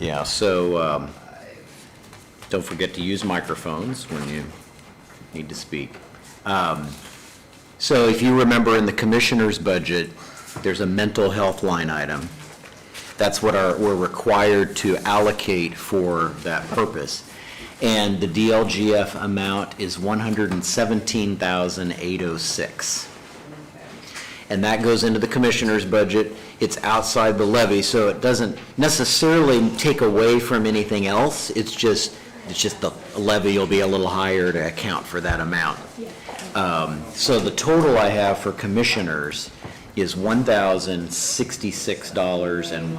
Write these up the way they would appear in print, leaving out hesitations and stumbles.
Yeah, so don't forget to use microphones when you need to speak. So if you remember in the commissioner's budget, there's a mental health line item. That's what we're required to allocate for that purpose. And the DLGF amount is $117,806. And that goes into the commissioner's budget. It's outside the levy, so it doesn't necessarily take away from anything else. It's just the levy will be a little higher to account for that amount. So the total I have for commissioners is $1,066 and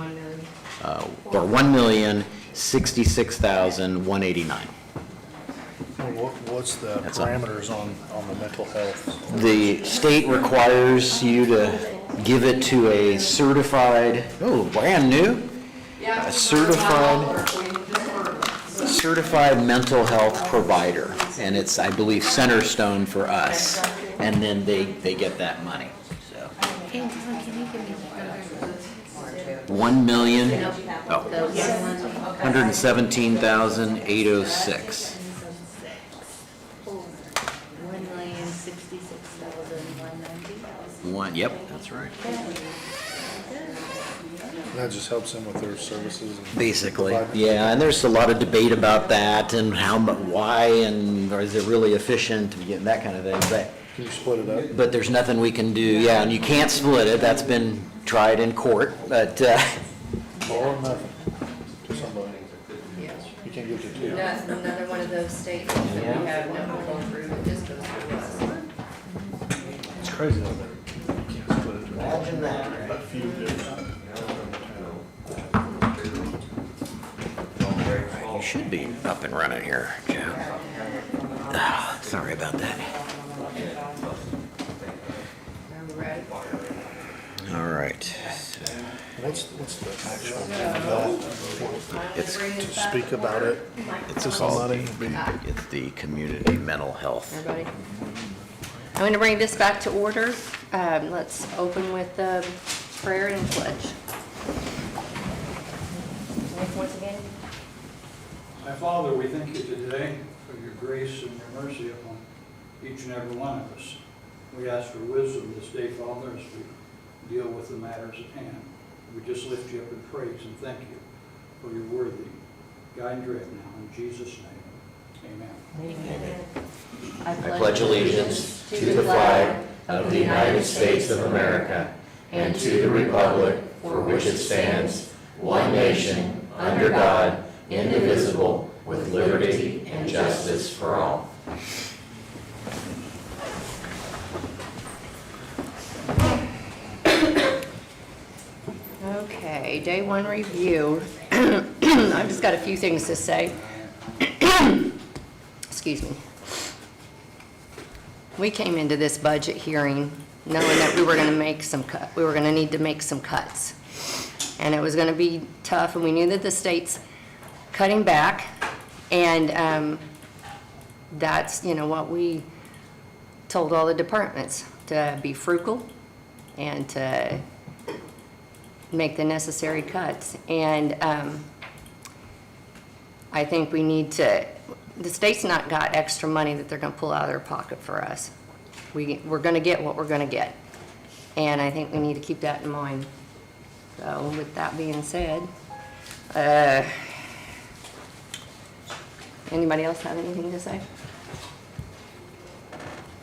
or $1,066,189. What's the parameters on the mental health? The state requires you to give it to a certified, brand new, a certified mental health provider, and it's, I believe, Centerstone for us, and then they get that money. So 117,806. Yep, that's right. That just helps them with their services. Basically, yeah, and there's a lot of debate about that and why, and or is it really efficient, that kind of thing. But can you split it up? But there's nothing we can do. Yeah, and you can't split it. That's been tried in court. But Or nothing to somebody. You can't give it to two. Another one of those states that we have no control through, it just goes through us. It's crazy though. You can't split it. imagine that. A few different. You should be up and running here, Joe. Sorry about that. All right. What's the actual It's to speak about it? it's To called somebody? it's the community mental health. Everybody? I'm going to bring this back to order. Let's open with the prayer and pledge. Once again. My Father, we thank you today for your grace and your mercy upon each and every one of us. We ask for wisdom this day, Father, as we deal with the matters at hand. We just lift you up in praise and thank you for your worthy. Guide and direct now in Jesus' name. Amen. Amen. I pledge allegiance to the flag of the United States of America and to the republic for which it stands, one nation, under God, indivisible, with liberty and justice for all. Okay, day one review. I've just got a few things to say. Excuse me. We came into this budget hearing knowing that we were going to make some we were going to need to make some cuts, and it was going to be tough. And we knew that the state's cutting back, and that's what we told all the departments, to be frugal and to make the necessary cuts. And I think we need to, the state's not got extra money that they're going to pull out of their pocket for us. We're going to get what we're going to get. And I think we need to keep that in mind. So with that being said, anybody else have anything to say?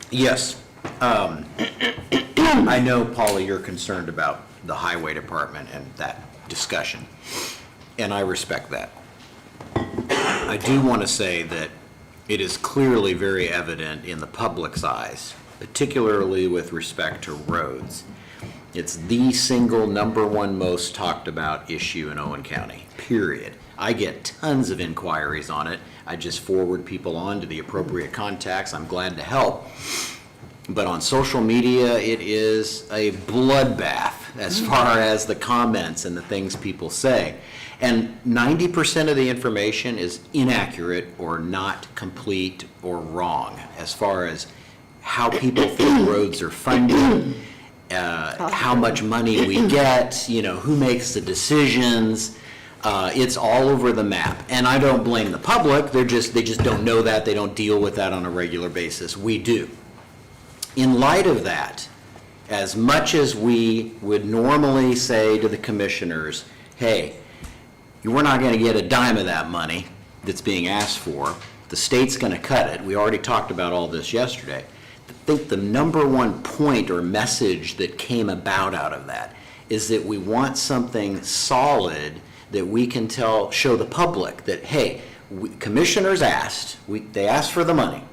Yes. I know, Paula, you're concerned about the highway department and that discussion, and I respect that. I do want to say that it is clearly very evident in the public's eyes, particularly with respect to roads. It's the single #1 most talked about issue in Owen County, period. I get tons of inquiries on it. I just forward people on to the appropriate contacts. I'm glad to help. But on social media, it is a bloodbath as far as the comments and the things people say. And 90% of the information is inaccurate or not complete or wrong as far as how people think roads are funded. how much money we get, you know, who makes the decisions. It's all over the map. And I don't blame the public. They just don't know that. They don't deal with that on a regular basis. We do. In light of that, as much as we would normally say to the commissioners, hey, we're not going to get a dime of that money that's being asked for. The state's going to cut it. We already talked about all this yesterday. I think the number one point or message that came about out of that is that we want something solid that we can show the public that, hey, commissioners asked, they asked for the money.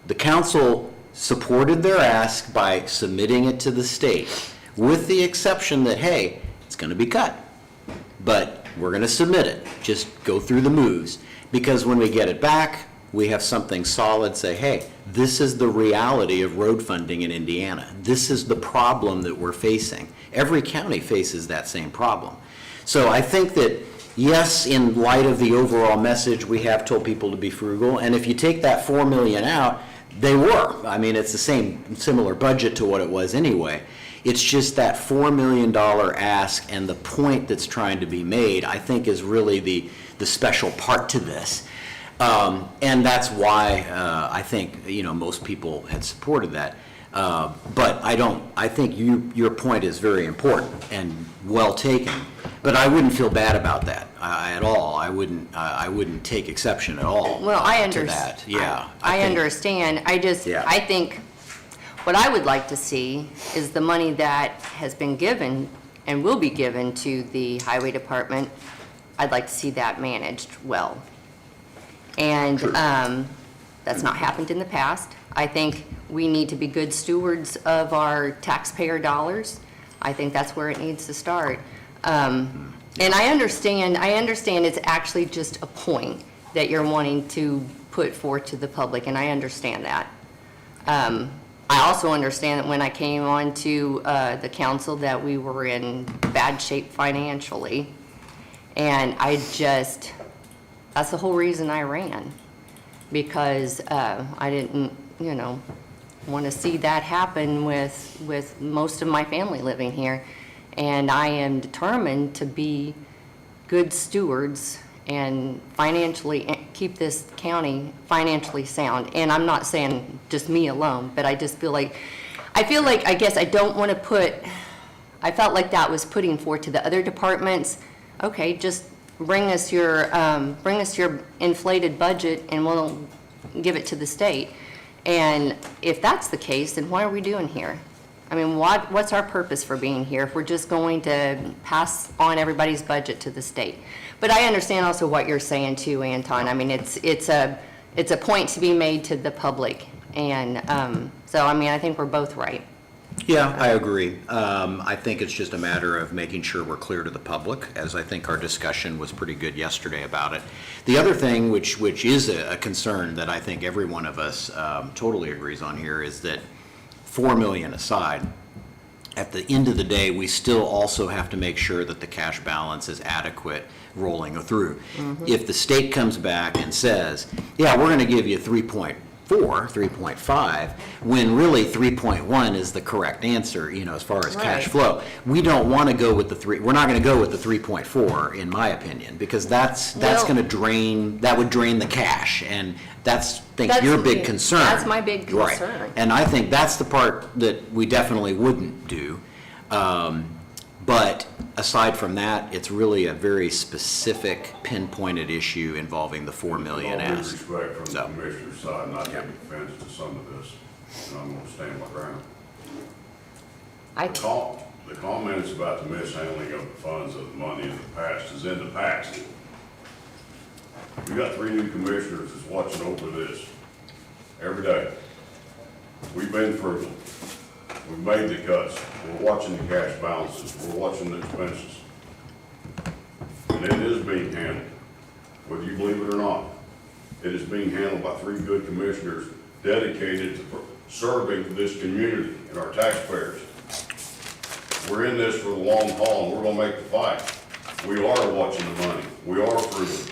The council supported their ask by submitting it to the state, with the exception that, hey, it's going to be cut, but we're going to submit it. Just go through the moves. Because when we get it back, we have something solid, say, hey, this is the reality of road funding in Indiana. This is the problem that we're facing. Every county faces that same problem. So I think that, yes, in light of the overall message, we have told people to be frugal. And if you take that $4 million out, they were. I mean, it's the similar budget to what it was anyway. It's just that $4 million ask, and the point that's trying to be made, I think, is really the special part to this. And that's why I think, you know, most people had supported that. But I think your point is very important and well taken. But I wouldn't feel bad about that at all. I wouldn't take exception at all. Well, I to understand. that. Yeah, I think- understand. Yeah. I think what I would like to see is the money that has been given and will be given to the highway department. I'd like to see that managed well. And that's not happened in the past. I think we need to be good stewards of our taxpayer dollars. I think that's where it needs to start. And I understand it's actually just a point that you're wanting to put forth to the public, and I understand that. I also understand that when I came on to the council that we were in bad shape financially. And that's the whole reason I ran, because I didn't, you know, want to see that happen with most of my family living here. And I am determined to be good stewards and financially keep this county financially sound. And I'm not saying just me alone, but I just feel like, I guess I don't want to I felt like that was putting forth to the other departments, okay, just bring us your inflated budget and we'll give it to the state. And if that's the case, then what are we doing here? I mean, what's our purpose for being here if we're just going to pass on everybody's budget to the state? But I understand also what you're saying too, Anton. I mean, it's a point to be made to the public. And so, I mean, I think we're both right. Yeah, I agree. I think it's just a matter of making sure we're clear to the public, as I think our discussion was pretty good yesterday about it. The other thing, which is a concern that I think every one of us totally agrees on here, is that $4 million aside, at the end of the day, we still also have to make sure that the cash balance is adequate rolling through. If the state comes back and says, yeah, we're going to give you 3.4, 3.5, when really 3.1 is the correct answer, you know, as far as cash Right. flow. We don't want to go with we're not going to go with the 3.4, in my opinion, because that's Well- going to that would drain the cash, and that's your big concern. That's my big Right. concern. And I think that's the part that we definitely wouldn't do. But aside from that, it's really a very specific, pinpointed issue involving the $4 million With all due asked. respect from the So. commissioner's side, not taking offense to some of this, and I'm gonna stand my ground. The comments about the mishandling of the funds of the money in the past is in the past. We got 3 new commissioners that's watching over this every day. We've been frugal. We've made the cuts. We're watching the cash balances. We're watching the expenses. And it is being handled, whether you believe it or not. It is being handled by 3 good commissioners dedicated to serving this community and our taxpayers. We're in this for the long haul, and we're gonna make the fight. We are watching the money. We are frugal.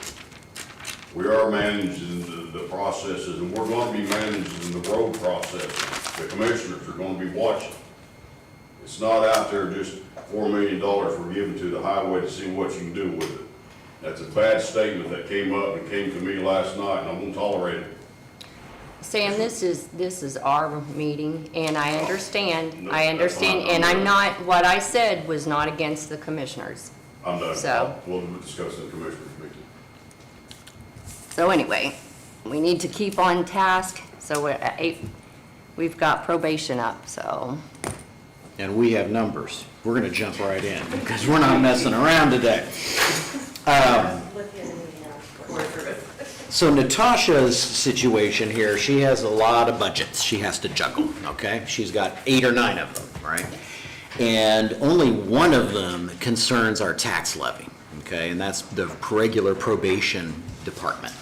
We are managing the processes, and we're gonna be managing the road process. The commissioners are gonna be watching. It's not out there just $4 million we're giving to the highway to see what you can do with it. That's a bad statement that came up and came to me last night, and I won't tolerate it. Sam, this is our meeting, and I understand, No, I that's understand, fine. and I'm not, what I said was not against the commissioners. I'm done. So- We'll discuss it in Commissioner's meeting. So anyway, we need to keep on task, so we've got probation up, so. And we have numbers. We're gonna jump right in, because we're not messing around today. So Natasha's situation here, she has a lot of budgets she has to juggle, okay? She's got 8 or 9 of them, right? And only one of them concerns our tax levy, okay? And that's the regular probation department.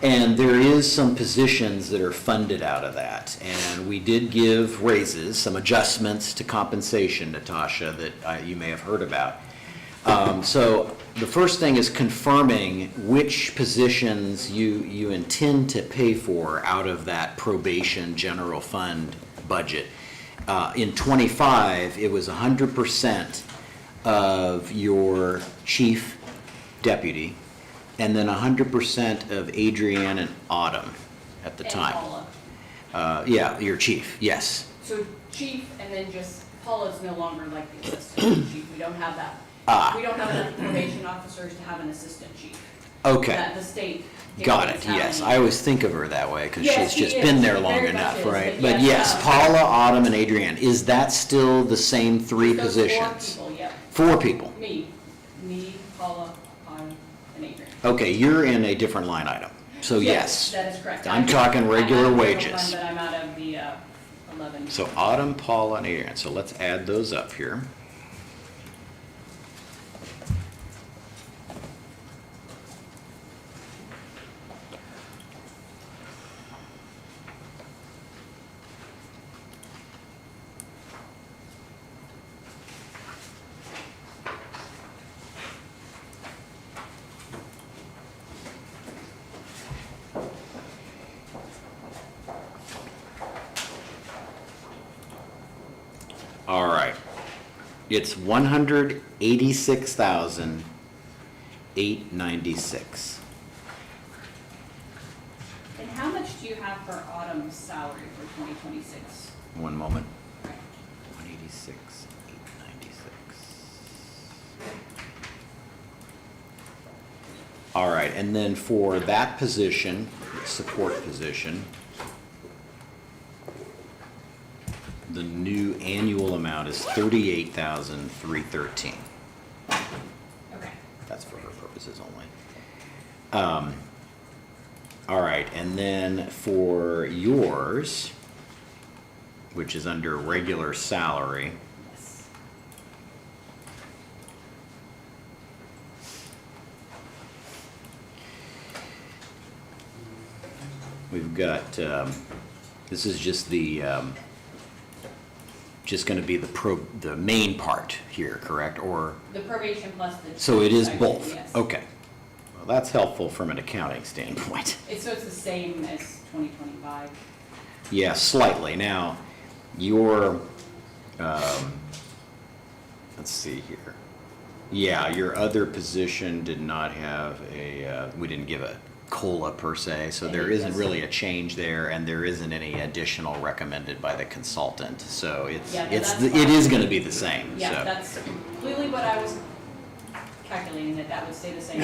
And there is some positions that are funded out of that. And we did give raises, some adjustments to compensation, Natasha, that you may have heard about. So the first thing is confirming which positions you intend to pay for out of that probation general fund budget. In '25, it was 100% of your chief deputy, and then 100% of Adrienne and Autumn at the time. Paula. Yeah, your chief, yes. So chief, and then just Paula's no longer like the assistant chief. We don't have that. We don't have enough probation officers to have an assistant chief. Okay. That the state. Got it, dictates how yes. many- I always think of her that way, because Yes, she's just she been is. there long Very much enough, is, right? but But yes, yes, Paula, Autumn, and Adrienne, is that still the same 3 Those positions? 4 people, yep. 4 people? Me, Paula, and Adrian. Okay, you're in a different line item, so yes. That is correct. I'm talking regular I'm out of the wages. fund, but I'm out of the 11. So Autumn, Paula, and Adrienne, so let's add those up here. All right. It's $186,896. And how much do you have for Autumn's salary for 2026? One moment. 186,896. All right, and then for that position, support position, the new annual amount is $38,313. Okay. That's for her purposes only. All right, and then for yours, which is under regular salary, Yes. we've got, this is just the, just gonna be the main part here, correct? Or, The probation plus the. so it is stipend, both? yes. Okay. Well, that's helpful from an accounting standpoint. So it's the same as 2025. Yeah, slightly. Now, your, let's see here. Yeah, your other position did not have a, we didn't give a COLA per se, so there isn't really a change there, and there isn't any additional recommended by the consultant. So Yeah, but it that's is fine. gonna be the same, Yeah, so. that's completely what I was calculating, that would stay the same.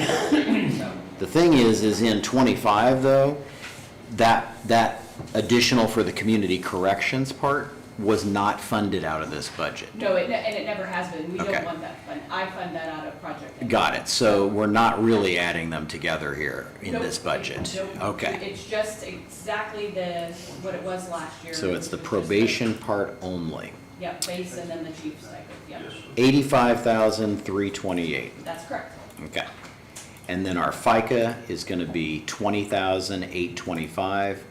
So, The thing is in '25 though, that additional for the community corrections part was not funded out of this budget. no, and it never has been. We Okay. don't want that fund. I fund that out of project. Got it. So we're not really adding them together here in Nope. this budget? Nope. Okay. It's just exactly what it was last year. So it's the which was just probation part only. Yep, base and then the chief stipend, yep. Yes. 85,328. That's correct. Okay. And then our FICA is gonna be 20,825,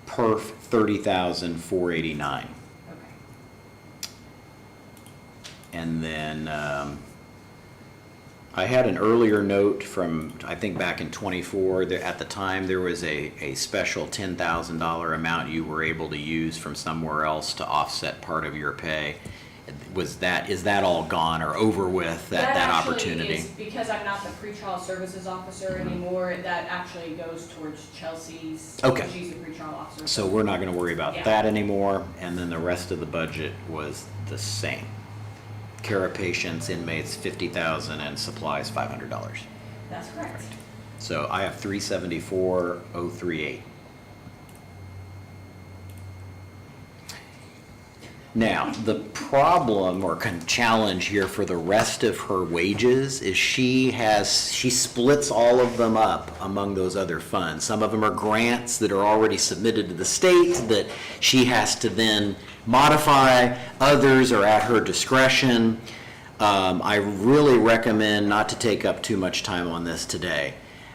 perf 30,489. Okay. And then, I had an earlier note from, I think back in '24, that at the time, there was a special $10,000 amount you were able to use from somewhere else to offset part of your pay. is that all gone or over with, that actually opportunity? is, because I'm not the pretrial services officer anymore, that actually goes towards Chelsea's. Okay. She's the pretrial officer. So we're not gonna worry about Yeah. that anymore, and then the rest of the budget was the same. Care of patients, inmates, 50,000, and supplies, $500. That's correct. So I have 374,038. Now, the problem or challenge here for the rest of her wages is she splits all of them up among those other funds. Some of them are grants that are already submitted to the state that she has to then modify. Others are at her discretion. I really recommend not to take up too much time on this today.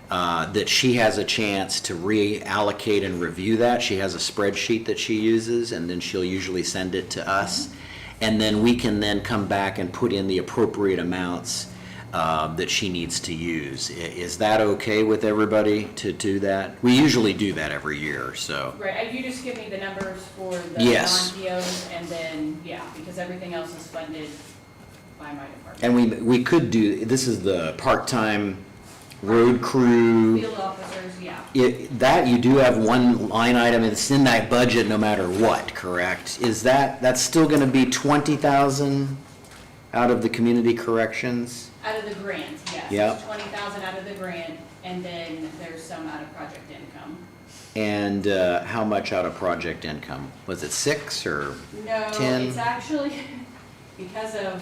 That she has a chance to reallocate and review that. She has a spreadsheet that she uses, and then she'll usually send it to us. And then we can then come back and put in the appropriate amounts that she needs to use. Is that okay with everybody to do that? We usually do that every year, so. Right, you just give me the numbers for the Yes. non-POs, and then, yeah, because everything else is funded by my department. And we could do, this is the part-time road crew. Field officers, yeah. That you do have one line item, it's in that budget no matter what, correct? Is that's still gonna be 20,000 out of the community corrections? Out of the grant, yes. Yep. 20,000 out of the grant, and then there's some out of project income. And how much out of project income? Was it 6 or No, 10? it's actually, because of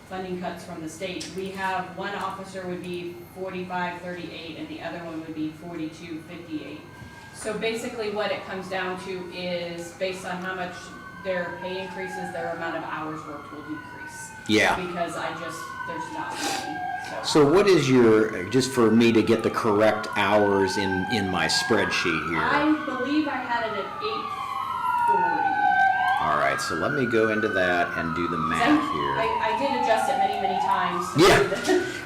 funding cuts from the state, we have one officer would be 4538 and the other one would be 4258. So basically what it comes down to is based on how much their pay increases, their amount of hours worked will decrease. Yeah. Because there's not many, so. So what is just for me to get the correct hours in my spreadsheet here? I believe I had it at 840. All right, so let me go into that and do the math here. I did adjust it many times. Yeah,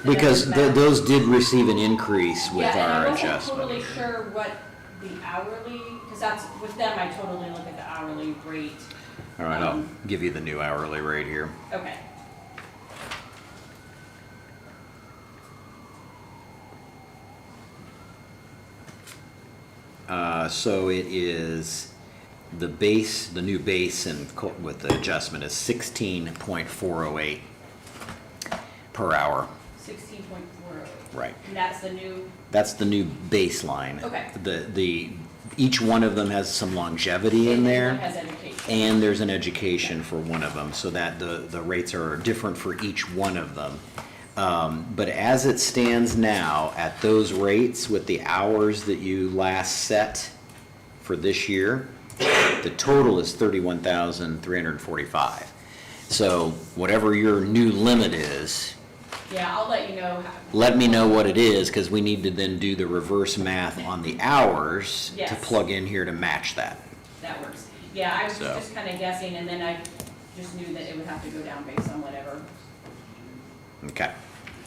because those did receive an increase with Yeah, our and I adjustment. wasn't totally sure what the hourly, because that's, with them, I totally look at the hourly rate. All right, I'll give you the new hourly rate here. Okay. So it is the new base with the adjustment is 16.408 per hour. 16.408. Right. And that's the new, That's the new baseline. Okay. Each one of them has some longevity in and there. one has education. And there's an education for one of them, so that the rates are different for each one of them. But as it stands now, at those rates with the hours that you last set for this year, the total is 31,345. So whatever your new limit is, Yeah, I'll let you know. let me know what it is, because we need to then do the reverse math on the hours to Yes. plug in here to match that. That works. Yeah, I was So. just kind of guessing, and then I just knew that it would have to go down based on whatever. Okay,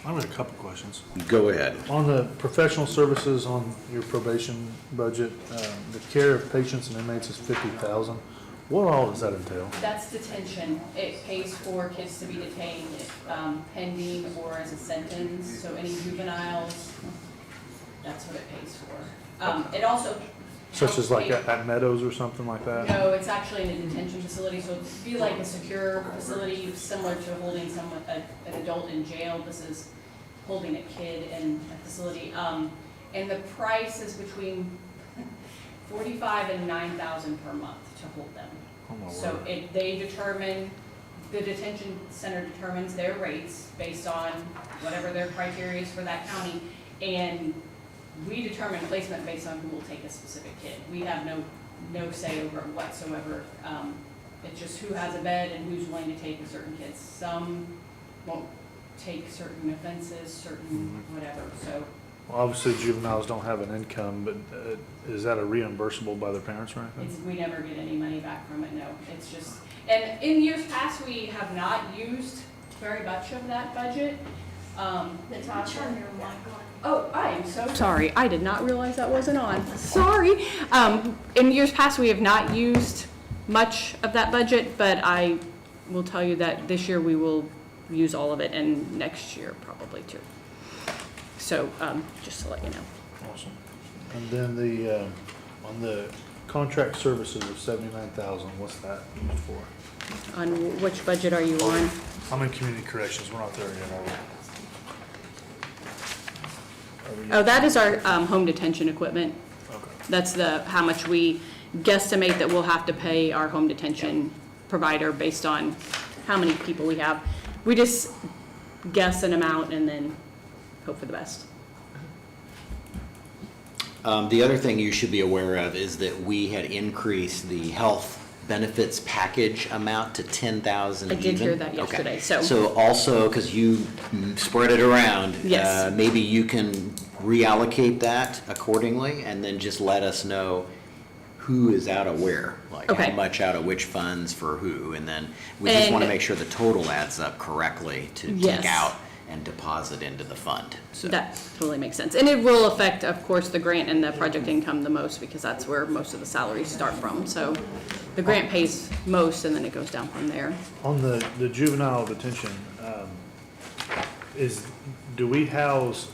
I have a couple questions. go ahead. On the professional services on your probation budget, the care of patients and inmates is 50,000. What all does that entail? That's detention. It pays for kids to be detained pending or as a sentence, so any juveniles, that's what it pays for. It also. Such as like helps pay- at Meadows or something like that? No, it's actually in a detention facility, so it'd be like a secure facility, similar to holding someone, an adult in jail. This is holding a kid in a facility. And the price is between 45 and 9,000 per month to hold them. Oh, my So word. they determine, the detention center determines their rates based on whatever their criteria is for that county. And we determine placement based on who will take a specific kid. We have no say over it whatsoever. It's just who has a bed and who's willing to take a certain kid. Some won't take certain offenses, certain whatever, so. Well, obviously juveniles don't have an income, but is that a reimbursable by their parents or anything? We never get any money back from it, no. It's just, and in years past, we have not used very much of that budget. Natasha, your mic on. Oh, I am so sorry. I did not realize that wasn't on. Sorry. In years past, we have not used much of that budget, but will tell you that this year we will use all of it, and next year probably too. So, just to let you know. Awesome. And then the, on the contract services of 79,000, what's that used for? On which budget are you on? I'm in community corrections, we're not there yet, are we? Oh, that is our home detention equipment. Okay. That's how much we guesstimate that we'll have to pay our home detention provider based on how many people we have. We just guess an amount and then hope for the best. The other thing you should be aware of is that we had increased the health benefits package amount to 10,000 I even. did hear that Okay. yesterday, so. So also, because you spread it around. Yes. Maybe you can reallocate that accordingly, and then just let us know who is out of where. Like how Okay. much out of which funds for who, and then we just want to And- make sure the total adds up correctly to take Yes. out and deposit into the fund, so. That totally makes sense. And it will affect, of course, the grant and the project income the most, because that's where most of the salaries start from. So the grant pays most, and then it goes down from there. On the juvenile detention, do we house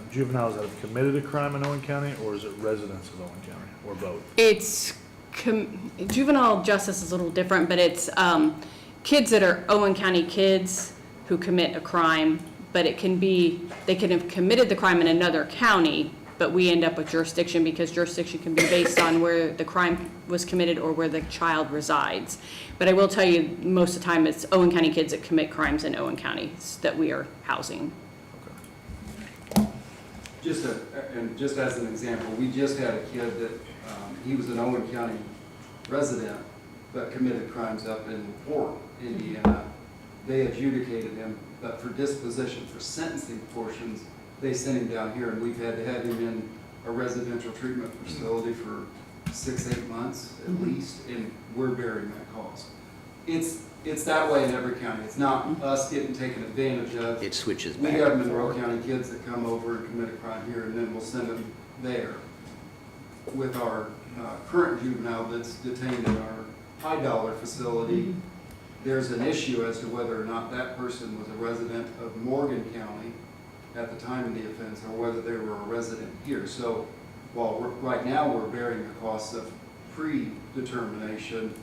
juveniles that have committed a crime in Owen County, or is it residents of Owen County, or both? It's, juvenile justice is a little different, but it's kids that are Owen County kids who commit a crime, but it can be, they can have committed the crime in another county, but we end up with jurisdiction, because jurisdiction can be based on where the crime was committed or where the child resides. But I will tell you, most of the time, it's Owen County kids that commit crimes in Owen County that we are housing. Just as an example, we just had a kid that, he was an Owen County resident, but committed crimes up in Warren, Indiana. They adjudicated him, but for disposition, for sentencing portions, they sent him down here, and we've had to have him in a residential treatment facility for 6-8 months at least, and we're bearing that cost. It's that way in every county. It's not us getting taken advantage of. It switches We back. have Monroe County kids that come over and commit a crime here, and then we'll send them there. With our current juvenile that's detained in our high-dollar facility, there's an issue as to whether or not that person was a resident of Morgan County at the time of the offense, or whether they were a resident here. So while right now we're bearing the costs of predetermination,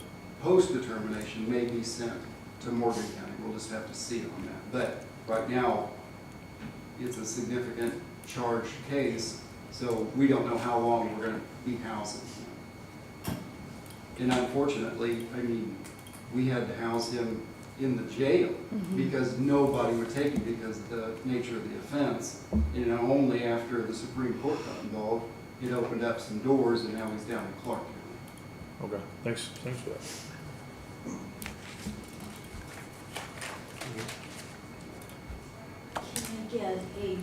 post-determination may be sent to Morgan County. We'll just have to see on that. But right now, it's a significant charged case, so we don't know how long we're going to be housing him. And unfortunately, I mean, we had to house him in the jail because nobody would take him because of the nature of the offense. You know, only after the Supreme Court got involved, it opened up some doors, and now he's down in Clark County. Okay, thanks for that. Can I get a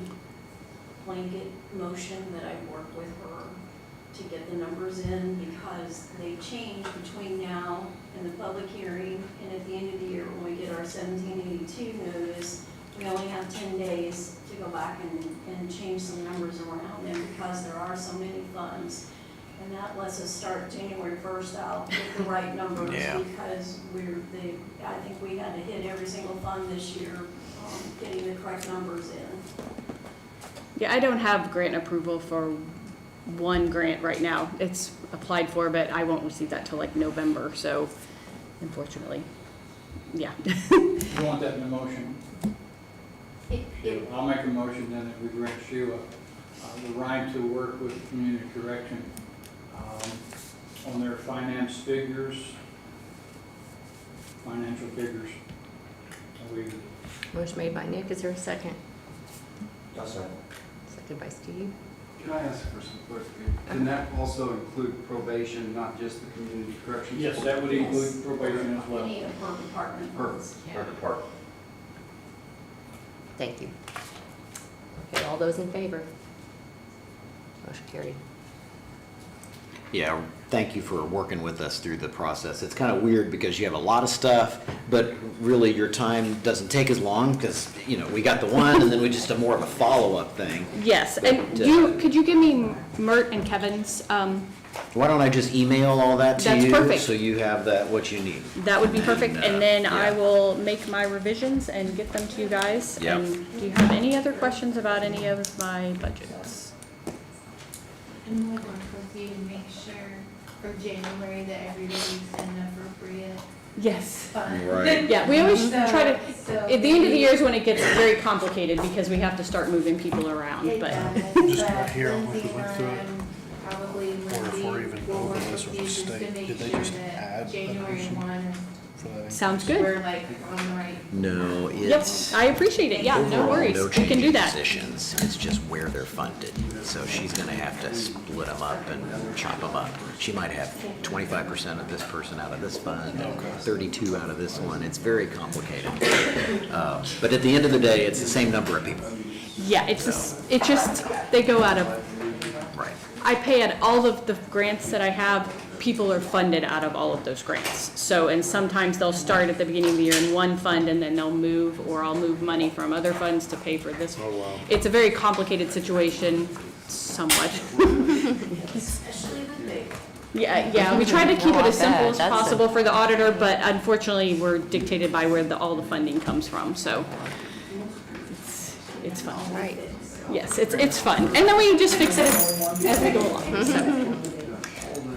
blanket motion that I work with her to get the numbers in, because they change between now and the public hearing, and at the end of the year, when we get our 1782 notice, we only have 10 days to go back and change some numbers around, and because there are so many funds, and that lets us start January 1st out with the right numbers, Yeah. because I think we had to hit every single fund this year, getting the correct numbers in. Yeah, I don't have grant approval for one grant right now. It's applied for, but I won't receive that till like November, so unfortunately, yeah. You want that in the motion? It- I'll make a motion then that we grant Sheila the right to work with community correction on their financial figures. Motion made by Nick, is there a second? Yes, sir. Second by Steve. Can I ask for some clarification? Can that also include probation, not just the community corrections? Yes, that would include probation as well. Any of her department. Perfect. Yeah. Perfect. Thank you. Okay, all those in favor? Motion carried. Yeah, thank you for working with us through the process. It's kind of weird because you have a lot of stuff, but really your time doesn't take as long because, we got the one and then we just have more of a follow-up thing. Yes, But, and could you give me Mert and Kevin's, Why don't I just email all that to That's you? perfect. So you have what you need. that would be perfect, and then I yeah. will make my revisions and get them to you guys. Yep. And do you have any other questions about any of my budgets? And we're going to you to make sure for January that everybody's in an appropriate Yes. fund. Right. Yeah, we always So- try to, so at the end of the year is when it gets very complicated because we have to start moving people around, It but. does, Just but right here, I'll Lindsay have to look through it. and probably Or if Lindsay we're even will over work this or with the you just to state, make did they sure just that add a January person? 1, For that. Sounds good. we're like on the right. No, Yep, it's. I appreciate it. Yeah, no overall, worries. no We can change do in that. Positions, it's just where they're funded. So she's gonna have to split them up and chop them up. She might have 25% of this person out of this fund, 32 out of this one. It's very complicated. But at the end of the day, it's the same number of people. Yeah, it's just, they go out of, Right. I pay at all of the grants that I have, people are funded out of all of those grants. So, and sometimes they'll start at the beginning of the year in one fund and then they'll move, or I'll move money from other funds to pay for this. Oh, wow. It's a very complicated situation, somewhat. Especially the big. Yeah, we try to keep it as simple as That's a- possible for the auditor, but unfortunately, we're dictated by where all the funding comes from, so it's fun. Right. Yes, it's fun. And then we just fix it as we go along, so.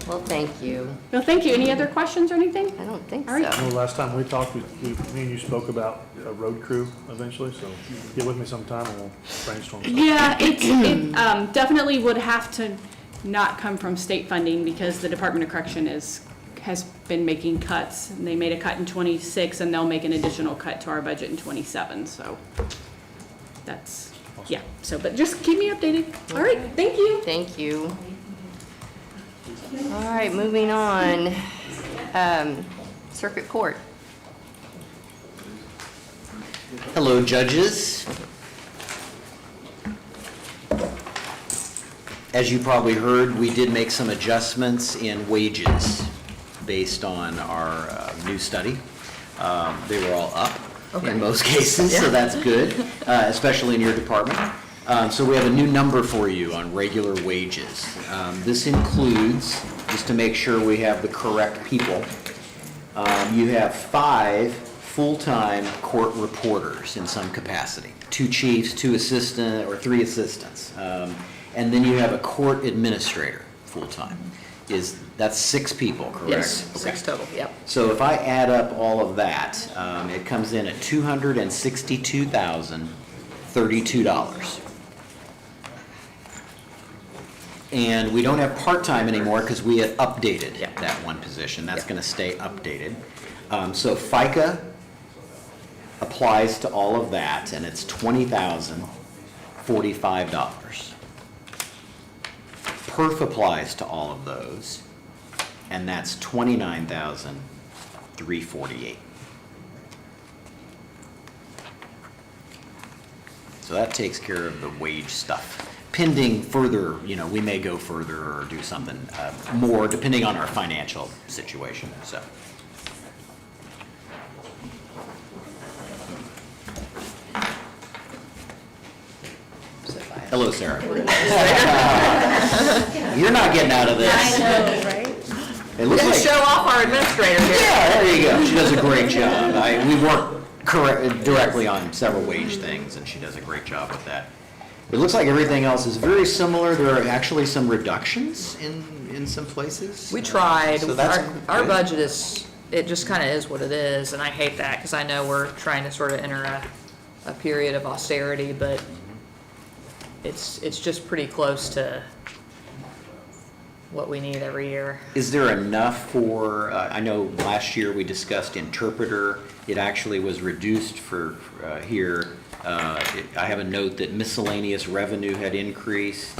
Well, thank you. Well, thank you. Any other questions or anything? I don't think All right. so. Well, last time we talked, me and you spoke about a road crew eventually, so get with me sometime and we'll brainstorm. something. Yeah, it definitely would have to not come from state funding because the Department of Correction has been making cuts. And they made a cut in '26 and they'll make an additional cut to our budget in '27, so that's, yeah. So, but just keep me updated. All right, thank you. Thank you. All right, moving on. Circuit Court. Hello, judges. As you probably heard, we did make some adjustments in wages based on our new study. They were all up in most cases, so that's good, especially in your department. So we have a new number for you on regular wages. This includes, just to make sure we have the correct people, you have 5 full-time court reporters in some capacity, 2 chiefs, 2 assistant, or 3 assistants. And then you have a court administrator, full-time. That's 6 people, correct? Yes, 6 total, yep. So if I add up all of that, it comes in at $262,032. And we don't have part-time anymore because we had updated that one position. That's going to stay updated. So FICA applies to all of that, and it's $20,045. PERF applies to all of those, and that's $29,348. So that takes care of the wage stuff. Pending further, we may go further or do something more, depending on our financial situation, so. Hello, Sarah. You're not getting out of this. I know, right? It looks Just like, show off our administrator here. yeah, there you go. She does a great job. We work directly on several wage things, and she does a great job with that. It looks like everything else is very similar. There are actually some reductions in some places. We tried. So that's Our good. budget it just kind of is what it is, and I hate that because I know we're trying to sort of enter a period of austerity, but it's just pretty close to what we need every year. Is there enough for, I know last year we discussed interpreter. It actually was reduced for here. I have a note that miscellaneous revenue had increased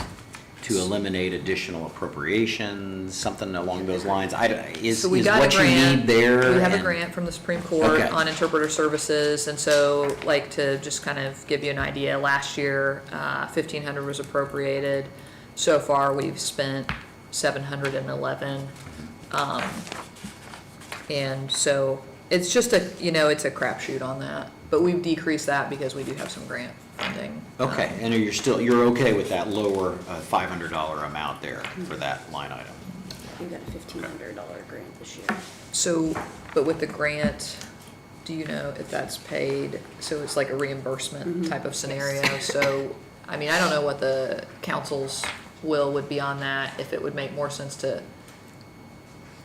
to eliminate additional appropriations, something along those lines. Is So we got a what you grant. need there? We have a and- grant from the Supreme Court Okay. on interpreter services, and so, like, to just kind of give you an idea, last year, $1,500 was appropriated. So far, we've spent $711. And so it's just a, it's a crapshoot on that. But we've decreased that because we do have some grant funding. Okay, and you're okay with that lower $500 amount there for that line item? We got a $1,500 grant this year. So, but with the grant, do you know if that's paid? So it's like a reimbursement type of scenario. So, I mean, I don't know what the council's will would be on that, if it would make more sense to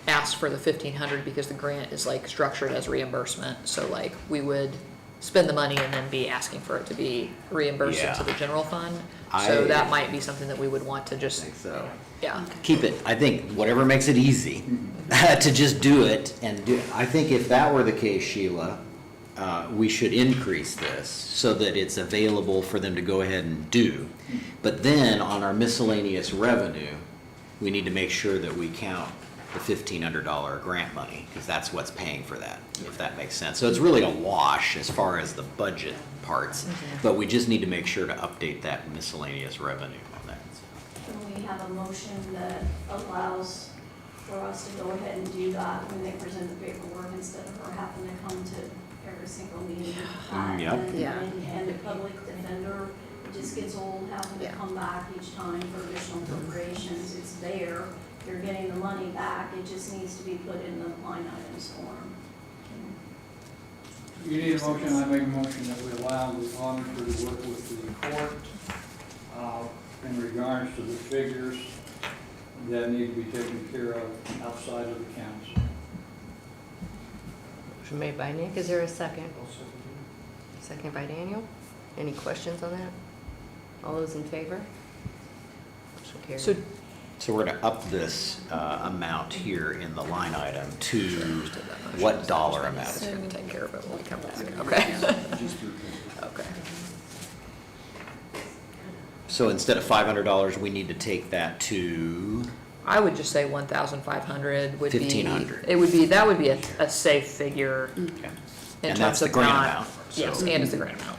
ask for the 1,500 because the grant is like structured as reimbursement. So like we would spend the money and then be asking for it to be reimbursed into the general fund. So that might be something that we would want to just, So, yeah. keep it, I think, whatever makes it easy to just do it and do. I think if that were the case, Sheila, we should increase this so that it's available for them to go ahead and do. But then on our miscellaneous revenue, we need to make sure that we count the $1,500 grant money, because that's what's paying for that, if that makes sense. So it's really a wash as far as the budget parts, but we just need to make sure to update that miscellaneous revenue on that. And we have a motion that allows for us to go ahead and do that when they present the paperwork instead of her having to come to every single meeting. Yep. And the public defender, it just gets old having to come back each time for additional appropriations. It's there, you're getting the money back, it just needs to be put in the line items form. You need a motion, I make a motion that we allow the auditor to work with the court in regards to the figures that need to be taken care of outside of the council. Motion made by Nick, is there a second? Second by Daniel. Any questions on that? All those in favor? Motion carries. So we're gonna up this amount here in the line item to what dollar amount? It's gonna take care of it when we come back, okay? Okay. So instead of $500, we need to take that to, I would just say 1,500 would be. 1,500. It would be, that would be a safe figure in and terms that's the of grant not. amount. Yes, so- and it's the grant amount.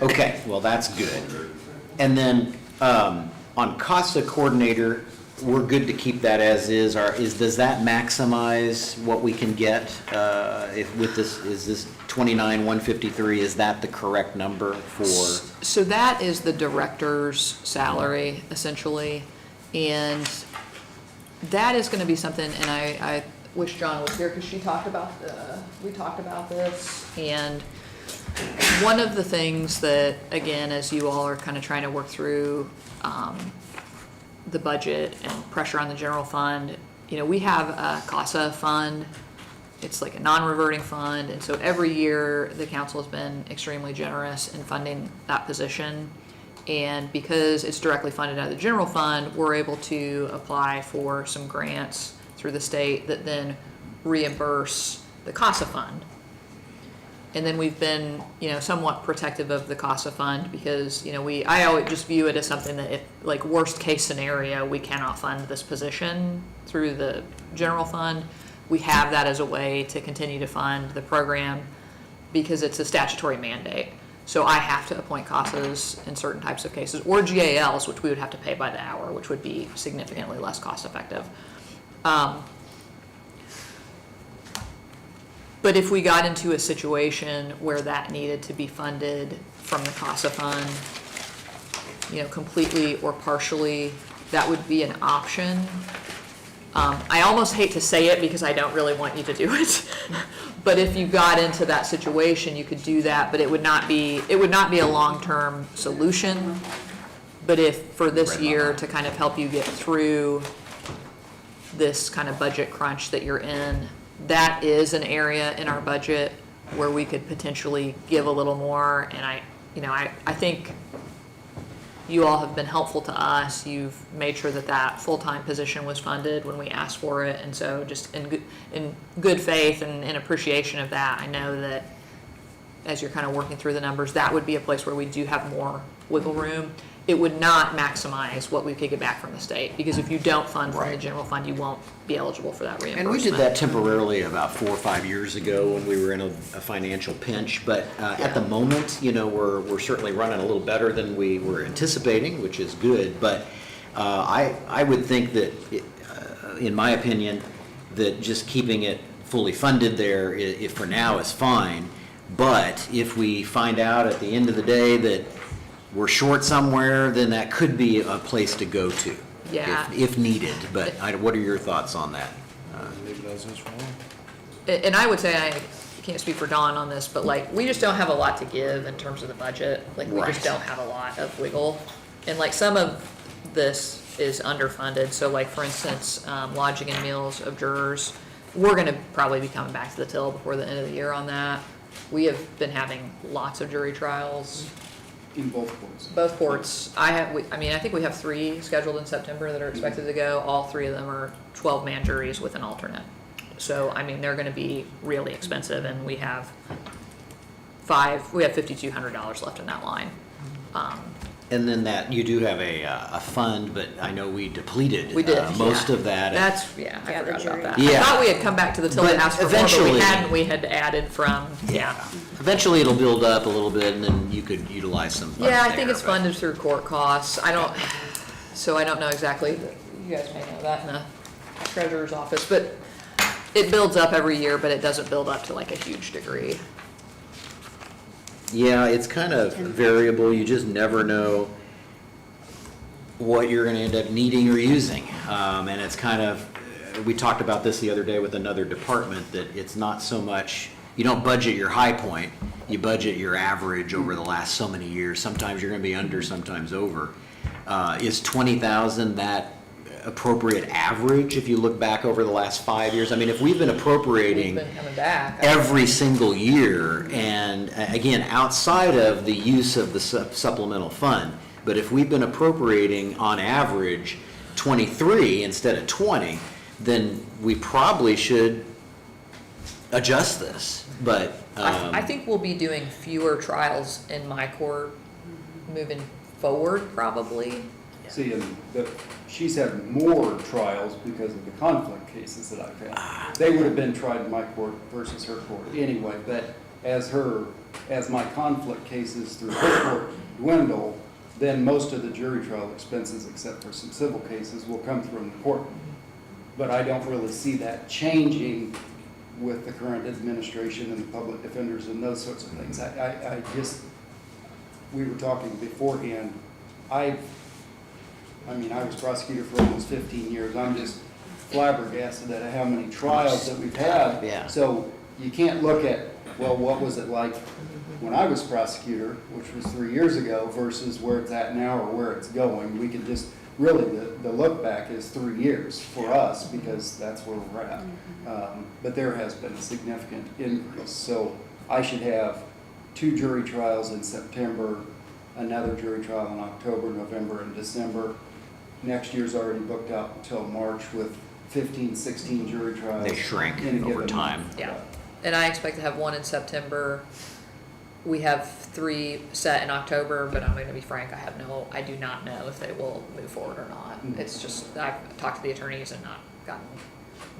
Okay, well, that's good. And then, on CASA coordinator, we're good to keep that as is. Does that maximize what we can get, if with this, is this 29,153, is that the correct number for? So that is the director's salary, essentially, and that is gonna be something, and I wish John was here, because we talked about this, and one of the things that, again, as you all are kind of trying to work through the budget and pressure on the general fund, we have a CASA fund. It's like a non-reverting fund, and so every year the council has been extremely generous in funding that position. And because it's directly funded out of the general fund, we're able to apply for some grants through the state that then reimburse the CASA fund. And then we've been, somewhat protective of the CASA fund because, I always just view it as something that if, like, worst case scenario, we cannot fund this position through the general fund. We have that as a way to continue to fund the program because it's a statutory mandate. So I have to appoint CASAs in certain types of cases, or GALs, which we would have to pay by the hour, which would be significantly less cost effective. But if we got into a situation where that needed to be funded from the CASA fund, completely or partially, that would be an option. I almost hate to say it because I don't really want you to do it. But if you got into that situation, you could do that, but it would not be a long-term solution. But if for this year to kind of help you get through this kind of budget crunch that you're in, that is an area in our budget where we could potentially give a little more. And I think you all have been helpful to us. You've made sure that full-time position was funded when we asked for it. And so just in good faith and in appreciation of that, I know that as you're kind of working through the numbers, that would be a place where we do have more wiggle room. It would not maximize what we could get back from the state, because if you don't fund from the general fund, you won't be eligible for that reimbursement. And we did that temporarily about 4 or 5 years ago when we were in a financial pinch, but at the moment, we're certainly running a little better than we were anticipating, which is good, but I would think that, in my opinion, that just keeping it fully funded there, if for now, is fine. But if we find out at the end of the day that we're short somewhere, then that could be a place to go to. Yeah. If needed. But what are your thoughts on that? Leave it as is for now. And I would say, I can't speak for Dawn on this, but like, we just don't have a lot to give in terms of the budget. Like, we just Right. don't have a lot of wiggle. And like, some of this is underfunded, so like, for instance, lodging and meals of jurors, we're gonna probably be coming back to the till before the end of the year on that. We have been having lots of jury trials, In both courts. both courts. I think we have 3 scheduled in September that are expected to go. All 3 of them are 12-man juries with an alternate. So, I mean, they're gonna be really expensive, and we have $5,200 left in that line. And then that, you do have a fund, but I know we depleted. We did, most yeah. of that. I Yeah, the forgot about jury. that. Yeah. I thought we had come back to the till But and asked for more, but eventually- we hadn't. We had added from, Yeah. Eventually, it'll build up a little bit, and then you could utilize some funds Yeah, I think there, it's but- funded through court costs. I don't know exactly. You guys may know that in the treasurer's office, but it builds up every year, but it doesn't build up to like a huge degree. Yeah, it's kind of variable. You just never know what you're going to end up needing or using. And it's kind of, we talked about this the other day with another department, that it's not so much, you don't budget your high point, you budget your average over the last so many years. Sometimes you're going to be under, sometimes over. Is 20,000 that appropriate average if you look back over the last 5 years? I mean, if we've been We've appropriating been coming back. every single year, and again, outside of the use of the supplemental fund, but if we've been appropriating on average 23 instead of 20, then we probably should adjust this, but. I think we'll be doing fewer trials in my court moving forward, probably. See, and she's had more trials because of the conflict cases that I've had. They would have been tried in my court versus her court anyway, but as my conflict cases through her court dwindle, then most of the jury trial expenses, except for some civil cases, will come from the court. But I don't really see that changing with the current administration and the public defenders and those sorts of things. I just, we were talking beforehand, I was prosecutor for almost 15 years. I'm just flabbergasted at how many trials that we've had. Yeah. So you can't look at, well, what was it like when I was prosecutor, which was 3 years ago, versus where it's at now or where it's going. We could just, really, the look back is 3 years for us, because that's where we're at. But there has been a significant increase. So I should have 2 jury trials in September, another jury trial in October, November, and December. Next year's already booked out until March with 15, 16 jury trials. They shrink in a over given time. month. Yeah. And I expect to have 1 in September. We have 3 set in October, but I'm gonna be frank, I do not know if they will move forward or not. Mhm. It's just, I've talked to the attorneys and not gotten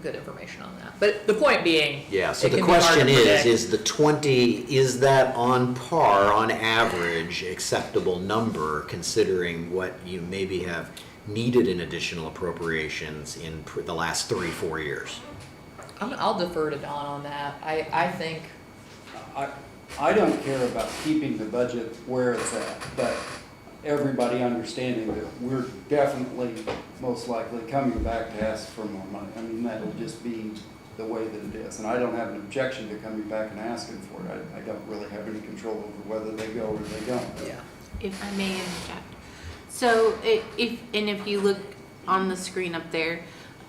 good information on that. But the point being, Yeah, so it the can be hard to question predict. is the 20, is that on par, on average, acceptable number, considering what you maybe have needed in additional appropriations in the last 3-4 years? I'll defer to Dawn on that. I think, I don't care about keeping the budget where it's at, but everybody understanding that we're definitely, most likely, coming back to ask for more money. I mean, that'll just be the way that it is. And I don't have an objection to coming back and asking for it. I don't really have any control over whether they go or they don't. yeah. If I may interject. So if you look on the screen up there,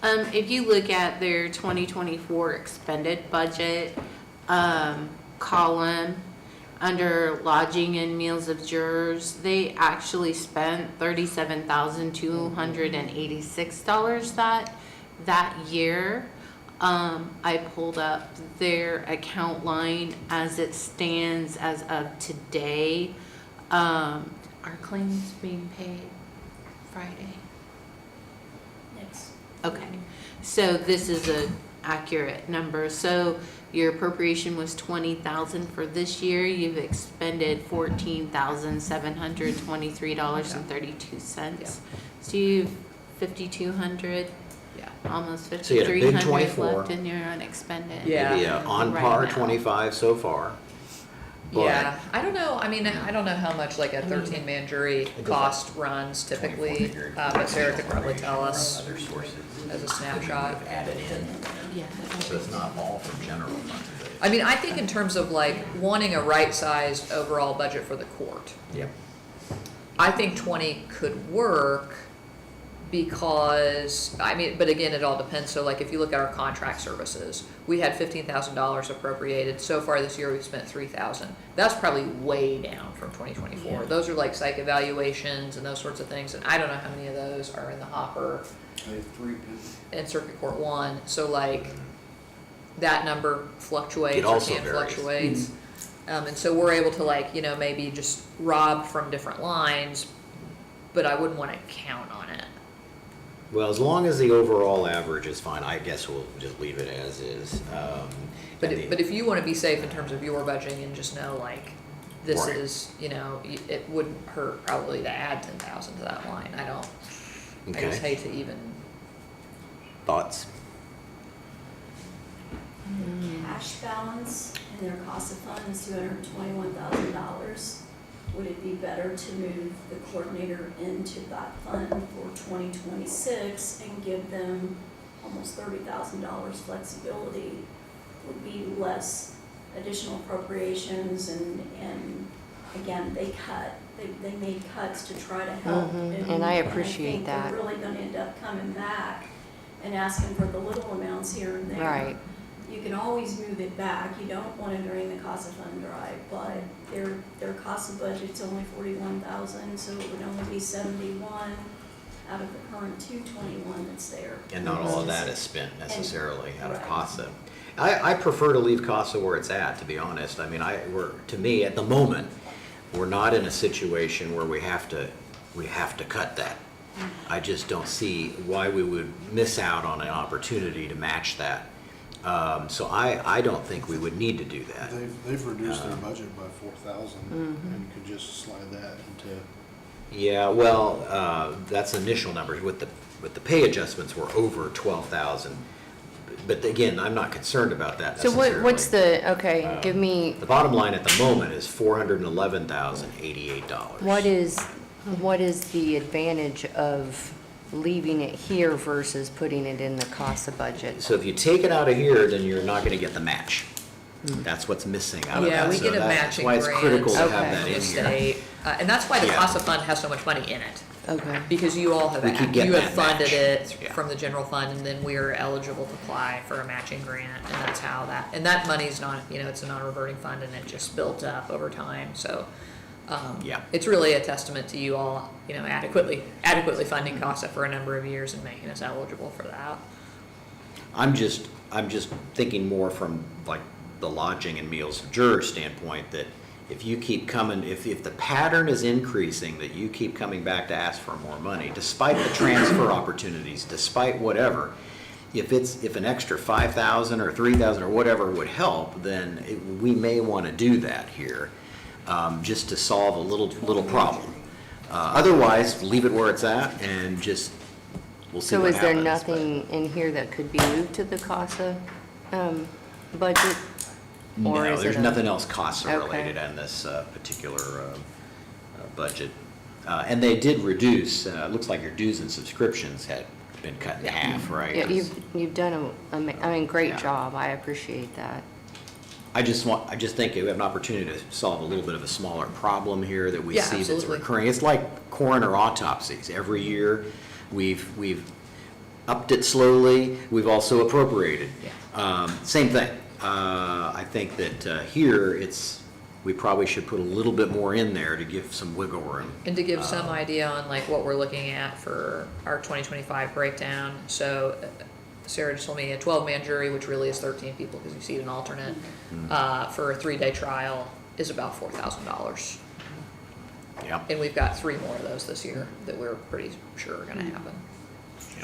if you look at their 2024 expended budget, column, under lodging and meals of jurors, they actually spent $37,286 that year. I pulled up their account line as it stands as of today. Are claims being paid Friday? Yes. Okay, so this is an accurate number. So your appropriation was $20,000 for this year. You've expended $14,723.32. So you've 5,200, Yeah. almost So you had a big 5,300 24. left in your unexpended. Yeah. Maybe on Right par now. 25 so far. But- Yeah, I don't know, I mean, I don't know how much like a 13-man jury cost runs typically, but Sarah could probably tell us Other sources. as a snapshot. Added in, Yeah. so it's not all from general fund. I mean, I think in terms of like wanting a right-sized overall budget for the court, Yep. I think 20 could work because, I mean, but again, it all depends. So like if you look at our contract services, we had $15,000 appropriated. So far this year, we've spent 3,000. That's probably way down from 2024. Yeah. Those are like psych evaluations and those sorts of things. And I don't know how many of those are in the hopper I have 3 in Circuit Court 1. So like that number fluctuates It or also can varies. fluctuate. And so we're able to like, you know, maybe just rob from different lines, but I wouldn't want to count on it. Well, as long as the overall average is fine, I guess we'll just leave it as is. But and if, but if you want to be safe in terms of your budgeting and just know like, this Right. is, you know, it wouldn't hurt probably to add 10,000 to that line. I just Okay, hate to even, thoughts? Cash balance and their cost of funds, $221,000. Would it be better to move the coordinator into that fund for 2026 and give them almost $30,000 flexibility? Would be less additional appropriations and again, they made cuts to try to help. And I appreciate think that. they're really gonna end up coming back and asking for the little amounts here and there. Right. You can always move it back, you don't wanna drain the CASA fund dry, but their CASA budget's only 41,000, so it would only be 71 out of the current 221 that's there. And not all of that is spent necessarily out of Right. CASA. I prefer to leave CASA where it's at, to be honest. I mean, to me, at the moment, we're not in a situation where we have to cut that. I just don't see why we would miss out on an opportunity to match that. So I don't think we would need to do that. They've reduced their budget by 4,000 and could just slide that into. Yeah, well, that's initial numbers. With the pay adjustments, we're over 12,000. But again, I'm not concerned about that So necessarily. what's the, okay, give me, The bottom line at the moment is $411,088. what is the advantage of leaving it here versus putting it in the CASA budget? So if you take it out of here, then you're not gonna get the match. That's what's missing out of that. yeah, we So get a that's matching why grant it's critical to have Okay. that from in the here. state. And that's why the Yeah. CASA fund has so much money in it. Okay. Because you all have, We could get you have that funded match. it Yeah. from the general fund, and then we are eligible to apply for a matching grant, and that's how that, and that money's not, you know, it's a non-reverting fund, and it just built up over time, so. Yeah. It's really a testament to you all, you know, adequately funding CASA for a number of years and making us eligible for that. I'm just thinking more from like the lodging and meals of jurors standpoint, that if you keep coming, if the pattern is increasing, that you keep coming back to ask for more money, despite the transfer opportunities, despite whatever, if an extra 5,000 or 3,000 or whatever would help, then we may want to do that here, just to solve a little problem. Otherwise, leave it where it's at and just, we'll see So what is there happens, but- nothing in here that could be moved to the CASA budget? Or No, is there's it a- nothing else CASA Okay. related on this particular budget. And they did reduce, it looks like your dues and subscriptions had been cut in half, right? Yeah, you've done great Yeah. job, I appreciate that. I just think we have an opportunity to solve a little bit of a smaller problem here that we Yeah, see that's absolutely. recurring. It's like coroner autopsies. Every year, we've upped it slowly, we've also appropriated. Same thing. I think that here, we probably should put a little bit more in there to give some wiggle room. And to give some idea on like what we're looking at for our 2025 breakdown, so Sarah just told me a 12-man jury, which really is 13 people because you see an alternate, for a 3-day trial is about $4,000. Yeah. And we've got 3 more of those this year that we're pretty sure are gonna happen,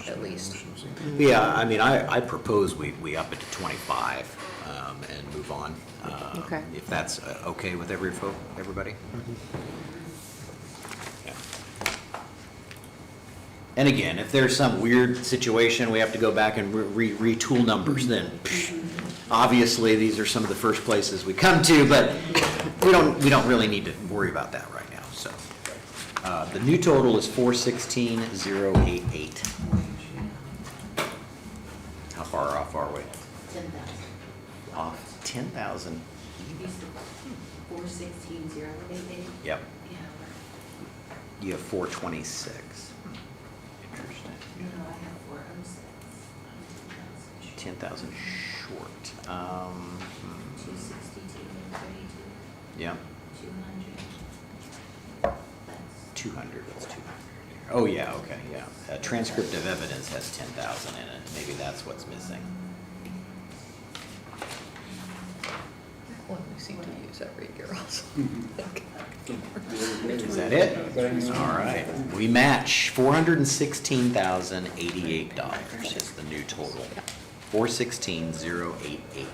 at least. Yeah, I mean, I propose we up it to 25 and move on. Okay. If that's okay with everybody? Yeah. And again, if there's some weird situation, we have to go back and retool numbers, then obviously, these are some of the first places we come to, but we don't really need to worry about that right now, so. The new total is 416,088. How far off are we? 10,000. Off 10,000? 416,088. Yep. Yeah. You have 426. Interesting. No, I have 406. 10,000 short. 262 and 32. Yeah, 200. 200, what's 200 here? Oh, yeah, okay, yeah. Transcript of evidence has 10,000 in it, maybe that's what's missing. One we seem to use every year also. Is that it? All right, we match $416,088 is the new total. 416,088.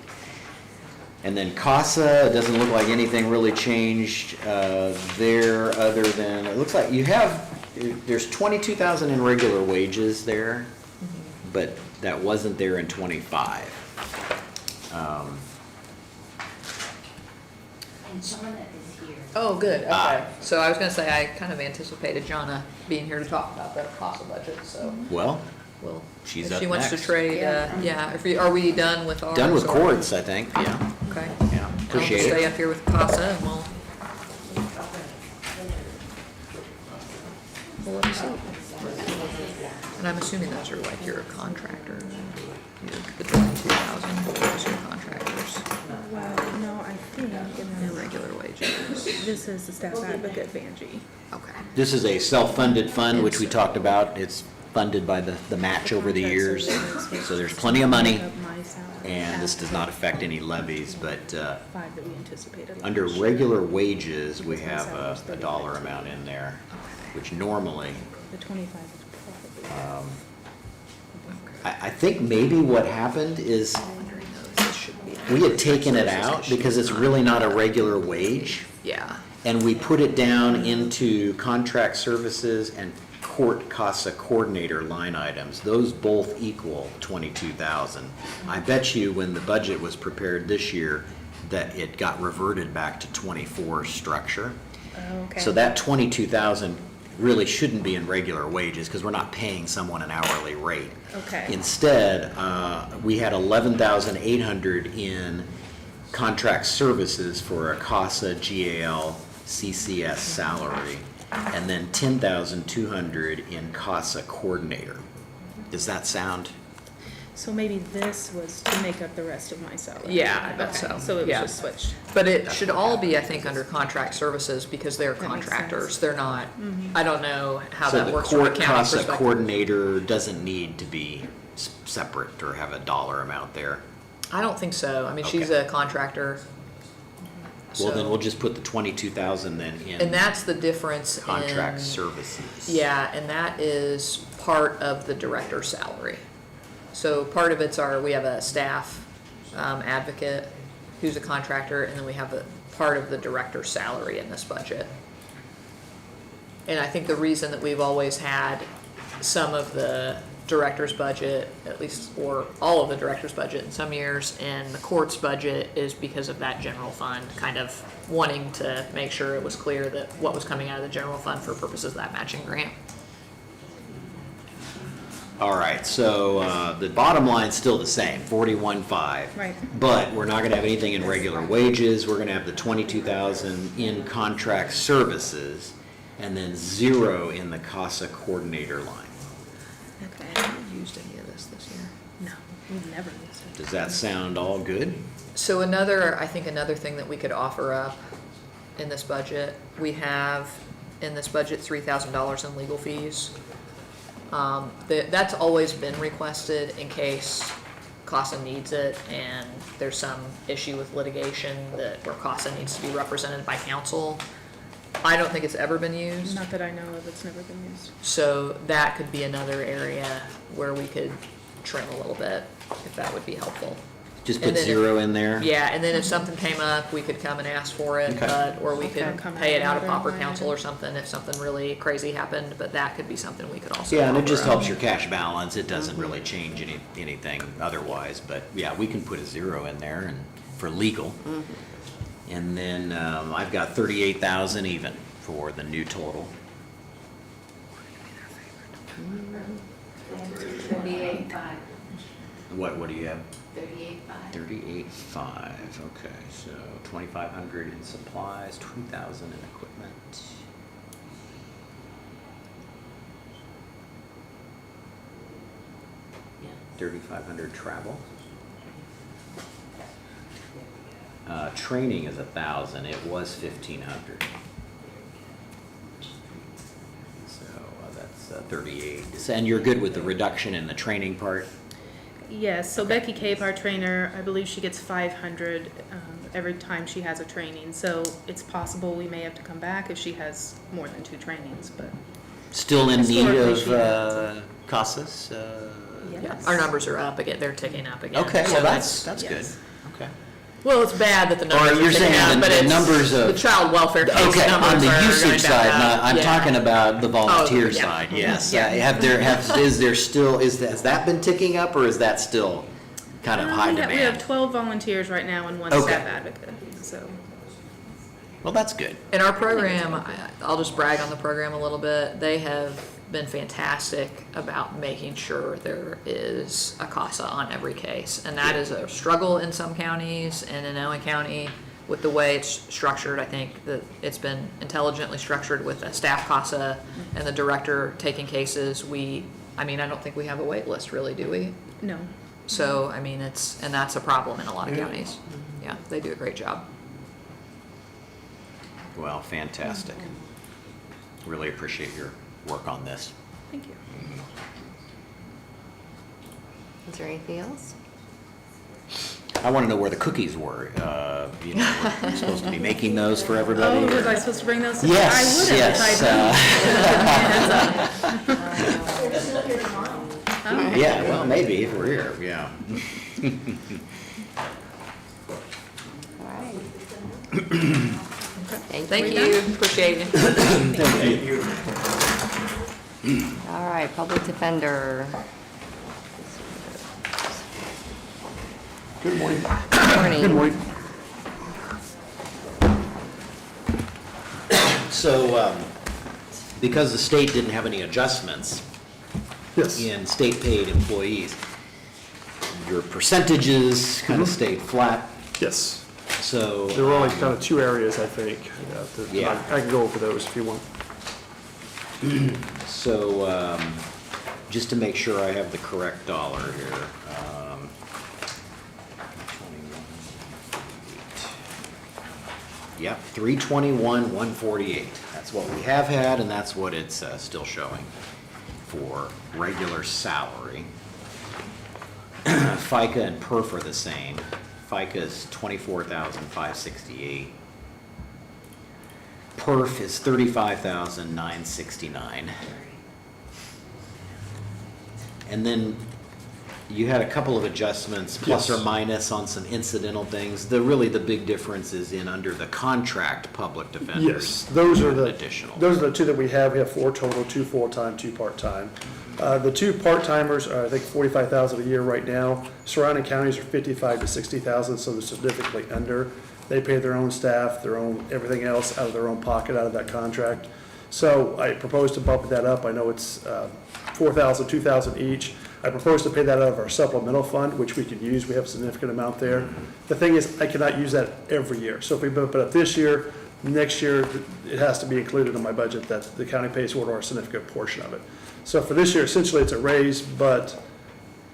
And then CASA, it doesn't look like anything really changed there other than, it looks like you have, there's 22,000 in regular wages there, but that wasn't there in 25. And Donna is here. Oh, good, okay. Ah. So I was gonna say, I kind of anticipated Jonna being here to talk about the CASA budget, so Well, we'll, She's if up she wants to next. trade, yeah, are we done with ours? done with or- courts, I think, yeah, Okay. yeah, I'll appreciate stay it. up here with CASA and we'll let me see. And I'm assuming those are like your contractors, the 22,000, those are your contractors, Well, no, I think, and and then regular wages. this is the staff advocate, Vanjie. Okay. This is a self-funded fund, which we talked about. It's funded by the match over the years, so there's plenty of money, Of my salary. and this does not affect any levies, but 5 that we anticipated. under last year. regular wages, we have a dollar amount in there, which normally, The 25 is probably. I think maybe what happened is Wondering though, this should be. we had taken it out because it's really not a regular wage, Yeah, and we put it down into contract services and court CASA coordinator line items. Those both equal 22,000. I bet you when the budget was prepared this year, that it got reverted back to 24 structure. Oh, okay. So that 22,000 really shouldn't be in regular wages because we're not paying someone an hourly rate. Okay. Instead, we had 11,800 in contract services for a CASA GAL CCS salary, and then 10,200 in CASA coordinator. Does that sound? So maybe this was to make up the rest of my salary. Yeah, I bet Okay, so. So it was Yeah. just switched. but it should all be, I think, under contract services because they're That makes contractors. sense. They're not, I don't know how So that the works from a court county CASA perspective. coordinator doesn't need to be separate or have a dollar amount there. I don't think so. I mean, she's Okay. a contractor. Well, then so- we'll just put the 22,000 then in And that's the difference in. contract services. Yeah, and that is part of the director's salary. So part of it's we have a staff advocate who's a contractor, and then we have a part of the director's salary in this budget. And I think the reason that we've always had some of the director's budget, at least, or all of the director's budget in some years, and the court's budget is because of that general fund, kind of wanting to make sure it was clear that what was coming out of the general fund for purposes of that matching grant. All right, so the bottom line's still the same, 41.5. Right. But we're not gonna have anything in regular wages, we're gonna have the 22,000 in contract services, and then 0 in the CASA coordinator line. Okay. Haven't used any of this year. No, we've never used it. Does that sound all good? So I think another thing that we could offer up in this budget, we have in this budget $3,000 in legal fees. That's always been requested in case CASA needs it and there's some issue with litigation where CASA needs to be represented by counsel. I don't think it's ever been used. Not that I know of, it's never been used. So that could be another area where we could trim a little bit, if that would be helpful. Just And put then 0 in there? Yeah, and then if something came up, we could come and ask for it, Okay. but, or we could Okay, come pay it out out of another pauper line council item. or something if something really crazy happened, but that could be something we could also. Yeah, and it offer just up. helps your cash balance. It doesn't really change anything otherwise, but yeah, we can put a 0 in there and, for legal. And then, I've got 38,000 even for the new total. 38.5. What do you have? 38.5. 38.5, okay, so 2,500 in supplies, 2,000 in equipment. Yeah. 3,500 travel. Training is 1,000, it was 1,500. So that's 38. So, and you're good with the reduction in the training part? Yes, so Becky Cape, our trainer, I believe she gets 500 every time she has a training. So it's possible we may have to come back if she has more than 2 trainings, but Still in need Historically, of she has. CASAs? Yeah, yes. our numbers are up again, they're ticking up again. Okay, So well, that's good. yes. Okay. Well, it's bad that the numbers you're are ticking saying up, but the it's, numbers of- the child welfare case Okay, on numbers the are usage going side, back not, up. I'm Yeah. talking about the volunteer yeah. side, yes. Yeah. Is there still, has that been ticking up, or is that still kind of high We have demand? 12 volunteers right now and 1 Okay. staff advocate, so. Well, that's good. In our program, I'll just brag on the program a little bit. They have been fantastic about making sure there is a CASA on every case. And that is a struggle in some counties, and in Owen County, with the way it's structured, I think that it's been intelligently structured with a staff CASA and the director taking cases. I don't think we have a wait list, really, do we? No. So, and that's a problem in a lot of counties. Yeah, they do a great job. Well, fantastic. Really appreciate your work on this. Thank you. Is there anything else? I want to know where the cookies were. We're supposed to be making those for everybody? Oh, was or- I supposed to bring those? Yes, I would have if I'd known. Yeah, well, maybe if we're here, yeah. All right. Thank you, appreciate it. All right, public defender. Good morning. Morning. Good morning. So, because the state didn't have any adjustments Yes. in state-paid employees, your percentages kind of stayed flat, Yes. so. There were only kind of 2 areas, I think. Yeah. I can go over those if you want. So, just to make sure I have the correct dollar here. Yep, 321,148. That's what we have had, and that's what it's still showing for regular salary. FICA and PERF are the same. FICA is 24,568. PERF is 35,969. And then you had a couple of adjustments, plus Yes. or minus on some incidental things. Really the big difference is in under the contract public defenders. Yes, those You are had an the, additional. those are the 2 that we have. We have 4 total, 2 full-time, 2 part-time. The 2 part-timers are, I think, 45,000 a year right now. Surrounding counties are 55 to 60,000, so they're significantly under. They pay their own staff, their own, everything else out of their own pocket, out of that contract. So I propose to bump that up. I know it's 4,000, 2,000 each. I propose to pay that out of our supplemental fund, which we could use. We have a significant amount there. The thing is, I cannot use that every year. So if we bump it up this year, next year, it has to be included in my budget that the county pays for a significant portion of it. So for this year, essentially, it's a raise, but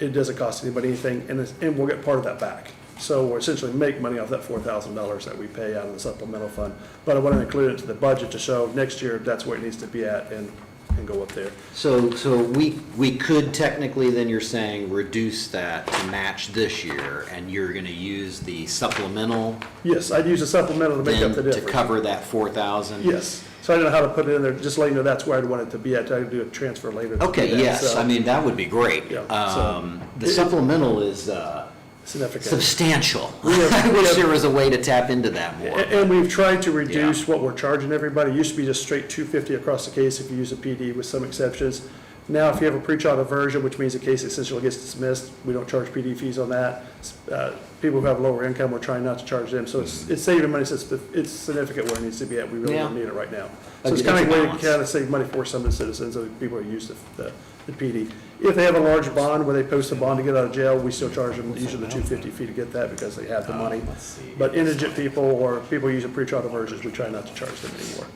it doesn't cost anybody anything, and we'll get part of that back. So we'll essentially make money off that $4,000 that we pay out of the supplemental fund. But I want to include it to the budget to show next year that's where it needs to be at and go up there. So we could technically, then you're saying, reduce that to match this year, and you're gonna use the supplemental Yes, I'd use a supplemental to make then up the to difference. cover that 4,000? Yes, so I don't know how to put it in there, just letting you know that's where I'd want it to be at. I can do a transfer later. to do Okay, that, yes, so- I mean, that would be great. Yeah, so- The supplemental is significant. substantial. We have- I we wish have- there was a way to tap into that more. And we've tried to reduce what we're charging everybody. It used to be just straight $250 across the case if you use a PD with some exceptions. Now, if you have a pretrial diversion, which means the case essentially gets dismissed, we don't charge PD fees on that. People who have lower income, we're trying not to charge them. So it's saving money, so it's significant where it needs to be at. We really don't Yeah. need it right now. A So it's good kind of a way to balance. kind of save money for some of the citizens, of the people who use the PD. If they have a large bond where they post a bond to get out of jail, we still charge them usually the $250 fee to get that because they have the money. But indigent people or people using pretrial diversions, we try not to charge them anymore.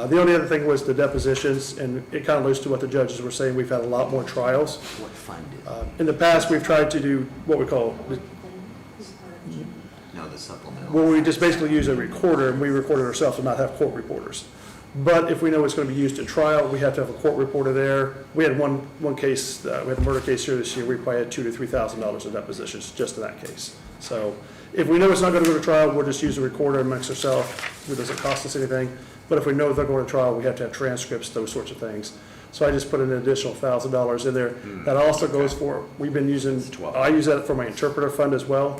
The only other thing was the depositions, and it kind of alludes to what the judges were saying. We've had a lot more trials. What fund is, In the past, we've tried to do what we call, no, the supplemental. where we just basically use a recorder, and we record it ourselves and not have court reporters. But if we know it's going to be used in trial, we have to have a court reporter there. We had one case, we had a murder case here this year, we probably had $2,000 to $3,000 in depositions just in that case. So if we know it's not going to go to trial, we'll just use a recorder amongst ourselves. It doesn't cost us anything. But if we know they're going to trial, we have to have transcripts, those sorts of things. So I just put an additional $1,000 in there. That also goes for, we've been using, I use that for my interpreter fund as well,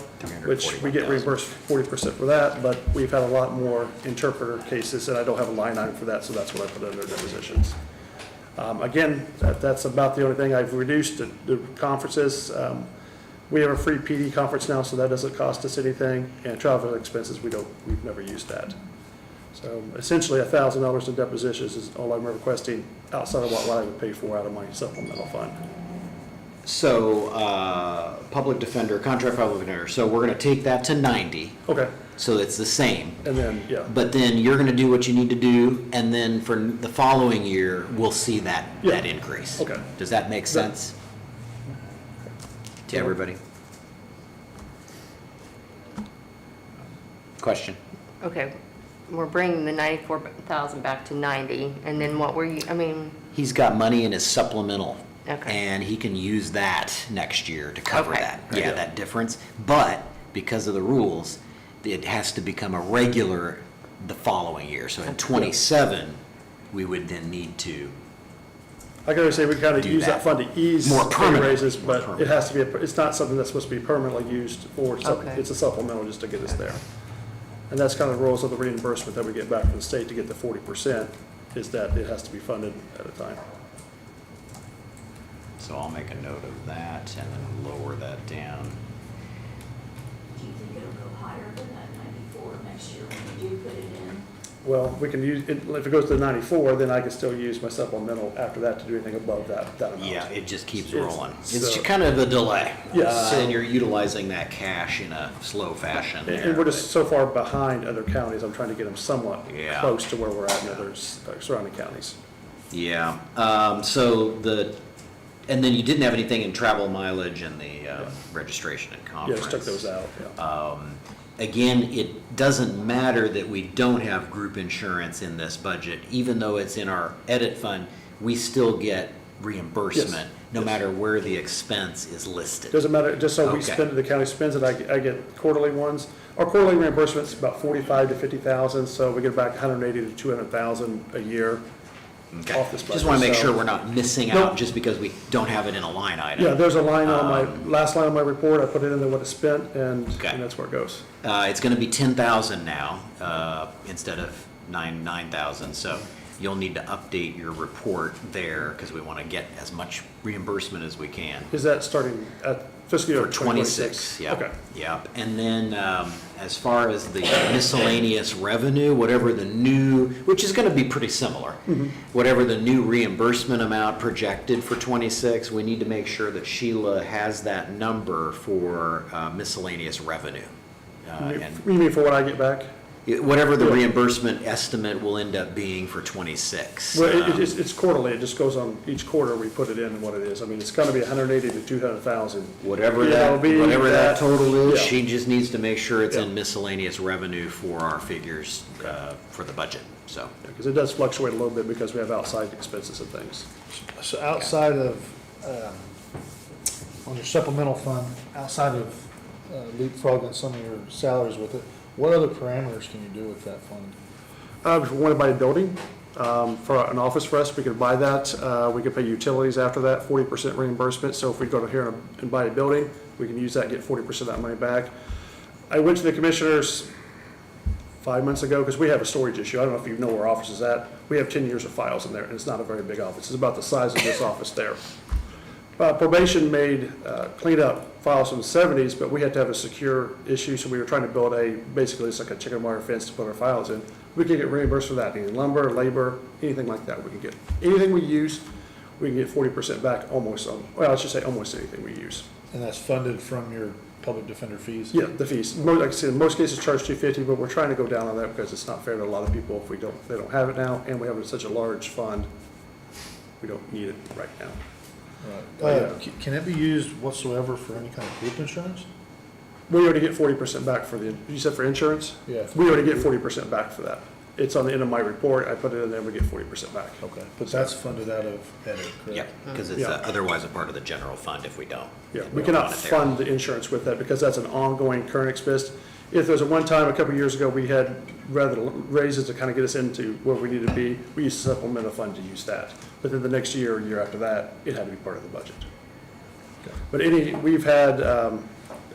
which we get reimbursed 40% for that, but we've had a lot more interpreter cases, and I don't have a line item for that, so that's what I put under depositions. Again, that's about the only thing. I've reduced the conferences. We have a free PD conference now, so that doesn't cost us anything, and travel expenses, we've never used that. So essentially, $1,000 in depositions is all I'm requesting outside of what I would pay for out of my supplemental fund. So, public defender, contract public defender, so we're gonna take that to 90, Okay, so it's the same. and then, yeah, But then you're gonna do what you need to do, and then for the following year, we'll see that Yeah. increase. Okay. Does that make sense? To everybody? Question? Okay, we're bringing the 94,000 back to 90, and then what were you, I mean, He's got money in his supplemental. Okay. And he can use that next year to cover Okay. that. Yeah, that difference. But because of the rules, it has to become a regular the following year. So in '27, we would then need to, I gotta say, we kind of Do use that that. fund to ease More pay permanent. raises, More but it permanent. has to be, it's not something that's supposed to be permanently used for, Okay. it's a supplemental just to get us there. And that's kind of the rules of the reimbursement that we get back from the state to get the 40%, is that it has to be funded at a time. so I'll make a note of that and then lower that down. Do you think it'll go higher than that 94 next year when you do put it in? Well, we can use, if it goes to 94, then I can still use my supplemental after that to do anything above that amount. Yeah, it just keeps It's- rolling. It's so- kind of a delay. Yes. And you're utilizing that cash in a slow fashion there. And we're just so far behind other counties, I'm trying to get them somewhat Yeah. close to where we're at in other surrounding counties. Yeah, and then you didn't have anything in travel mileage and the registration and Yeah, conference. just took those out, yeah. Again, it doesn't matter that we don't have group insurance in this budget, even though it's in our edit fund, we still get reimbursement, no yes. matter where the expense is listed. Doesn't matter, just so we Okay. spend it, the county spends it, I get quarterly ones. Our quarterly reimbursement's about 45 to 50,000, so we get back 180 to 200,000 a year Okay. off this budget. Just want to make so- sure we're not missing Nope. out just because we don't have it in a line item. Yeah, there's a line on my, last line on my report, I put it in there what it spent, and Okay. that's where it goes. It's gonna be 10,000 now, instead of 9,000, so you'll need to update your report there, because we want to get as much reimbursement as we can. Is that starting at fiscal year For 26, 2026? yep, Okay. yep. And then, as far as the miscellaneous revenue, whatever the new, which is gonna be pretty similar, Mm-hmm. whatever the new reimbursement amount projected for 26, we need to make sure that Sheila has that number for miscellaneous revenue. And You mean for what I get back? whatever the Yeah. reimbursement estimate will end up being for 26. Well, it's quarterly, it just goes on, each quarter we put it in and what it is. I mean, it's gonna be 180 to 200,000. Whatever Yeah, it'll be whatever that total is, yeah. she just needs to make sure it's Yeah. in miscellaneous revenue for our figures, for the budget, so. Because it does fluctuate a little bit because we have outside expenses and things. So outside of, on your supplemental fund, outside of leapfrogging some of your salaries with it, what other parameters can you do with that fund? If we want to buy a building, for an office for us, we could buy that. We could pay utilities after that, 40% reimbursement. So if we go to here and buy a building, We can use that and get 40% of that money back. I went to the commissioners 5 months ago, because we have a storage issue. I don't know if you know where our office is at. We have 10 years of files in there, and it's not a very big office. It's about the size of this office there. Probation made clean up files from the 70s, but we had to have a secure issue, so we were trying to build basically it's like a chicken wire fence to put our files in. We can get reimbursed for that, any lumber, labor, anything like that. We can get anything we use, we can get 40% back almost on, well, I should say almost anything we use. And that's funded from your public defender fees? Yeah, the fees. Like I said, in most cases charge $250, but we're trying to go down on that because it's not fair to a lot of people if they don't have it now, and we have such a large fund, we don't need it right now. Right. Can it be used whatsoever for any kind of group insurance? We already get 40% back for you said for insurance? Yeah. We already get 40% back for that. It's on the end of my report, I put it in there, we get 40% back. Okay, but that's funded out of edit, correct? Yeah, because it's Yeah. Otherwise a part of the general fund if we don't. Yeah, we cannot fund the insurance with that because that's an ongoing current expense. If there's a one time, a couple of years ago, we had rather raises to kind of get us into where we need to be, we used to supplement a fund to use that. But then the next year or year after that, it had to be part of the budget. But we've had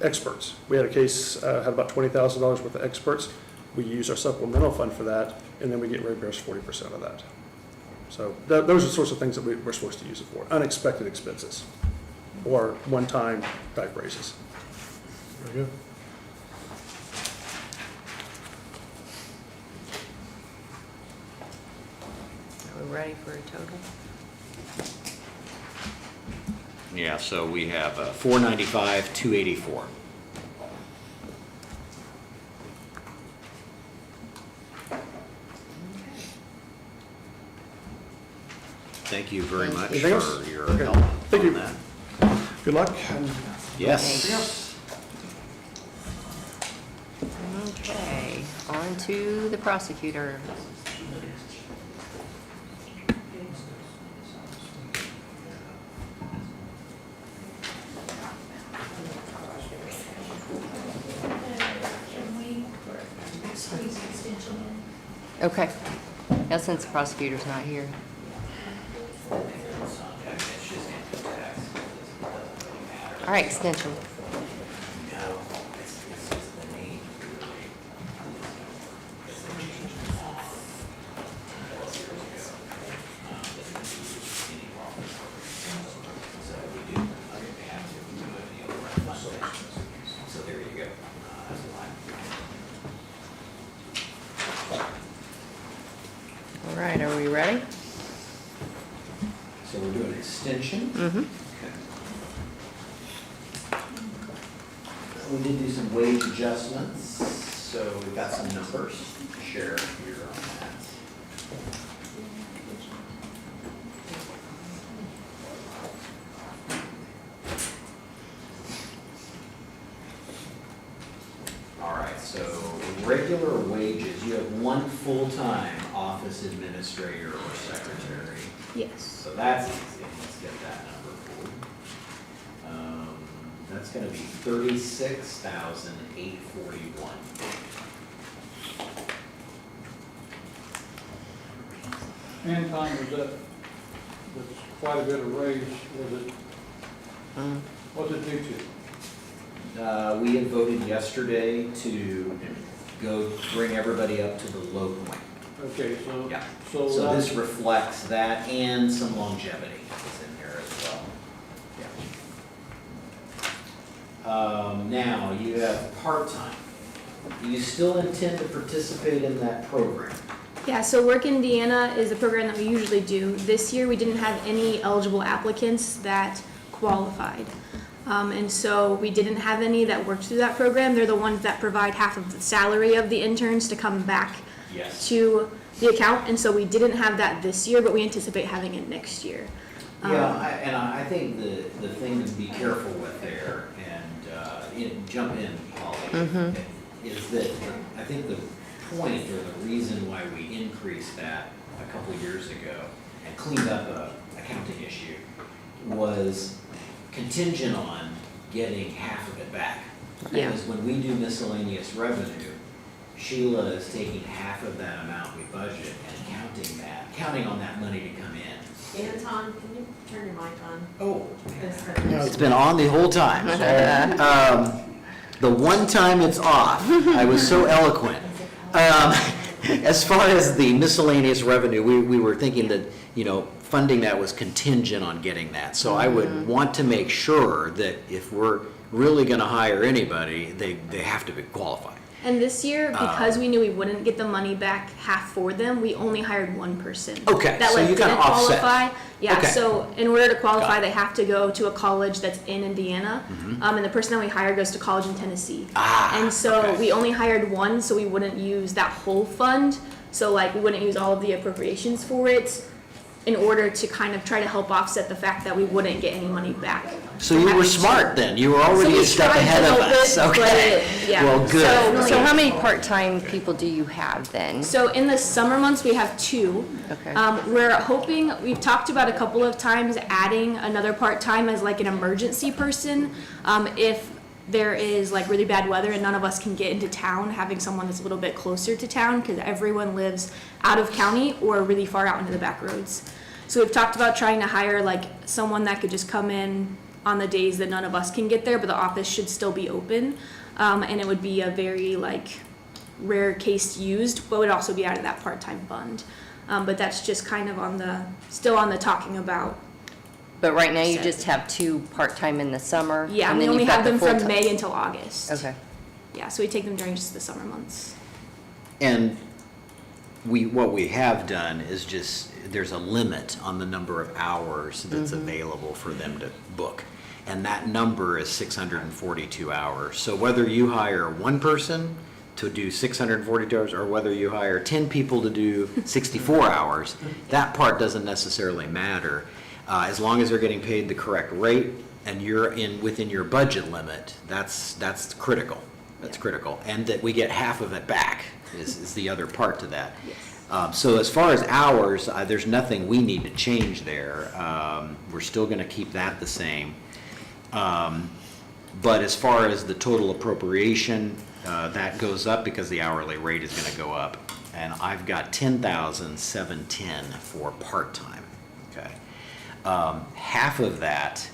experts. We had a case, had about $20,000 worth of experts. We use our supplemental fund for that, and then we get reimbursed 40% of that. So those are the sorts of things that we're supposed to use it for, unexpected expenses or one-time type raises. Very good. Are we ready for a total? Yeah, so we have 495, 284. Thank you very much Anything else? for your Okay. help Thank you. on that. Good luck. Yes. Okay, on to the prosecutor. Okay, now since the prosecutor's not here. All right, extension. So there you go. All right, are we ready? So we're doing extension? Mm-hmm. We did do some wage adjustments, so we've got some numbers to share here on that. All right, so regular wages, you have one full-time office administrator or secretary. Yes. So that's easy, let's get that number for you. That's gonna be 36,841. And Tom, that's quite a bit of raise, was it, what's it due to? We had voted yesterday to go bring everybody up to the low point. Okay, so. Yeah. So So that's, this reflects that and some longevity is in there as well. Now, you have part-time. Do you still intend to participate in that program? Yeah, so Work Indiana is a program that we usually do. This year, we didn't have any eligible applicants that qualified. And so we didn't have any that worked through that program. They're the ones that provide half of the salary of the interns to come back Yes. to the account. And so we didn't have that this year, but we anticipate having it next year. Yeah, I think the thing to be careful with there, and jump in, Holly, is that I think the point or the reason why we increased that a couple of years ago and cleaned up a accounting issue was contingent on getting half of it back. Yeah. Because when we do miscellaneous revenue, Sheila is taking half of that amount we budget and counting on that money to come in. Anton, can you turn your mic on? Oh. It's- It's been on the whole time. The one time it's off, I was so eloquent. As far as the miscellaneous revenue, we were thinking that, funding that was contingent on getting that. So I would want to make sure that if we're really gonna hire anybody, they have to be qualified. And this year, because we knew we wouldn't get the money back half for them, we only hired one person. Okay, That so like you kinda didn't offset. qualify. Yeah, Okay. so in order to Got qualify, it. they have to go to a college that's in Indiana. And the person that we hired goes to college in Tennessee. And so okay. we only hired one, so we wouldn't use that whole fund. So like, we wouldn't use all of the appropriations for it in order to kind of try to help offset the fact that we wouldn't get any money back. So you were smart then, you were already a step ahead of us, okay? Well, good. So how many part-time people do you have then? So in the summer months, we have 2. Okay. We're hoping, we've talked about a couple of times adding another part-time as like an emergency person. If there is like really bad weather and none of us can get into town, having someone that's a little bit closer to town, because everyone lives out of county or really far out into the back roads. So we've talked about trying to hire like someone that could just come in on the days that none of us can get there, but the office should still be open. And it would be a very like rare case used, but would also be out of that part-time fund. But that's just kind of still on the talking about. But right now, you just have 2 part-time in the summer? Yeah, and we then only you've got have the them from full-time- May until August. Okay. Yeah, so we take them during just the summer months. And what we have done is there's a limit on the number of hours that's available for them to book. And that number is 642 hours. So whether you hire one person to do 642 hours, or whether you hire 10 people to do 64 hours, that part doesn't necessarily matter. As long as they're getting paid the correct rate and you're within your budget limit, that's critical. That's critical. And that we get half of it back is the other part to that. So as far as hours, there's nothing we need to change there. We're still going to keep that the same. But as far as the total appropriation, that goes up because the hourly rate is going to go up. And I've got 10,710 for part-time, okay? Half of that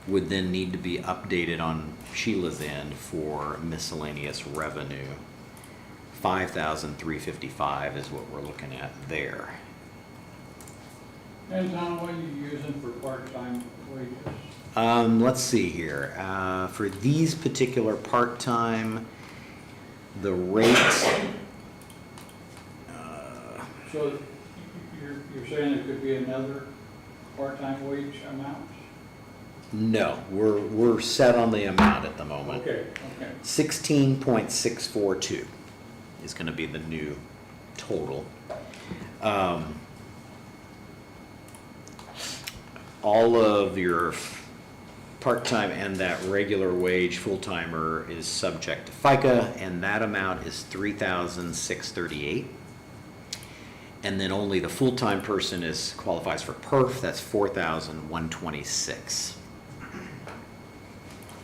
would then need to be updated on Sheila's end for miscellaneous revenue. 5,355 is what we're looking at there. And Tom, what are you using for part-time wages? Let's see here. For these particular part-time, the rate, So you're saying there could be another part-time wage amount? no, we're set on the amount at the moment. Okay. 16.642 is going to be the new total. All of your part-time and that regular wage full-timer is subject to FICA, and that amount is $3,638. And then only the full-time person qualifies for PERF, that's $4,126.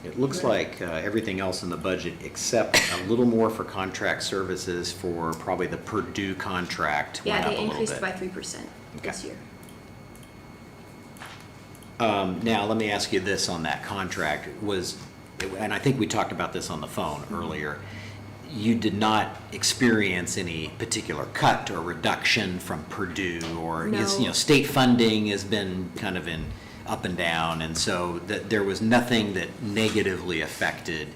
It looks like everything else in the budget except a little more for contract services for probably the Purdue contract went Yeah, up they a little increased bit. by 3% this year. Now, let me ask you this on that contract and I think we talked about this on the phone earlier. You did not experience any particular cut or reduction from Purdue or, No. state funding has been kind of up and down, and so there was nothing that negatively affected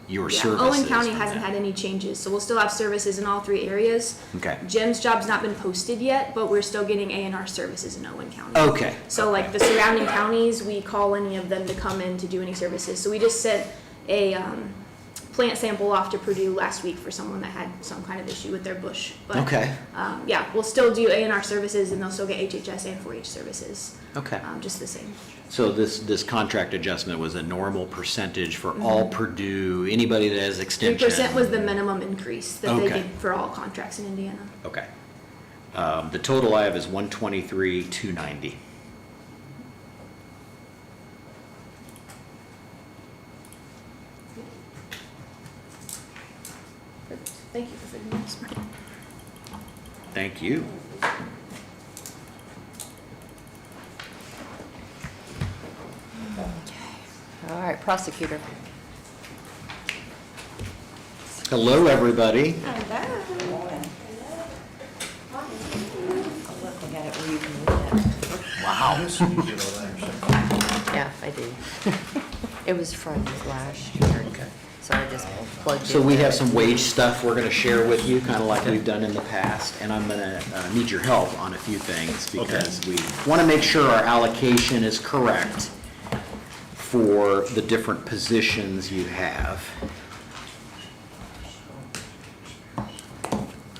your Yeah, services. Owen County from hasn't that. had any changes, so we'll still have services in all 3 areas. Okay. Jim's job's not been posted yet, but we're still getting A&R services in Owen County. Okay. So like the surrounding counties, we call any of them to come in to do any services. So we just sent a plant sample off to Purdue last week for someone that had some kind of issue with their bush. But, Okay. yeah, we'll still do A&R services, and they'll still get HHS and 4-H services. Okay. Just the same. So this contract adjustment was a normal percentage for all Purdue, anybody that has extension? 3% was the minimum increase that they Okay. did for all contracts in Indiana. Okay. The total I have is 123,290. Thank you for figuring this out. Thank you. prosecutor. Hello, everybody. Wow. Yeah, I do. It was from last year. So I just plugged it. So we have some wage stuff we're gonna share with you, kind of like we've done in the past, and I'm gonna need your help on a few things, because we wanna make sure our allocation is correct for the different positions you have.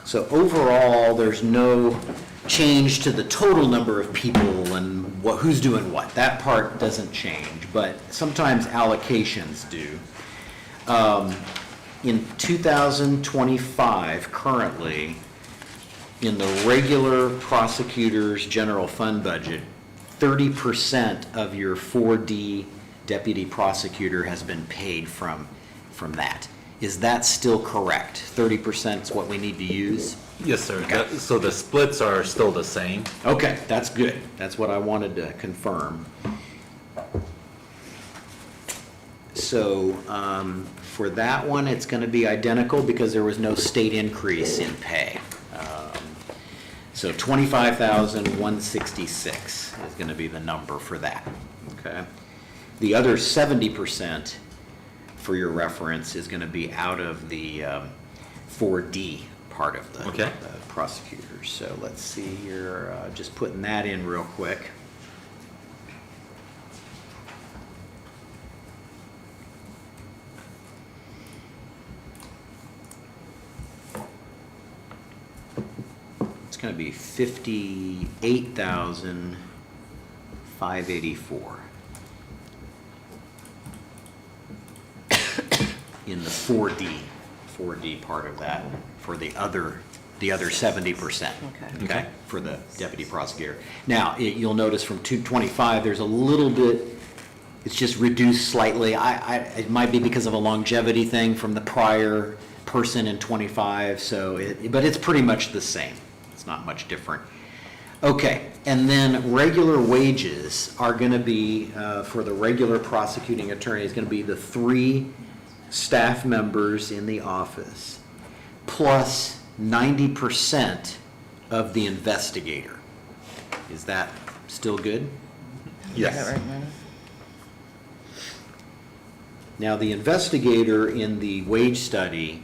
So overall, there's no change to the total number of people and who's doing what. That part doesn't change, but sometimes allocations do. In 2025, currently, in the regular prosecutor's general fund budget, 30% of your 4D deputy prosecutor has been paid from that. Is that still correct? 30% is what we need to use? Yes, sir. Okay. So the splits are still the same? Okay, that's good. That's what I wanted to confirm. So, for that one, it's gonna be identical because there was no state increase in pay. So 25,166 is gonna be the number for that, okay? The other 70%, for your reference, is gonna be out of the 4D part of the Okay. the prosecutors. So let's see here, just putting that in real quick. It's gonna be 58,584 in the 4D part of that, for the other 70%. Okay, for the deputy prosecutor. Now, you'll notice from 225, there's a little bit, it's just reduced slightly. It might be because of a longevity thing from the prior person in 25, but it's pretty much the same. It's not much different. Okay, and then regular wages are gonna be, for the regular prosecuting attorney, is gonna be the 3 staff members in the office, plus 90% of the investigator. Is that still good? Yes. Now, the investigator in the wage study,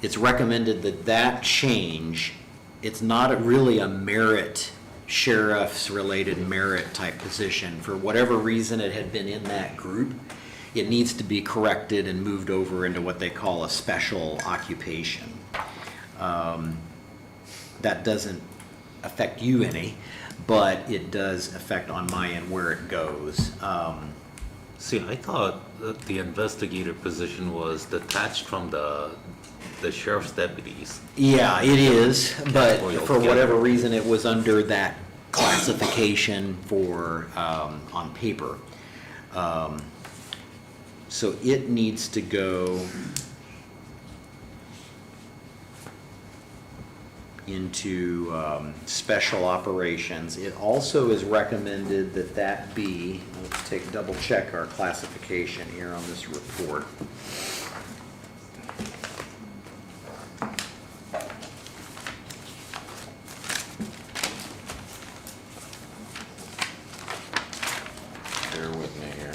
it's recommended that change, it's not really a merit, sheriff's-related merit type position. For whatever reason it had been in that group, it needs to be corrected and moved over into what they call a special occupation. That doesn't affect you any, but it does affect on my end where it goes. See, I thought that the investigator position was detached from the sheriff's deputies. Yeah, it is, but Or for altogether. whatever reason, it was under that classification for, on paper. So it needs to go into special operations. It also is recommended that be, let's double check our classification here on this report. Bear with me here.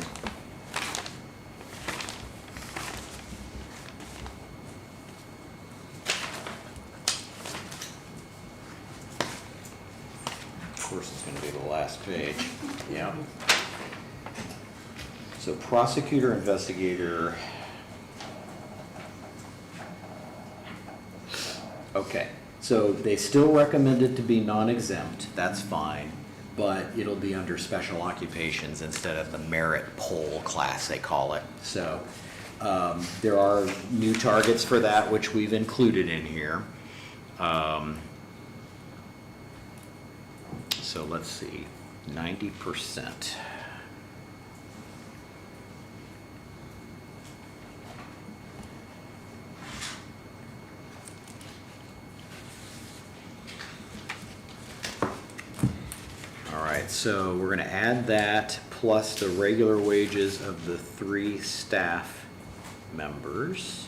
Of course, it's gonna be the last page, yeah. So prosecutor, investigator. Okay, so they still recommend it to be non-exempt, that's fine, but it'll be under special occupations instead of the merit poll class, they call it. So, there are new targets for that, which we've included in here. So let's see, 90%. All right, so we're gonna add that, plus the regular wages of the 3 staff members.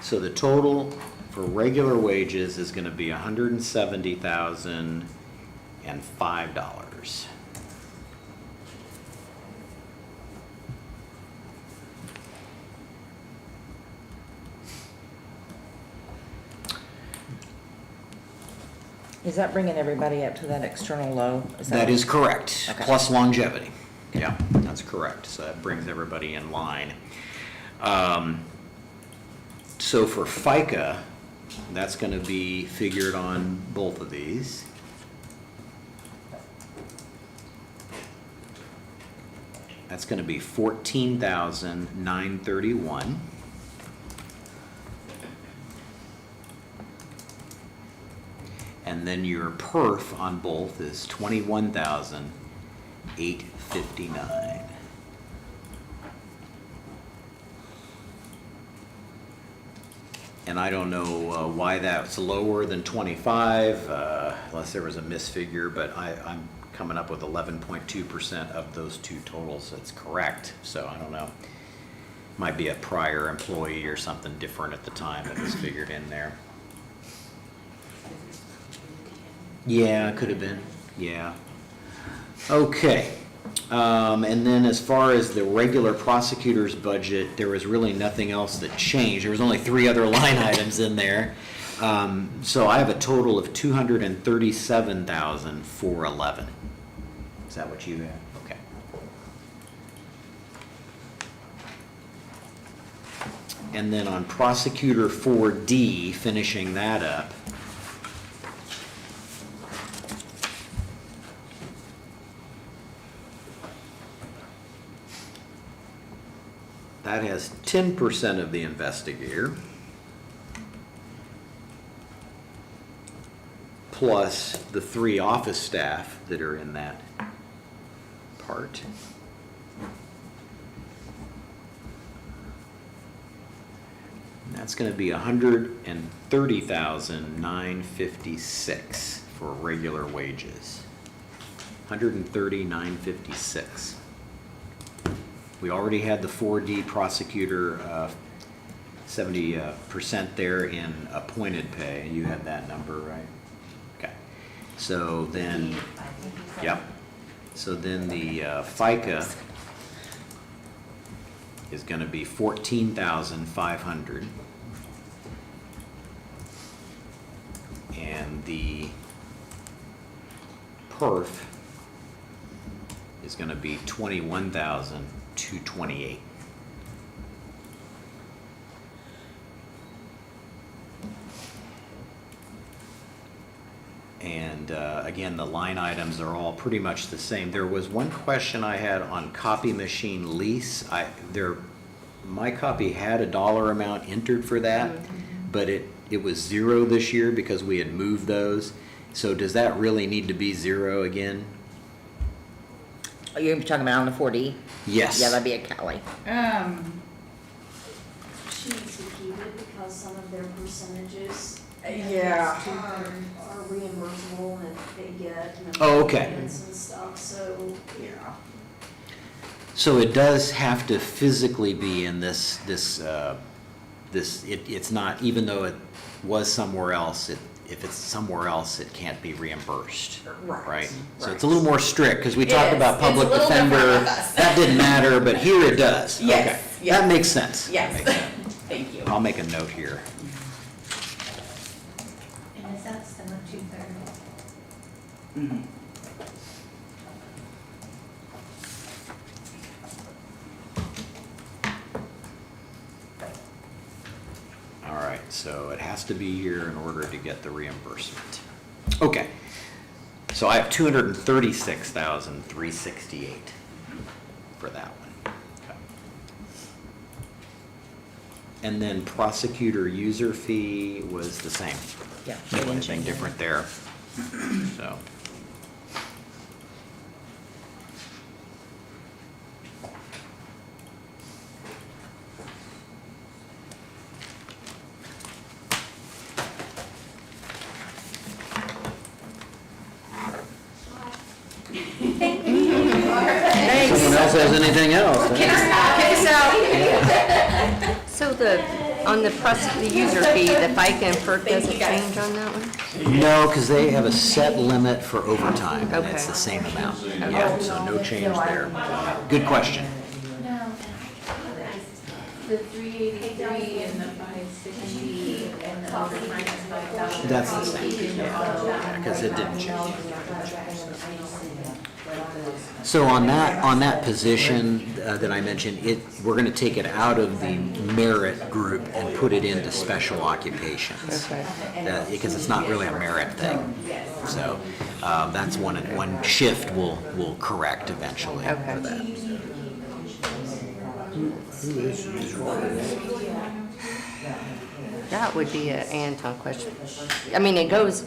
So the total for regular wages is gonna be $170,005. Is that bringing everybody up to that external low? That is correct, Okay. plus longevity. Yeah, that's correct. So that brings everybody in line. So for FICA, that's gonna be figured on both of these. That's gonna be 14,931. And then your perf on both is 21,859. And I don't know why that's lower than 25, unless there was a misfigure, but I'm coming up with 11.2% of those two totals. That's correct, so I don't know. Might be a prior employee or something different at the time that was figured in there. Yeah, it could have been, yeah. Okay, and then as far as the regular prosecutor's budget, there was really nothing else that changed. There was only 3 other line items in there. So I have a total of $237,411. Is that what you have? Okay. And then on prosecutor 4D, finishing that up, that has 10% of the investigator, plus the 3 office staff that are in that part. And that's gonna be $130,956 for regular wages. $130,956. We already had the 4D prosecutor, 70% there in appointed pay. You had that number, right? Okay. So then, yep. So then the FICA is gonna be 14,500. And the perf is gonna be 21,228. And again, the line items are all pretty much the same. There was one question I had on copy machine lease. My copy had a dollar amount entered for that, but it was 0 this year because we had moved those. So does that really need to be 0 again? Are you talking about on the 4D? Yes. Yeah, that'd be a Cali. She needs to keep it because some of their percentages Yeah. are reimbursable and they get Oh, okay. payments and stuff, so. Yeah. So it does have to physically be in it's not, even though it was somewhere else, if it's somewhere else, it can't be reimbursed, right? So it's a little more strict, because we talk about public It's a little different defender, with us. that didn't matter, but here it does. Yes, Okay. yes. That makes sense. Yes. That makes sense. Thank you. I'll make a note here. And is that still a 2/3? Mhm. All right, so it has to be here in order to get the reimbursement. Okay, so I have 236,368 for that one. Okay. And then prosecutor user fee was the same. Yeah. No anything different there, so. there's anything else. So on the user fee, the FICA and PERC doesn't change on that one? No, because they have a set limit for overtime, and it's Okay. the same amount. Yeah, so no change there. Good question. The 383 and the 560 and the overtime is 5,000. That's the same, because it didn't change. So on that position that I mentioned, we're going to take it out of the merit group and put it into special occupations. Okay. Because it's not really a merit thing. So that's one shift we'll correct eventually for Okay. that. That would be an Anton question. I mean, it has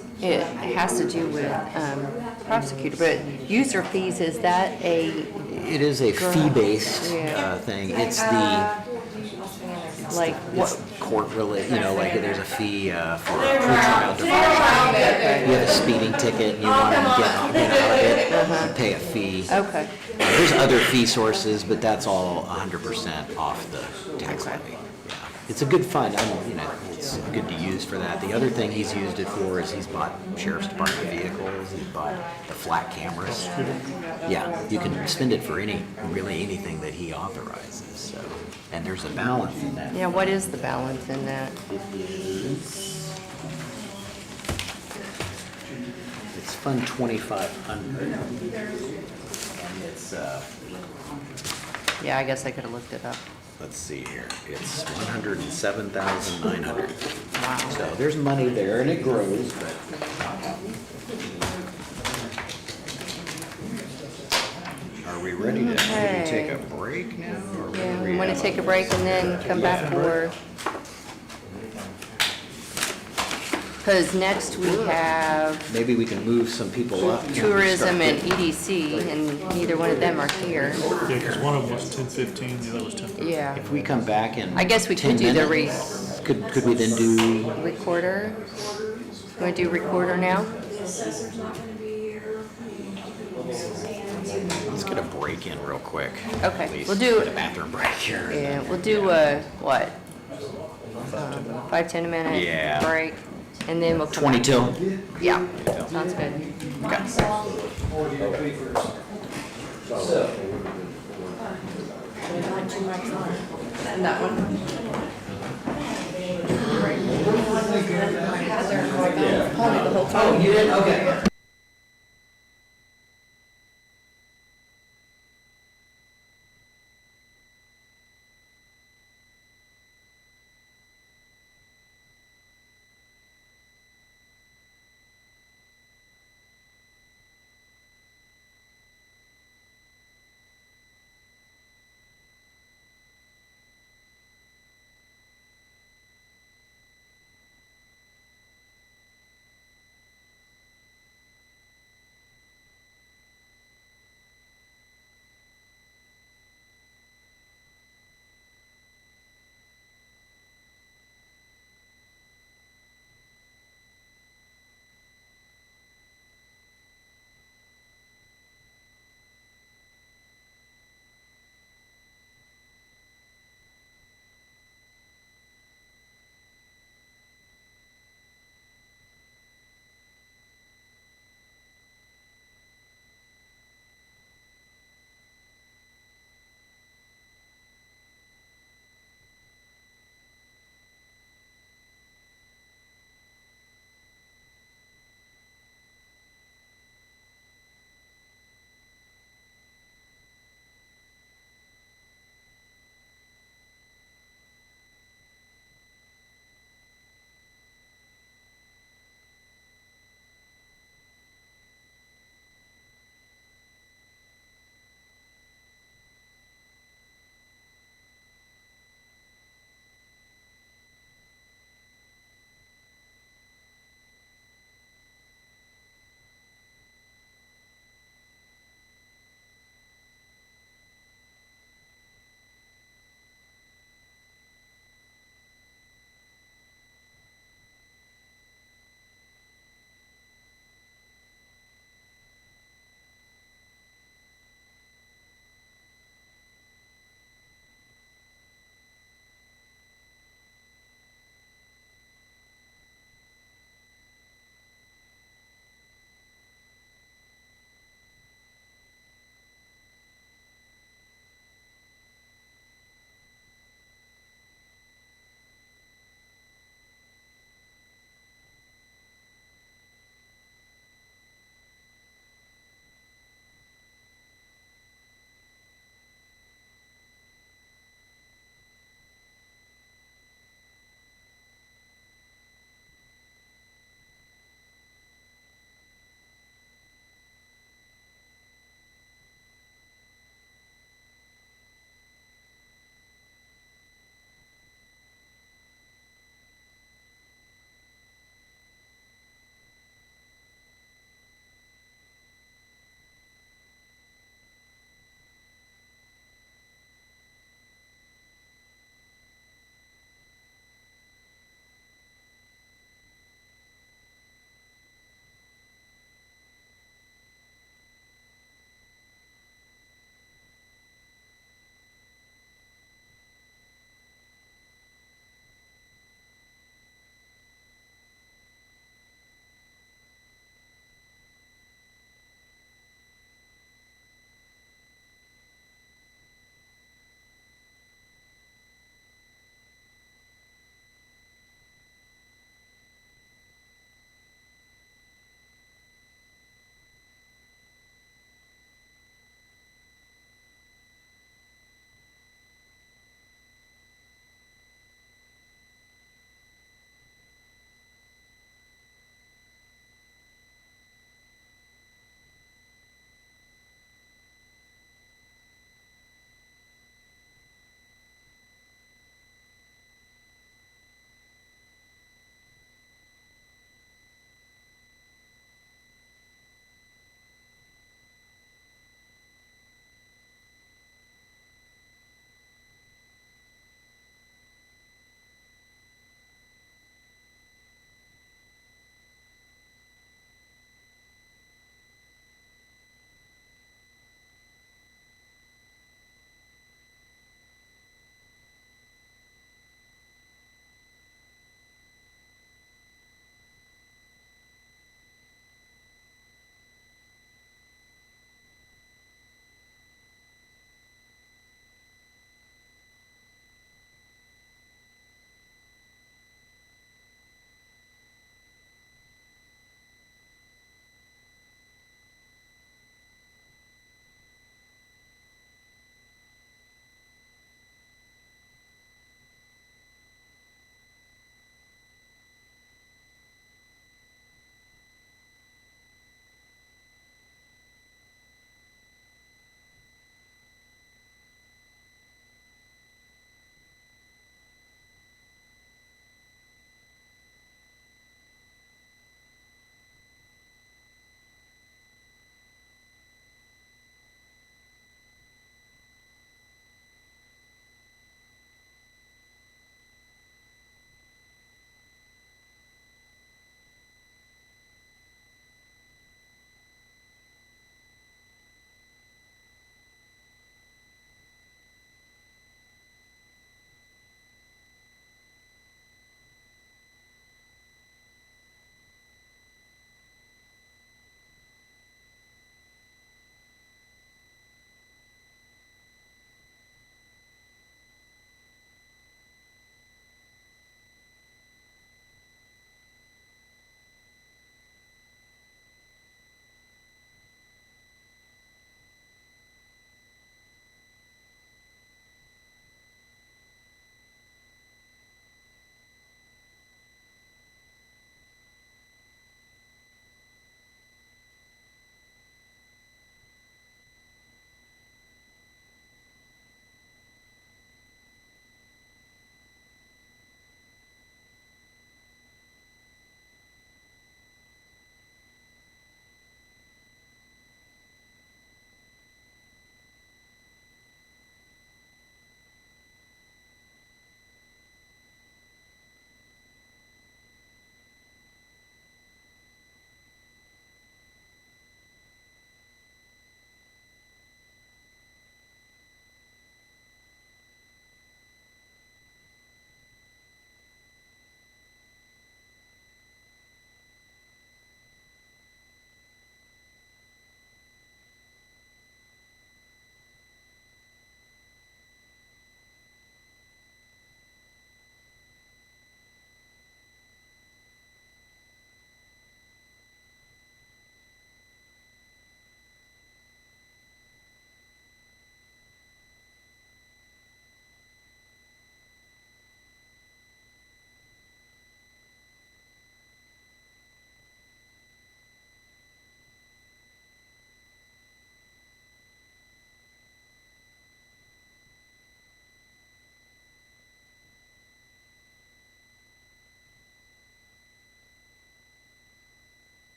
to do with prosecutor, but user fees, is that It is a fee-based Yeah. thing. It's the like, what, court related, like there's a fee for a pretrial diversion. You have a speeding ticket and you want to get out of it, you pay a fee. okay, There's other fee sources, but that's all 100% off the tax levy. Yeah. It's a good fund, it's good to use for that. The other thing he's used it for is he's bought sheriff's department vehicles, he's bought the flat cameras. Yeah, you can spend it for really anything that he authorizes, so. And there's a balance in that. yeah, what is the balance in that? It's Fund 2,500. And it's, Yeah, I guess I could have looked it up. let's see here, it's 107,900. Wow. So there's money there and it grows, but. Are we ready to maybe take a break now? Or where Yeah, are we want at? to take a break and then come back for, because next we have Maybe we can move some people up. tourism and EDC, and neither one of them are here. Yeah, because one of them was 10:15, the other was 10:30. Yeah. If we come back in I guess we 10 could do the minutes, Could we then do, recorder. Want to do recorder now? The assessor's not gonna be here. let's get a break in real quick. Okay, At least we'll do- get a bathroom break here. Yeah, we'll do what? 5-10 minute Yeah. break, and then we'll come 20 back. till? Yeah, sounds good.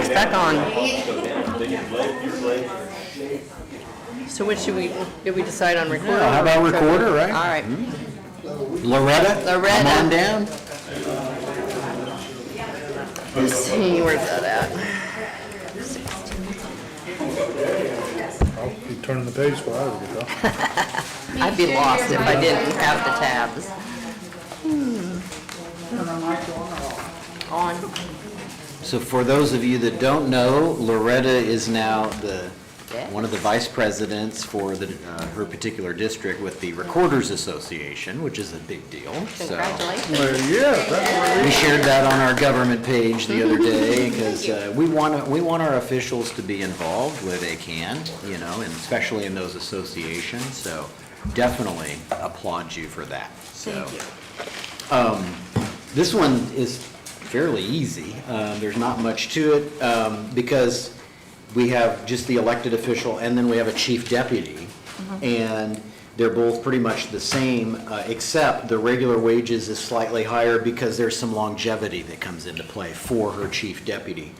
mic's back on. So what should we, did we decide on recorder? Yeah, how about recorder, right? All right. Loretta? Loretta. Come on down. Let's see, where's that at? I'll be turning the page where I would go. I'd be lost if I didn't have the tabs. On. So for those of you that don't know, Loretta is now one of the vice presidents for her particular district with the Recorders Association, which is a big deal. So Congratulations. we shared that on our government page the other day because we want our officials to be involved where they can, you know, and especially in those associations. So definitely applaud you for that. So, this one is fairly easy. There's not much to it because we have just the elected official and then we have a chief deputy. And they're both pretty much the same, except the regular wages is slightly higher because there's some longevity that comes into play for her chief deputy.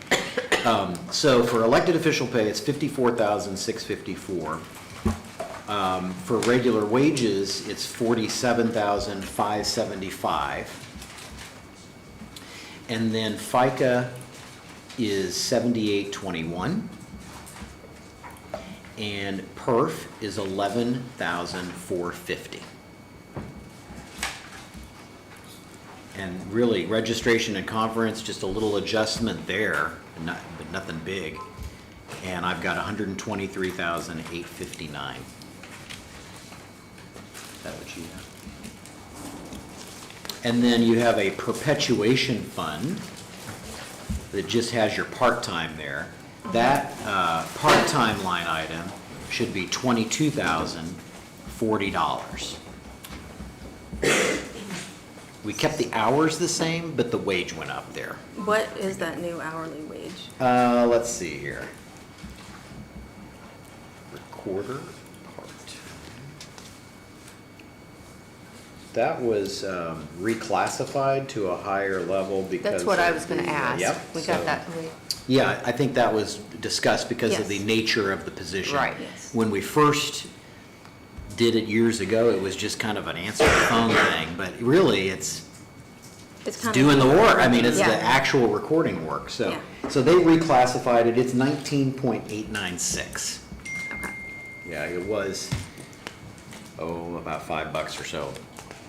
So for elected official pay, it's $54,654. For regular wages, it's $47,575. And then FICA is $78.21. And perf is $11,450. And really, registration and conference, just a little adjustment there, but nothing big. And I've got $123,859. Is that what you have? And then you have a perpetuation fund that just has your part-time there. That part-time line item should be $22,040. We kept the hours the same, but the wage went up there. What is that new hourly wage? Let's see here. Recorder part. That was reclassified to a higher level because. That's what I of was gonna the, ask. Yep. We got so- that. Yeah, I think that was discussed because of Yes. the nature of the position. Right. Yes. When we first did it years ago, it was just kind of an answer the phone thing, but really it's It's kind doing of. the work. I mean, it's Yeah. the actual recording work, so. Yeah. So they reclassified it, it's 19.896. Okay. Yeah, it was, about $5 or so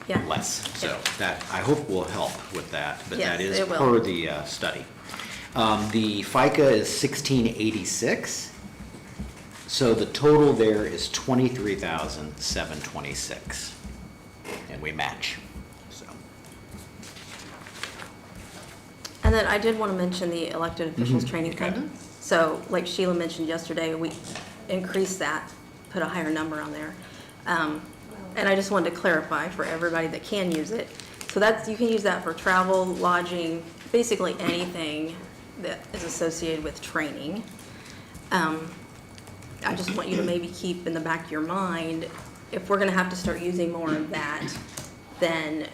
Yeah. less. So that, I hope will help with that, but that Yes, is it will. per the study. The FICA is 1686. So the total there is 23,726. And we match, so. And then I did want to mention the elected officials training Okay. fund. So like Sheila mentioned yesterday, we increased that, put a higher number on there. And I just wanted to clarify for everybody that can use it. So that's, you can use that for travel, lodging, basically anything that is associated with training. I just want you to maybe keep in the back of your mind, if we're gonna have to start using more of that, then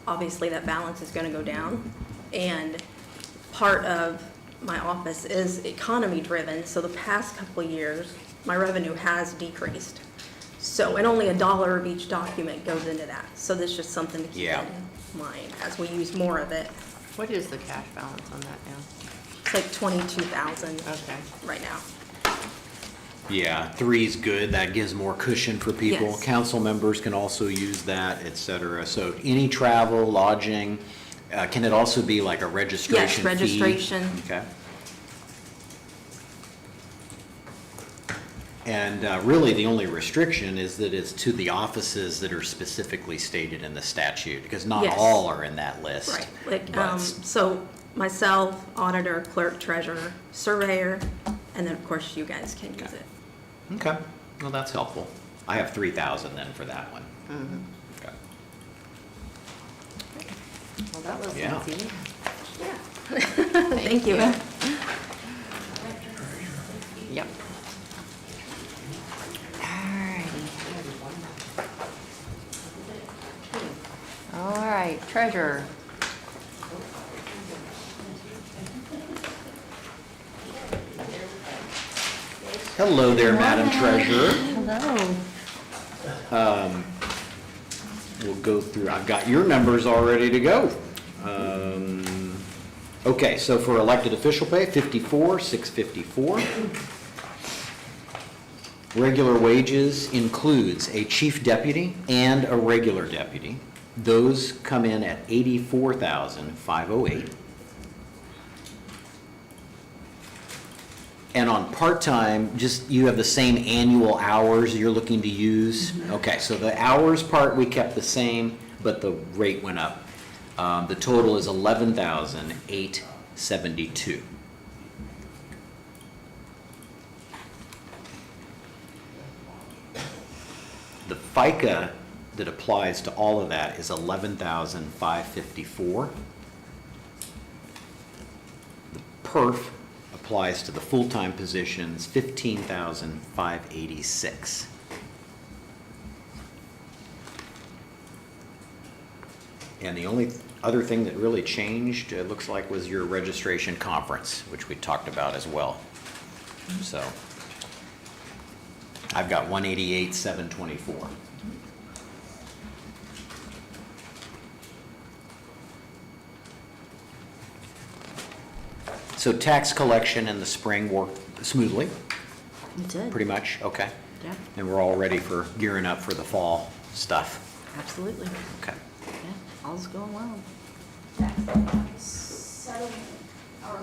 obviously that balance is gonna go down. And part of my office is economy driven, so the past couple of years, my revenue has decreased. So, and only $1 of each document goes into that. So this is just something to keep Yeah. in mind as we use more of it. What is the cash balance on that now? It's like 22,000 Okay. right now. Yeah, 3's good, that gives more cushion for people. Yes. Council members can also use that, et cetera. So any travel, lodging, can it also be like a registration Yes, fee? registration. Okay. And really, the only restriction is that it's to the offices that are specifically stated in the statute, because not Yes. all are in that list. Right, like, But- so myself, auditor, clerk, treasurer, surveyor, and then of course you guys can use it. Okay, well, that's helpful. I have 3,000 then for that one. Okay. Well, that was Yeah. easy. Thank you. Yep. All right, treasurer. Hello there, Madam Treasurer. Hello. We'll go through, I've got your numbers all ready to go. Okay, so for elected official pay, 54,654. Regular wages includes a chief deputy and a regular deputy. Those come in at 84,508. And on part-time, just, you have the same annual hours you're looking to use? Okay, so the hours part, we kept the same, but the rate went up. The total is 11,872. The FICA that applies to all of that is 11,554. The PERF applies to the full-time positions, 15,586. And the only other thing that really changed, it looks like, was your registration conference, which we talked about as well. So I've got 188,724. So tax collection in the spring worked smoothly, It did. pretty much, okay? Yeah, And we're all ready for gearing up for the fall stuff, absolutely. okay? Yeah, all's going well. Settlement, or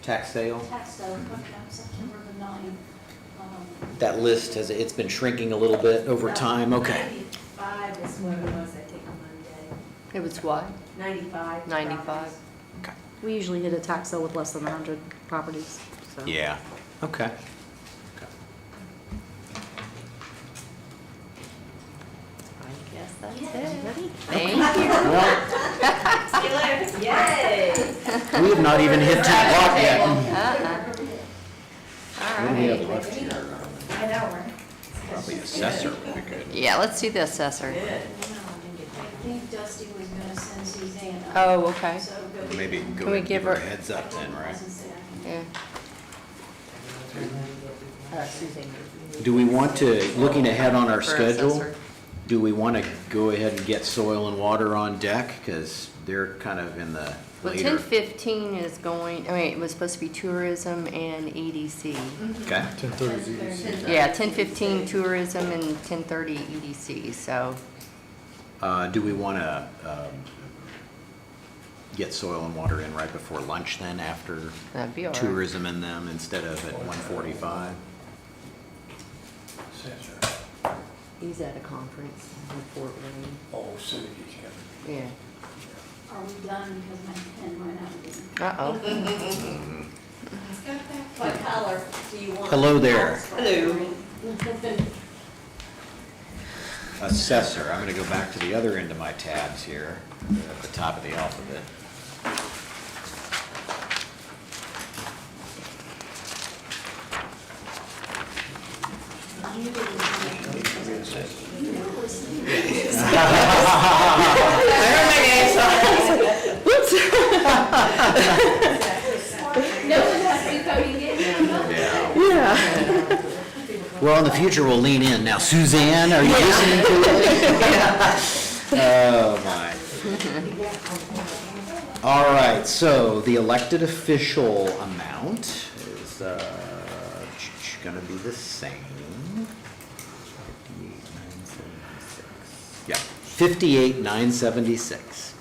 Tax sale, tax sale, September the 9th. that list has, it's been shrinking a little bit over time, okay. 95 is what it was, I think, on Monday. It was what? 95. 95? properties. Okay. We usually hit a tax sale with less than 100 properties, so. Yeah, okay. I guess that's Yeah. it. Ready? Thank you. Well, See you later. Yay! we have not even hit that lot yet. All What do we have right. left here? I know, right? Probably assessor would be good. Yeah, let's see the assessor. I think Dusty was gonna send Suzanne up. Oh, okay. So go get Maybe her. go Can we ahead and give give her a her- heads up then, right? Doesn't say I can- Yeah. Do we want to, looking ahead on our For schedule, assessor. do we want to go ahead and get soil and water on deck? Because they're kind of in the Well, later. 10:15 is going, I mean, it was supposed to be tourism and EDC. Okay, 10:30 is easy. Yeah, 10:15 tourism and 10:30 EDC, so, do we want to get soil and water in right before lunch then, after that'd be all right. tourism and them, instead of at 1:45? He's at a conference in Fort Wayne. Oh, city, Yeah. Are we done because my pen ran out again? Uh-oh. What color do you want? Hello there. Hello. Assessor, I'm going to go back to the other end of my tabs here, at the top of the alphabet. No one has to come and get me. Yeah. Well, in the future, we'll lean in. Now, Suzanne, are you listening to it? Oh, my. All right, so the elected official amount is going to be the same. 58,976. Yeah, 58,976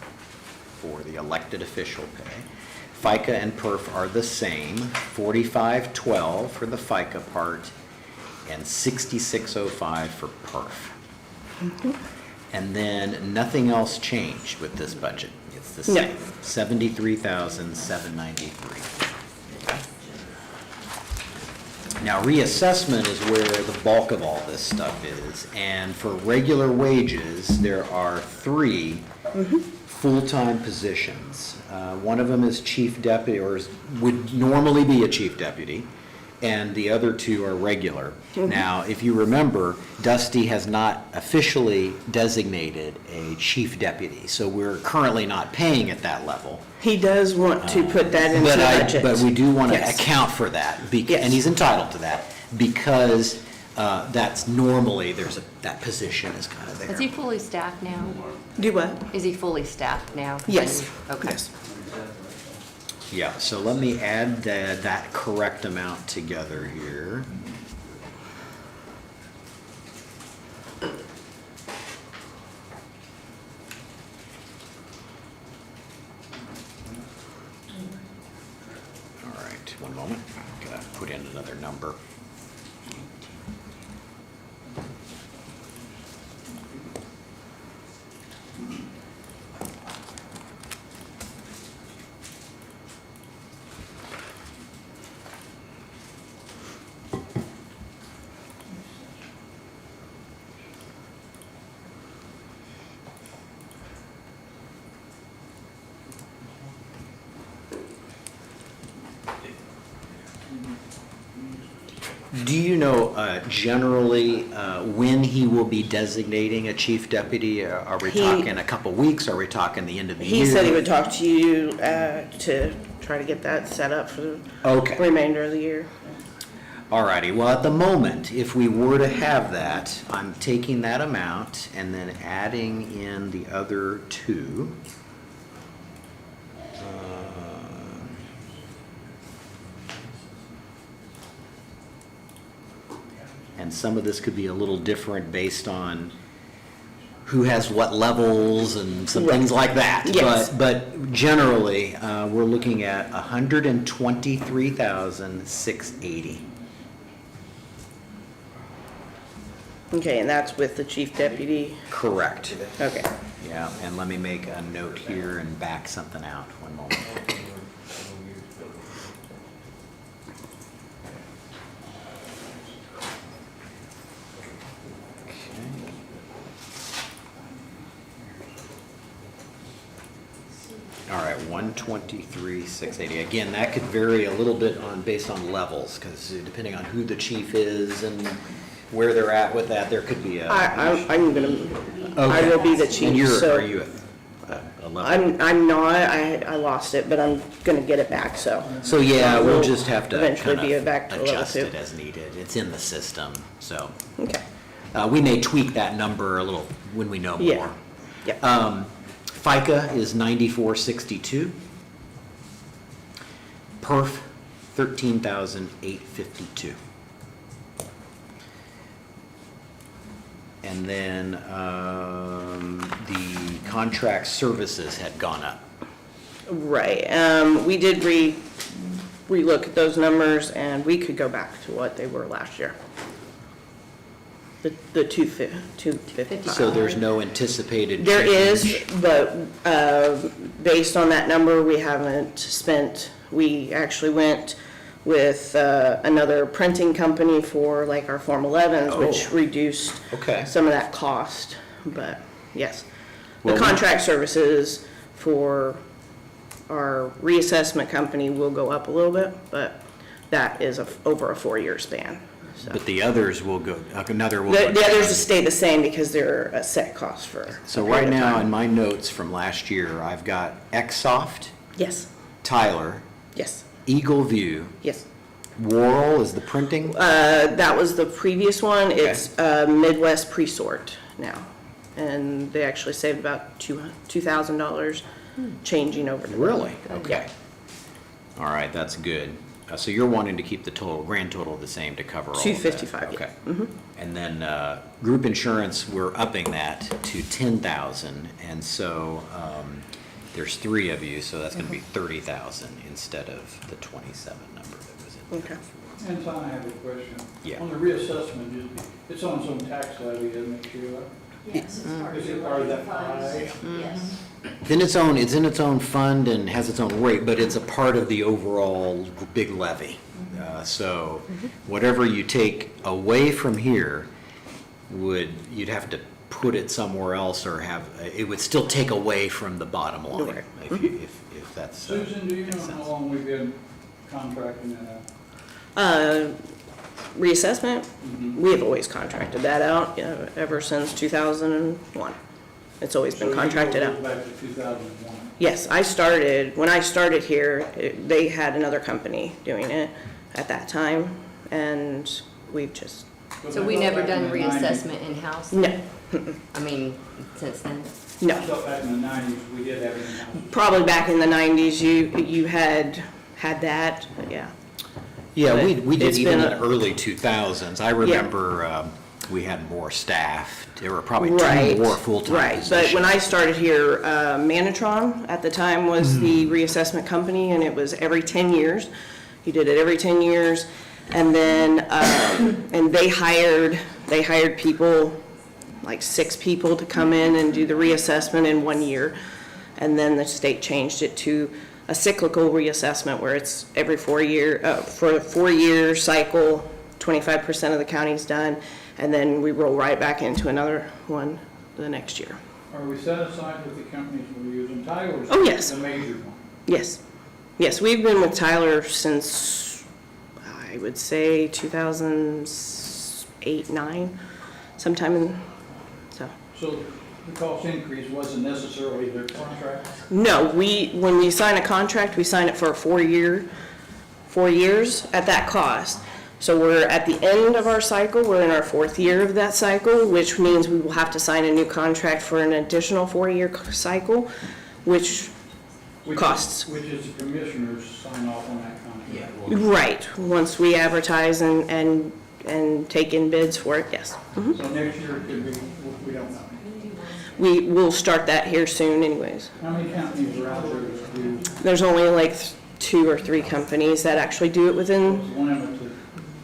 for the elected official pay. FICA and PERF are the same, 4512 for the FICA part and 6605 for PERF. And then nothing else changed with this budget. It's the same, 73,793. Now, reassessment is where the bulk of all this stuff is, and for regular wages, there are 3 full-time positions. One of them is chief deputy, or would normally be a chief deputy, and the other 2 are regular. Now, if you remember, Dusty has not officially designated a chief deputy, so we're currently not paying at that level. He does want to put that into the budget. But we do want to Yes. account for that, and he's entitled to that. because that's normally, that position is kind of there. Is he fully staffed now? Do what? Is he fully staffed now? Yes. Okay. Yes. Yeah, so let me add that correct amount together here. All right, one moment. Gotta put in another number. Do you know generally when he will be designating a chief deputy? Are we talking a couple weeks? Are we talking the end of the year? He said he would talk to you to try to get that set up for the Okay. remainder of the year. All righty. Well, at the moment, if we were to have that, I'm taking that amount and then adding in the other two. And some of this could be a little different based on who has what levels and some things like that. Yes. But generally, we're looking at $123,680. Okay, and that's with the chief deputy? Correct. Okay. Yeah, and let me make a note here and back something out. One moment. All right, 123,680. Again, that could vary a little bit based on levels, because depending on who the chief is and where they're at with that, there could be a. I'm gonna, I will be the chief, And so. are you a level? I'm not, I lost it, but I'm gonna get it back, so. So, yeah, we'll just have to Eventually kind be of back to level adjust 2. it as needed. It's in the system, so. Okay. We may tweak that number a little when we know more. Yeah. Yeah. FICA is 9462. PERF, 13,852. And then the contract services had gone up. Right, we did relook at those numbers, and we could go back to what they were last year. The 255. So there's no anticipated There is, change? but based on that number, we haven't spent, we actually went with another printing company for like our Form 11s, which reduced some of that cost, but yes. The contract services for our reassessment company will go up a little bit, but that is over a 4-year span. So. But the others will go, another will The go others down. will stay the same because they're a set cost for. So right now, in my notes from last year, I've got Exsoft. Yes. Tyler. Yes. Eagle View. Yes. Worrell is the printing? That was the previous one. It's Midwest Presort now. And they actually saved about $2,000 changing over to them. Really? Okay. Yeah. All right, that's good. So you're wanting to keep the grand total the same to cover all of that? 255. Okay. Mm-hmm. And then group insurance, we're upping that to 10,000, and so there's 3 of you, so that's going to be 30,000 instead of the 27 number that was in there. Okay. And Tom, I have a question. Yeah. On the reassessment, it's on its own tax levy, isn't it, Sheila? Yes, it's part of Is it the part of that funds. pie? Yes. It's in its own fund and has its own rate, but it's a part of the overall big levy. So whatever you take away from here you'd have to put it somewhere else, or it would still take away from the bottom line. If that's. Susan, do you know how long we've been contracting that out? Reassessment, we have always contracted that out, ever since 2001. It's always been contracted out. So you go back to 2001? Yes, when I started here, they had another company doing it at that time, and we've just, So we never done reassessment in-house? no, I mean, since then? I no. thought back in the 90s, we did have it in-house. Probably back in the 90s, you had that, but yeah. Yeah, But we did it's even been in the a- early 2000s. I remember we had more staff. There were probably Right, two more full-time right. positions. But when I started here, Manatron at the time was the reassessment company, and it was every 10 years. You did it every 10 years. And then, and they hired people, like 6 people to come in and do the reassessment in 1 year. And then the state changed it to a cyclical reassessment where it's every 4 year, for a 4-year cycle, 25% of the county's done, and then we roll right back into another one the next year. Are we satisfied with the companies we're using? Tyler's Oh, yes. the major one. Yes, yes, we've been with Tyler since, I would say 2008, 9, sometime in, so. So the cost increase wasn't necessarily their contract? No, when we sign a contract, we sign it for a 4 years at that cost. So we're at the end of our cycle, we're in our 4th year of that cycle, which means we will have to sign a new contract for an additional 4-year cycle, which costs. Which is the commissioners sign off on that contract? Right, once we advertise and take in bids for it, yes. Mhm. So next year it could be, we don't know. We will start that here soon anyways. How many companies are out there that do, There's only like 2 or 3 companies that actually do it within. one of them to?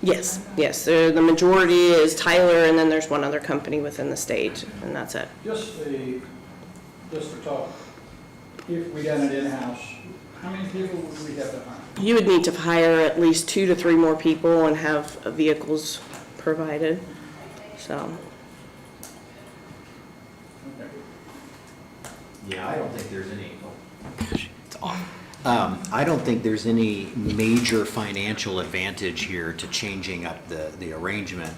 Yes, yes, the majority is Tyler, and then there's one other company within the state, and that's it. Just to talk, if we done it in-house, how many people would we have to hire? You would need to hire at least 2 to 3 more people and have vehicles provided, so. Okay. Yeah, I don't think there's any. It's off. I don't think there's any major financial advantage here to changing up the arrangement.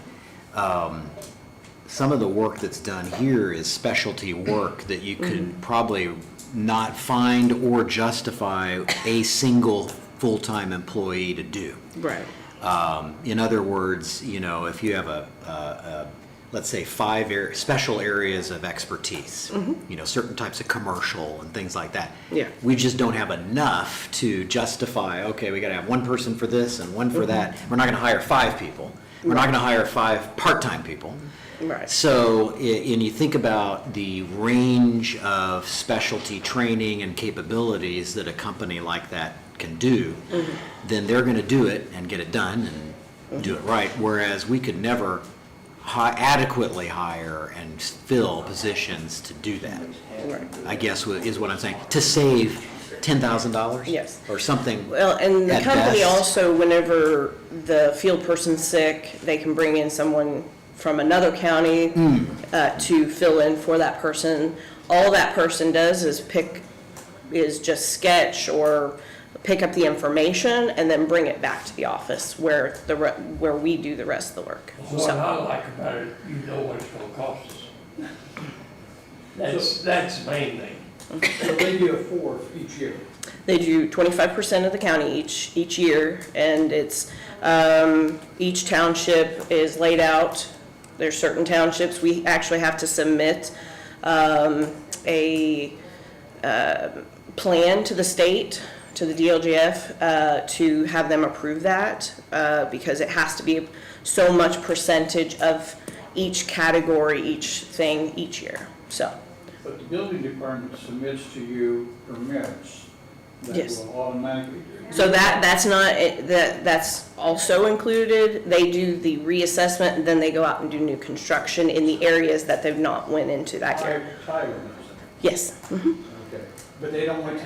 Some of the work that's done here is specialty work that you could probably not find or justify a single full-time employee to do. Right. In other words, you know, if you have let's say 5 special areas of expertise, you know, certain types of commercial and things like that. Yeah. We just don't have enough to justify, okay, we gotta have 1 person for this and 1 for that. We're not gonna hire 5 people. We're not gonna hire 5 part-time people. Right. So, and you think about the range of specialty training and capabilities that a company like that can do, then they're gonna do it and get it done and do it right, whereas we could never adequately hire and fill positions to do that. Right. I guess is what I'm saying, to save $10,000? Yes. Or something. Well, and the at company best. also, whenever the field person's sick, they can bring in someone from another county to fill in for that person. All that person does is just sketch or pick up the information and then bring it back to the office where we do the rest of the work. What I like about it, you know what it's gonna cost us. That's the main thing. So they do a 4 each year? They do 25% of the county each year, and it's, each township is laid out. There's certain townships, we actually have to submit, a plan to the state, to the DLGF, to have them approve that, because it has to be so much percentage of each category, each thing, each year, so. But the building department submits to you permits that Yes. will automatically. So that's also included. They do the reassessment, and then they go out and do new construction in the areas that they've not went into that year. Tyler knows Yes. Mhm. that. Okay. But they don't wait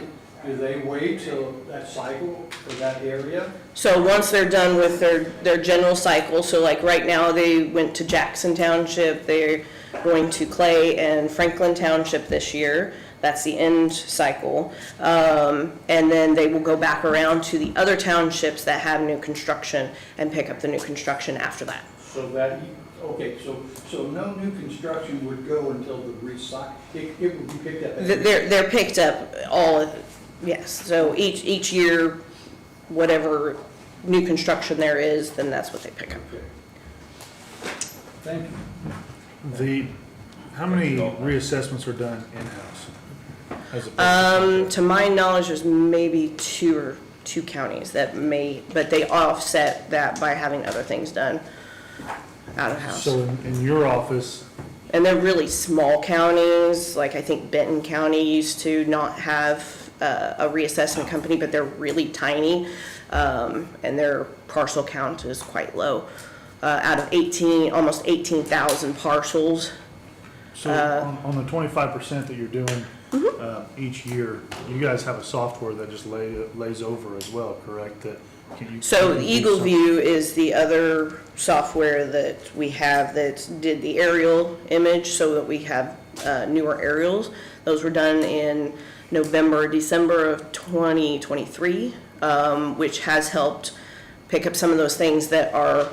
do they wait till that cycle for that area? So once they're done with their general cycle, so like right now, they went to Jackson Township, they're going to Clay and Franklin Township this year. That's the end cycle. And then they will go back around to the other townships that have new construction and pick up the new construction after that. So that, okay, so no new construction would go until the recycle, it would be picked up. They're picked up all, yes, so each year, whatever new construction there is, then that's what they pick up. Thank you. How many reassessments are done in-house? As opposed to- To my knowledge, there's maybe two counties that but they offset that by having other things done out of house. So in your office, And they're really small counties, like I think Benton County used to not have a reassessment company, but they're really tiny. And their parcel count is quite low. Out of almost 18,000 parcels. so on the 25% that you're doing each year, you guys have a software that just lays over as well, correct? So Eagle View is the other software that we have that did the aerial image so that we have newer aerials. Those were done in November, December of 2023, which has helped pick up some of those things that are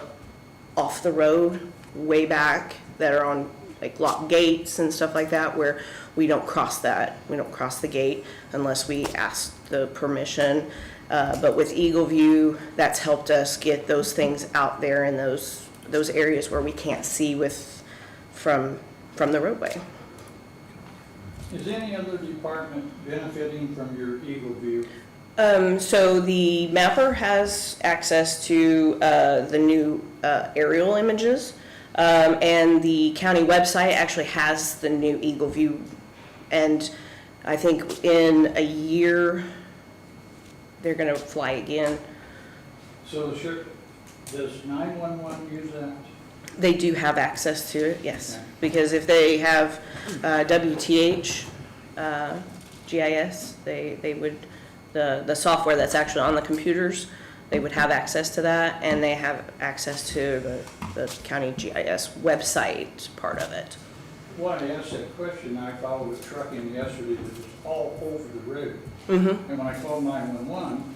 off the road way back, that are on like locked gates and stuff like that, where we don't cross that. We don't cross the gate unless we ask the permission. But with Eagle View, that's helped us get those things out there in those areas where we can't see from the roadway. Is any other department benefiting from your Eagle View? So the mapper has access to the new aerial images, and the county website actually has the new Eagle View. And I think in a year, they're gonna fly again. So does 911 use that? They do have access to it, yes. Okay. Because if they have WTH GIS, they would, the software that's actually on the computers, they would have access to that, and they have access to the county GIS website part of it. Why I asked that question, I followed a truck in yesterday that was all over the road. Mm-hmm. And when I called 911,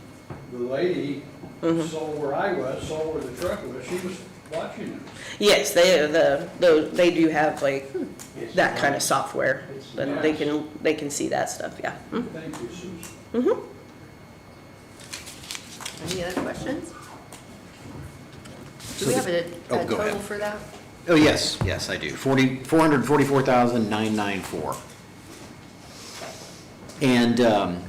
the lady saw where I was, saw where the truck was, she was watching it. Yes, they do have like that kind of software, that they can see that stuff, yeah. Thank you, Susan. Mm-hmm. Any other questions? Do we have a go total ahead. for that? Oh, yes, I do. 444,994. And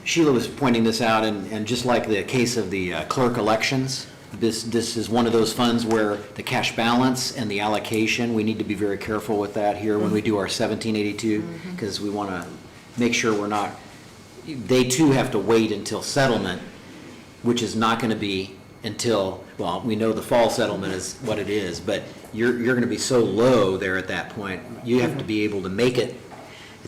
Sheila was pointing this out, and just like the case of the clerk elections, this is one of those funds where the cash balance and the allocation, we need to be very careful with that here when we do our 1782, because we want to make sure we're not, they too have to wait until settlement, which is not going to be until, well, we know the fall settlement is what it is, but you're going to be so low there at that point, you have to be able to make it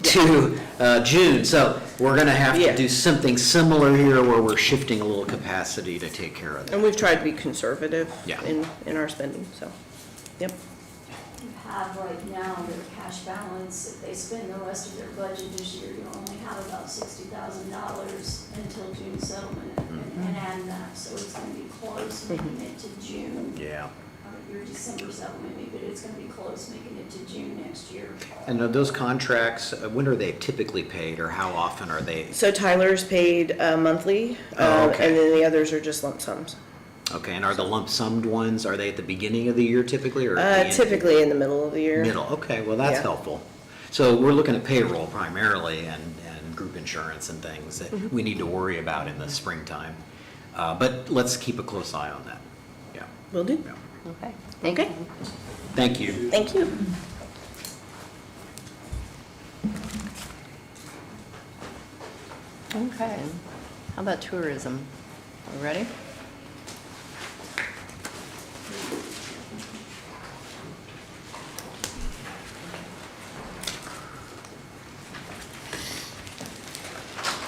to June. So we're going to have to do something similar here where we're shifting a little capacity to take care of that. And we've tried to be conservative Yeah. in our spending, so, yep. You have right now their cash balance, if they spend the rest of their budget this year, you only have about $60,000 until June settlement and add that, so it's gonna be close making it to June. Yeah. Your December settlement, but it's gonna be close making it to June next year. And are those contracts, when are they typically paid, or how often are they? So Tyler's paid monthly, Oh, okay. and then the others are just lump sums. Okay, and are the lump summed ones, are they at the beginning of the year typically, or? at the end? Typically in the middle of the year. Middle, okay, well, that's Yeah. helpful. So we're looking at payroll primarily and group insurance and things that we need to worry about in the springtime. But let's keep a close eye on that. Yeah. Will do. Yeah. Okay, thank you. Thank you. Thank you. Okay, how about tourism? Are we ready?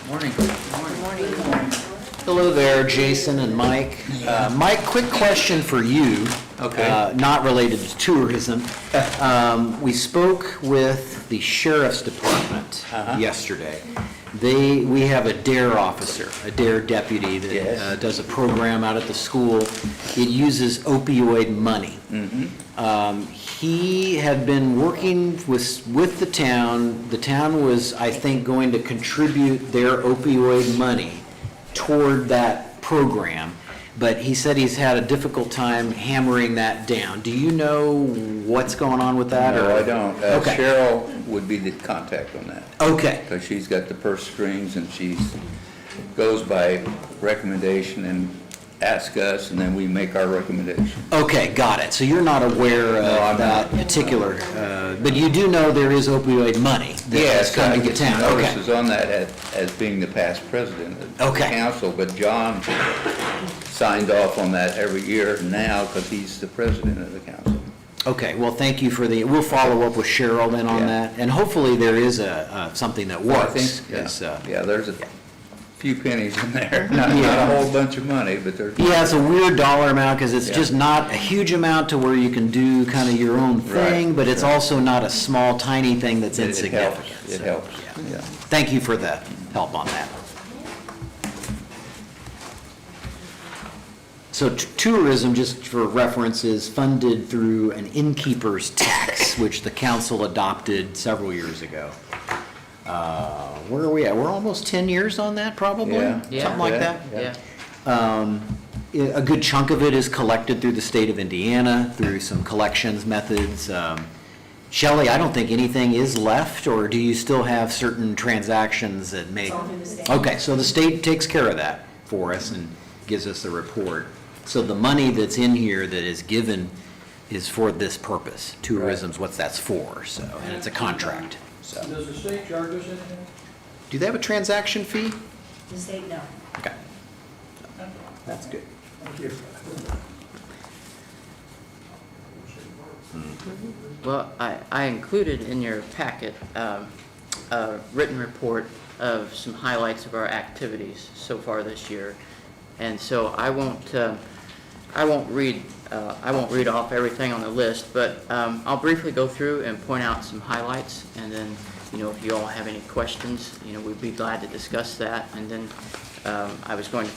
Morning. Hello there, Jason and Mike. Mike, quick question for you. Okay. Not related to tourism. We spoke with the sheriff's department yesterday. We have a DARE officer, a DARE deputy that Yes. does a program out at the school. It uses opioid money. He had been working with the town. The town was, I think, going to contribute their opioid money toward that program. but he said he's had a difficult time hammering that down. Do you know what's going on with that? No, or- I don't. Okay. Cheryl would be the contact on that. Okay, Because she's got the purse strings and goes by recommendation and asks us, and then we make our recommendation. okay, got it. So you're not aware No, I'm of that not. particular, but you do know there is opioid money that is Yes, I coming to get some town? Okay. notices on that as being the past president of the Okay. council, but John signed off on that every year now because he's the president of the council. Okay, well, thank you for we'll follow up with Cheryl then on Yeah. that, and hopefully there is something that Well, I works. think, yeah. 'Cause, Yeah, there's a few pennies in there, not a whole bunch of money, but there's. Yeah, it's a weird dollar amount because it's Yeah. just not a huge amount to where you can do kind of your own thing, Right, but it's sure. also not a small, tiny thing that's It insignificant. helps, it So, helps, yeah. Thank you for the help on that. So tourism, just for reference, is funded through an innkeeper's tax, which the council adopted several years ago. Where are we at? We're almost 10 years on that, probably? Yeah. Something like Yeah. that? Yeah. A good chunk of it is collected through the state of Indiana, through some collections methods. Shelley, I don't think anything is left, or do you still have certain transactions that make? It's all through the state. Okay, so the state takes care of that for us and gives us the report. So the money that's in here that is given is for this purpose. Tourism's what that's for, so, and it's a contract, so. Does the state charge us anything? Do they have a transaction fee? The state, no. Okay. That's good. Thank you. Well, I included in your packet a written report of some highlights of our activities so far this year. And so I won't read off everything on the list, but I'll briefly go through and point out some highlights, and then, if you all have any questions, we'd be glad to discuss that. And then I was going to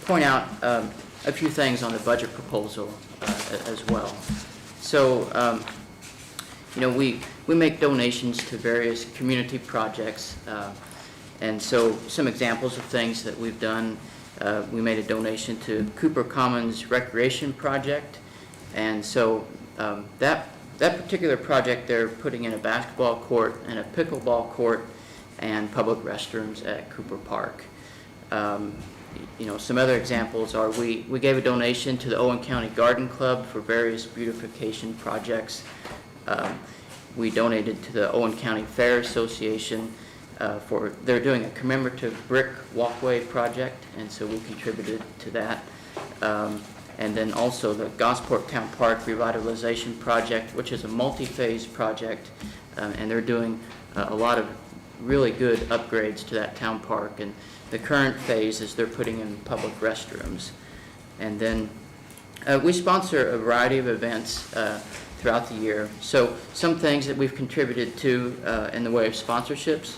point out a few things on the budget proposal as well. So, we make donations to various community projects, and so some examples of things that we've done. We made a donation to Cooper Commons Recreation Project, and so that particular project, they're putting in a basketball court and a pickleball court and public restrooms at Cooper Park. Some other examples are we gave a donation to the Owen County Garden Club for various beautification projects. We donated to the Owen County Fair Association they're doing a commemorative brick walkway project, and so we contributed to that. And then also the Gosport Town Park Revitalization Project, which is a multi-phase project, and they're doing a lot of really good upgrades to that town park. And the current phase is they're putting in public restrooms. And then we sponsor a variety of events throughout the year. So some things that we've contributed to in the way of sponsorships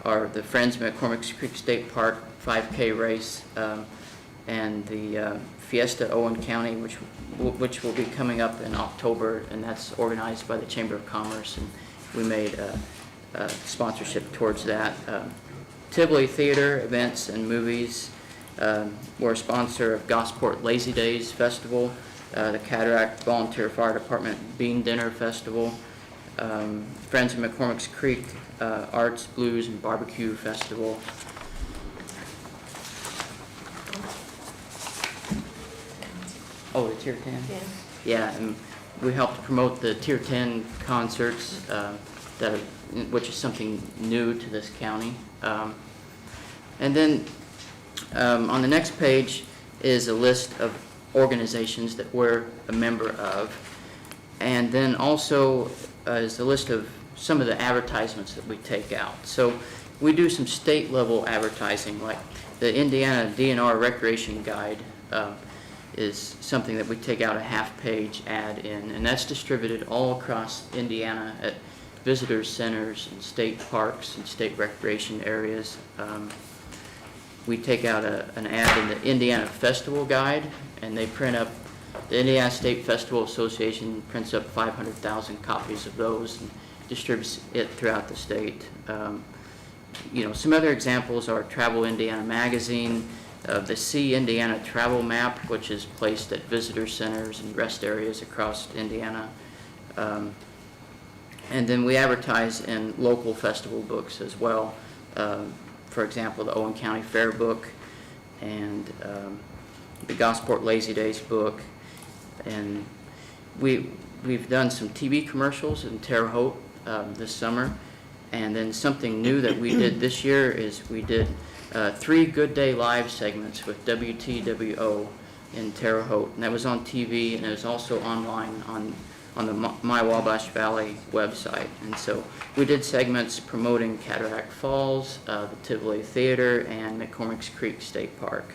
are the Friends of McCormick's Creek State Park 5K race, and the Fiesta Owen County, which will be coming up in October, and that's organized by the Chamber of Commerce, and we made a sponsorship towards that. Tivoli Theater Events and Movies, we're a sponsor of Gosport Lazy Days Festival, the Cataract Volunteer Fire Department Bean Dinner Festival, Friends of McCormick's Creek Arts, Blues, and Barbecue Festival. Oh, the Tier 10? Yeah. Yeah, and we helped promote the Tier 10 concerts, which is something new to this county. And then on the next page is a list of organizations that we're a member of. And then also is a list of some of the advertisements that we take out. So we do some state level advertising, like the Indiana DNR Recreation Guide is something that we take out a half-page ad in, and that's distributed all across Indiana at visitor centers and state parks and state recreation areas. We take out an ad in the Indiana Festival Guide, and they print up, the Indiana State Festival Association prints up 500,000 copies of those and distributes it throughout the state. Some other examples are Travel Indiana Magazine, the See Indiana travel map, which is placed at visitor centers and rest areas across Indiana. And then we advertise in local festival books as well. For example, the Owen County Fair book and the Gosport Lazy Days book. And we've done some TV commercials in Terre Haute this summer. And then something new that we did this year is we did 3 Good Day Live segments with WTWO in Terre Haute. And that was on TV, and it was also online on the My Wabash Valley website. And so we did segments promoting Cataract Falls, the Tivoli Theater, and McCormick's Creek State Park.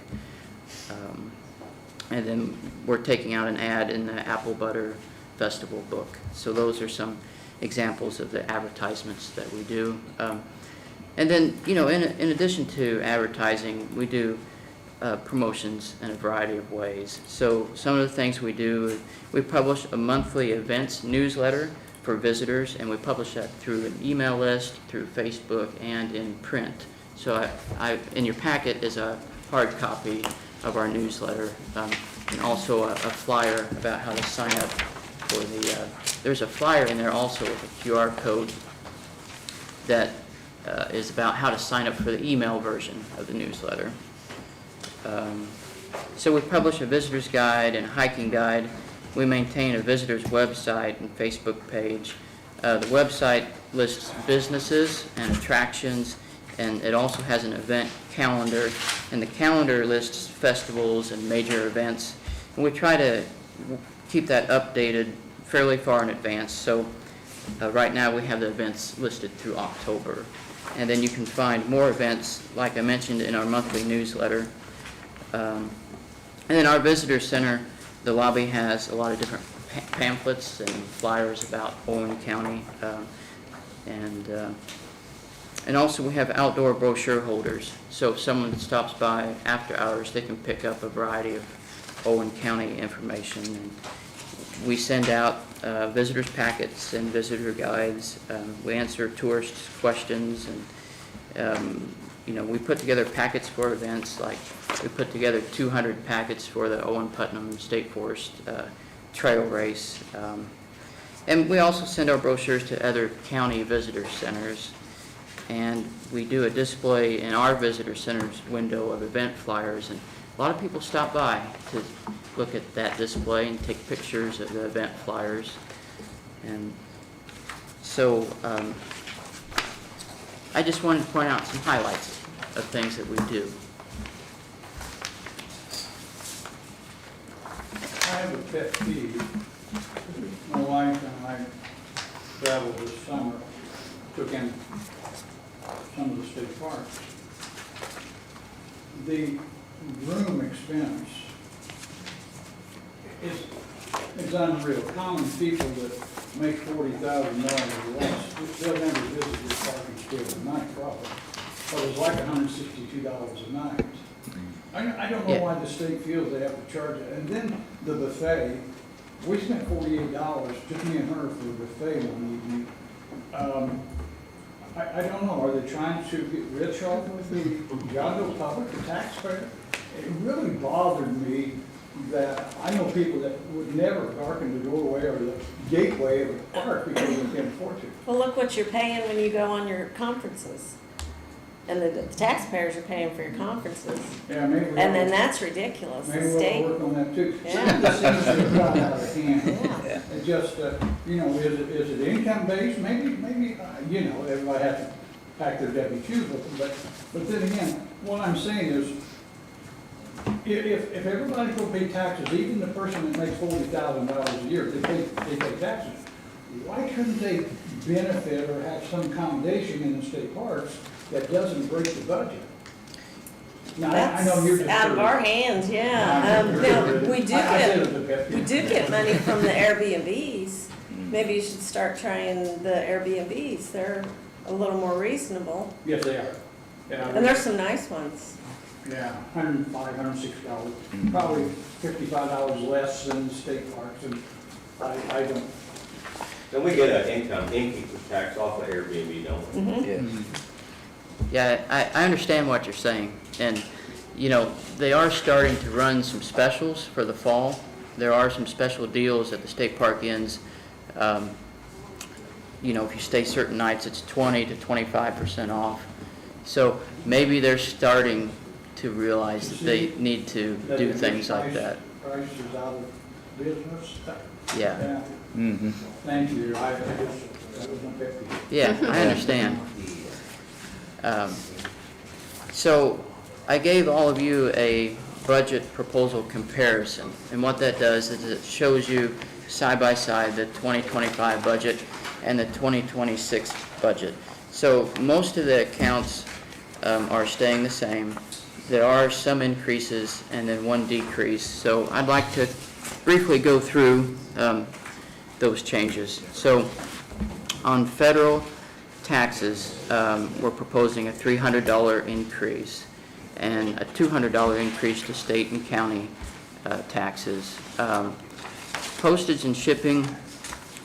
And then we're taking out an ad in the Apple Butter Festival book. So those are some examples of the advertisements that we do. And then, you know, in addition to advertising, we do promotions in a variety of ways. So some of the things we do, we publish a monthly events newsletter for visitors, and we publish that through an email list, through Facebook, and in print. So in your packet is a hard copy of our newsletter, and also a flyer about how to sign up for the, there's a flyer in there also with a QR code that is about how to sign up for the email version of the newsletter. So we publish a visitor's guide and a hiking guide. We maintain a visitor's website and Facebook page. The website lists businesses and attractions, and it also has an event calendar, and the calendar lists festivals and major events. And we try to keep that updated fairly far in advance. So right now we have the events listed through October. And then you can find more events, like I mentioned, in our monthly newsletter. And then our visitor center, the lobby has a lot of different pamphlets and flyers about Owen County. And also we have outdoor brochure holders. So if someone stops by after hours, they can pick up a variety of Owen County information. And we send out visitors packets and visitor guides. We answer tourists' questions, and you know, we put together packets for events. Like we put together 200 packets for the Owen Putnam State Forest trail race. And we also send our brochures to other county visitor centers. And we do a display in our visitor center's window of event flyers. And a lot of people stop by to look at that display and take pictures of the event flyers. And so I just wanted to point out some highlights of things that we do. I have a pet peeve. My wife and I traveled this summer, took in some of the state parks. The room expense is unreal. Common people that make $40,000 or less, they'll never visit your parking store at night probably. But it's like $162 a night. I don't know why the state feels they have to charge it. And then the buffet, we spent $48, just me and her, for a buffet one evening. I don't know, are they trying to get rich off of the Yago public, the taxpayer? It really bothered me that I know people that would never darken the doorway or the gateway of the park because they can't afford to. Well, look what you're paying when you go on your conferences. And the taxpayers are paying for your conferences. Yeah, maybe. And then that's ridiculous, the Maybe we'll state. work on that too. Some Yeah. of the things that have gotten out of hand. Yeah. It just, you know, is it income based? Maybe, you know, everybody has to pack their W-2s with them, but then again, what I'm saying is, if everybody will pay taxes, even the person that makes $40,000 a year, they pay taxes. Why couldn't they benefit or have some accommodation in the state parks that doesn't break the budget? Now, I know you're just. Out of our hands, yeah. Now, we do get money from the Airbnbs. Maybe you should start trying the Airbnbs. They're a little more reasonable. Yes, they are. Yeah, And there's some nice ones. Yeah, $105, $106, probably $55 less than the state parks, and I don't. Then we get an innkeeper tax off of Airbnb, don't we? Yeah, I understand what you're saying, and you know, they are starting to run some specials for the fall. There are some special deals at the state park inns. You know, if you stay certain nights, it's 20 to 25% off. So maybe they're starting to realize that they need to do things like that. Price is out of business. Yeah. Mm-hmm. Thank you, I just, that was my pet peeve. Yeah, I understand. So I gave all of you a budget proposal comparison, and what that does is it shows you side by side the 2025 budget and the 2026 budget. So most of the accounts are staying the same. There are some increases and then one decrease. So I'd like to briefly go through those changes. So on federal taxes, we're proposing a $300 increase and a $200 increase to state and county taxes. Postage and shipping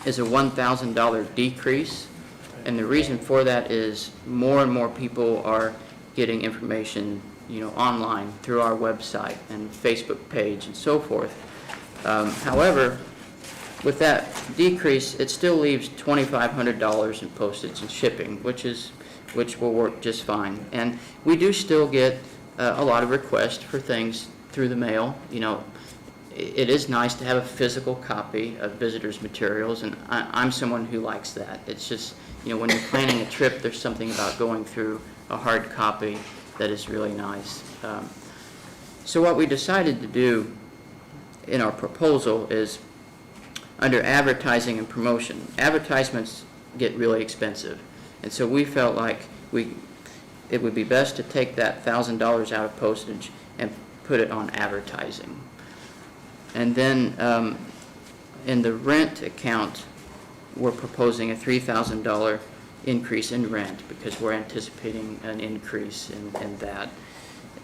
is a $1,000 decrease, and the reason for that is more and more people are getting information, you know, online through our website and Facebook page and so forth. However, with that decrease, it still leaves $2,500 in postage and shipping, which will work just fine. And we do still get a lot of requests for things through the mail. You know, it is nice to have a physical copy of visitors' materials, and I'm someone who likes that. It's just, you know, when you're planning a trip, there's something about going through a hard copy that is really nice. So what we decided to do in our proposal is under advertising and promotion. Advertisements get really expensive, and so we felt like it would be best to take that $1,000 out of postage and put it on advertising. And then in the rent account, we're proposing a $3,000 increase in rent because we're anticipating an increase in that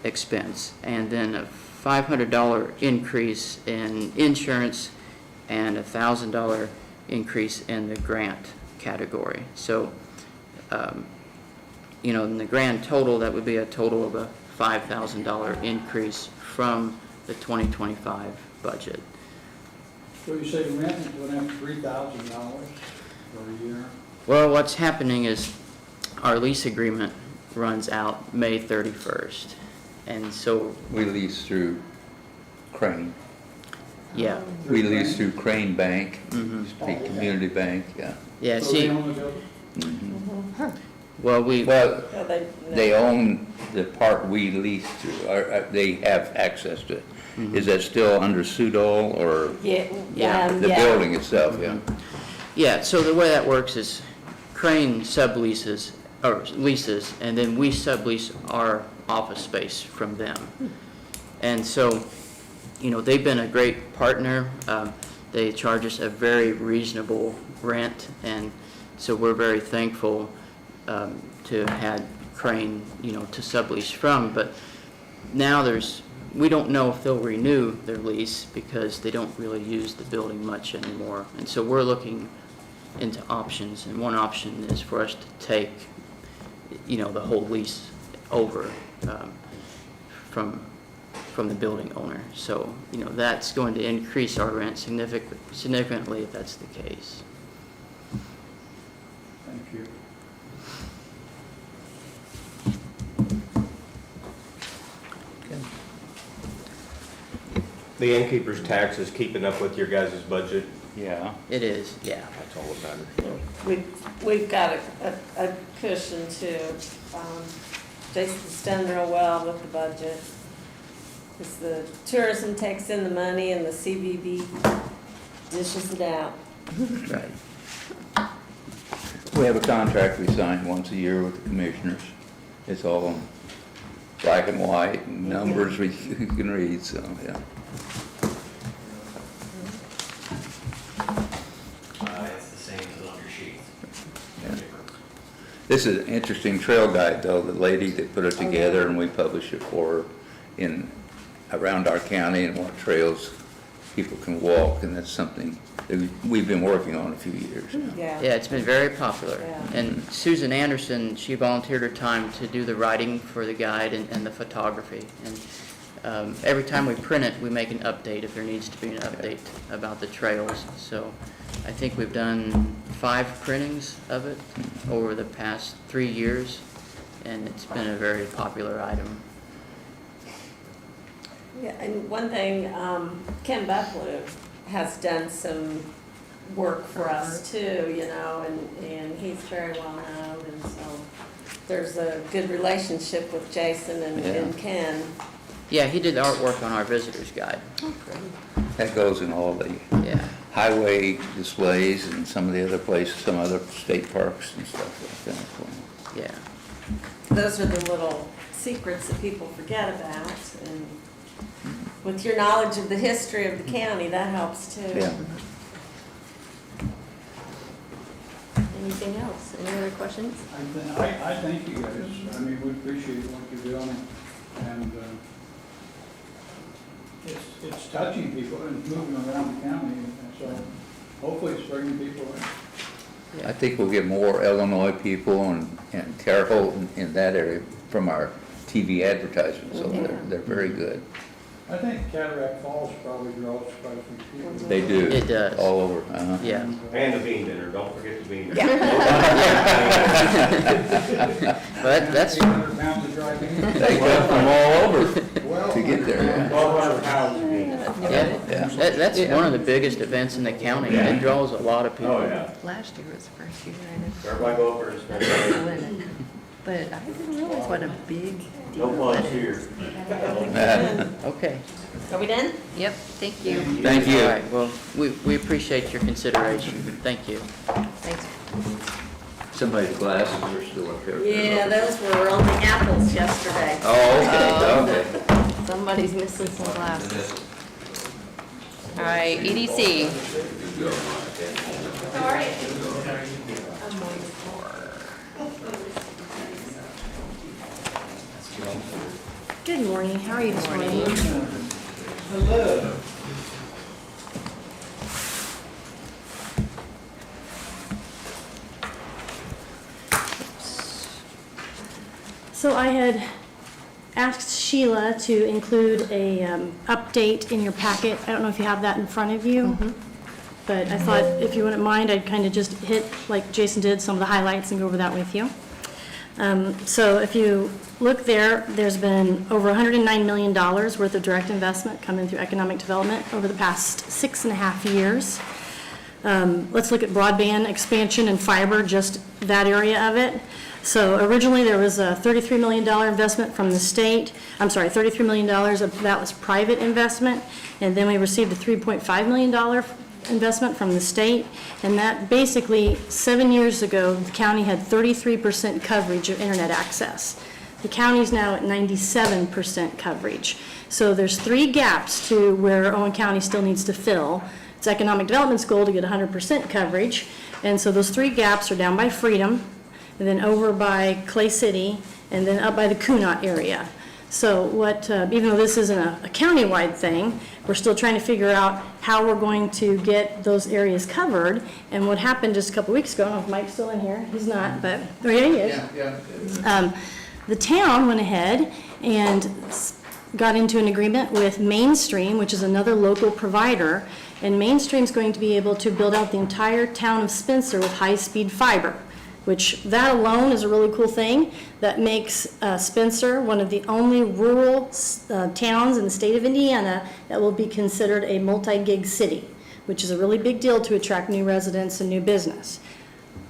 expense. And then a $500 increase in insurance and a $1,000 increase in the grant category. So, you know, in the grand total, that would be a total of a $5,000 increase from the 2025 budget. So you say rent is going up $3,000 for a year? Well, what's happening is our lease agreement runs out May 31st, and so, We lease through Crane. yeah. We lease through Crane Bank, Mhm. used to be Community Bank, yeah. Yeah, So they see, own the building? well, Well, No, they own the part we lease to, or they have access to it. Is that still under Sudol or Yeah, Yeah, the building itself, yeah? yeah, so the way that works is Crane subleases, or leases, and then we sublease our office space from them. And so, you know, they've been a great partner. They charge us a very reasonable rent, and so we're very thankful to have had Crane, you know, to sublease from. But now we don't know if they'll renew their lease because they don't really use the building much anymore. And so we're looking into options, and one option is for us to take, you know, the whole lease over from the building owner. So, you know, that's going to increase our rent significantly if that's the case. Thank you. The innkeeper's tax is keeping up with your guys' budget. Yeah. It is, yeah. That's all that matters. We've got a cushion too. Jason's done real well with the budget. Because the tourism takes in the money and the CBB dishes it out. Right. We have a contract we sign once a year with the commissioners. It's all black and white, and numbers we can read, so, yeah. It's the same as on your sheet. Yeah. This is an interesting trail guide, though, the lady that put it together, and we publish it for her around our county and what trails people can walk, and that's something that we've been working on a few years now. Yeah. Yeah, it's been very popular. Yeah. And Susan Anderson, she volunteered her time to do the writing for the guide and the photography. And every time we print it, we make an update if there needs to be an update about the trails. So I think we've done 5 printings of it over the past 3 years, and it's been a very popular item. Yeah, and one thing, Ken Bucklew has done some work for us too, you know, and he's very well known, and so there's a good relationship with Jason and Ken. Yeah, he did the artwork on our visitor's guide. That goes in all the highway displays and some of the other places, some other state parks and stuff like that. Yeah. Those are the little secrets that people forget about, and with your knowledge of the history of the county, that helps too. Yeah. Anything else? Any other questions? I thank you guys. I mean, we appreciate what you're doing, and it's touching people and it's moving around the county, and so hopefully it's bringing people in. I think we'll get more Illinois people and Terre Haute in that area from our TV advertisements, so they're very good. I think Cataract Falls probably draws quite a few people. They do. It does. All over. Yeah. And the bean dinner, don't forget the bean dinner. But that's, 300 pounds of dry beans. They come from all over to get there, yeah. 1,200 pounds of beans. yeah, that's one of the biggest events in the county. It draws a lot of people. Oh, yeah. Last year was the first year I didn't Everybody go over and spend it. win it. But I didn't realize what a big No deal plunge that here. is. Okay. Are we done? Yep, thank you. Thank you. All right, well, we appreciate your consideration. Thank you. Thanks. Somebody's glasses are still up there. Yeah, those were only apples yesterday. Oh, okay. Somebody's missing some glasses. All right, EDC. How are you? Good morning, how are you this morning? Hello. So I had asked Sheila to include a update in your packet. I don't know if you have that in front of you, but I thought if you wouldn't mind, I'd kind of just hit, like Jason did, some of the highlights and go over that with you. So if you look there, there's been over $109 million worth of direct investment coming through economic development over the past 6.5 years. Let's look at broadband expansion and fiber, just that area of it. So originally there was a $33 million investment from the state. I'm sorry, $33 million of that was private investment. And then we received a $3.5 million investment from the state. And that basically, 7 years ago, the county had 33% coverage of internet access. The county's now at 97% coverage. So there's 3 gaps to where Owen County still needs to fill. It's economic development's goal to get 100% coverage. And so those 3 gaps are down by Freedom, and then over by Clay City, and then up by the Kunot area. So what, even though this isn't a county-wide thing, we're still trying to figure out how we're going to get those areas covered. And what happened just a couple weeks ago, I don't know if Mike's still in here, he's not, but, oh yeah, he is. The town went ahead and got into an agreement with Mainstream, which is another local provider, and Mainstream's going to be able to build out the entire town of Spencer with high-speed fiber, which that alone is a really cool thing. That makes Spencer one of the only rural towns in the state of Indiana that will be considered a multi-gig city, which is a really big deal to attract new residents and new business.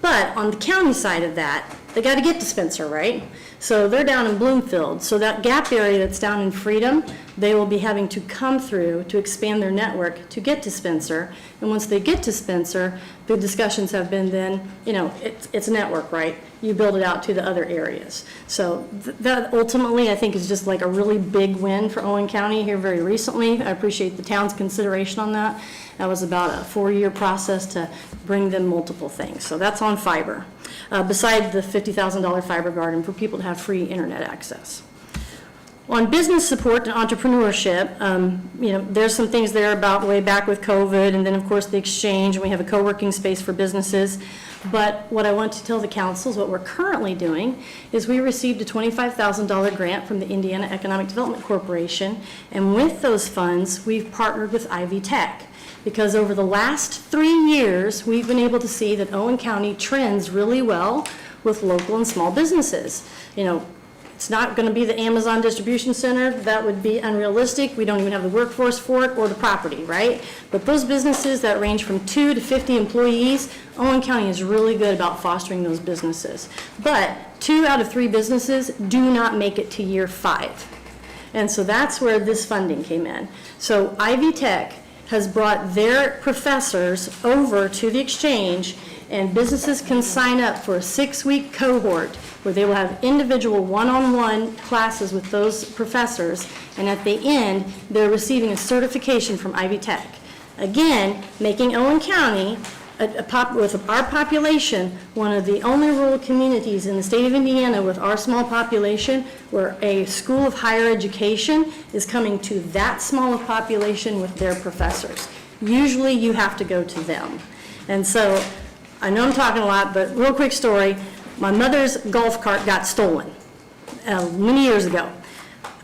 But on the county side of that, they got to get to Spencer, right? So they're down in Bloomfield. So that gap area that's down in Freedom, they will be having to come through to expand their network to get to Spencer. And once they get to Spencer, the discussions have been then, you know, it's a network, right? You build it out to the other areas. So that ultimately, I think, is just like a really big win for Owen County here very recently. I appreciate the town's consideration on that. That was about a 4-year process to bring them multiple things. So that's on fiber, beside the $50,000 fiber garden for people to have free internet access. On business support and entrepreneurship, there's some things there about way back with COVID, and then of course the exchange, and we have a co-working space for businesses. But what I want to tell the council is what we're currently doing is we received a $25,000 grant from the Indiana Economic Development Corporation, and with those funds, we've partnered with Ivy Tech. Because over the last 3 years, we've been able to see that Owen County trends really well with local and small businesses. It's not going to be the Amazon distribution center. That would be unrealistic. We don't even have the workforce for it or the property, right? But those businesses that range from 2 to 50 employees, Owen County is really good about fostering those businesses. But 2 out of 3 businesses do not make it to year 5. And so that's where this funding came in. So Ivy Tech has brought their professors over to the exchange, and businesses can sign up for a 6-week cohort where they will have individual one-on-one classes with those professors, and at the end, they're receiving a certification from Ivy Tech. Again, making Owen County, with our population, one of the only rural communities in the state of Indiana with our small population where a school of higher education is coming to that small of population with their professors. Usually you have to go to them. And so, I know I'm talking a lot, but real quick story. My mother's golf cart got stolen many years ago.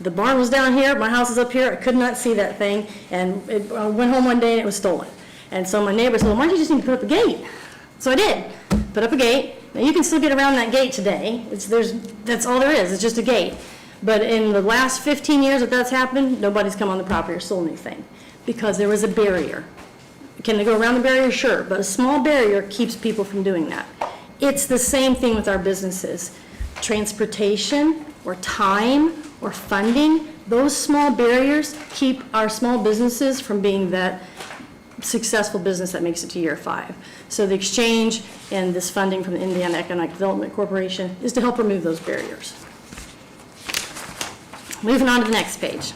The barn was down here, my house is up here, I could not see that thing, and I went home one day and it was stolen. And so my neighbor said, well, why don't you just need to put up a gate? So I did, put up a gate. Now you can still get around that gate today. That's all there is, it's just a gate. But in the last 15 years that that's happened, nobody's come on the property or sold anything because there was a barrier. Can they go around the barrier? Sure, but a small barrier keeps people from doing that. It's the same thing with our businesses. Transportation or time or funding, those small barriers keep our small businesses from being that successful business that makes it to year 5. So the exchange and this funding from the Indiana Economic Development Corporation is to help remove those barriers. Moving on to the next page.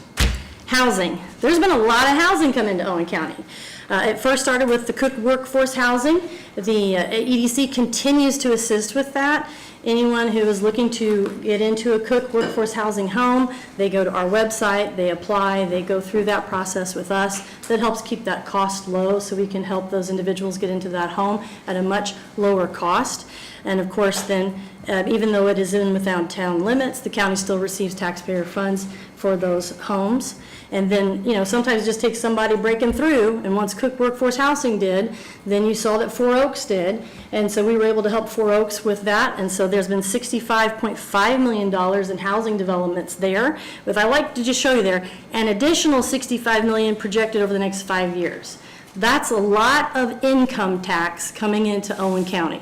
Housing. There's been a lot of housing come into Owen County. It first started with the Cook Workforce Housing. The EDC continues to assist with that. Anyone who is looking to get into a Cook Workforce Housing home, they go to our website, they apply, they go through that process with us. That helps keep that cost low so we can help those individuals get into that home at a much lower cost. And of course then, even though it is within town limits, the county still receives taxpayer funds for those homes. And then, sometimes it just takes somebody breaking through, and once Cook Workforce Housing did, then you saw that 4 Oaks did, and so we were able to help 4 Oaks with that, and so there's been $65.5 million in housing developments there, with, I like to just show you there, an additional $65 million projected over the next 5 years. That's a lot of income tax coming into Owen County.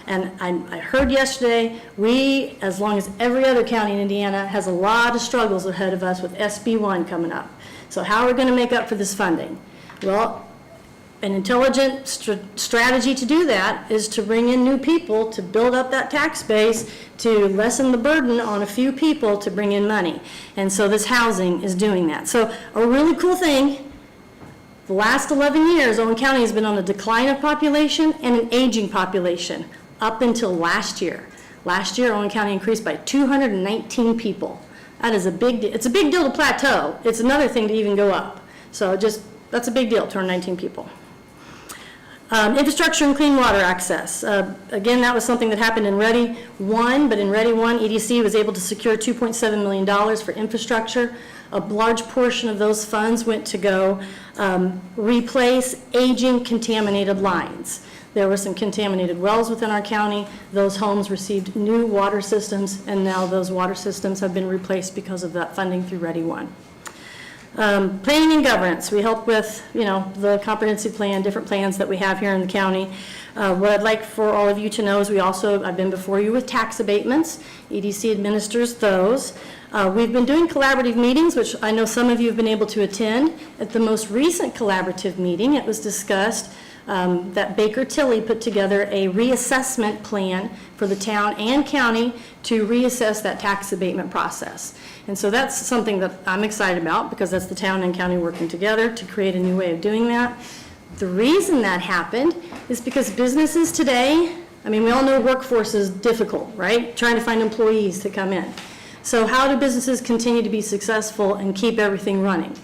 And I heard yesterday, we, as long as every other county in Indiana, has a lot of struggles ahead of us with SB1 coming up. So how are we going to make up for this funding? Well, an intelligent strategy to do that is to bring in new people to build up that tax base, to lessen the burden on a few people to bring in money. And so this housing is doing that. So a really cool thing, the last 11 years, Owen County has been on a decline of population and an aging population. Up until last year. Last year, Owen County increased by 219 people. That is it's a big deal to plateau. It's another thing to even go up. So that's a big deal, 219 people. Infrastructure and clean water access. Again, that was something that happened in Ready 1, but in Ready 1, EDC was able to secure $2.7 million for infrastructure. A large portion of those funds went to go replace aging contaminated lines. There were some contaminated wells within our county. Those homes received new water systems, and now those water systems have been replaced because of that funding through Ready 1. Planning and governance. We help with, the comprehensive plan, different plans that we have here in the county. What I'd like for all of you to know is I've been before you with tax abatements. EDC administers those. We've been doing collaborative meetings, which I know some of you have been able to attend. At the most recent collaborative meeting, it was discussed that Baker Tilly put together a reassessment plan for the town and county to reassess that tax abatement process. And so that's something that I'm excited about because that's the town and county working together to create a new way of doing that. The reason that happened is because businesses today, we all know workforce is difficult, right? Trying to find employees to come in. So how do businesses continue to be successful and keep everything running?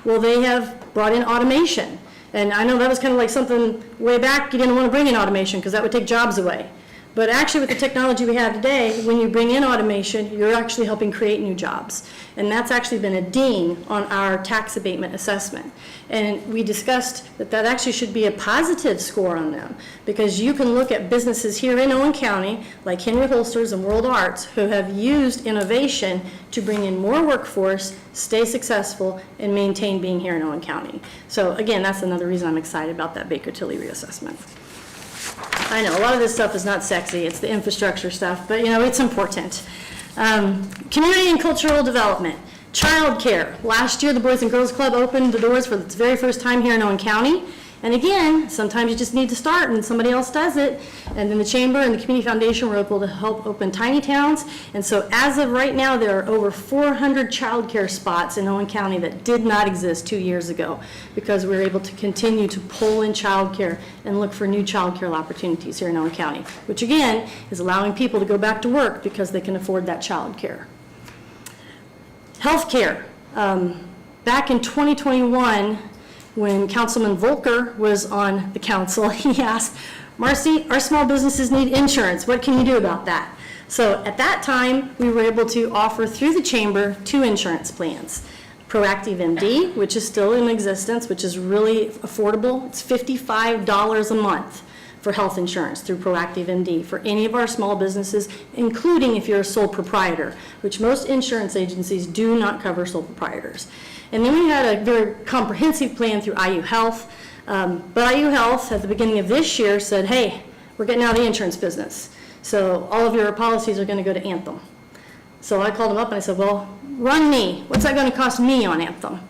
Well, they have brought in automation. And I know that was kind of like something way back, you didn't want to bring in automation because that would take jobs away. But actually with the technology we have today, when you bring in automation, you're actually helping create new jobs. And that's actually been a ding on our tax abatement assessment. And we discussed that that actually should be a positive score on them, because you can look at businesses here in Owen County, like Henry Holsters and World Arts, who have used innovation to bring in more workforce, stay successful, and maintain being here in Owen County. So again, that's another reason I'm excited about that Baker Tilly reassessment. I know, a lot of this stuff is not sexy, it's the infrastructure stuff, but you know, it's important. Community and cultural development, childcare. Last year, the Boys and Girls Club opened the doors for its very first time here in Owen County. And again, sometimes you just need to start and somebody else does it. And then the Chamber and the Community Foundation were able to help open tiny towns. And so as of right now, there are over 400 childcare spots in Owen County that did not exist 2 years ago, because we were able to continue to pull in childcare and look for new childcare opportunities here in Owen County, which again is allowing people to go back to work because they can afford that childcare. Healthcare. Back in 2021, when Councilman Volker was on the council, he asked, Marcy, our small businesses need insurance. What can you do about that? So at that time, we were able to offer through the chamber 2 insurance plans. Proactive MD, which is still in existence, which is really affordable. It's $55 a month for health insurance through Proactive MD for any of our small businesses, including if you're a sole proprietor, which most insurance agencies do not cover sole proprietors. And then we had a very comprehensive plan through IU Health, but IU Health at the beginning of this year said, hey, we're getting out of the insurance business, so all of your policies are going to go to Anthem. So I called them up and I said, well, run me. What's that going to cost me on Anthem?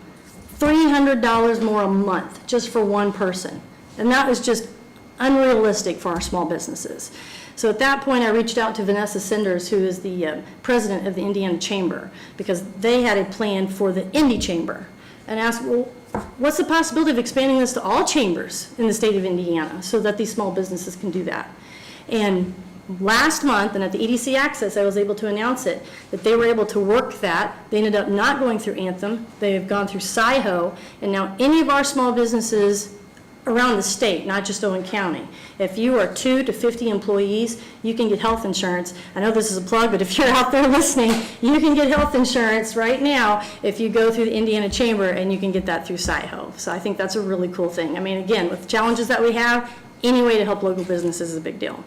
$300 more a month just for one person. And that was just unrealistic for our small businesses. So at that point, I reached out to Vanessa Cinders, who is the president of the Indiana Chamber, because they had a plan for the Indy Chamber, and asked, well, what's the possibility of expanding this to all chambers in the state of Indiana so that these small businesses can do that? And last month, and at the EDC Access, I was able to announce it, that they were able to work that. They ended up not going through Anthem. They have gone through SIHO, and now any of our small businesses around the state, not just Owen County. If you are 2 to 50 employees, you can get health insurance. I know this is a plug, but if you're out there listening, you can get health insurance right now if you go through the Indiana Chamber, and you can get that through SIHO. So I think that's a really cool thing. I mean, again, with the challenges that we have, any way to help local businesses is a big deal.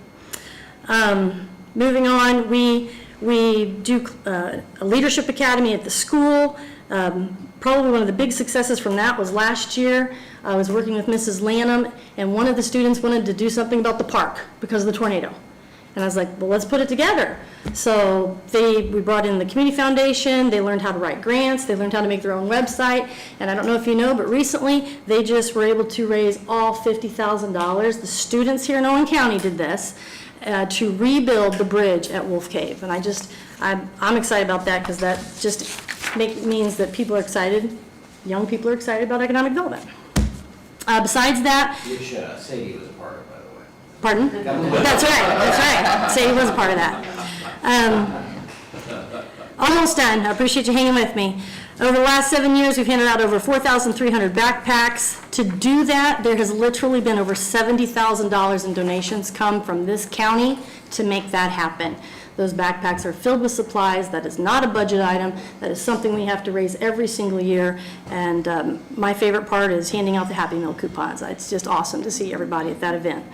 Moving on, we do a leadership academy at the school. Probably one of the big successes from that was last year. I was working with Mrs. Lanham, and one of the students wanted to do something about the park because of the tornado. And I was like, well, let's put it together. So we brought in the Community Foundation, they learned how to write grants, they learned how to make their own website, and I don't know if you know, but recently they just were able to raise all $50,000. The students here in Owen County did this to rebuild the bridge at Wolf Cave. And I'm excited about that, because that just means that people are excited, young people are excited about economic development. Besides that, Which Sadie was a part of, by the way. pardon? That's right. Sadie was a part of that. Almost done. I appreciate you hanging with me. Over the last 7 years, we've handed out over 4,300 backpacks. To do that, there has literally been over $70,000 in donations come from this county to make that happen. Those backpacks are filled with supplies. That is not a budget item. That is something we have to raise every single year. And my favorite part is handing out the Happy Meal coupons. It's just awesome to see everybody at that event.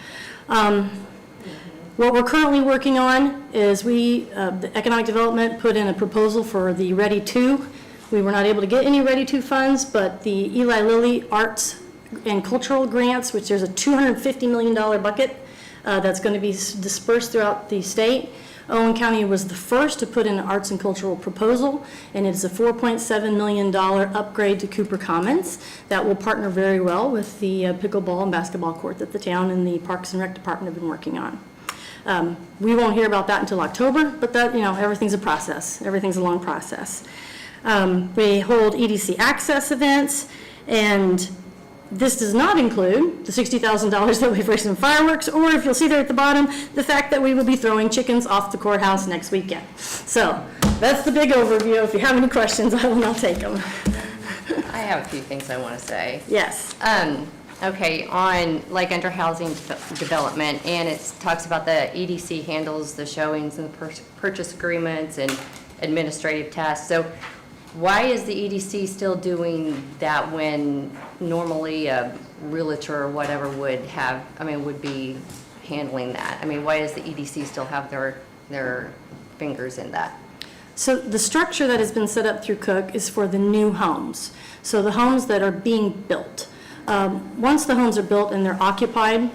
What we're currently working on is the Economic Development put in a proposal for the Ready 2. We were not able to get any Ready 2 funds, but the Eli Lilly Arts and Cultural Grants, which there's a $250 million bucket that's going to be dispersed throughout the state. Owen County was the first to put in an arts and cultural proposal, and it's a $4.7 million upgrade to Cooper Commons that will partner very well with the pickleball and basketball court that the town and the Parks and Rec Department have been working on. We won't hear about that until October, but that, everything's a process. Everything's a long process. We hold EDC Access events, and this does not include the $60,000 that we've raised in fireworks, or if you'll see there at the bottom, the fact that we will be throwing chickens off the courthouse next weekend. So that's the big overview. If you have any questions, I will now take them. I have a few things I want to say. Yes. Okay, on, like, under housing development, and it talks about the EDC handles the showings and the purchase agreements and administrative tasks. So why is the EDC still doing that when normally a realtor or whatever would be handling that? I mean, why does the EDC still have their fingers in that? So the structure that has been set up through Cook is for the new homes. So the homes that are being built. Once the homes are built and they're occupied,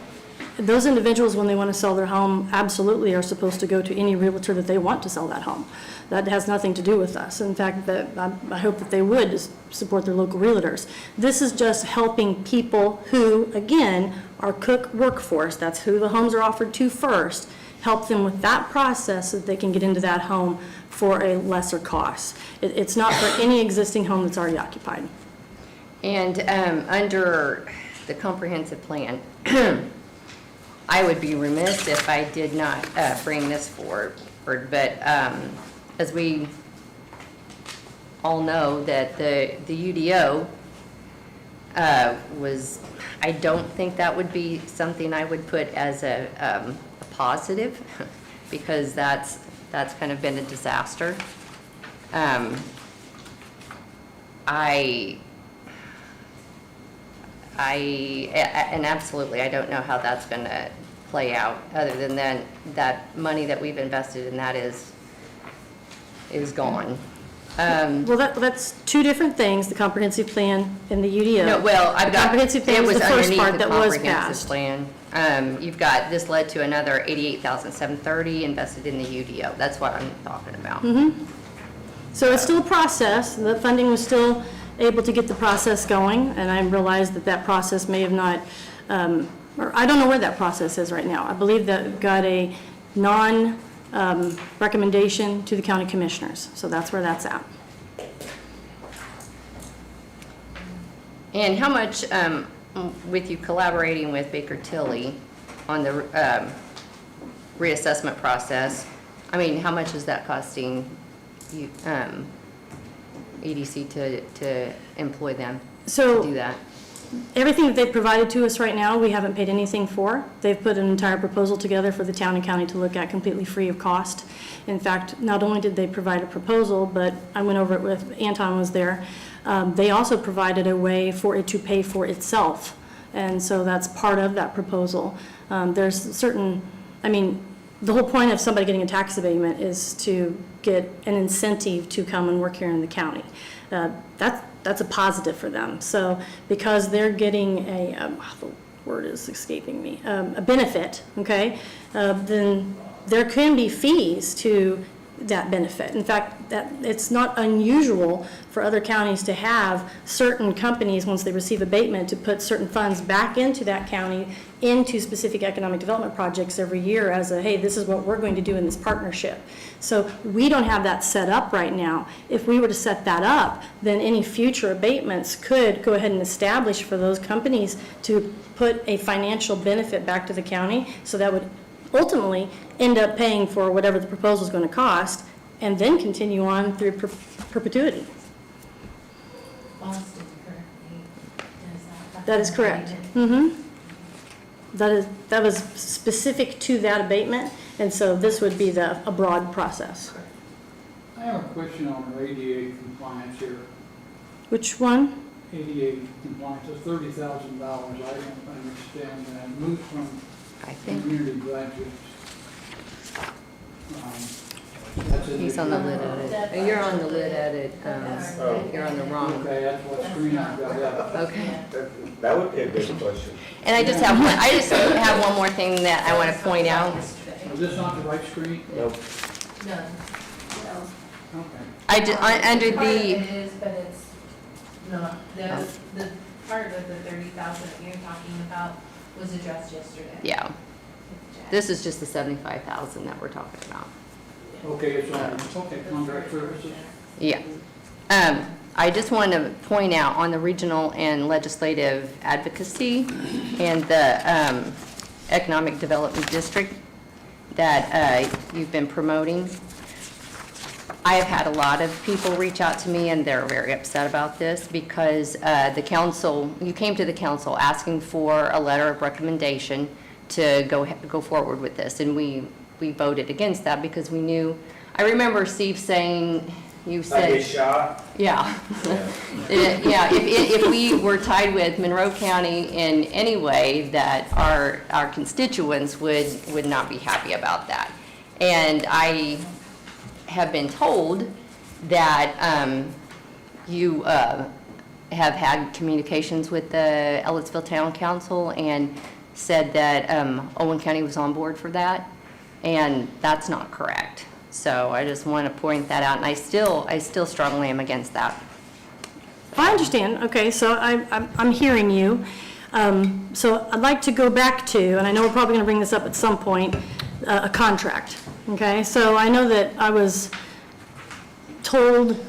those individuals, when they want to sell their home, absolutely are supposed to go to any realtor that they want to sell that home. That has nothing to do with us. In fact, I hope that they would support their local realtors. This is just helping people who, again, are Cook workforce. That's who the homes are offered to first. Help them with that process so that they can get into that home for a lesser cost. It's not for any existing home that's already occupied. And under the comprehensive plan, I would be remiss if I did not bring this forward, but as we all know, that the UDO I don't think that would be something I would put as a positive, because that's kind of been a disaster. And absolutely, I don't know how that's going to play out, other than that money that we've invested in that is gone. Well, that's two different things, the comprehensive plan and the UDO. No, well, I've got, comprehensive plan it was the first underneath part the that was comprehensive passed. plan. You've got, this led to another $88,730 invested in the UDO. That's what I'm talking about. So it's still a process. The funding was still able to get the process going, and I realized that process may have not, or I don't know where that process is right now. I believe that got a recommendation to the county commissioners, so that's where that's at. And how much, with you collaborating with Baker Tilly on the reassessment process, I mean, how much is that costing you, EDC to employ them to do that? Everything that they've provided to us right now, we haven't paid anything for. They've put an entire proposal together for the town and county to look at completely free of cost. In fact, not only did they provide a proposal, but I went over it with, Anton was there, they also provided a way for it to pay for itself. And so that's part of that proposal. There's certain, I mean, the whole point of somebody getting a tax abatement is to get an incentive to come and work here in the county. That's a positive for them. So because they're getting the word is escaping me, a benefit, okay, then there can be fees to that benefit. In fact, it's not unusual for other counties to have certain companies, once they receive abatement, to put certain funds back into that county into specific economic development projects every year as hey, this is what we're going to do in this partnership. So we don't have that set up right now. If we were to set that up, then any future abatements could go ahead and establish for those companies to put a financial benefit back to the county, so that would ultimately end up paying for whatever the proposal is going to cost, and then continue on through perpetuity. Boston currently does that. That is correct. That was specific to that abatement, and so this would be a broad process. I have a question on our ADA compliance here. Which one? ADA compliance is $30,000. I don't understand that. Moved from community graduates. That's in He's on the lid edit. You're on the lid edit. You're on the wrong. Okay, that's what screen I've got up. Okay. That would be a good question. And I just have one more thing that I want to point out. Is this not the right screen? Nope. No. Okay. Under Part of the. it is, but it's not. The part of the 30,000 that you're talking about was addressed yesterday. Yeah. This is just the 75,000 that we're talking about. Okay, it's on, okay, contract services. Yeah. I just want to point out on the regional and legislative advocacy and the economic development district that you've been promoting. I have had a lot of people reach out to me, and they're very upset about this because the council, you came to the council asking for a letter of recommendation to go forward with this, and we voted against that because we knew, I remember Steve saying, you said. Like a shot? Yeah. Yeah, if we were tied with Monroe County in any way, that our constituents would not be happy about that. And I have been told that you have had communications with the Ellettsville Town Council and said that Owen County was on board for that, and that's not correct. So I just want to point that out, and I still strongly am against that. I understand, okay, so I'm hearing you. So I'd like to go back to, and I know we're probably gonna bring this up at some point, a contract, okay? So I know that I was told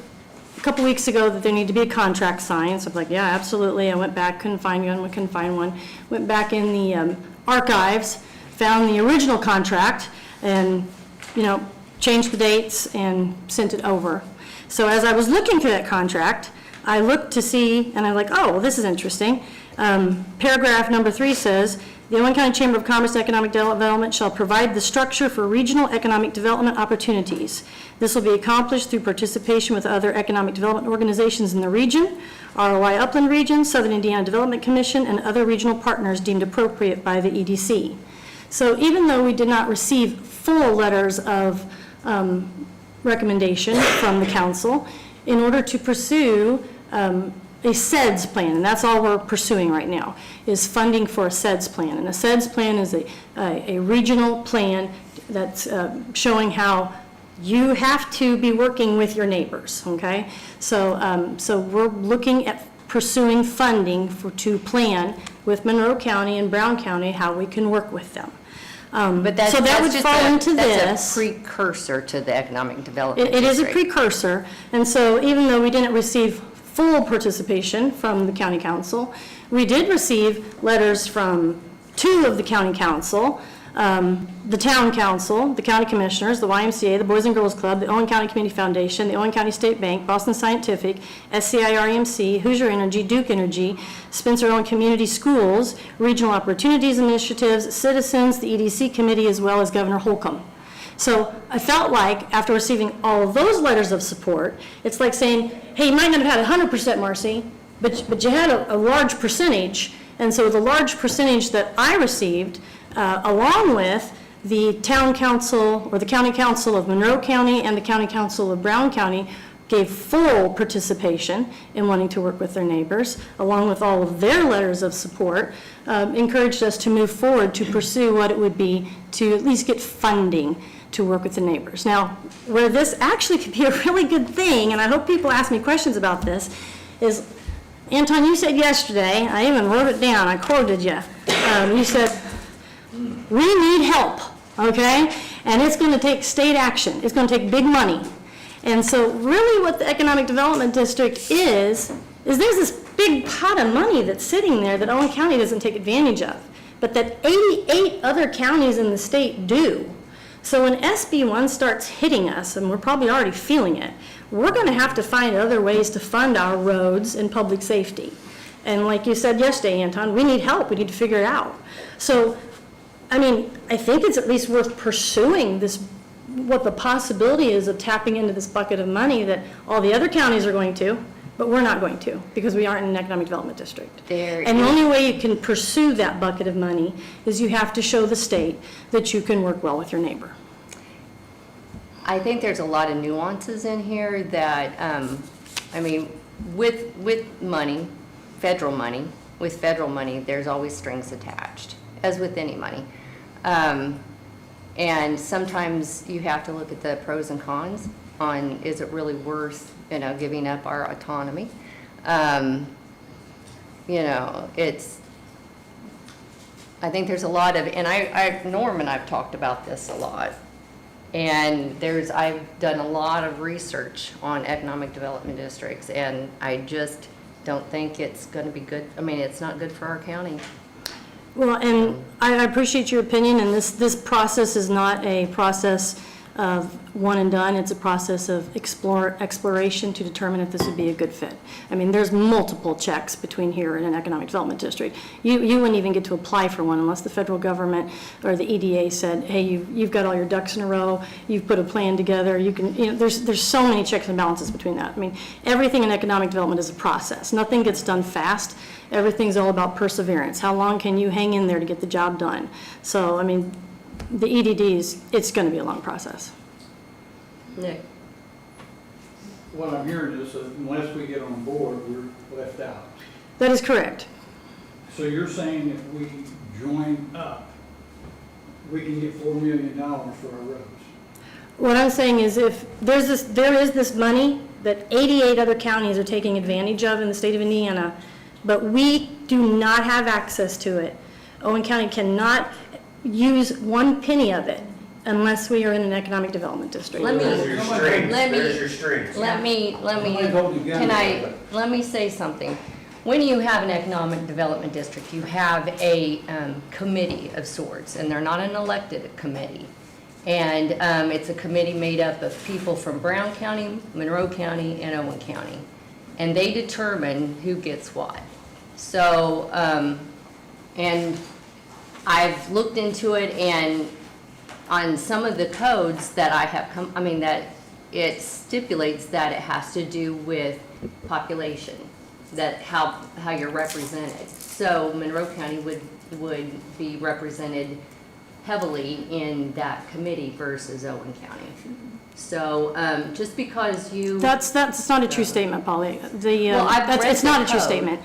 a couple weeks ago that there needed to be a contract signed, so I'm like, yeah, absolutely. I went back, couldn't find one, went back in the archives, found the original contract, and, changed the dates and sent it over. So as I was looking through that contract, I looked to see, and I'm like, oh, well, this is interesting. Paragraph number 3 says, the Owen County Chamber of Commerce and Economic Development shall provide the structure for regional economic development opportunities. This will be accomplished through participation with other economic development organizations in the region, ROI Upland Region, Southern Indiana Development Commission, and other regional partners deemed appropriate by the EDC. So even though we did not receive full letters of recommendation from the council, in order to pursue a SEDS plan, and that's all we're pursuing right now, is funding for a SEDS plan. And a SEDS plan is a regional plan that's showing how you have to be working with your neighbors, okay? So, so we're looking at pursuing funding to plan with Monroe County and Brown County how we can work with them. But that's, so that would just fall into that's this. a precursor to the economic development It is a district. precursor, and so even though we didn't receive full participation from the county council, we did receive letters from 2 of the county council, the town council, the county commissioners, the YMCA, the Boys and Girls Club, the Owen County Community Foundation, the Owen County State Bank, Boston Scientific, SCI-REMC, Hoosier Energy, Duke Energy, Spencer Owen Community Schools, Regional Opportunities Initiatives, Citizens, the EDC Committee, as well as Governor Holcomb. So I felt like after receiving all of those letters of support, it's like saying, hey, you might not have had 100%, Marcy, but you had a large percentage. And so the large percentage that I received, along with the town council or the county council of Monroe County and the county council of Brown County, gave full participation in wanting to work with their neighbors, along with all of their letters of support, encouraged us to move forward to pursue what it would be to at least get funding to work with the neighbors. Now, where this actually could be a really good thing, and I hope people ask me questions about this, is, Anton, you said yesterday, I even wrote it down, I quoted you, you said, we need help, okay? And it's going to take state action. It's going to take big money. And so really what the Economic Development District is there's this big pot of money that's sitting there that Owen County doesn't take advantage of, but that 88 other counties in the state do. So when SB1 starts hitting us, and we're probably already feeling it, we're going to have to find other ways to fund our roads and public safety. And like you said yesterday, Anton, we need help. We need to figure it out. So, I mean, I think it's at least worth pursuing this, what the possibility is of tapping into this bucket of money that all the other counties are going to, but we're not going to because we aren't in an economic development district. And the only way you can pursue that bucket of money is you have to show the state that you can work well with your neighbor. I think there's a lot of nuances in here that, I mean, with money, federal money, there's always strings attached, as with any money. And sometimes you have to look at the pros and cons on, is it really worth, giving up our autonomy? It's, I think there's a lot of, and Norm and I've talked about this a lot. And I've done a lot of research on economic development districts, and I just don't think it's going to be good. I mean, it's not good for our county. Well, and I appreciate your opinion, and this process is not a process of one and done. It's a process of exploration to determine if this would be a good fit. I mean, there's multiple checks between here and an economic development district. You wouldn't even get to apply for one unless the federal government or the EDA said, hey, you've got all your ducks in a row, you've put a plan together, you can, there's so many checks and balances between that. I mean, everything in economic development is a process. Nothing gets done fast. Everything's all about perseverance. How long can you hang in there to get the job done? So, I mean, the EDDs, it's going to be a long process. Nick? What I'm hearing is that unless we get on board, we're left out. That is correct. So you're saying if we join up, we can get $4 million for our roads? What I'm saying is if there is this money that 88 other counties are taking advantage of in the state of Indiana, but we do not have access to it. Owen County cannot use one penny of it unless we are in an economic development district. Let me say something. When you have an economic development district, you have a committee of sorts, and they're not an elected committee. And it's a committee made up of people from Brown County, Monroe County, and Owen County. And they determine who gets what. So, and I've looked into it, and on some of the codes that I have that it stipulates that it has to do with population, that how you're represented. So Monroe County would be represented heavily in that committee versus Owen County. So just because you... That's not a true statement, Polly. Well, I've read it's not a the true code. statement.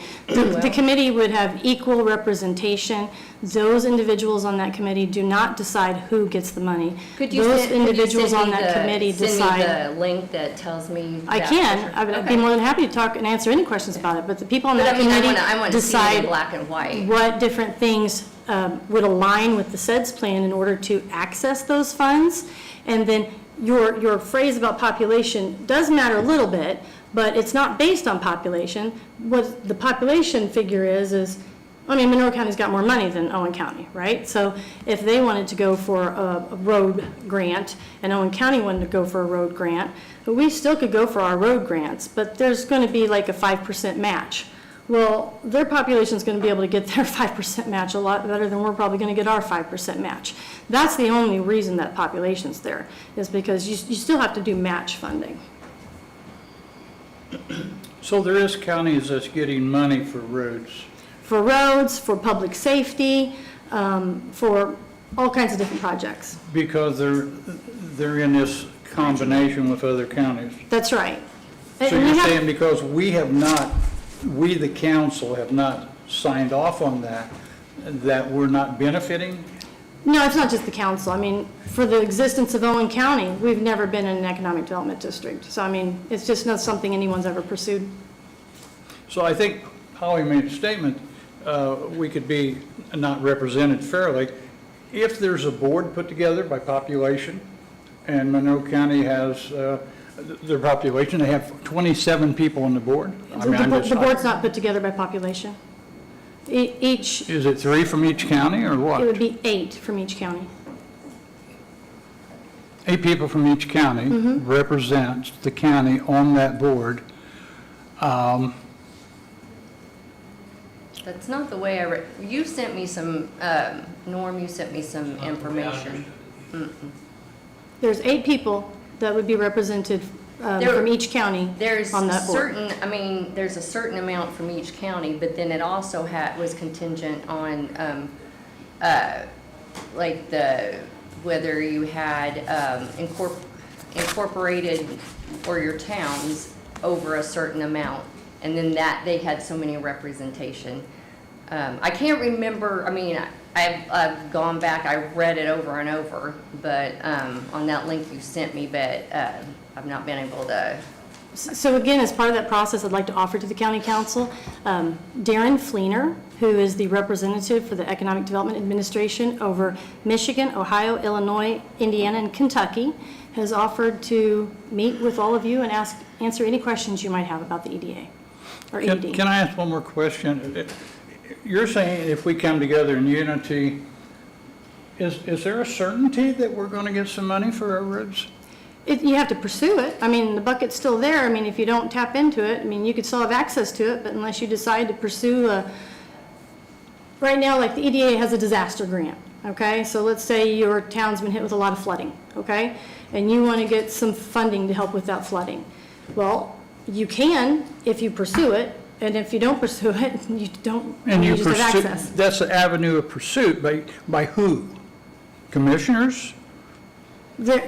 The committee would have equal representation. Those individuals on that committee do not decide who gets the money. Those individuals on that committee decide. Send me the link that tells me I that can. for sure? I'd Okay. be more than happy to talk and answer any questions about it, but the people on But that I mean, I committee want to see it in decide black and white. what different things would align with the SEDS plan in order to access those funds. And then your phrase about population does matter a little bit, but it's not based on population. What the population figure is, I mean, Monroe County's got more money than Owen County, right? So if they wanted to go for a road grant and Owen County wanted to go for a road grant, we still could go for our road grants, but there's going to be like a 5% match. Well, their population's going to be able to get their 5% match a lot better than we're probably going to get our 5% match. That's the only reason that population's there, is because you still have to do match funding. So there is counties that's getting money for roads. For roads, for public safety, for all kinds of different projects. Because they're in this combination with other counties. That's right. So And you're you have- saying because we, the council, have not signed off on that we're not benefiting? No, it's not just the council. I mean, for the existence of Owen County, we've never been in an economic development district. So, I mean, it's just not something anyone's ever pursued. So I think Holly made a statement, we could be not represented fairly. If there's a board put together by population, and Monroe County has their population, they have 27 people on the board. The board's not put together by population. Each, Is it 3 from each county, or what? it would be 8 from each county. 8 people from each county represents the county on that board. That's not the way I read. You sent me some, Norm, you sent me some information. There's 8 people that would be represented from each county There's on a that board. there's a certain amount from each county, but then it also was contingent on, like whether you had incorporated or your towns over a certain amount, and then that they had so many representation. I can't remember, I mean, I've gone back, I read it over and over, but on that link you sent me, but I've not been able to. So again, as part of that process, I'd like to offer to the county council, Darren Fleener, who is the representative for the Economic Development Administration over Michigan, Ohio, Illinois, Indiana, and Kentucky, has offered to meet with all of you and answer any questions you might have about the EDA or ED. Can I ask one more question? You're saying if we come together in unity Is there a certainty that we're gonna get some money for our roads? You have to pursue it. I mean, the bucket's still there. I mean, if you don't tap into it, I mean, you could still have access to it, but unless you decide to pursue right now, like the EDA has a disaster grant, okay? So let's say your town's been hit with a lot of flooding, okay? And you want to get some funding to help with that flooding. Well, you can if you pursue it, and if you don't pursue it, you don't, And you you just have pursue, access. that's the avenue of pursuit, by who? Commissioners?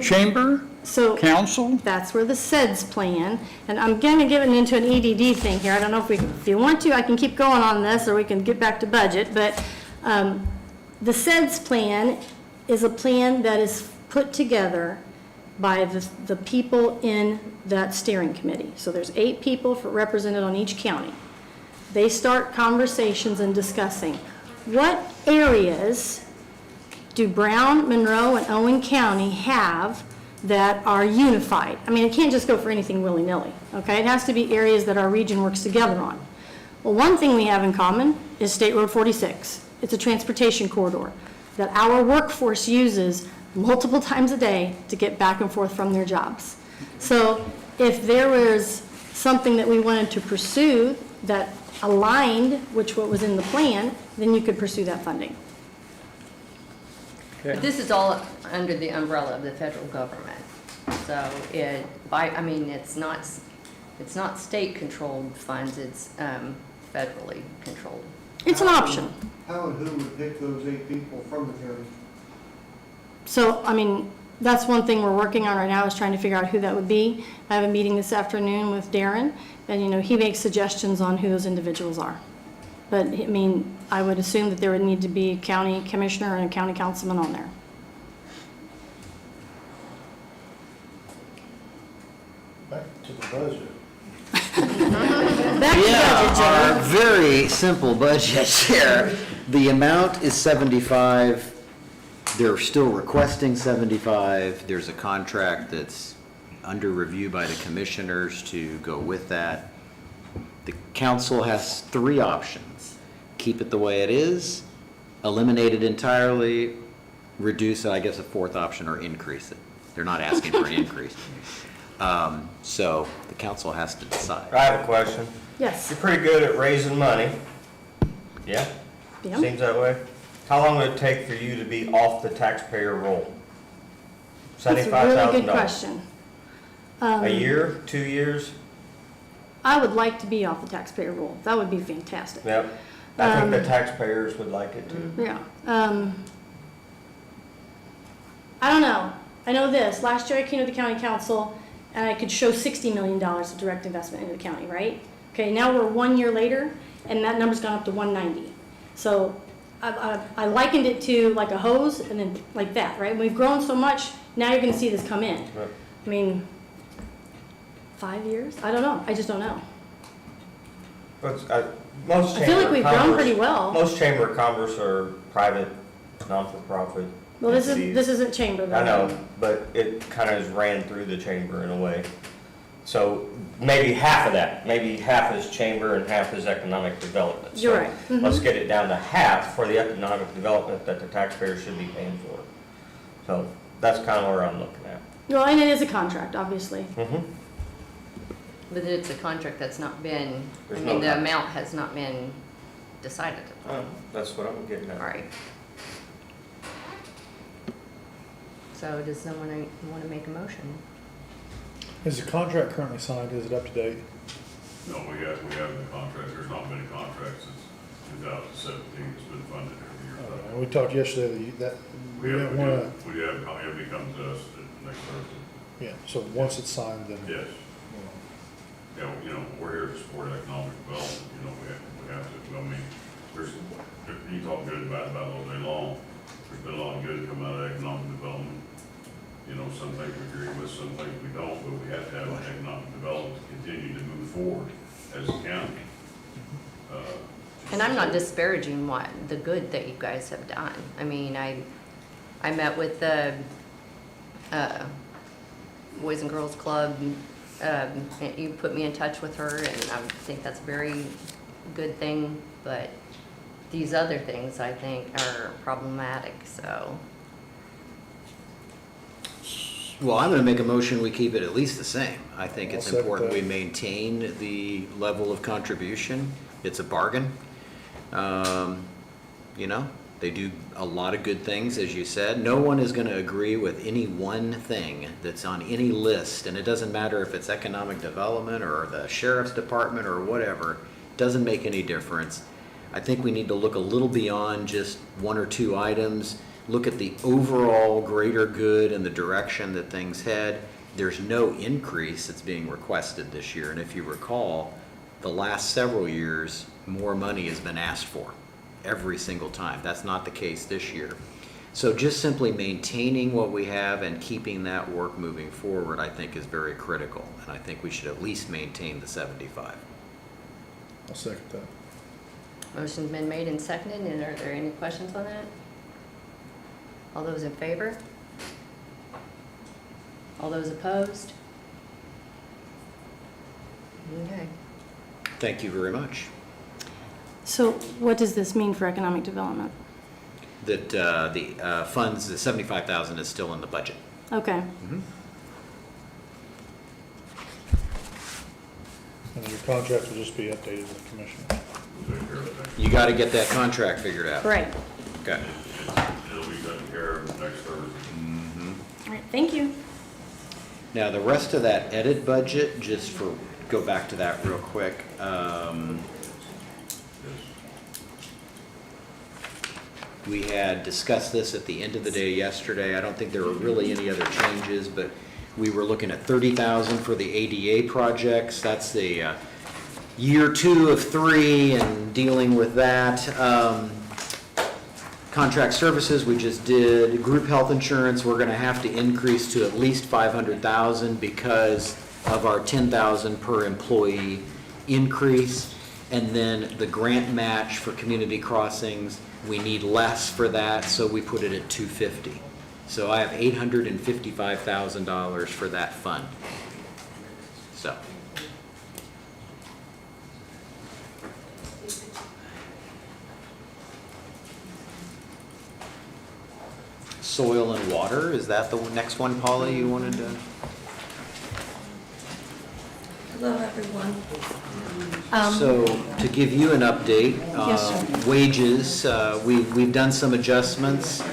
Chamber? So Council? that's where the SEDS plan, and I'm gonna get into an EDD thing here. I don't know if you want to, I can keep going on this, or we can get back to budget, but the SEDS plan is a plan that is put together by the people in that steering committee. So there's 8 people represented on each county. They start conversations and discussing what areas do Brown, Monroe, and Owen County have that are unified. I mean, it can't just go for anything willy-nilly, okay? It has to be areas that our region works together on. Well, one thing we have in common is State Road 46. It's a transportation corridor that our workforce uses multiple times a day to get back and forth from their jobs. So if there was something that we wanted to pursue that aligned with what was in the plan, then you could pursue that funding. But this is all under the umbrella of the federal government. So I mean, it's not state-controlled funds, it's federally controlled. It's an option. How and who would pick those 8 people from the county? So, I mean, that's one thing we're working on right now, is trying to figure out who that would be. I have a meeting this afternoon with Darren, and, you know, he makes suggestions on who those individuals are. But, I mean, I would assume that there would need to be a county commissioner and a county councilman on there. Back to the budget. Back to budget, Joe. Our very simple budget here, the amount is 75. They're still requesting 75. There's a contract that's under review by the commissioners to go with that. The council has 3 options. Keep it the way it is, eliminate it entirely, reduce it, I guess a 4th option, or increase it. They're not asking for an increase. So the council has to decide. I have a question. Yes. You're pretty good at raising money. Yeah? Yeah. Seems that way. How long would it take for you to be off the taxpayer roll? That's a really good question. A year, 2 years? I would like to be off the taxpayer roll. That would be fantastic. Yep. I think the taxpayers would like it too. Yeah. I don't know. I know this. Last year I came to the county council and I could show $60 million of direct investment into the county, right? Okay, now we're 1 year later and that number's gone up to 190. So I likened it to like a hose and then like that, right? We've grown so much, now you're gonna see this come in. Right. I mean, 5 years? I don't know. I just don't know. But most I feel like we've grown pretty well. Most chamber of commerce are private, non-for-profit. Well, this entities. isn't chamber though. I know, but it kind of is ran through the chamber in a way. So maybe half of that, maybe half is chamber and half is economic development. You're So right. Mhm. Let's get it down to half for the economic development that the taxpayers should be paying for. So that's kind of where I'm looking at. Well, and it is a contract, obviously. Mm-hmm. But it's a contract that's not been, I There's mean, no the contract. amount has not been decided upon. That's what I'm getting at. Right. So does someone want to make a motion? Is the contract currently signed? Is it up to date? No, we have the contract, there's not many contracts since 2017, it's been funded every year. And we talked yesterday that we didn't want to, We have, it comes to us next Thursday. yeah, so once it's signed, then. Yes. Yeah, we're here to support economic development, we have to, I mean, you talk good about all day long, there's been a lot of good come out of economic development. Some things we agree with, some things we don't, but we have to have economic development to continue to move forward as a county. And I'm not disparaging the good that you guys have done. I mean, I met with the Boys and Girls Club. You put me in touch with her, and I think that's a very good thing. But these other things, I think, are problematic. So Well, I'm gonna make a motion, we keep it at least the same. I think it's I'll second important that. we maintain the level of contribution. It's a bargain. You know, they do a lot of good things, as you said. No one is gonna agree with any one thing that's on any list, and it doesn't matter if it's economic development or the sheriff's department or whatever. Doesn't make any difference. I think we need to look a little beyond just one or two items, look at the overall greater good and the direction that things head. There's no increase that's being requested this year, and if you recall, the last several years, more money has been asked for every single time. That's not the case this year. So just simply maintaining what we have and keeping that work moving forward, I think, is very critical, and I think we should at least maintain the 75. I'll second that. Motion's been made and seconded, and are there any questions on that? All those in favor? All those opposed? Okay. Thank you very much. So what does this mean for economic development? That the funds, the 75,000 is still in the budget. Okay. And your contract will just be updated with the commissioner. We'll take care of that. You got to get that contract figured out. Right. Okay. It'll be taken care of next Thursday. All right, thank you. Now, the rest of that edit budget, just for, go back to that real quick. We had discussed this at the end of the day yesterday. I don't think there were really any other changes, but we were looking at 30,000 for the ADA projects. That's the year 2 of 3 and dealing with that. Contract services, we just did. Group health insurance, we're gonna have to increase to at least 500,000 because of our 10,000 per employee increase. And then the grant match for community crossings, we need less for that, so we put it at 250. So I have $855,000 for that fund. So. Soil and water, is that the next one, Paula, you wanted to? Hello, everyone. So, to give you an update, Yes, sir. wages, we've done some adjustments.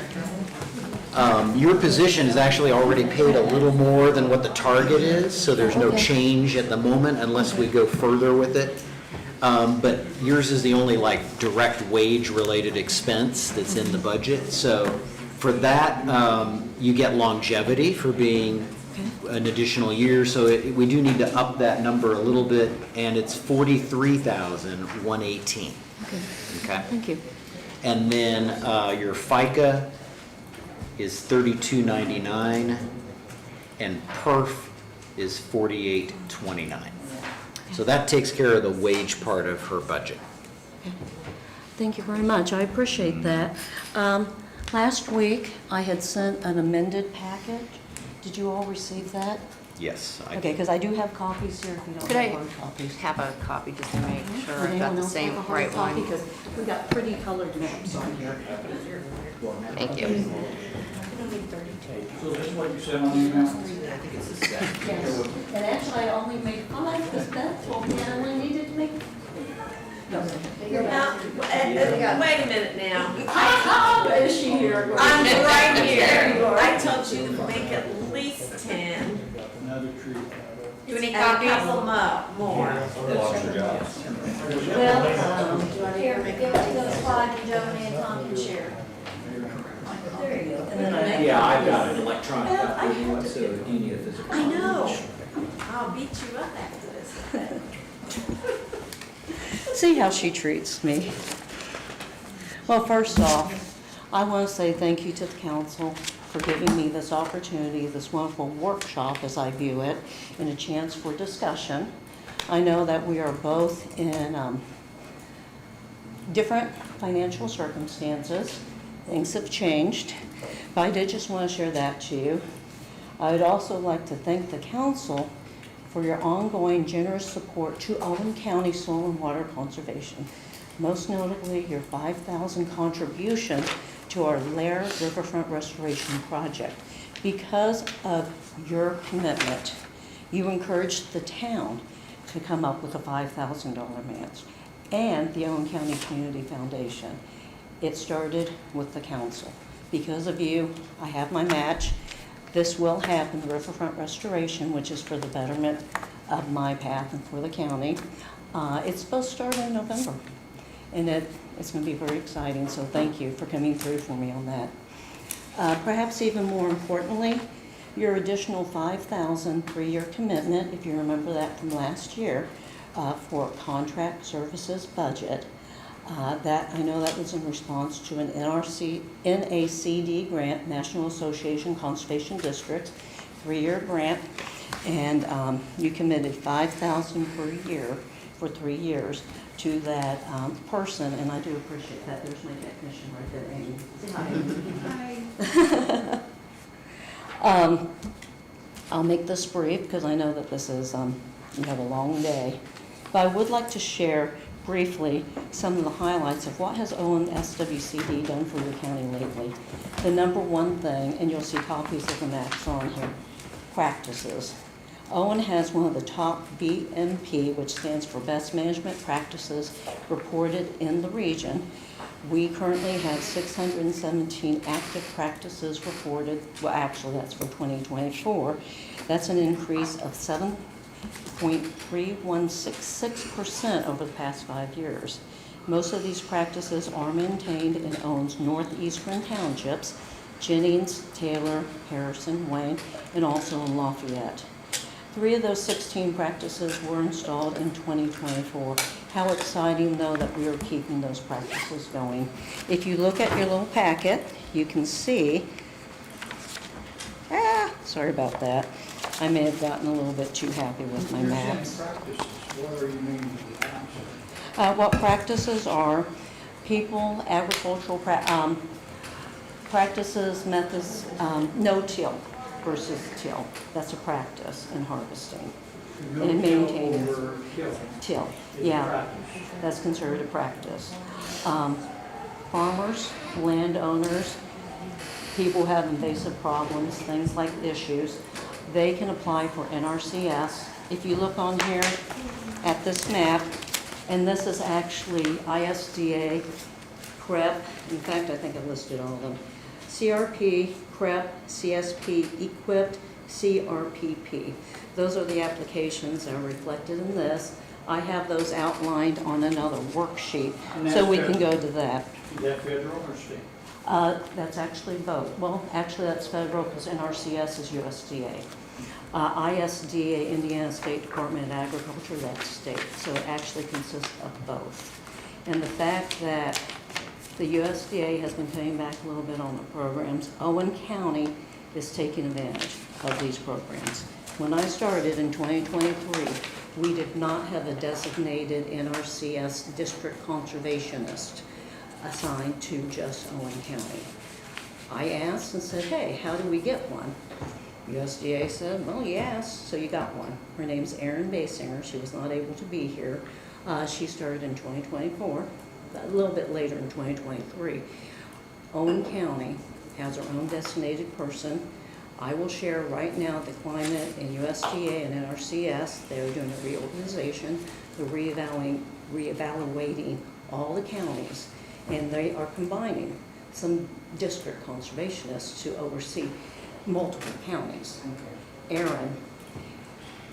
Your position is actually already paid a little more than what the target is, so there's no Okay. change at the moment unless we go further with it. But yours is the only like direct wage-related expense that's in the budget. So for that, you get longevity for being an additional year, so we do need to up that number a little bit, and it's 43,118. Okay. Okay? Thank you. And then your FICA is 3299, and PERF is 4829. So that takes care of the wage part of her budget. Thank you very much. I appreciate that. Last week, I had sent an amended package. Did you all receive that? Yes. Okay, because I do have copies here if you don't Could I have hard copies. have a copy just to make sure Would I've got anyone the else same have a hard right copy? one? Because we got pretty colored maps on here. Thank you. So this is what you said on the email? Yes. And actually, I only made 5 because Beth told me I only needed to make. No. Now, wait a minute now. Is she here? I'm right There here. you are. I told you to make at least 10. Another tree. Do any copies? A couple more. Well, Here, give it to those 5 and donate, Tom can share. there you go. And then I make. Yeah, I've got an electronic copy, so do you need a physical? I know. I'll beat you up after this. See how she treats me. Well, first off, I want to say thank you to the council for giving me this opportunity, this wonderful workshop, as I view it, and a chance for discussion. I know that we are both in different financial circumstances. Things have changed, but I did just want to share that to you. I would also like to thank the council for your ongoing generous support to Owen County Soil and Water Conservation. Most notably, your 5,000 contribution to our Lair Riverfront Restoration Project. Because of your commitment, you encouraged the town to come up with a $5,000 match and the Owen County Community Foundation. It started with the council. Because of you, I have my match. This will happen, the riverfront restoration, which is for the betterment of my path and for the county. It's supposed to start in November, and it's going to be very exciting, so thank you for coming through for me on that. Perhaps even more importantly, your additional $5,000 3-year commitment, if you remember that from last year, for contract services budget. That I know that was in response to an NACD grant, National Association Conservation Districts, 3-year grant, and you committed $5,000 per year for 3 years to that person, and I do appreciate that. There's my technician right there, Amy. Say hi. Hi. I'll make this brief because I know that this is, you have a long day. But I would like to share briefly some of the highlights of what has Owen SWCD done for your county lately. The number one thing, and you'll see copies of the maps on here, practices. Owen has one of the top BMP, which stands for Best Management Practices, reported in the region. We currently have 617 active practices reported. Well, actually, that's for 2024. That's an increase of 7.3166% over the past 5 years. Most of these practices are maintained in Owen's northeastern townships, Jennings, Taylor, Harrison, Wayne, and also in Lafayette. 3 of those 16 practices were installed in 2024. How exciting, though, that we are keeping those practices going. If you look at your little packet, you can see, sorry about that. I may have gotten a little bit too happy with my maps. What are you meaning by that? What practices are people, agricultural practices, methods, no-till versus till. That's a practice in harvesting. And maintaining. Till, yeah, that's considered a practice. Farmers, landowners, people who have invasive problems, things like issues, they can apply for NRCS. If you look on here at this map, and this is actually ISDA, CREP, in fact, I think I listed all of them. CRP, CREP, CSP, equipped, CRPP. Those are the applications that are reflected in this. I have those outlined on another worksheet, so we can go to that. Is that federal or state? That's actually both. Well, actually, that's federal because NRCS is USDA. ISDA, Indiana State Department of Agriculture, that's state. So it actually consists of both. And the fact that the USDA has been cutting back a little bit on the programs, Owen County is taking advantage of these programs. When I started in 2023, we did not have a designated NRCS district conservationist assigned to just Owen County. I asked and said, hey, how do we get one? USDA said, well, you asked, so you got one. Her name's Erin Basinger. She was not able to be here. She started in 2024, a little bit later in 2023. Owen County has her own designated person. I will share right now the climate in USDA and NRCS. They're doing a reorganization. They're reevaluating all the counties, and they are combining some district conservationists to oversee multiple counties. Erin,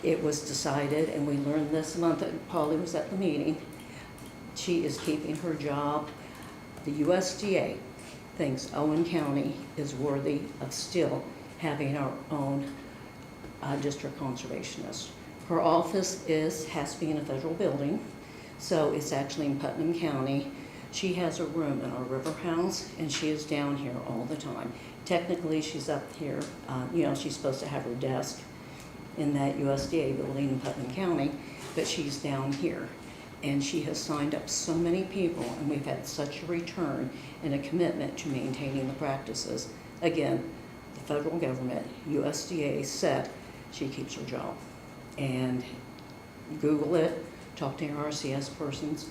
it was decided, and we learned this month, Polly was at the meeting, she is keeping her job. The USDA thinks Owen County is worthy of still having our own district conservationist. Her office has to be in a federal building, so it's actually in Putnam County. She has a room in our river house, and she is down here all the time. Technically, she's up here. She's supposed to have her desk in that USDA building in Putnam County, but she's down here. And she has signed up so many people, and we've had such a return and a commitment to maintaining the practices. Again, the federal government, USDA, said she keeps her job. And Google it, talk to your RCS persons.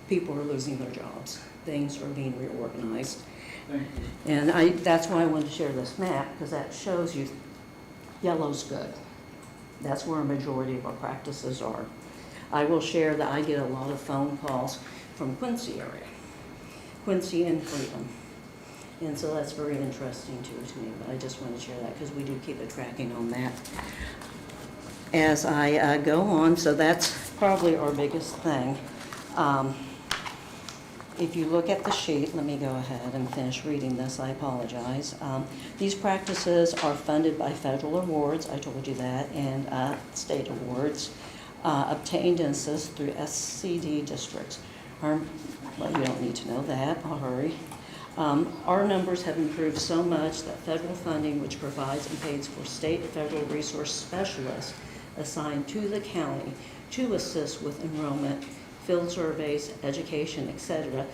People are losing their jobs. things are being reorganized. Thank you. And that's why I wanted to share this map, because that shows you yellow's good. That's where a majority of our practices are. I will share that I get a lot of phone calls from Quincy area, Quincy and Freedom. And so that's very interesting to me, but I just want to share that because we do keep a tracking on that. As I go on, so that's probably our biggest thing. If you look at the sheet, let me go ahead and finish reading this, I apologize. These practices are funded by federal awards, I told you that, and state awards, obtained and assessed through SCD districts. Well, you don't need to know that, I'll hurry. Our numbers have improved so much that federal funding, which provides and pays for state and federal resource specialists assigned to the county to assist with enrollment, field surveys, education, etc.,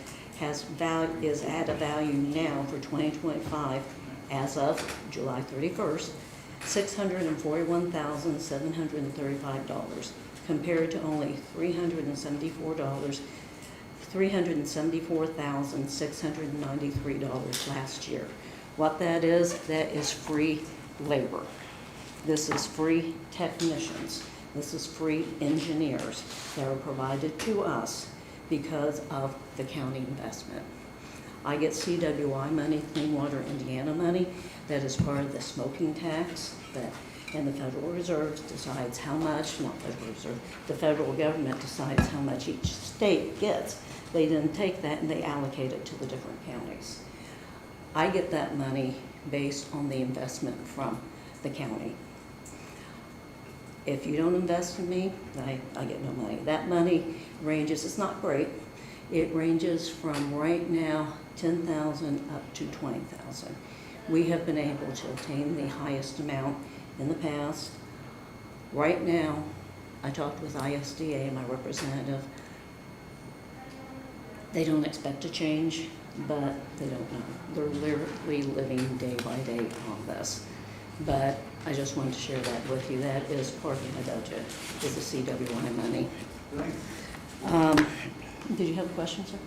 is at a value now for 2025 as of July 31st, $641,735 compared to only $374,693 last year. What that is free labor. This is free technicians. This is free engineers that are provided to us because of the county investment. I get CWI money, Clean Water Indiana money, that is part of the smoking tax, and the Federal Reserve decides how much, not Federal Reserve, the federal government decides how much each state gets. They then take that and they allocate it to the different counties. I get that money based on the investment from the county. If you don't invest in me, I get no money. That money ranges, it's not great, it ranges from right now 10,000 up to 20,000. We have been able to obtain the highest amount in the past. Right now, I talked with ISDA, my representative. They don't expect to change, but they don't know. They're literally living day by day on this. But I just wanted to share that with you. That is part of my budget, is the CWI money. Did you have a question, sir?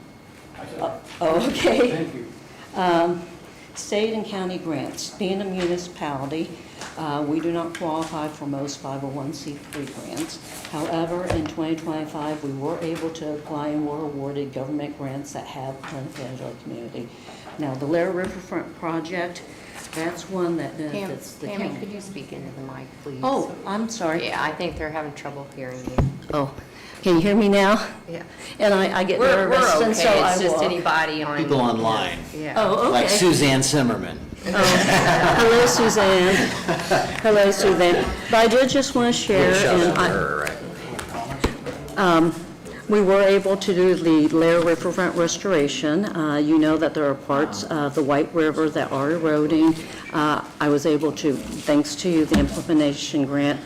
Okay. Thank you. State and county grants. Being a municipality, we do not qualify for most 501c3 grants. However, in 2025, we were able to apply and were awarded government grants that have benefited our community. Now, the Lair Riverfront project, that's one that benefits the county. Tammy, could you speak into the mic, please? Oh, I'm sorry. Yeah, I think they're having trouble hearing you. Oh, can you hear me now? Yeah. And I get nervous, We're and so okay, I it's just walk. anybody on. People online, Yeah. Oh, okay. like Suzanne Zimmerman. Hello, Suzanne. Hello, Suzanne. But I did just want to share, and we were able to do the Lair Riverfront restoration. You know that there are parts of the White River that are eroding. I was able to, thanks to the implementation grant,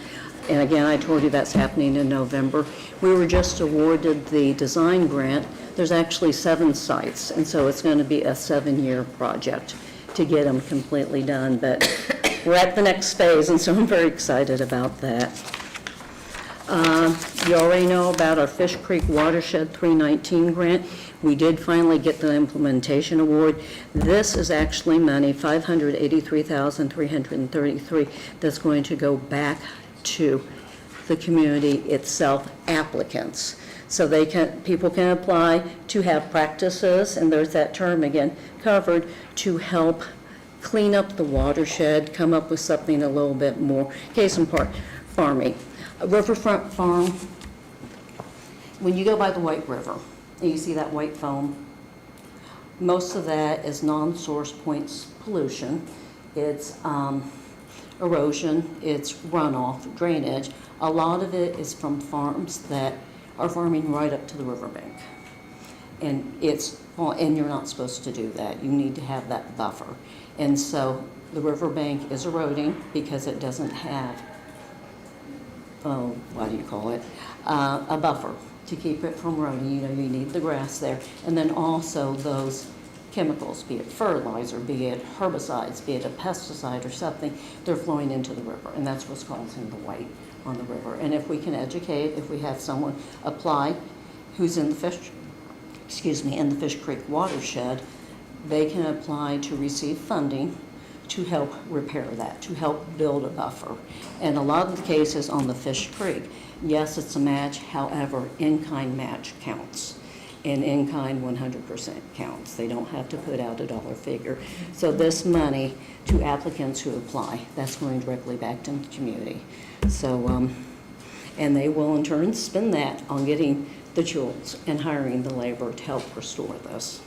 and again, I told you that's happening in November. We were just awarded the design grant. There's actually 7 sites, and so it's going to be a 7-year project to get them completely done. But we're at the next phase, and so I'm very excited about that. You already know about our Fish Creek Watershed 319 grant. We did finally get the implementation award. This is actually money, $583,333, that's going to go back to the community itself, applicants. So people can apply to have practices, and there's that term again, covered, to help clean up the watershed, come up with something a little bit more. Case in point, farming. A riverfront farm, when you go by the White River, and you see that white foam, most of that is non-source points pollution. It's erosion, it's runoff, drainage. A lot of it is from farms that are farming right up to the riverbank. And you're not supposed to do that. You need to have that buffer. And so the riverbank is eroding because it doesn't have, a buffer to keep it from eroding. You know, you need the grass there. And then also those chemicals, be it fertilizer, be it herbicides, be it a pesticide or something, they're flowing into the river, and that's what's causing the white on the river. And if we can educate, if we have someone apply who's in the fish in the Fish Creek watershed, they can apply to receive funding to help repair that, to help build a buffer. And a lot of the cases on the Fish Creek, yes, it's a match, however, in-kind match counts. And in-kind 100% counts. They don't have to put out a dollar figure. So this money to applicants who apply, that's going directly back to the community. So, and they will in turn spend that on getting the tools and hiring the labor to help restore this.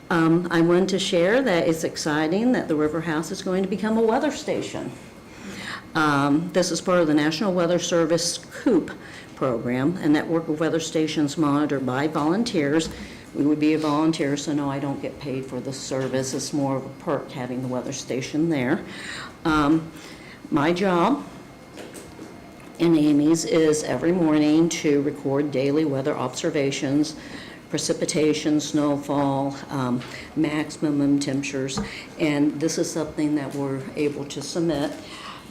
I wanted to share that it's exciting that the River House is going to become a weather station. This is part of the National Weather Service COOP program, a network of weather stations monitored by volunteers. We would be a volunteer, so no, I don't get paid for the service. It's more of a perk having the weather station there. My job in Amy's is every morning to record daily weather observations, precipitation, snowfall, maximum temperatures, and this is something that we're able to submit.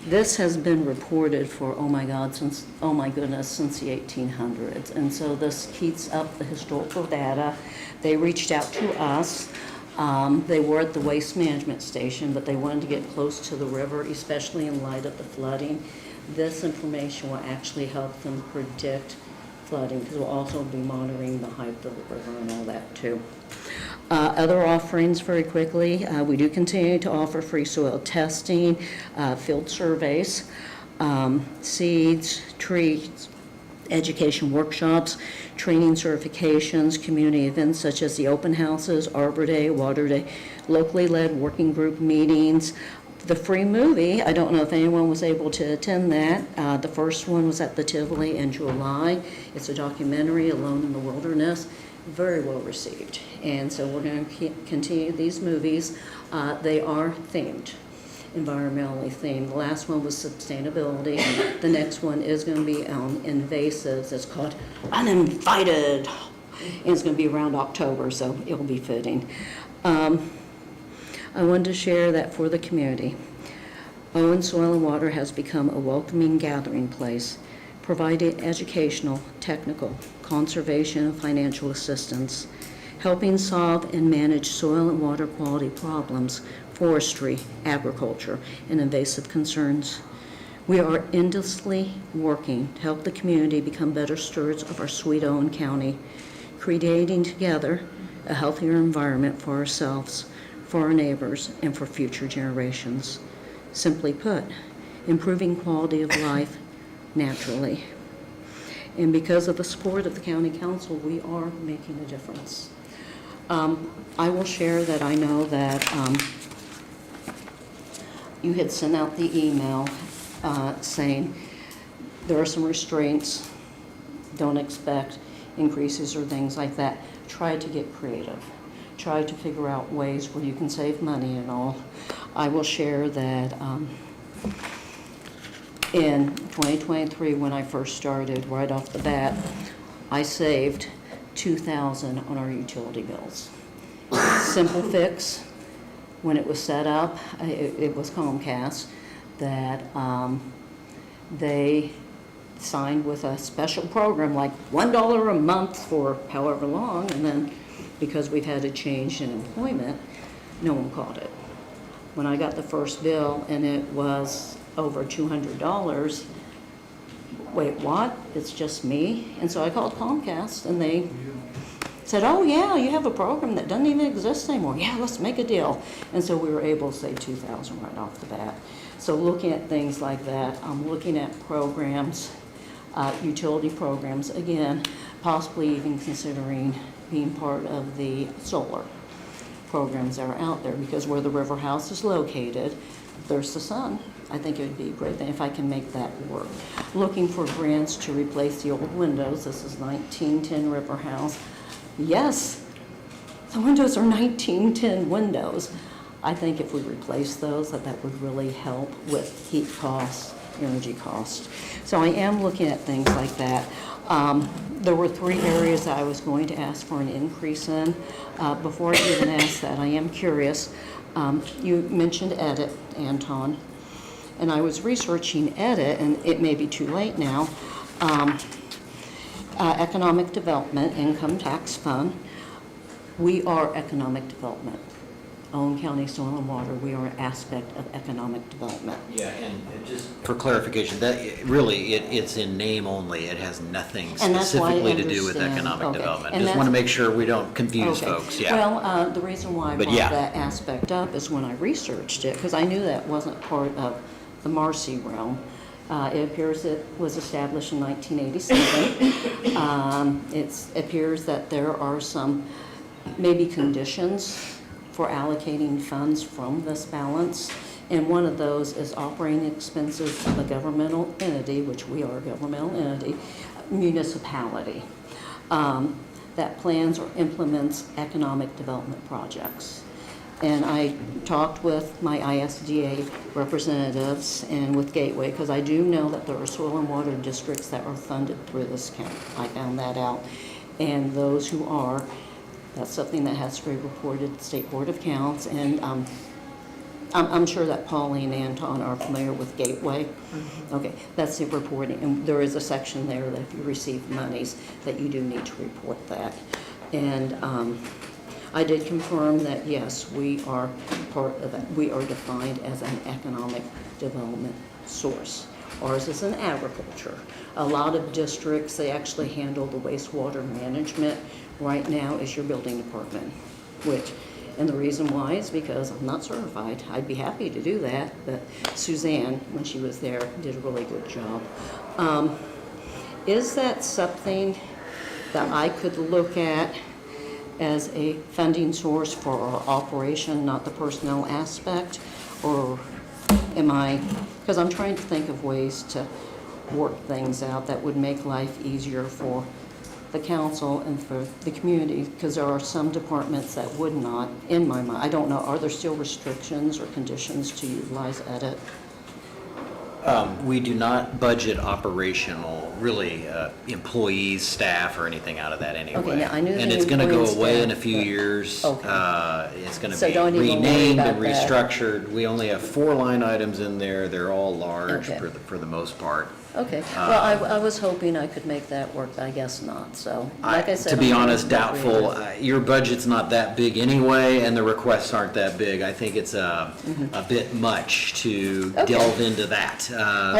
This has been reported for, oh my goodness, since the 1800s. And so this keeps up the historical data. They reached out to us. They were at the waste management station, but they wanted to get close to the river, especially in light of the flooding. This information will actually help them predict flooding, because we'll also be monitoring the height of the river and all that too. Other offerings very quickly, we do continue to offer free soil testing, field surveys, seeds, trees, education workshops, training certifications, community events such as the open houses, Arbor Day, Water Day, locally led working group meetings. The free movie, I don't know if anyone was able to attend that. The first one was at the Tivoli in July. It's a documentary, Alone in the Wilderness. Very well received. And so we're going to continue these movies. They are themed, environmentally themed. The last one was sustainability. The next one is going to be on invasives. It's called Uninvited. And it's going to be around October, so it'll be fitting. I wanted to share that for the community. Owen Soil and Water has become a welcoming gathering place, providing educational, technical, conservation, and financial assistance, helping solve and manage soil and water quality problems, forestry, agriculture, and invasive concerns. We are endlessly working to help the community become better stewards of our sweet Owen County, creating together a healthier environment for ourselves, for our neighbors, and for future generations. Simply put, improving quality of life naturally. And because of the support of the County Council, we are making a difference. I will share that I know that you had sent out the email saying there are some restraints, don't expect increases or things like that. Try to get creative. Try to figure out ways where you can save money and all. I will share that in 2023, when I first started, right off the bat, I saved $2,000 on our utility bills. Simple fix. When it was set up, it was Comcast, that they signed with a special program, like $1 a month for however long, and then because we've had a change in employment, no one caught it. When I got the first bill and it was over $200, wait, what? It's just me? And so I called Comcast and they said, oh yeah, you have a program that doesn't even exist anymore. Yeah, let's make a deal. And so we were able to save $2,000 right off the bat. So looking at things like that, I'm looking at programs, utility programs, again, possibly even considering being part of the solar programs that are out there, because where the River House is located, there's the sun. I think it would be a great thing if I can make that work. Looking for grants to replace the old windows. This is 1910 River House. Yes, the windows are 1910 windows. I think if we replace those, that would really help with heat costs, energy costs. So I am looking at things like that. There were 3 areas that I was going to ask for an increase in. Before I even ask that, I am curious. You mentioned edit, Anton, and I was researching edit, and it may be too late now. Economic Development Income Tax Fund. We are economic development. Owen County Soil and Water, we are an aspect of economic development. Yeah, and just for clarification, that, it's in name only, it has nothing And that's why I specifically to do with understand. economic Okay. development. And Just want to that's- make sure we don't confuse Okay. folks, yeah. Well, the reason why I But brought yeah. that aspect up is when I researched it, because I knew that wasn't part of the Marcy realm. It appears it was established in 1987. It appears that there are some maybe conditions for allocating funds from this balance. And one of those is operating expenses of a governmental entity, which we are a governmental entity, municipality, that plans or implements economic development projects. And I talked with my ISDA representatives and with Gateway, because I do know that there are soil and water districts that are funded through this county. I found that out. And those who are, that's something that has to be reported to the State Board of Accounts. And I'm sure that Pauline and Anton are familiar with Gateway. Okay, that's the reporting. And there is a section there that if you receive monies, that you do need to report that. And I did confirm that, yes, we are part of that. We are defined as an economic development source. Ours is in agriculture. A lot of districts, they actually handle the wastewater management. Right now is your building department, and the reason why is because I'm not certified. I'd be happy to do that, but Suzanne, when she was there, did a really good job. Is that something that I could look at as a funding source for our operation, not the personnel aspect? Or am I, because I'm trying to think of ways to work things out that would make life easier for the council and for the community, because there are some departments that would not, in my mind. I don't know, are there still restrictions or conditions to utilize edit? We do not budget operational, really, employees, staff, or anything out of that anyway. Okay, now, I knew And the it's gonna go employee away in a staff, few but- years. Okay. It's gonna So be don't even worry renamed and about that. restructured. We only have 4 line items in there. They're all large Okay. for the most part. Okay, well, I was hoping I could make that work, I guess not, so, like I said. To be I'm honest, gonna doubtful. read it. Your budget's not that big anyway, and the requests aren't that big. I think it's a bit much to Okay. delve into that.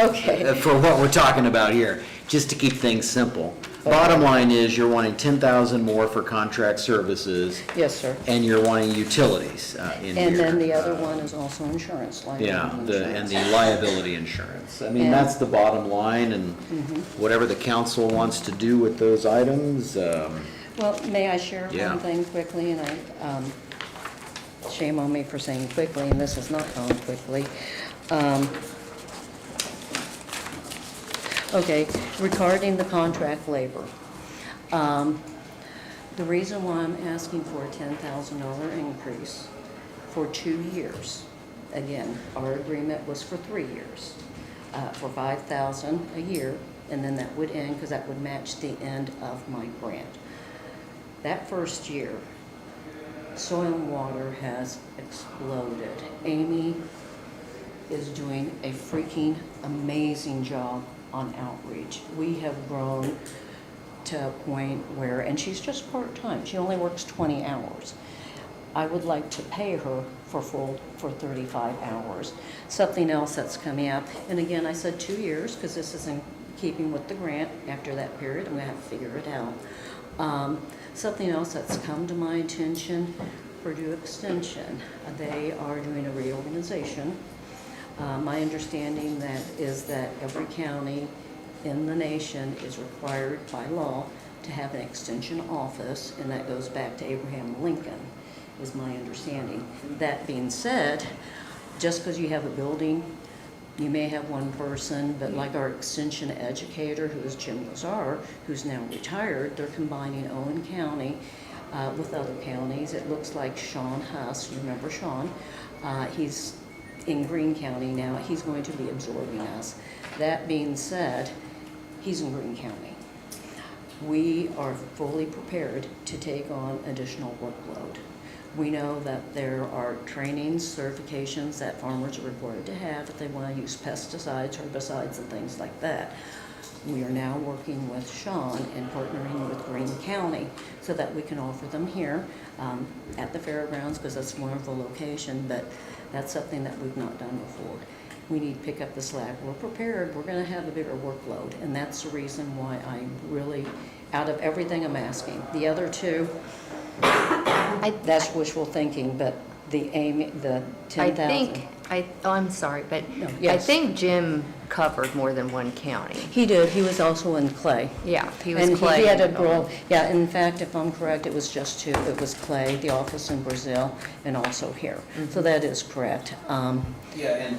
Okay. For what we're talking about here, just to keep things simple. Bottom line is, you're wanting 10,000 more for contract services, Yes, sir. and you're wanting utilities in here. And then the other one is also insurance, Yeah, liability and insurance. the liability insurance. I mean, And- that's the bottom line, and whatever the council wants to do with those items, Well, may I share Yeah. one thing quickly? And shame on me for saying quickly, and this has not gone quickly. Okay, regarding the contract labor. The reason why I'm asking for a $10,000 increase for 2 years, again, our agreement was for 3 years, for $5,000 a year, and then that would end, because that would match the end of my grant. That first year, soil and water has exploded. Amy is doing a freaking amazing job on outreach. We have grown to a point where, and she's just part-time, she only works 20 hours. I would like to pay her for 35 hours. Something else that's coming up, and again, I said 2 years, because this is in keeping with the grant. After that period, I'm gonna have to figure it out. Something else that's come to my attention, Purdue Extension, they are doing a reorganization. My understanding is that every county in the nation is required by law to have an extension office, and that goes back to Abraham Lincoln, is my understanding. That being said, just because you have a building, you may have one person, but like our extension educator, who is Jim Lazar, who's now retired, they're combining Owen County with other counties. It looks like Sean Huss, you remember Sean? He's in Greene County now. He's going to be absorbing us. That being said, he's in Greene County. We are fully prepared to take on additional workload. We know that there are trainings, certifications that farmers are required to have if they want to use pesticides, herbicides, and things like that. We are now working with Sean and partnering with Greene County so that we can offer them here at the fairgrounds, because that's a wonderful location, but that's something that we've not done before. We need to pick up the slack. We're prepared. We're going to have a bigger workload, and that's the reason why I'm really, out of everything I'm asking. The other two, that's wishful thinking, but the aim, the 10,000. I'm sorry, but No, I yes. think Jim covered more than one county. He did. He was also in Clay. Yeah, he was And Clay. he had a and girl, yeah, in fact, if I'm correct, it was just two. It was Clay, the office in Brazil, and also here. So that is correct. Yeah, and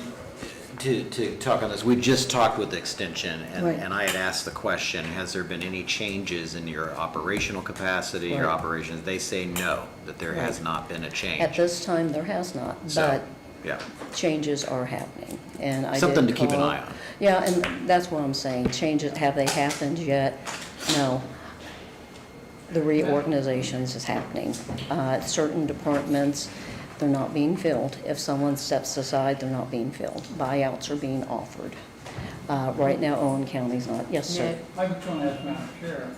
to talk on this, we just talked with Extension, Right. and I had asked the question, has there been any changes in your operational capacity, your Right. operations? They say no, that there has Right. not been a change. At this time, there has not, So, but yeah. changes are happening, and I did Something to keep an call- eye on. Yeah, and that's what I'm saying. Changes, have they happened yet? No. The reorganizations is happening. Certain departments, they're not being filled. If someone steps aside, they're not being filled. Buyouts are being offered. Right now, Owen County's not. Yes, sir. I was going to ask Madam Chair,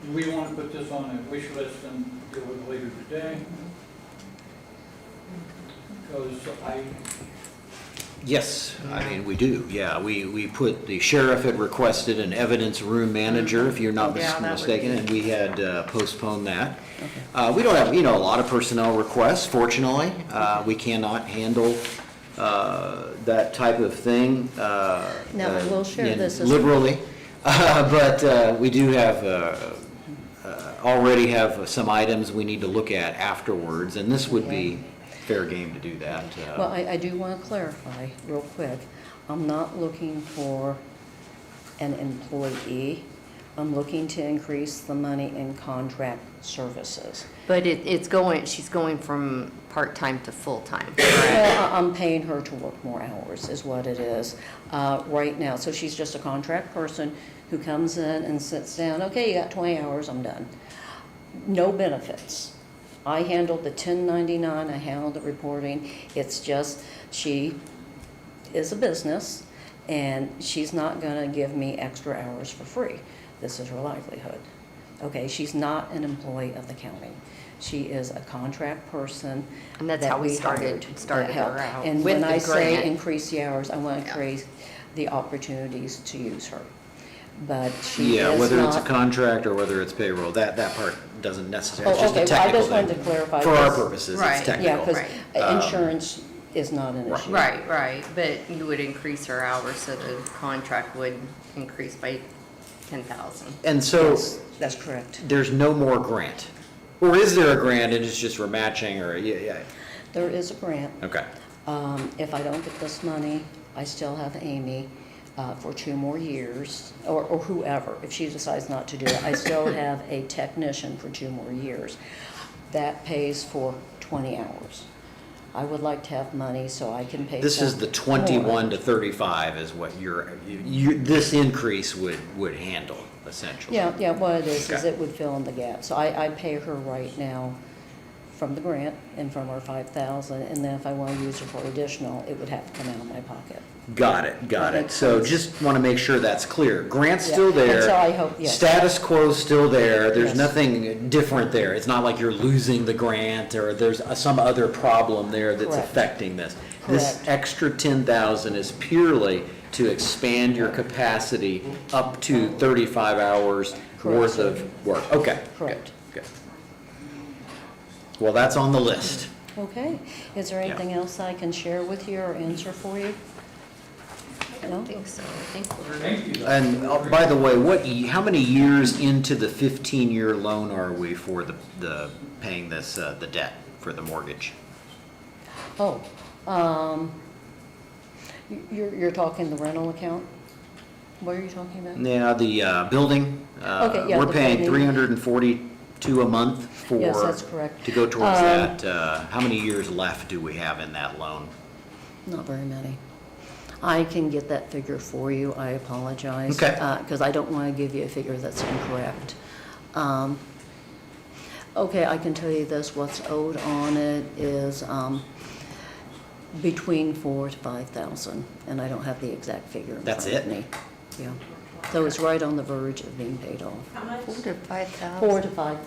do we want to put this on a wish list and deal with it later today? Because Yes, I mean, we do, yeah. We put, the sheriff had requested an evidence room manager, if you're not Yeah, that would mistaken, and we had postponed that. We don't have, a lot of personnel requests, fortunately. We cannot handle that type of thing. Now, I will share this as- Liberally, but we do have, already have some items we need to look at afterwards, and this would be fair game to do that. Well, I do want to clarify real quick. I'm not looking for an employee. I'm looking to increase the money in contract services. But she's going from part-time to full-time. Well, I'm paying her to work more hours is what it is right now. So she's just a contract person who comes in and sits down, okay, you got 20 hours, I'm done. No benefits. I handled the 1099, I handled the reporting. It's just, she is a business, and she's not gonna give me extra hours for free. This is her livelihood. Okay, she's not an employee of the county. She is a contract person. And that's that how we hired started to help. her out. And with when the I say grant. increase the hours, I wanna create the opportunities to use her. But she is not. Yeah, whether it's a contract or whether it's payroll, that part doesn't necessarily, it's Oh, just a okay, well, I technical just wanted thing. to clarify. For our this. purposes, Right. it's Yeah, technical. because insurance is not an issue. Right, but you would increase her hours, so the contract would increase by 10,000. And so, Yes, that's correct. there's no more grant? Or is there a grant and it's just we're matching, or, yeah, There is a grant. okay. If I don't get this money, I still have Amy for 2 more years, or whoever, if she decides not to do it. I still have a technician for 2 more years. That pays for 20 hours. I would like to have money so I can pay. This is some the more. 21 to 35 is what this increase would handle, essentially. Yeah, what it is Okay. it would fill in the gap. So I pay her right now from the grant and from our 5,000, and then if I want to use it for additional, it would have to come out of my pocket. Got it. That makes So sense. just want to make sure that's clear. Grant's Yeah, still and there. so I hope- yes. Status quo's still there. There's Yes. nothing different there. It's not like you're losing the grant or there's some other problem there that's Correct. affecting this. This Correct. extra 10,000 is purely to expand your capacity up to 35 hours worth Correct. of work. Okay. Correct. Good. Well, that's on the list. Okay. Is there anything else I can share with you or answer for you? I don't think so. I think we're. thank you. And by the way, how many years into the 15-year loan are we for the paying this, the debt for the mortgage? Oh, you're talking the rental account? What are you talking about? Yeah, the building, Okay, yeah, we're the paying building. $342 a month for. Yes, that's correct. To go towards that. How many years left do we have in that loan? Not very many. I can get that figure for you. I apologize. Okay. Because I don't want to give you a figure that's incorrect. Okay, I can tell you this, what's owed on it is between 4,000 to 5,000, and I don't have the exact figure in front That's of it? me. Yeah. So it's right on the verge of being paid off. How much? 4 to 5,000. 4 to 5.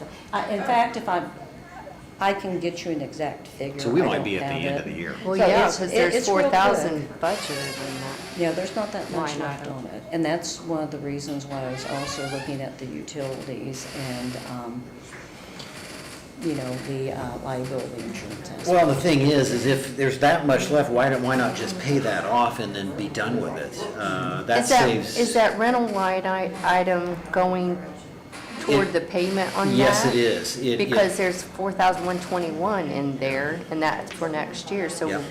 In fact, if I can get you an exact figure. So we I might don't be at the have end it. of the year. Well, So yeah, it's- because it- there's it's real 4,000 quick. budgeted in that. Yeah, there's not that much Line left item. on it. And that's one of the reasons why I was also looking at the utilities and, the liability insurance aspect. Well, the thing is if there's that much left, why not just pay that off and then be done with it? That saves. Is that rental line item going toward the payment on that? Yes, it is. Because there's 4,121 in there, and that's for next year, so. Yeah.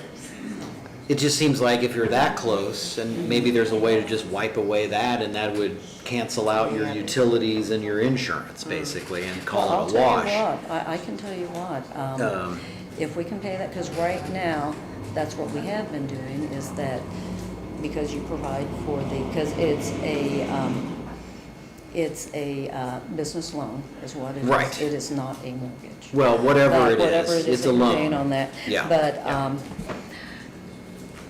It just seems like if you're that close, and maybe there's a way to just wipe away that, and that would cancel out your utilities and your insurance, basically, and call I'll it a wash. tell you what, I can tell you what, if we can pay that, because right now, that's what we have been doing, is that, because you provide for because it's a business loan, is what it is. Right. It is not a mortgage. Well, whatever But it whatever is, it is it's that a you're loan. paying on that. Yeah, But, yeah.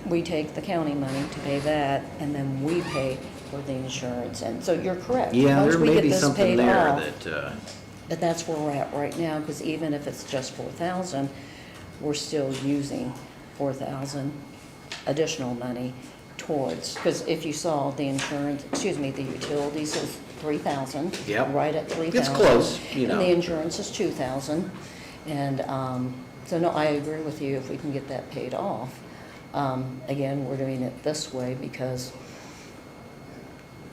we take the county money to pay that, and then we pay for the insurance, and so you're correct. Yeah, Once there we may get be this something paid there off, that, but that's where we're at right now, because even if it's just 4,000, we're still using 4,000 additional money towards, because if you saw the the utilities is 3,000. Yep. Right at 3,000. It's close, you know. And the insurance is 2,000. And, so no, I agree with you if we can get that paid off. Again, we're doing it this way because,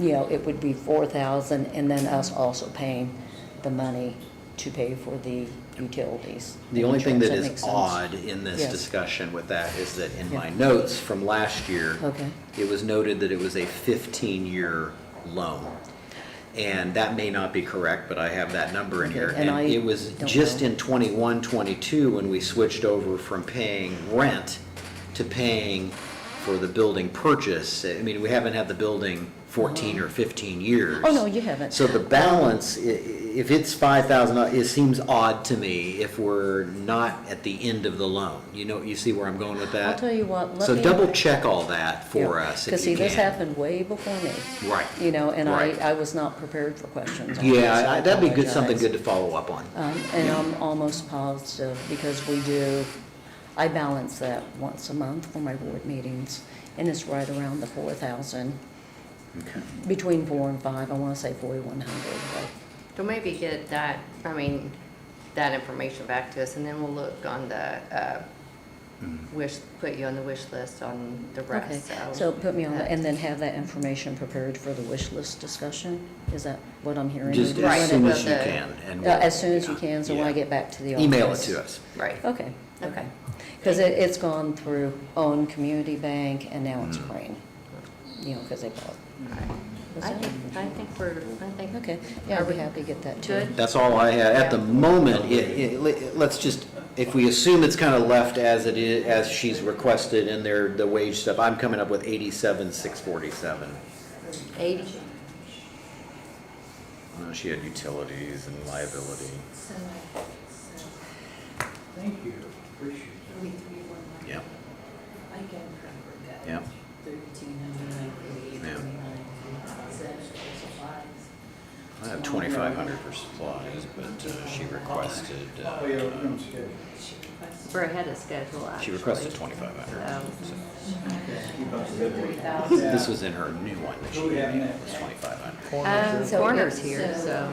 it would be 4,000 and then us also paying the money to pay for the utilities. the only thing that Insurance, is makes sense. odd in this Yes. discussion with that is that in Yeah. my notes from last year, Okay. it was noted that it was a 15-year loan. And that may not be correct, but I have that number in Okay, here. and I it was don't just know. in 21, 22, when we switched over from paying rent to paying for the building purchase. I mean, we haven't had the building 14 or 15 years. Oh, no, you haven't. So the balance, if it's 5,000, it seems odd to me if we're not at the end of the loan. You see where I'm going with that? I'll tell you what, let So me- double check all that for us Because if see, you can. this happened way before me. Right. And Right. I was not prepared for questions on Yeah, this. I that'd be good, something apologize. good to follow up on. And I'm almost positive, because I balance that once a month for my board meetings, and it's right around the 4,000, Okay. between 4 and 5, I want to say 4,100. So maybe get that information back to us, and then we'll look on the put you on the wish list on the Okay, rest, so put me on, and then have that information prepared for the wish list discussion? Is that what I'm hearing? Just You're doing as it? soon as you can. And As soon as you can, so when I yeah. get back to the office. Email it to us. Right. Okay, okay. Because it's gone through Owen Community Bank, and now it's Crane, because they bought. I think Okay, yeah, I'd be happy to get that too. Good. That's all I had. At the moment, let's just, if we assume it's kind of left as it is, as she's requested in the wage stuff, I'm coming up with 87,647. 80. She had utilities and liability. Thank you, appreciate it. Yeah. Yeah. Yeah. I have 2,500 for supplies, but she requested, Oh, yeah, we're gonna schedule. We're ahead of schedule, actually. she requested 2,500. So, This was in her new one that she gave me, it was 2,500. Corner's here, so,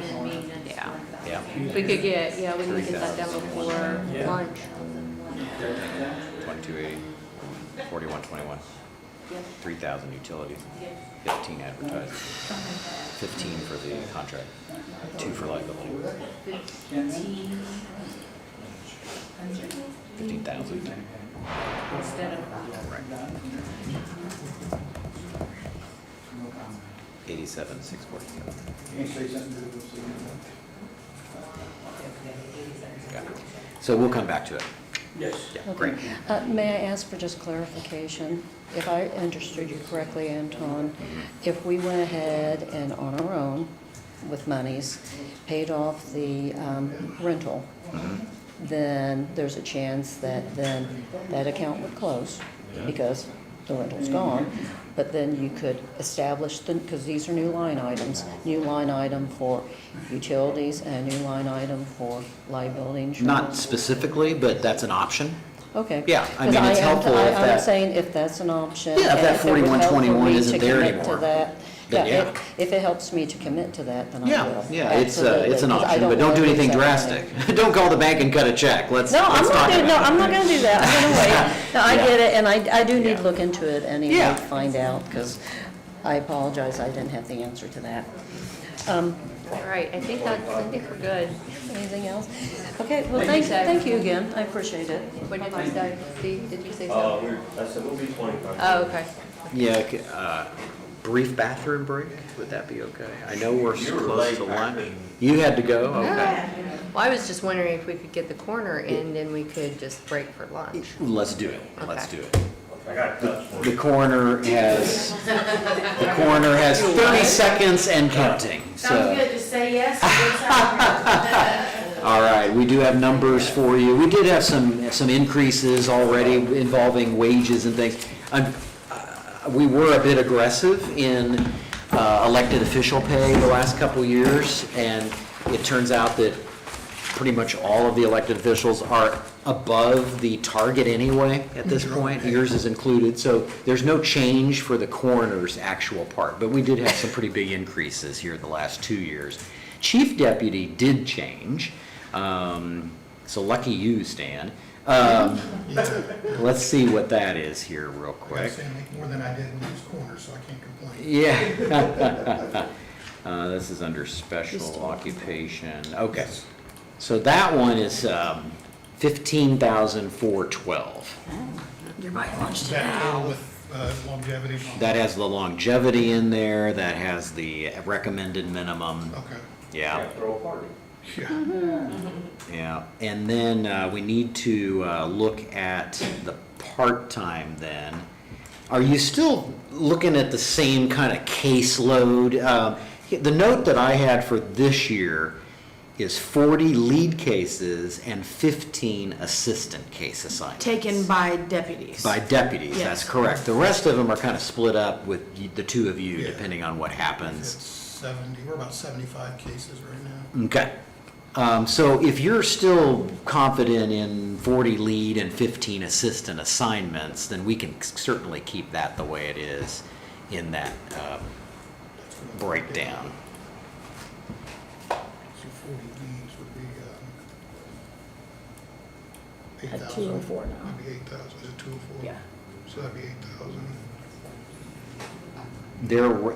yeah. Yeah. We could get that done before lunch. 2280, 4121, 3,000 utilities, 15 advertised, 15 for the contract, 2 for liability, 15,000. Right. 87,647. Can you say something to us? Got it. So we'll come back to it. Yes. Yeah, Okay. great. May I ask for just clarification? If I understood you correctly, Anton, if we went ahead and on our own, with monies, paid off the rental, then there's a chance that then that account would close because the rental's gone. but then you could establish the, because these are new line items, new line item for utilities and a new line item for liability insurance. Not specifically, but that's an option. Okay. Yeah, I 'Cause mean, it's helpful if I'm that, saying if that's an option. Yeah, if that and it would help for 4121 me isn't to there commit to anymore, that. then yeah. If it helps me to commit to that, then I yeah, will. yeah, it's an Absolutely, 'cause I option, but don't know do anything exactly. drastic. Don't call the bank and cut a check. Let's No, I'm talk not doing, no, about it. I'm not gonna do that, I'm gonna wait. No, I Yeah. get it, and I do need Yeah. to look into it anyway, Yeah. to find out, because I apologize, I didn't have the answer to that. All right, I think we're good. Anything else? Okay, well, What'd you say? thank you again, I appreciate it. What did you say, Steve? Did you say something? I said we'll be 25. Oh, okay. Yeah, brief bathroom break, would that be okay? I know we're You were close late to back lunch. then. You had to go? Okay. Well, I was just wondering if we could get the corner in, then we could just break for lunch. Let's do it, let's Okay. do it. I got touch for The you. coroner has 30 seconds and counting, so. just say yes. All right, we do have numbers for you. We did have some increases already involving wages and things. We were a bit aggressive in elected official pay the last couple of years, and it turns out that pretty much all of the elected officials are above the target anyway at this point. Yours is included, so there's no change for the coroner's actual part, but we did have some pretty big increases here the last 2 years. Chief deputy did change, so lucky you, Stan. Let's see what that is here real I quick. say I make more than I did in these corners, so I can't complain. Yeah. This is under special occupation. Okay. So that one is 15,412. You're buying lunch Is that total with longevity? That has the longevity in there, that has the recommended minimum. Okay. Yeah, Throw a party. Yeah. yeah. And then we need to look at the part-time then. Are you still looking at the same kind of caseload? The note that I had for this year is 40 lead cases and 15 assistant case assignments. Taken by deputies. By deputies, that's Yes. correct. The rest of them are kind of split up with the two of you, Yeah. depending on what It's happens. 70, we're about 75 cases right now. Okay. So if you're still confident in 40 lead and 15 assistant assignments, then we can certainly keep that the way it is in that breakdown. So 40 leads would be At 8,000. 204 now. That'd be 8,000, is it 204? Yeah. So that'd be 8,000.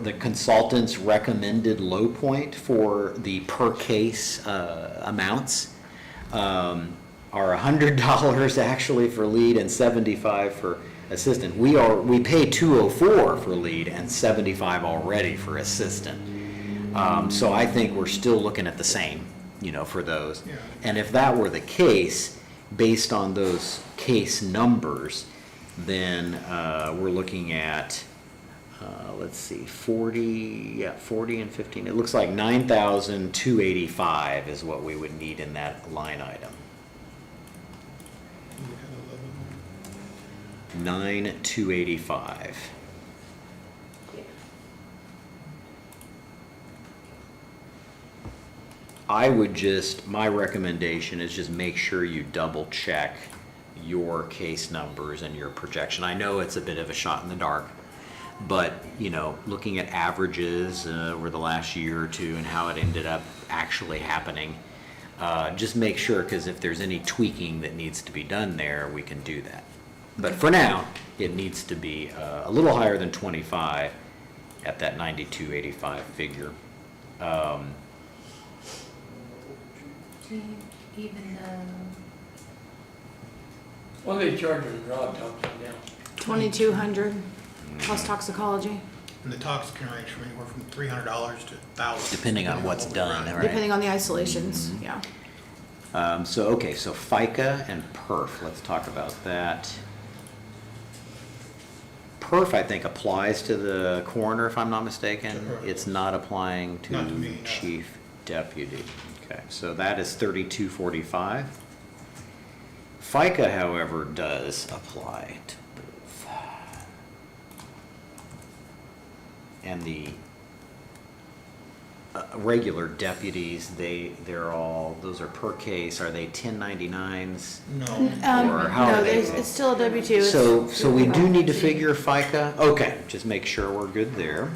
The consultant's recommended low point for the per case amounts are $100 actually for lead and $75 for assistant. We pay $204 for lead and $75 already for assistant. So I think we're still looking at the same, for those. Yeah. And if that were the case, based on those case numbers, then we're looking at, let's see, 40 and 15. It looks like 9,285 is what we would need in that line item. You had 11. 9,285. I would my recommendation is just make sure you double check your case numbers and your projection. I know it's a bit of a shot in the dark, but, looking at averages over the last year or two and how it ended up actually happening, just make sure, because if there's any tweaking that needs to be done there, we can do that. But for now, it needs to be a little higher than 25 at that 9285 figure. Even, What are they charging the drug talks now? 2,200 plus toxicology, And the toxicant range from anywhere from $300 to $1,000. Depending on what's what we done, run. right? depending on the isolations, yeah. So FICA and PERF, let's talk about that. PERF, I think, applies to the coroner, if I'm not mistaken. Correct. It's not applying to Not to me, no. chief deputy. Okay, so that is 3245. FICA, however, does apply to both. the regular deputies, they're all, those are per case, are they 1099s? No. Or how are they? It's still a W-2. So we do need to figure FICA? Okay, just make sure we're good there.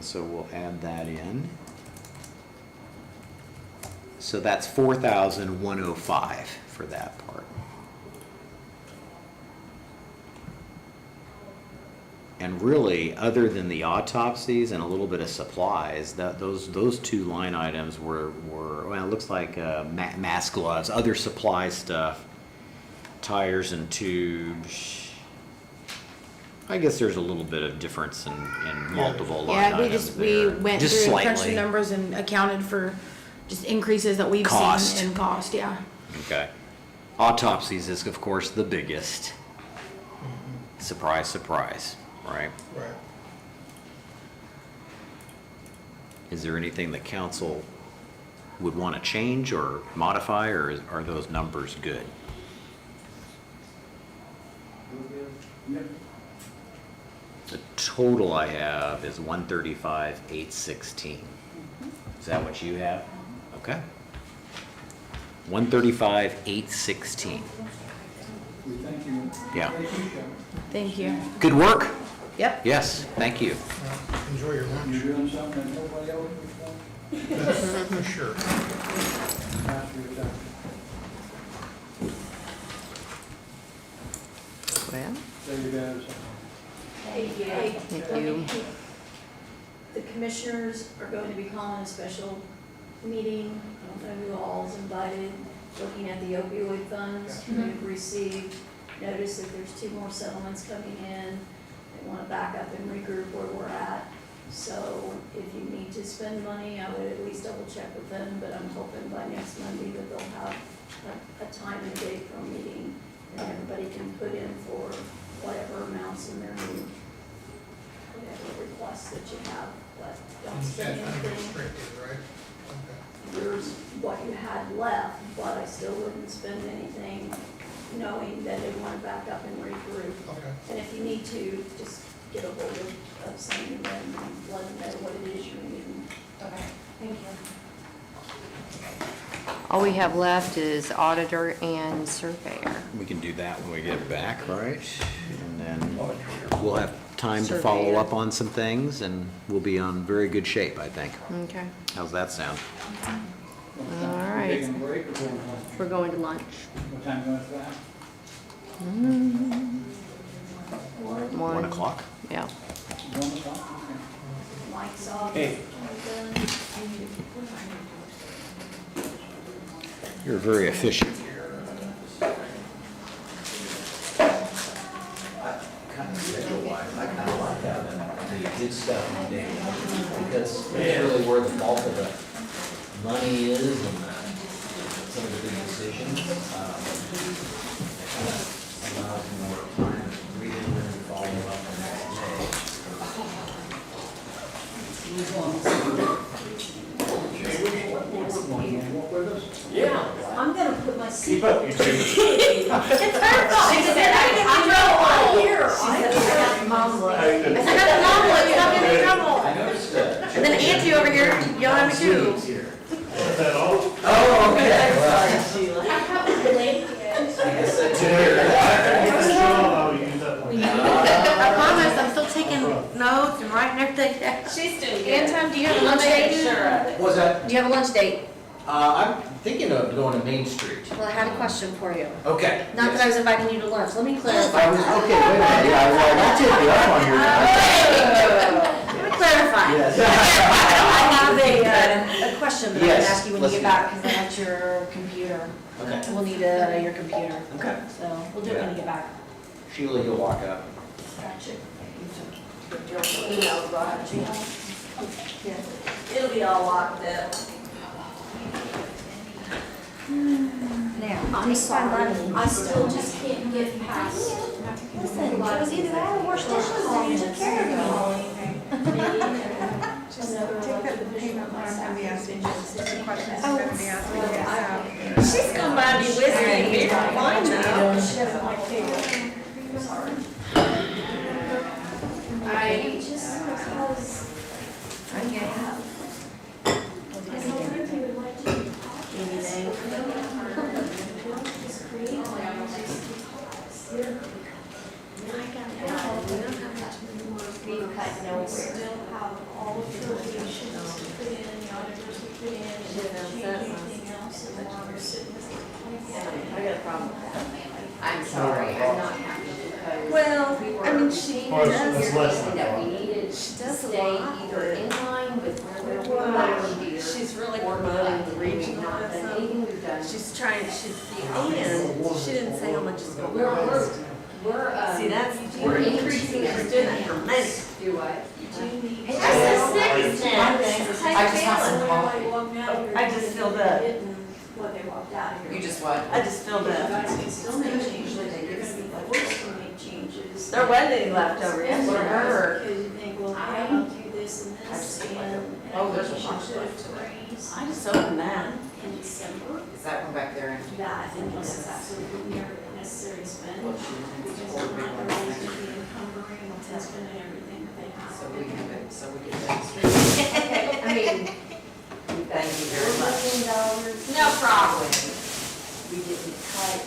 So we'll add that in. So that's 4,105 for that part. And really, other than the autopsies and a little bit of supplies, those two line items were well, it looks like mask gloves, other supply stuff, tires and tubes. I guess there's a little bit of difference in multiple line Yeah, items we there. went Just through and crunched the slightly. numbers and accounted for just increases that we've Cost. seen in cost, yeah. Okay. Autopsies is, of course, the biggest. Surprise, surprise, right? Right. Is there anything the council would want to change or modify, or are those numbers good? The total I have is 135,816. Is that what you have? Okay. 135,816. We thank you. Yeah. Thank you. Good work. Yep. Yes, thank you. Enjoy your lunch. You're doing something that nobody else before? For sure. After you're done. Well, There you go. Hey, Thank you. the commissioners are going to be calling a special meeting. I don't know who all is invited, looking at the opioid funds. We've received notice that there's 2 more settlements coming in. They want to back up and regroup where we're at. So if you need to spend money, I would at least double check with them, but I'm hoping by next Monday that they'll have a time and date for a meeting, and everybody can put in for whatever amounts in their new, whatever requests that you have, but don't spend anything. Right? Here's what you had left, but I still wouldn't spend anything knowing that they want to back up and regroup. Okay. And if you need to, just get a hold of someone and let them know what it is you're needing. Okay, thank you. all we have left is auditor and surveyor. We can do that when we get back, right? And then we'll have time to follow Surveyor. up on some things, and we'll be on very good shape, I think. Okay. How's that sound? All right. Taking a break or going home? We're going to lunch. What time goes that? 1 o'clock? Yeah. 1 o'clock? Mike's off. Hey. You're very efficient. Kind of schedule-wise, I kind of like having the good stuff on day one, because that's really where the bulk of the money is and some of the big decisions. It kind of allows more time to read it and follow up the next day. Yeah. I'm gonna put my seat. Keep up, you two. It's her fault. She said, I'm here. How you I doing? forgot the mom was, stop getting in trouble. I noticed that. And then Angie over here yelling at me too. Is that all? Oh, okay. Well, I use that one. I promise, I'm still taking notes and writing everything down. She's doing good. Anton, do you have a lunch date? what's that? Do you have a lunch date? I'm thinking of going to Main Street. Well, I had a question for you. Okay. Not that I was inviting you to lunch, let me clarify. I was, okay, wait a minute, yeah, well, I take you up on your. Let me clarify. Yes. I have a question that I can Yes, ask you when you let's get do back, because I want your computer. Okay. We'll need your computer. Okay. So, we'll do it when you get back. Sheila, you'll walk up. Gotcha. Your email, right? Yeah. It'll be all locked up. Now, I'm sorry, I still just can't get past. Listen, it was either that or wash dishes, and you took care of me. She's gonna buy me whiskey beer, fine now. She doesn't like tea. Sorry. I just because I have. I know that we would like to do anything. Just create we still have all affiliations to put in, the auditors to put in, and change anything else, and then we're sitting with. I got a problem with that. I'm sorry, I'm not happy because. Well, we were I mean, she Well, does, that's less than That we that. needed to She does a stay lot, either in line with where we were well, last year. she's really or promoting cut. the We've regional not done stuff. anything we've done. She's trying, and she didn't say how much is going We're, on. See, that's, we're increasing our She's doing that for money. Do what? Hey, I just want some coffee. I just filled up. What they walked out here. You just what? I just filled You up. guys can still make changes, they're gonna be forced to make changes. There wasn't any left over And yesterday. because you think, well, hey, I'll do this and this, and Oh, there's a you box should left. raise I just opened that. in December. Is that one back there? That, and it's absolutely never necessary to spend, because they're not always gonna be encumbering and spending everything that they have. So we have it, so we get that. I mean, thank you very much. No problem. We didn't cut.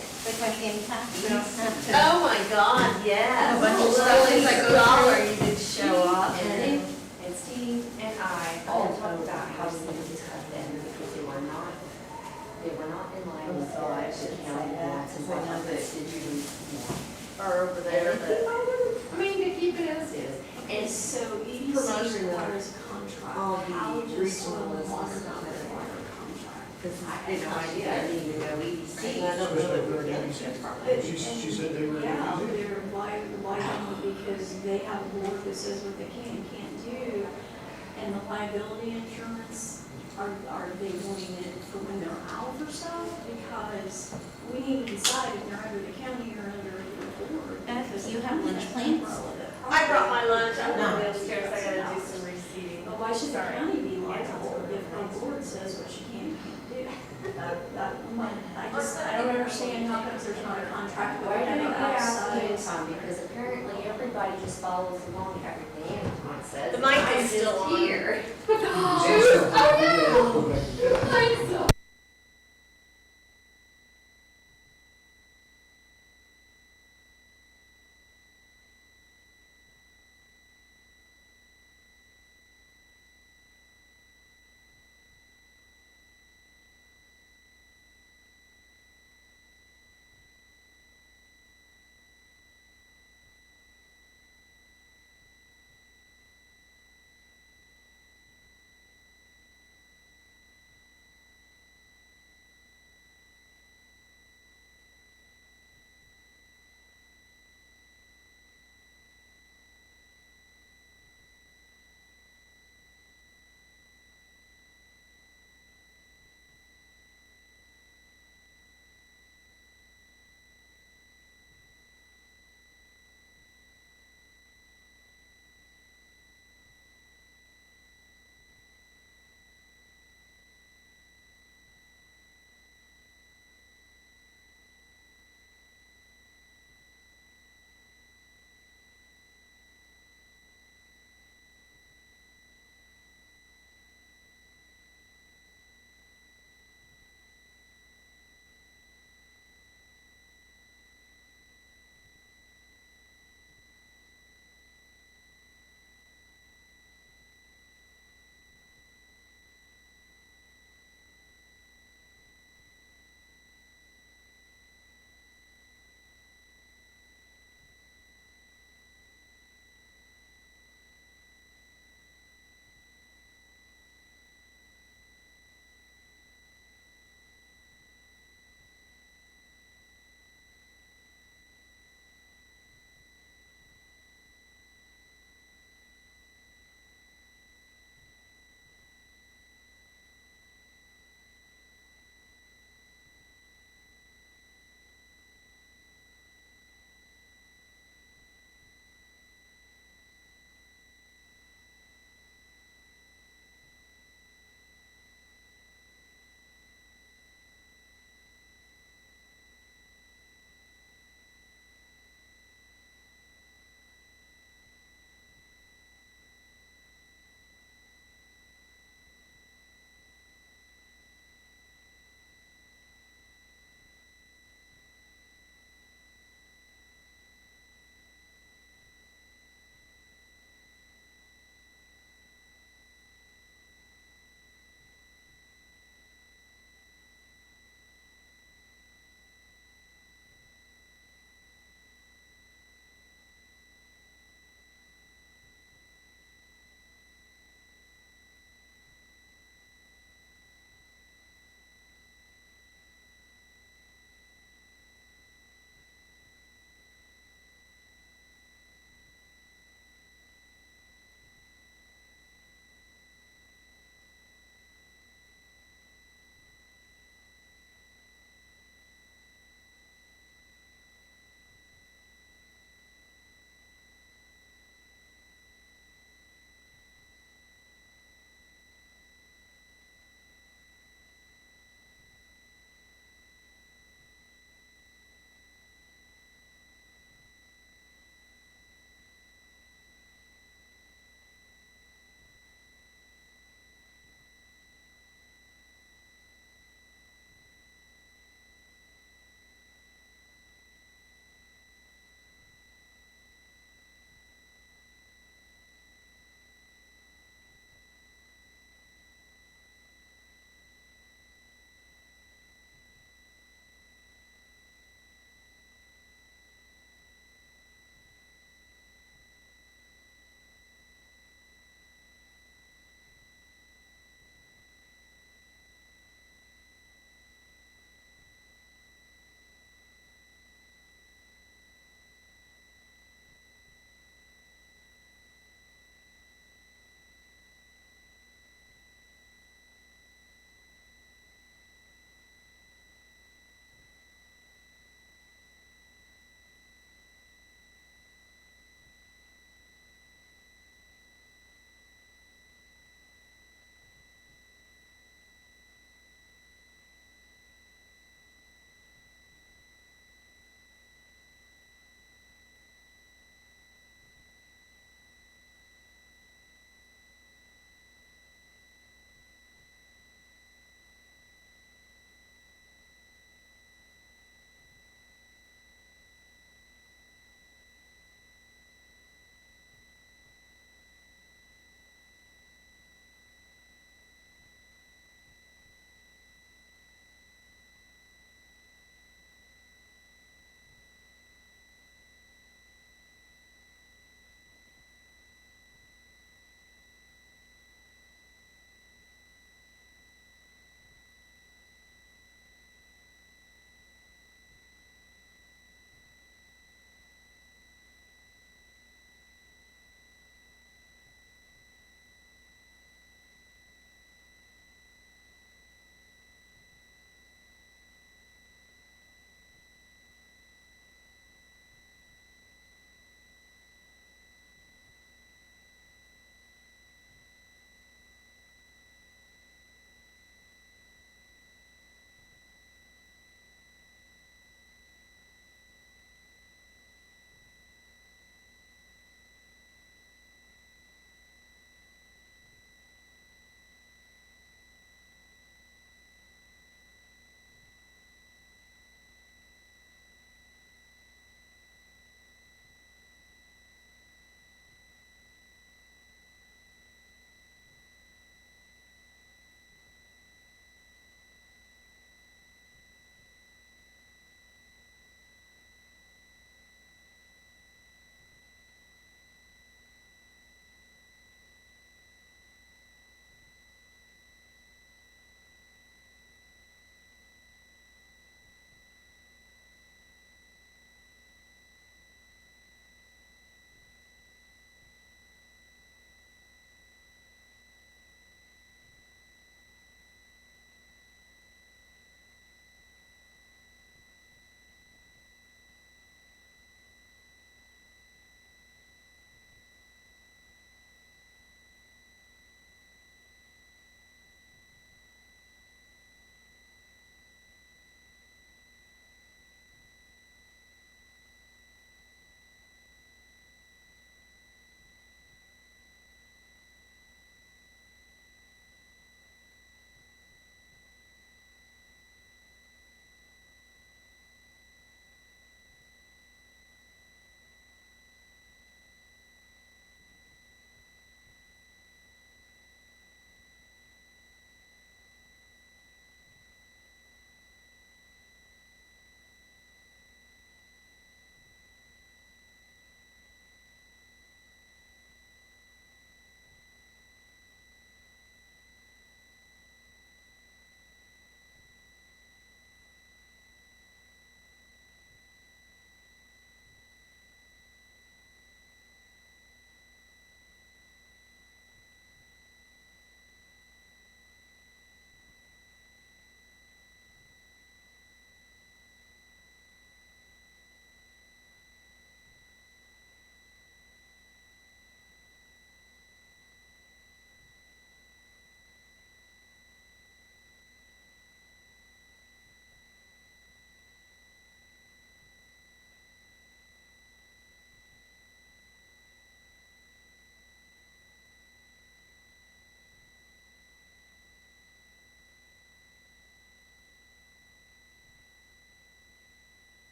Oh my God, yes. A bunch of Well, stuff it's that like goes dollar through. you did show off. And Steve and I all talked about how we needed to cut them because they were not in line with the county wants and whatnot, but it usually more. Or over there, but. I mean, to keep it as is. And So EDC Promotion of requires a contract. all the How does soil and regionalism water and not stuff. require a contract? This is, I you had know, no idea, I didn't even know EDC. I don't know that we're getting But- She said they were. Yeah, they're, why don't, because they have a board that says what they can and can't do. And the liability insurance, are they wanting it for when they're out or so? Because we need to decide if they're under the county or under the board. Because you have lunch that's plans? umbrella that I brought my probably- lunch, I'm gonna go upstairs, I gotta do some receiving. But why should the county be liable if our board says what she can and can't do? I don't understand how come there's not a contract. Why that did we it have get out outside. Tom? Because apparently everybody just follows along everything Anton says. The mic I'm is still just on. here. Oh, no! I'm so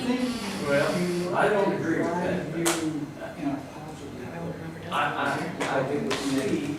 Well, I don't agree with that. I didn't see.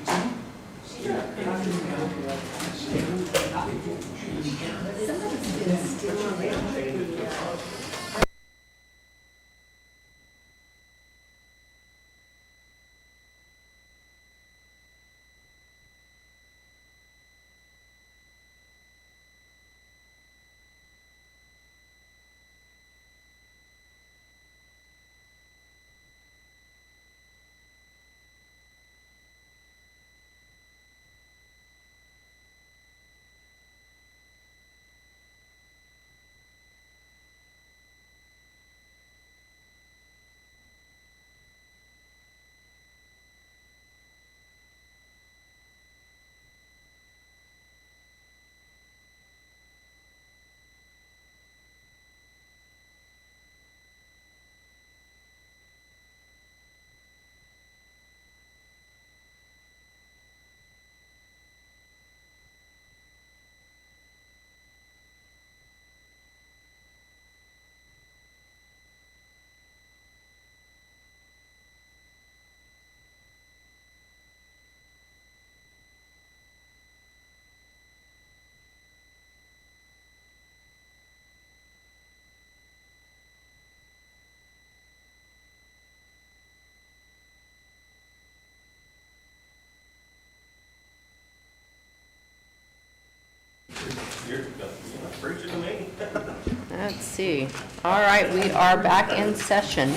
Let's see. All right, we are back in session.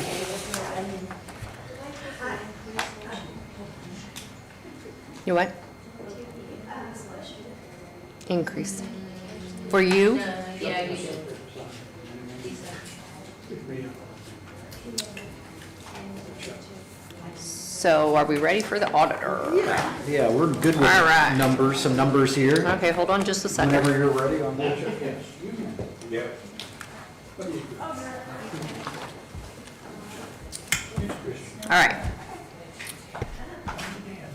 You what? Increase. For you? Yeah, you should. So are we ready for the auditor? Yeah, we're good with All right. numbers, some numbers here. Okay, hold on just a second. Whenever you're ready on that. Yep. All right.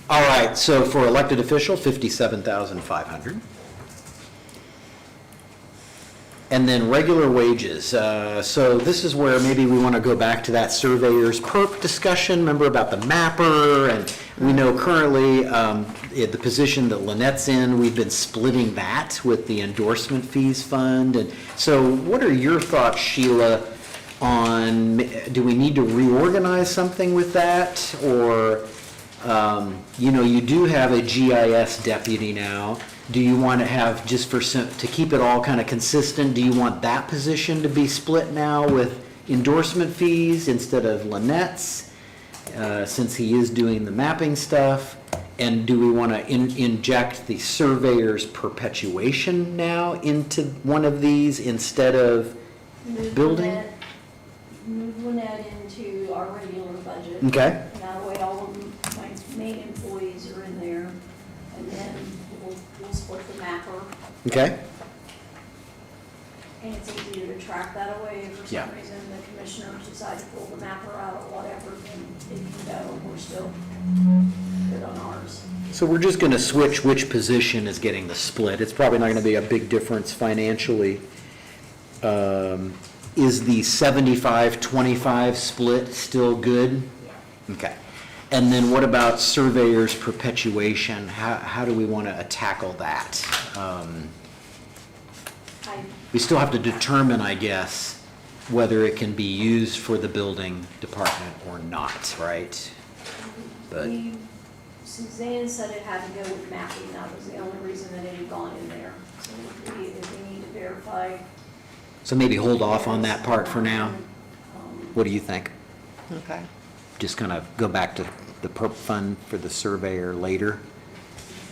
All right, so for elected official, 57,500. And then regular wages. So this is where maybe we want to go back to that surveyor's perk discussion. Remember about the mapper? And we know currently the position that Lynette's in, we've been splitting that with the endorsement fees fund. And so what are your thoughts, Sheila, on, do we need to reorganize something with that? Or, you do have a GIS deputy now. Do you want to have, just to keep it all kind of consistent, do you want that position to be split now with endorsement fees instead of Lynette's, since he is doing the mapping stuff? And do we want to inject the surveyor's perpetuation now into one of these instead of building? Move Lynette into our regular budget. Okay. And that way all of my main employees are in there, and then we'll split the mapper. Okay. And it's easier to track that away. If for Yeah. some reason the commissioners decide to pull the mapper out or whatever, then it can go, and we're still good on ours. So we're just going to switch which position is getting the split. It's probably not going to be a big difference financially. Is the 75-25 split still good? Okay. And then what about surveyor's perpetuation? How do we want to tackle that? We still have to determine, I guess, whether it can be used for the building department or not, right? But Suzanne said it had to go with mapping. That was the only reason that it had gone in there. So if we need to verify. so maybe hold off on that part for now. What do you think? Okay. Just kind of go back to the perp fund for the surveyor later?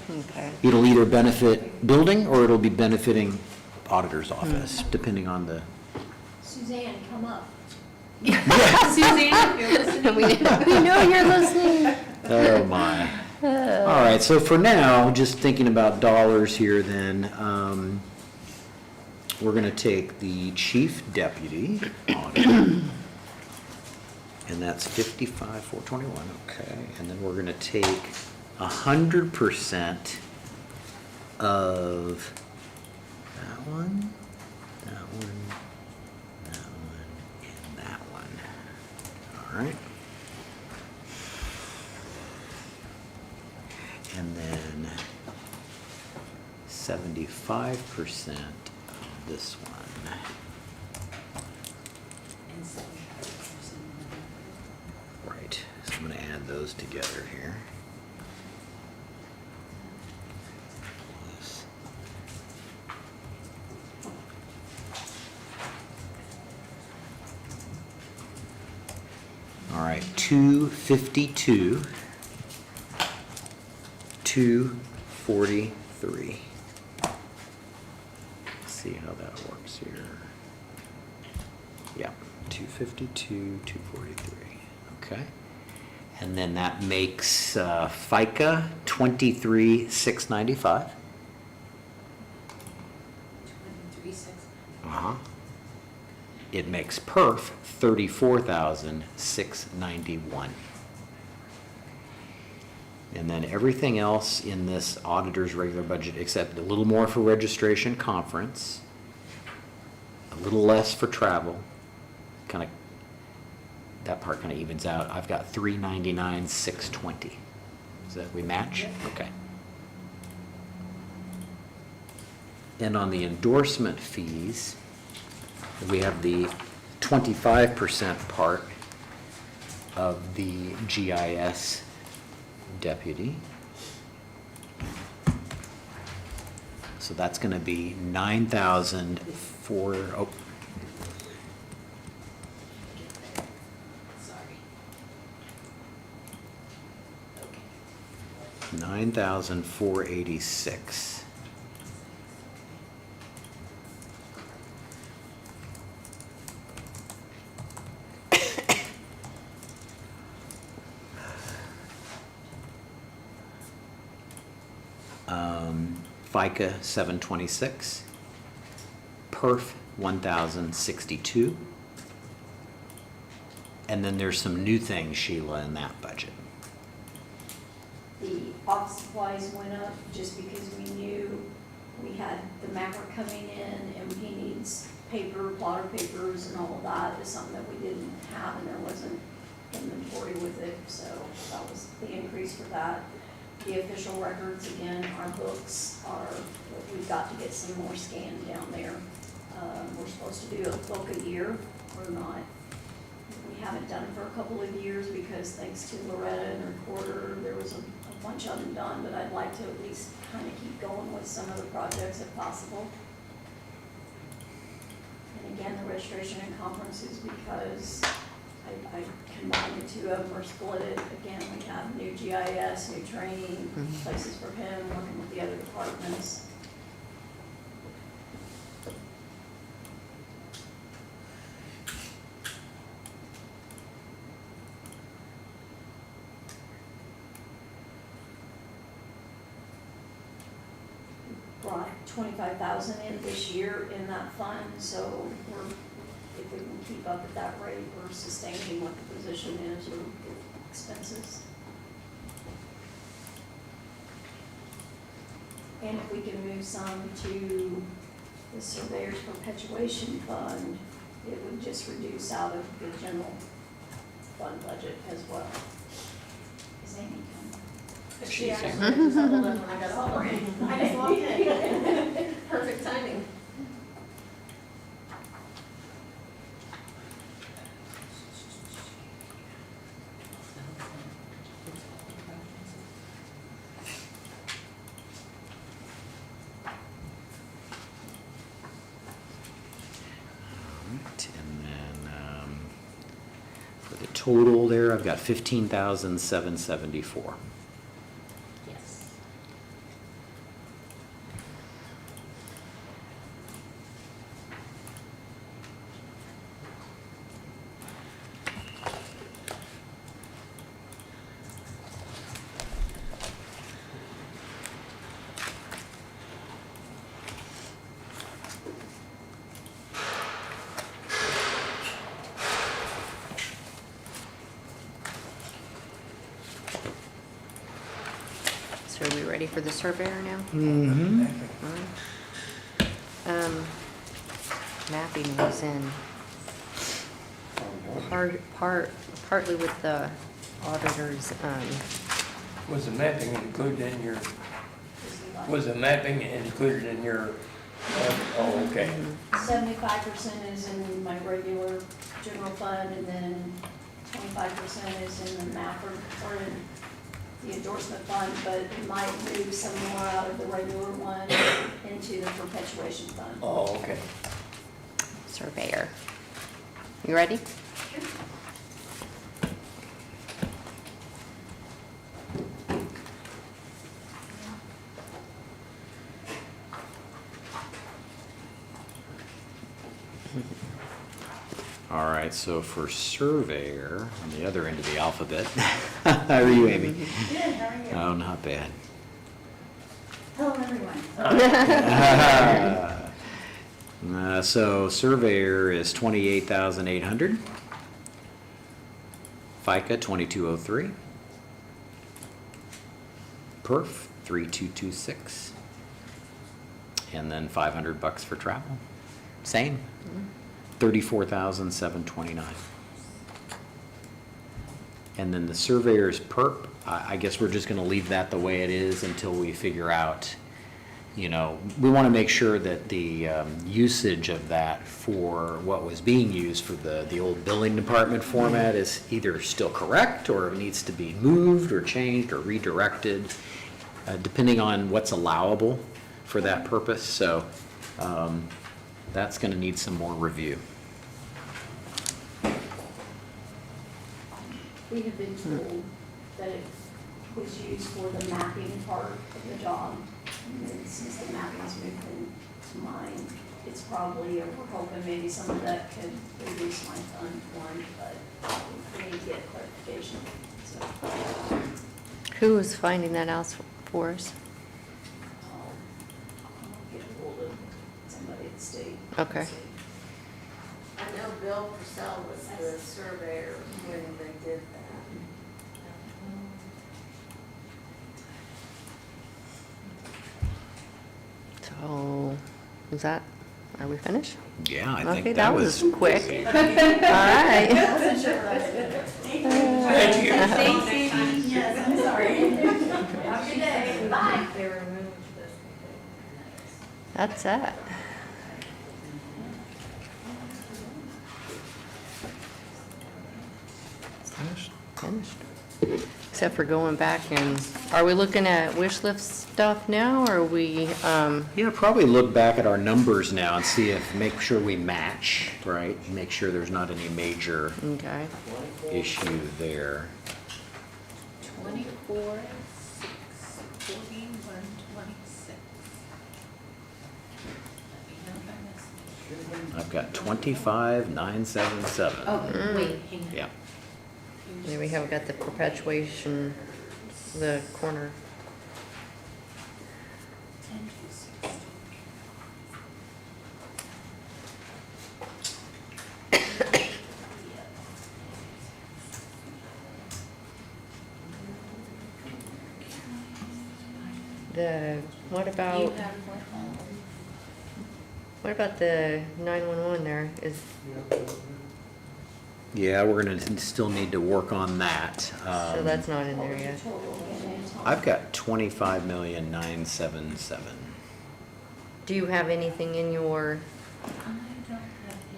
Okay. It'll either benefit building or it'll be benefiting auditor's office, depending on the. Suzanne, come up. Suzanne, if you're listening. We know you're listening. Oh, my. All right, so for now, just thinking about dollars here then, we're going to take the chief deputy auditor, and that's 55,421, okay. And then we're going to take 100% of that one, that one, that one, right. And then 75% of this one. Right, so I'm gonna add those together here. Plus. All right, 252, 243. Let's see how that works here. Yeah, 252, 243, okay. And then that makes FICA 23,695. 23,600. Uh-huh. It makes perf 34,691. And then everything else in this auditor's regular budget, except a little more for registration conference, a little less for travel, kind of, that part kind of evens out. I've got 399,620. Does that, we match? Okay. And on the endorsement fees, we have the 25% part of the GIS deputy. So that's going to be 9,004. Oh. Sorry. 9,486. FICA 726, PERF 1,062, and then there's some new things, Sheila, in that budget. The office supplies went up just because we knew we had the mapper coming in and he needs paper, plotter papers and all of that is something that we didn't have and there wasn't inventory with it, so that was the increase for that. The official records, again, our books are, we've got to get some more scanned down there. We're supposed to do a book a year, we're not. We haven't done it for a couple of years because thanks to Loretta and Recorder, there was a bunch of them done, but I'd like to at least kind of keep going with some of the projects if possible. And again, the registration and conferences, because I combined the two of them or split it. Again, we have new GIS, new training, places for him, working with the other departments. Brought 25,000 in this year in that fund, so if we can keep up at that rate, we're sustaining what the position is or expenses. And if we can move some to the surveyor's perpetuation fund, it would just reduce out of the general fund budget as well. Is Amy coming? She actually just settled in when I got home. I just walked in. Perfect timing. And then for the total there, I've got 15,774. Yes. So are we ready for the surveyor now? Mm-hmm. Mapping was in partly with the auditors, Was the mapping included in your, was the mapping included in your, oh, okay. 75% is in my regular general fund, and then 25% is in the mapper, or in the endorsement fund, but it might move some more out of the regular one into the perpetuation fund. Oh, okay. surveyor. You ready? All right, so for surveyor, on the other end of the alphabet, how are you, Amy? Good, how are you? Oh, not bad. Hello, everyone. So surveyor is 28,800. FICA 2203. Perf 3226. And then $500 for travel. Same. 34,729. And then the surveyor's perp, I guess we're just gonna leave that the way it is until we figure out, you know, we wanna make sure that the usage of that for what was being used for the old billing department format is either still correct, or needs to be moved or changed or redirected, depending on what's allowable for that purpose. So that's gonna need some more review. We have been told that it was used for the mapping part of the job. And then since the mapping's moved into mine, it's probably, we're hoping maybe some of that could reduce my fund one, but we need to get clarification. So Who is finding that out for us? I'll get hold of somebody at the state. Okay. I know Bill Purcell was the surveyor when they did that. So, is that, are we finished? Yeah, I Okay, think that was quick. easy. All right. I wasn't sure what I was doing. Thank you. Thanks, Amy. Yes, I'm sorry. Have a good day. Bye. They removed this. That's it. Finished. Except for going back and, are we looking at wish list stuff now, or are we, Yeah, probably look back at our numbers now and see if, make sure we match, right? Make sure there's not any major okay. issue there. 24, 6, 41, 26. I've got 25,977. Oh, wait, hang on. Yeah. Yeah, we have got the perpetuation, the corner. What about the 911 there? Yeah, we're gonna still need to work on that. So that's not in there yet. I've got 25,977. Do you have anything in your, I don't have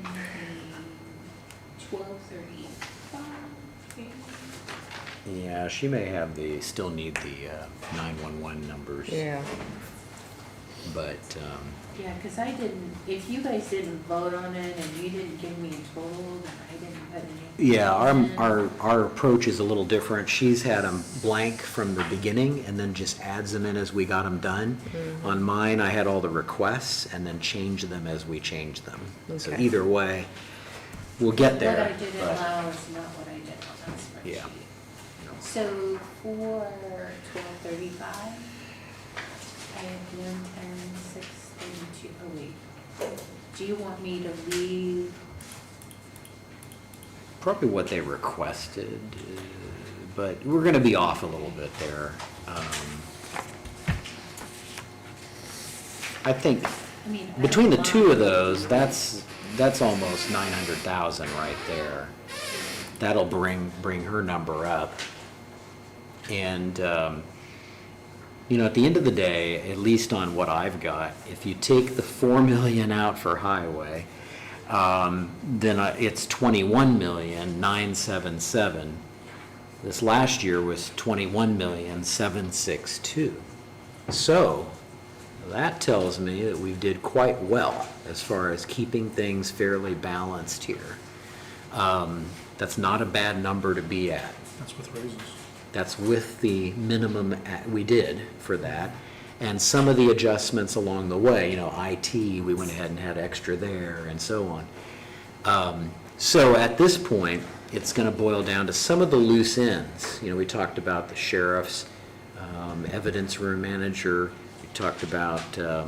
anything. 1235. Yeah, she may have still need the 911 numbers. yeah, Yeah, because I didn't, if you guys didn't vote on it and you didn't give me a total, then I didn't put anything. Yeah, in. our approach is a little different. She's had them blank from the beginning and then just adds them in as we got them done. On mine, I had all the requests and then changed them as we changed them. So Okay. either way, we'll get there. What I did but- allow is not what I did on that spreadsheet. Yeah. So for 1235, I have 110, 632, oh wait. Do you want me to leave? Probably what they requested, but we're gonna be off a little bit there. I think I mean, I between the don't two of mind. those, that's that's almost 900,000 right there. That'll bring her number up. And, you know, at the end of the day, at least on what I've got, if you take the 4 million out for highway, then it's 21,977. This last year was 21,762. So that tells me that we did quite well as far as keeping things fairly balanced here. That's not a bad number to be at. That's with raises. That's with the minimum we did for that. And some of the adjustments along the way, you know, IT, we went ahead and had extra there and so on. So at this point, it's going to boil down to some of the loose ends. You know, we talked about the sheriff's evidence room manager. We talked about, you know,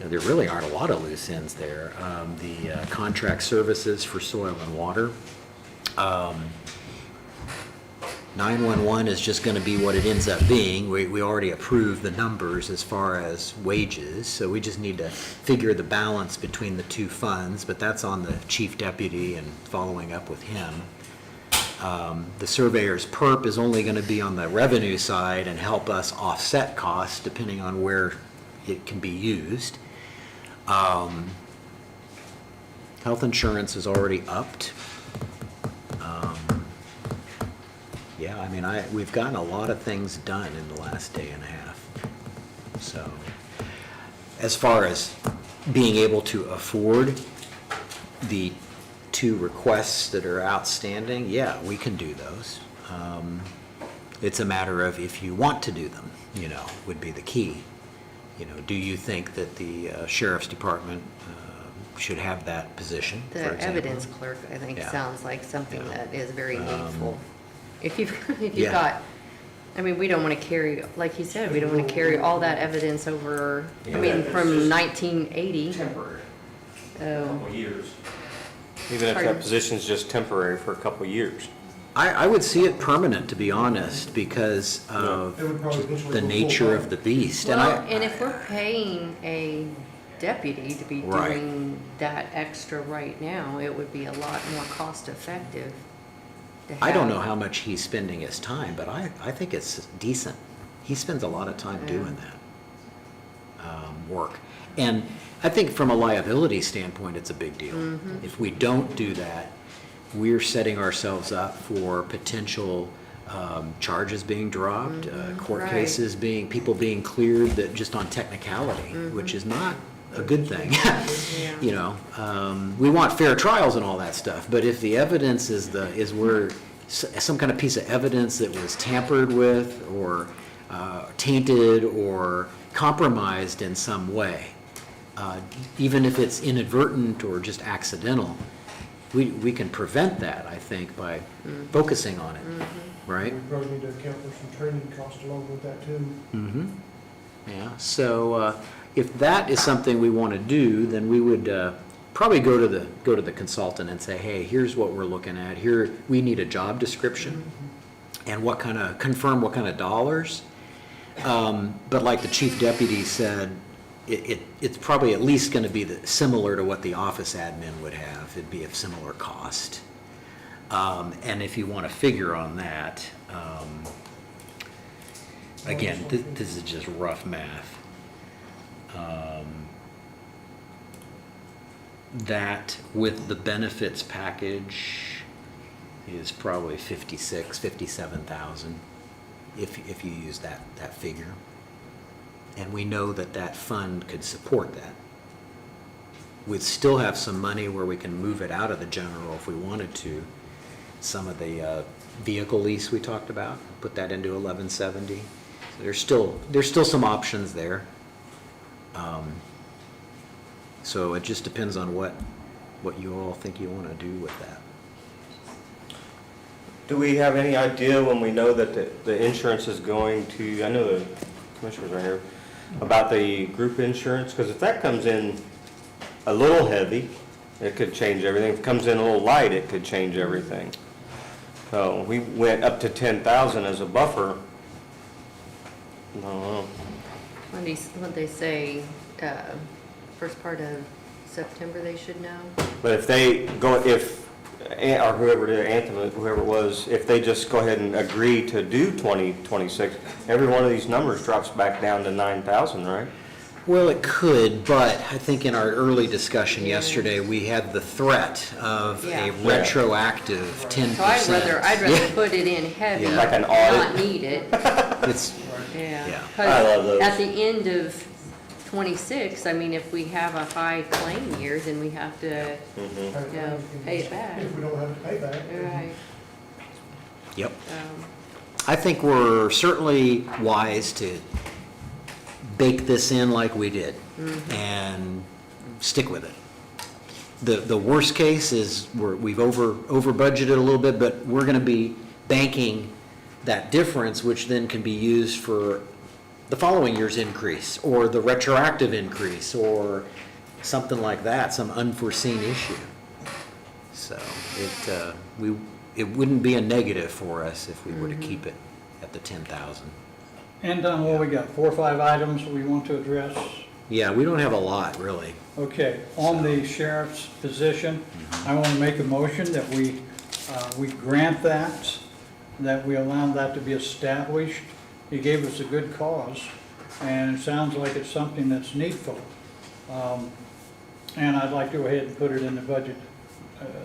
there really aren't a lot of loose ends there. The contract services for soil and water. 911 is just going to be what it ends up being. We already approved the numbers as far as wages, so we just need to figure the balance between the two funds, but that's on the chief deputy and following up with him. The surveyor's perp is only going to be on the revenue side and help us offset costs depending on where it can be used. Health insurance is already upped. Yeah, I mean, we've gotten a lot of things done in the last day and a half. So, as far as being able to afford the 2 requests that are outstanding, yeah, we can do those. It's a matter of if you want to do them, you know, would be the key. You know, do you think that the sheriff's department should have that position, for The example? evidence clerk, I think, Yeah. sounds like something Yeah. that is very needful. If you've Yeah. got, I mean, we don't want to carry, like he said, we don't want to carry all that evidence over, I mean, from 1980. Temporary. Oh. Couple years. Even if Pardon? that position's just temporary for a couple of years. I would see it permanent, to be honest, because of It would probably eventually the go nature full-time. of the beast. Well, and if we're paying a deputy to be Right. doing that extra right now, it would be a lot more cost effective to I don't have- know how much he's spending his time, but I think it's decent. He spends a lot of time doing that work. And I think from a liability standpoint, it's a big deal. If we don't do that, we're setting ourselves up for potential charges being dropped, court Right. cases people being cleared that just on technicality, which is not a good thing. You know, we want fair trials and all that stuff, but if the evidence is where some kind of piece of evidence that was tampered with or tainted or compromised in some way, even if it's inadvertent or just accidental, we can prevent that, I think, by focusing on it, right? We probably need to account for some training costs along with that too. Mm-hmm. Yeah, so if that is something we want to do, then we would probably go to the consultant and say, hey, here's what we're looking at. Here, we need a job description and confirm what kind of dollars. But like the chief deputy said, it's probably at least going to be similar to what the office admin would have. It'd be a similar cost. And if you want to figure on that, again, this is just rough math. That with the benefits package is probably 57,000 if you use that figure. And we know that fund could support that. We'd still have some money where we can move it out of the general if we wanted to. Some of the vehicle lease we talked about, put that into 1170. So there's still some options there. So it just depends on what you all think you want to do with that. Do we have any idea when we know that the insurance is going to, I know the commissioners are here, about the group insurance? Because if that comes in a little heavy, it could change everything. If it comes in a little light, it could change everything. So we went up to 10,000 as a buffer. I don't know. When they say, first part of September they should know. But if they go, or whoever did, Anthem, whoever it was, if they just go ahead and agree to do 2026, every one of these numbers drops back down to 9,000, right? Well, it could, but I think in our early discussion yesterday, we had the threat of Yeah. a retroactive 10%. So I'd rather put it in heavy, Yeah. Like an not audit. need it. It's, Yeah. Yeah. 'Cause I love those. at the end of 26, I mean, if we have a high claim year, then we have to, Mhm. you know, pay it back. If we don't have to pay back. Right. yep. I think we're certainly wise to bake this in like we did and stick with it. The worst case is we've over budgeted a little bit, but we're going to be banking that difference, which then can be used for the following year's increase or the retroactive increase or something like that, some unforeseen issue. So it wouldn't be a negative for us if we were to keep it at the 10,000. And what we got, 4 or 5 items we want to address? Yeah, we don't have a lot, really. Okay, on the sheriff's position, I want to make a motion that we grant that we allow that to be established. He gave us a good cause, and it sounds like it's something that's needful. And I'd like to go ahead and put it in the budget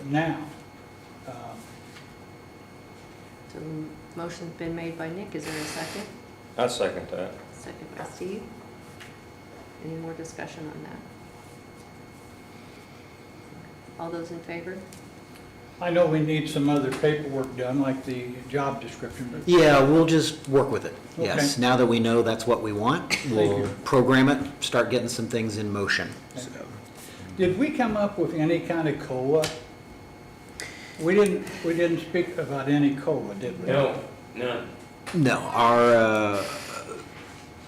now. So motion's been made by Nick, is there a second? I second that. Second by Steve. Any more discussion on that? All those in favor? I know we need some other paperwork done, like the job description, but Yeah, we'll just work with it. Yes, Okay. now that we know that's what we want, we'll you. program it, start getting some things in motion. did we come up with any kind of COLA? We didn't speak about any COLA, did we? No, none. No, our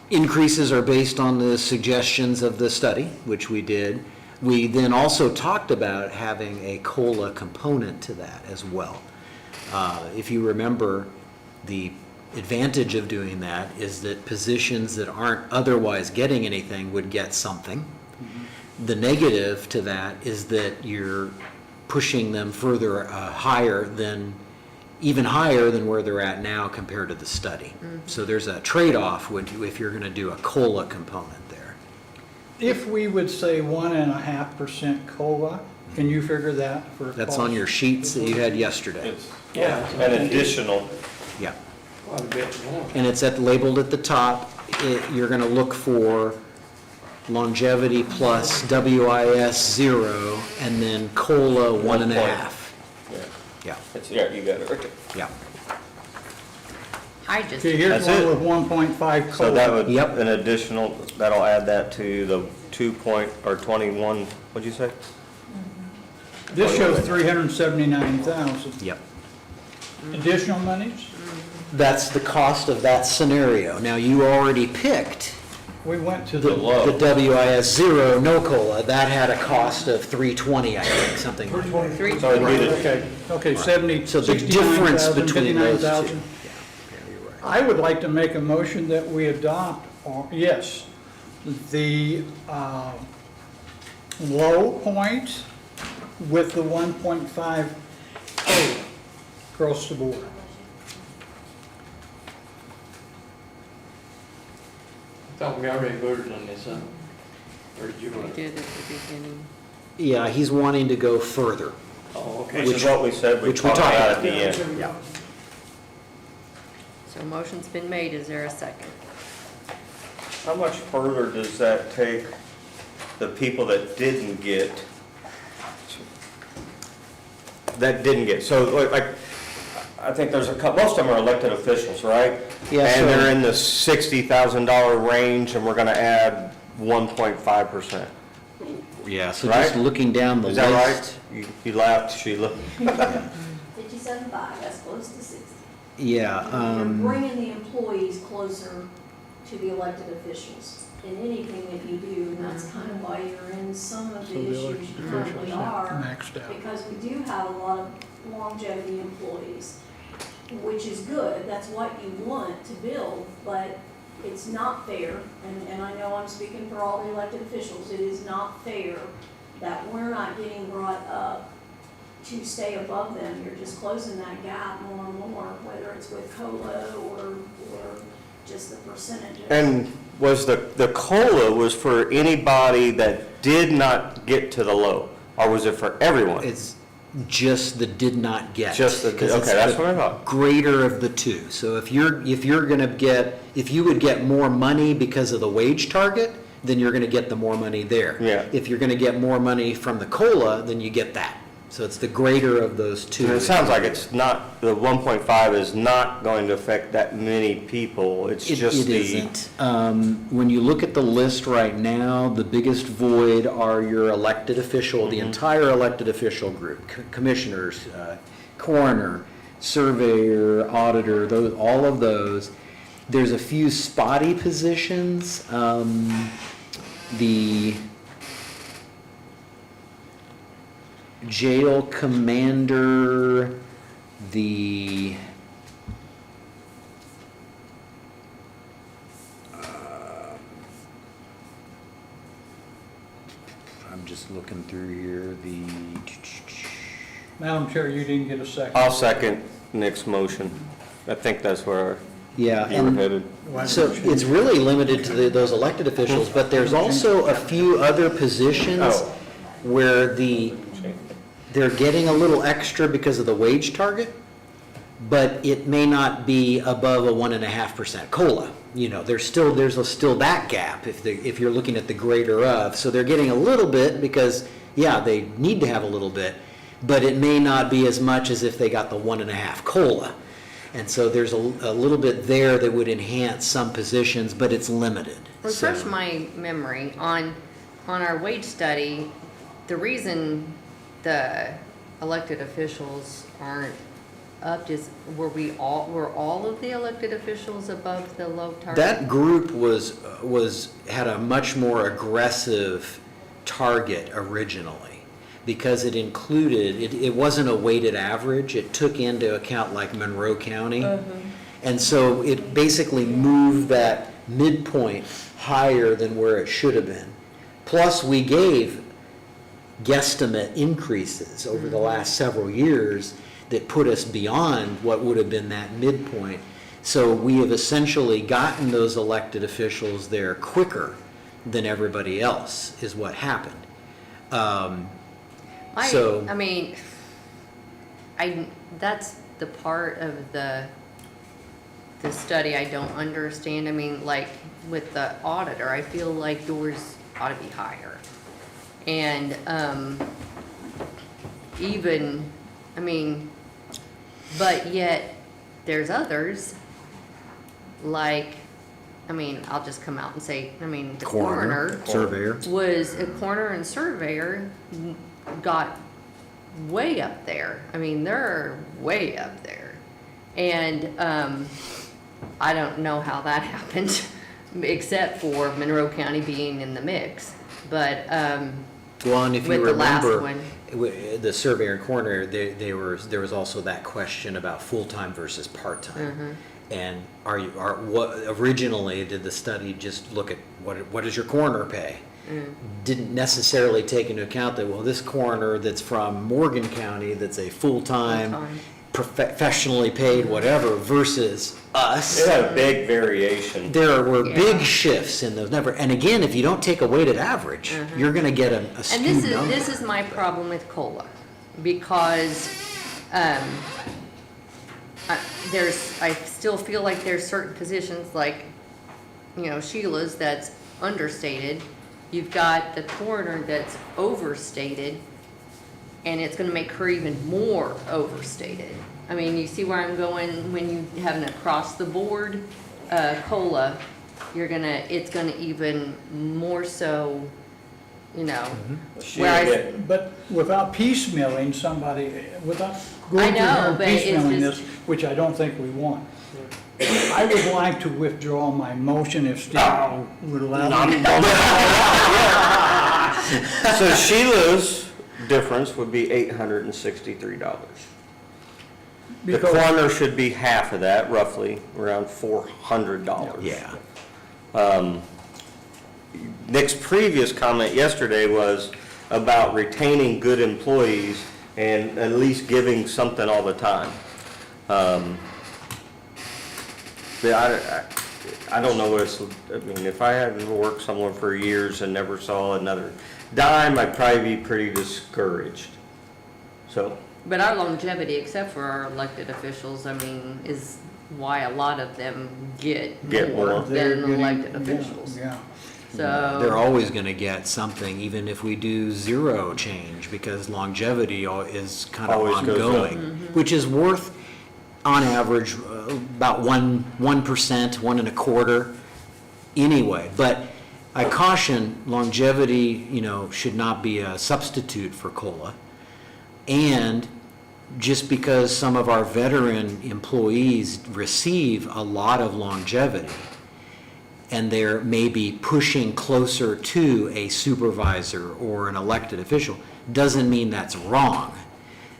increases are based on the suggestions of the study, which we did. We then also talked about having a COLA component to that as well. If you remember, the advantage of doing that is that positions that aren't otherwise getting anything would get something. The negative to that is that you're pushing them further even higher than where they're at now compared to the study. So there's a trade-off if you're going to do a COLA component there. If we would say 1.5% COLA, can you figure that for? That's on your sheets that you had yesterday. It's, an additional. Yeah. Quite a bit more. And it's labeled at the top. You're going to look for longevity plus WIS 0 and then COLA 1.5. Yeah. Yeah, you got it right there. Yeah. I just, Okay, here's That's one it. with 1.5 COLA. So that would, Yep. an additional, that'll add that to the 21, what'd you say? This shows 379,000. Yep. Additional monies? That's the cost of that scenario. Now, you already picked We went to the the, WIS 0, no COLA. That had a cost of 320, I think, something like that. three, So it'd be the- okay, 70, So the difference 69,000, between those two. 59,000. I would like to make a motion that we adopt, the low point with the 1.5 COLA across the board. I thought we already voted on this, huh? Or did you we want? did at the beginning. Yeah, he's wanting to go further. Oh, okay. Which is what we said we which we talked talked about about. at the end. Yeah. So motion's been made, is there a second? How much further does that take the people that didn't get? So like, I think there's most of them are elected officials, right? Yeah, And so- they're in the $60,000 range and we're gonna add 1.5%. Yeah, so Right? just looking down the Is list. that right? You laughed, Sheila. 57.5, that's close to 60. Yeah, You're bringing the employees closer to the elected officials in anything that you do, and that's kind of why you're in some of So the the issues elected you currently officials are. maxed out. Because we do have a lot of longevity employees, which is good, that's what you want to build, but it's not fair, and I know I'm speaking for all the elected officials, it is not fair that we're not getting brought up to stay above them. You're just closing that gap more and more, whether it's with COLA or just the percentages. And was the COLA was for anybody that did not get to the low, or was it for everyone? It's just the did not get. Just the, 'Cause it's okay, that's the what I thought. Greater of the two. So if you would get more money because of the wage target, then you're gonna get the more money there. Yeah. If you're gonna get more money from the COLA, then you get that. So it's the greater of those two. And it sounds like it's not, the 1.5 is not going to affect that many people, it's just It the. isn't. When you look at the list right now, the biggest void are your elected official, the entire elected official group, commissioners, coroner, surveyor, auditor, those, all of those. There's a few spotty positions. The jail commander, the I'm just looking through here, the Madam Chair, you didn't get a second. I'll second Nick's motion. I think that's where yeah, you were and headed. so it's really limited to those elected officials, but there's also a few other positions Oh. where they're getting a little extra because of the wage target, but it may not be above a 1.5% COLA. You know, there's still that gap if you're looking at the greater of. So they're getting a little bit because, yeah, they need to have a little bit, but it may not be as much as if they got the 1.5 COLA. And so there's a little bit there that would enhance some positions, but it's limited. Refresh So- my memory on our wage study, the reason the elected officials aren't up is, were all of the elected officials above the low target? That group had a much more aggressive target originally, because it included, it wasn't a weighted average, it took into account like Monroe County. And so it basically moved that midpoint higher than where it should have been. Plus, we gave guesstimate increases over the last several years that put us beyond what would have been that midpoint. So we have essentially gotten those elected officials there quicker than everybody else, is what happened. That's the part of the study I don't understand. I mean, like with the auditor, I feel like yours ought to be higher. And but yet there's others, like, I'll just come out and say, the coroner surveyor. was a coroner and surveyor got way up there. They're way up there. And I don't know how that happened, except for Monroe County being in the mix. But Well, and if you with the last remember, one. the surveyor and coroner, there was also that question about full-time versus part-time. And originally, did the study just look at what does your coroner pay? Didn't necessarily take into account that, well, this coroner that's from Morgan County, that's a full-time, professionally paid, whatever, versus us. It had a big variation. There were big shifts in those numbers. And again, if you don't take a weighted average, you're gonna get a skewed And number. this is my problem with COLA, because I still feel like there's certain positions, like, Sheila's, that's understated. You've got the coroner that's overstated, and it's gonna make her even more overstated. You see where I'm going? When you have an across-the-board COLA, it's gonna even more so, whereas. But without piecemealing without going I through know, here and but it's piecemealing just- this, which I don't think we want. I would like to withdraw my motion if Steve would allow me. So Sheila's difference would be $863. The Because- coroner should be half of that, roughly, around $400. Yeah. Nick's previous comment yesterday was, about retaining good employees and at least giving something all the time. I don't know what it's, I mean, if I had worked somewhere for years and never saw another dime, I'd probably be pretty discouraged. So, But our longevity, except for our elected officials, I mean, is why a lot of them get more more. than elected officials. Yeah. So. They're always going to get something, even if we do zero change, because longevity is kind of Always goes ongoing, which is worth, on average, about 1%, 1.25% anyway. But I caution longevity, should not be a substitute for COLA. And just because some of our veteran employees receive a lot of longevity, and they're maybe pushing closer to a supervisor or an elected official, doesn't mean that's wrong.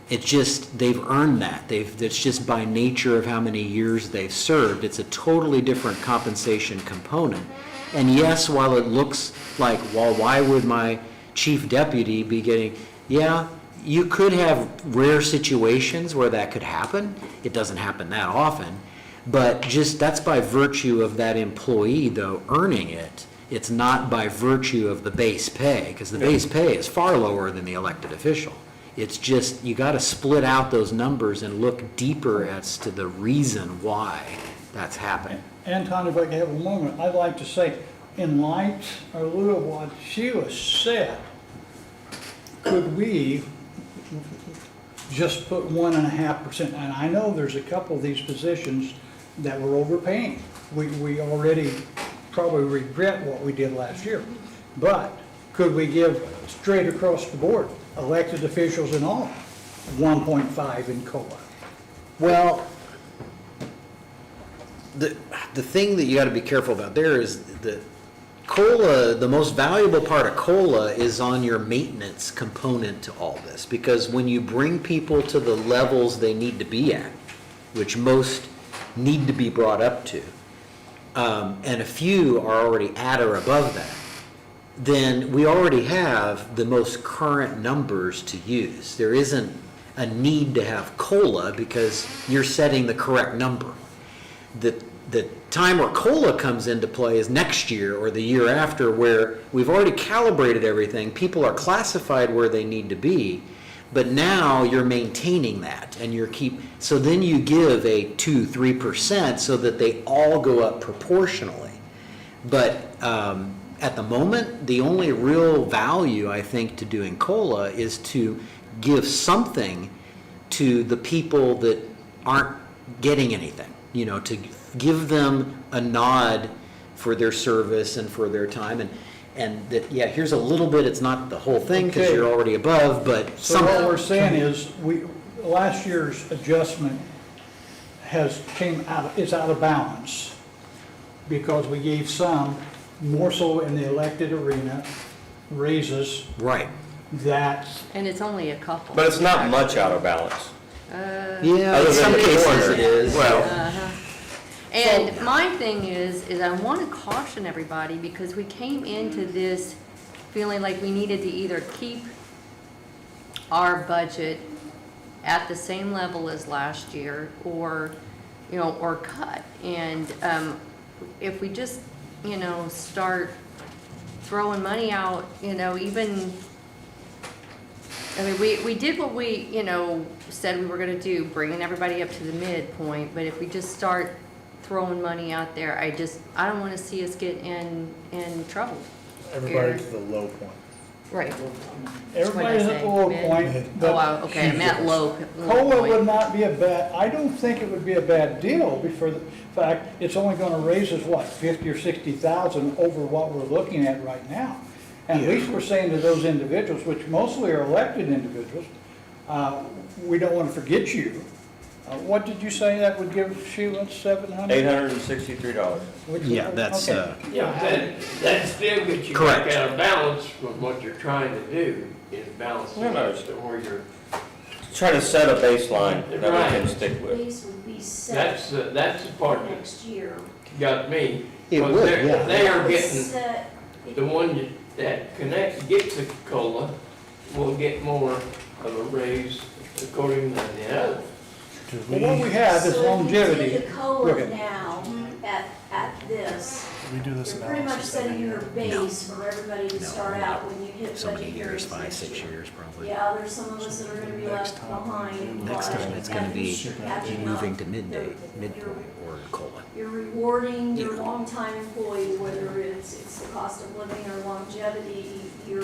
It's just, they've earned that. It's just by nature of how many years they've served. It's a totally different compensation component. And yes, while it looks like, well, why would my chief deputy be getting, yeah, you could have rare situations where that could happen. It doesn't happen that often. But just, that's by virtue of that employee, though, earning it. It's not by virtue of the base pay, because the base pay is far lower than the elected official. It's just, you got to split out those numbers and look deeper as to the reason why that's happening. Anton, if I could have a moment, I'd like to say, in light or lieu of what Sheila said, could we just put 1.5%, and I know there's a couple of these positions that we're overpaying. We already probably regret what we did last year. But could we give straight across the board, elected officials and all, 1.5 in COLA? Well, the thing that you got to be careful about there is that COLA, the most valuable part of COLA is on your maintenance component to all this, because when you bring people to the levels they need to be at, which most need to be brought up to, and a few are already at or above that, then we already have the most current numbers to use. There isn't a need to have COLA because you're setting the correct number. The time where COLA comes into play is next year or the year after, where we've already calibrated everything, people are classified where they need to be, but now you're maintaining that and so then you give a 2-3% so that they all go up proportionally. But at the moment, the only real value, I think, to doing COLA is to give something to the people that aren't getting anything, to give them a nod for their service and for their time, and that, yeah, here's a little bit, it's not the whole thing because Okay. you're already above, but So something. what we're saying is, last year's adjustment is out of balance because we gave some, more so in the elected arena, raises Right. that. And it's only a couple. but it's not much out of balance. Yeah, Other in than some the cases corner. it is. Well, And my thing is I want to caution everybody, because we came into this feeling like we needed to either keep our budget at the same level as last year or cut. And if we just, start throwing money out, even, I mean, we did what we, said we were gonna do, bringing everybody up to the midpoint, but if we just start throwing money out there, I don't wanna see us get in trouble. Everybody to the low point. Right. Everybody's at the low point. but Oh, okay, I'm at low COLA point. would not be I don't think it would be a bad deal for the fact it's only gonna raise us, what, 50 or 60,000 over what we're looking at right now. And at least we're saying to those individuals, which mostly are elected individuals, we don't wanna forget you. What did you say that would give Sheila, 700? $863. Yeah, that's, Okay. Yeah, that still gets you Correct. back out of balance from what you're trying to do, is balance No, no. to where you're, Try to set a baseline that we can Right. stick with. Base would be set that's the part that next year. got me. It 'Cause would, yeah. They are It's getting, set- the one that gets the COLA will get more of a raise according to the other. Well, what we have is longevity. So if you do the COLA Okay. now at this, We do this you're pretty much analysis every setting your year. base for everybody to start out when you hit So many budget years, years 5, next 6 year. years probably. Yeah, there's some of us that are gonna be Next left time, behind. Next but time, it's gonna be catching moving up. to midpoint or COLA. You're rewarding your Yeah. longtime employee, whether it's the cost of living or longevity, you're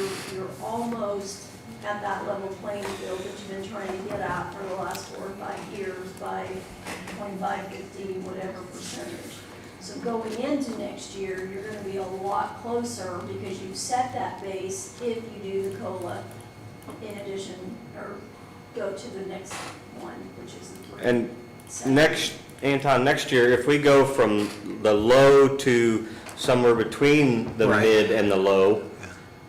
almost at that level playing field that you've been trying to get at for the last 4 or 5 years by 25, 50, whatever percentage. So going into next year, you're gonna be a lot closer because you've set that base if you do the COLA in addition, or go to the next one, which is the 3. And next year, if we go from the low to somewhere between the Right. mid and the low,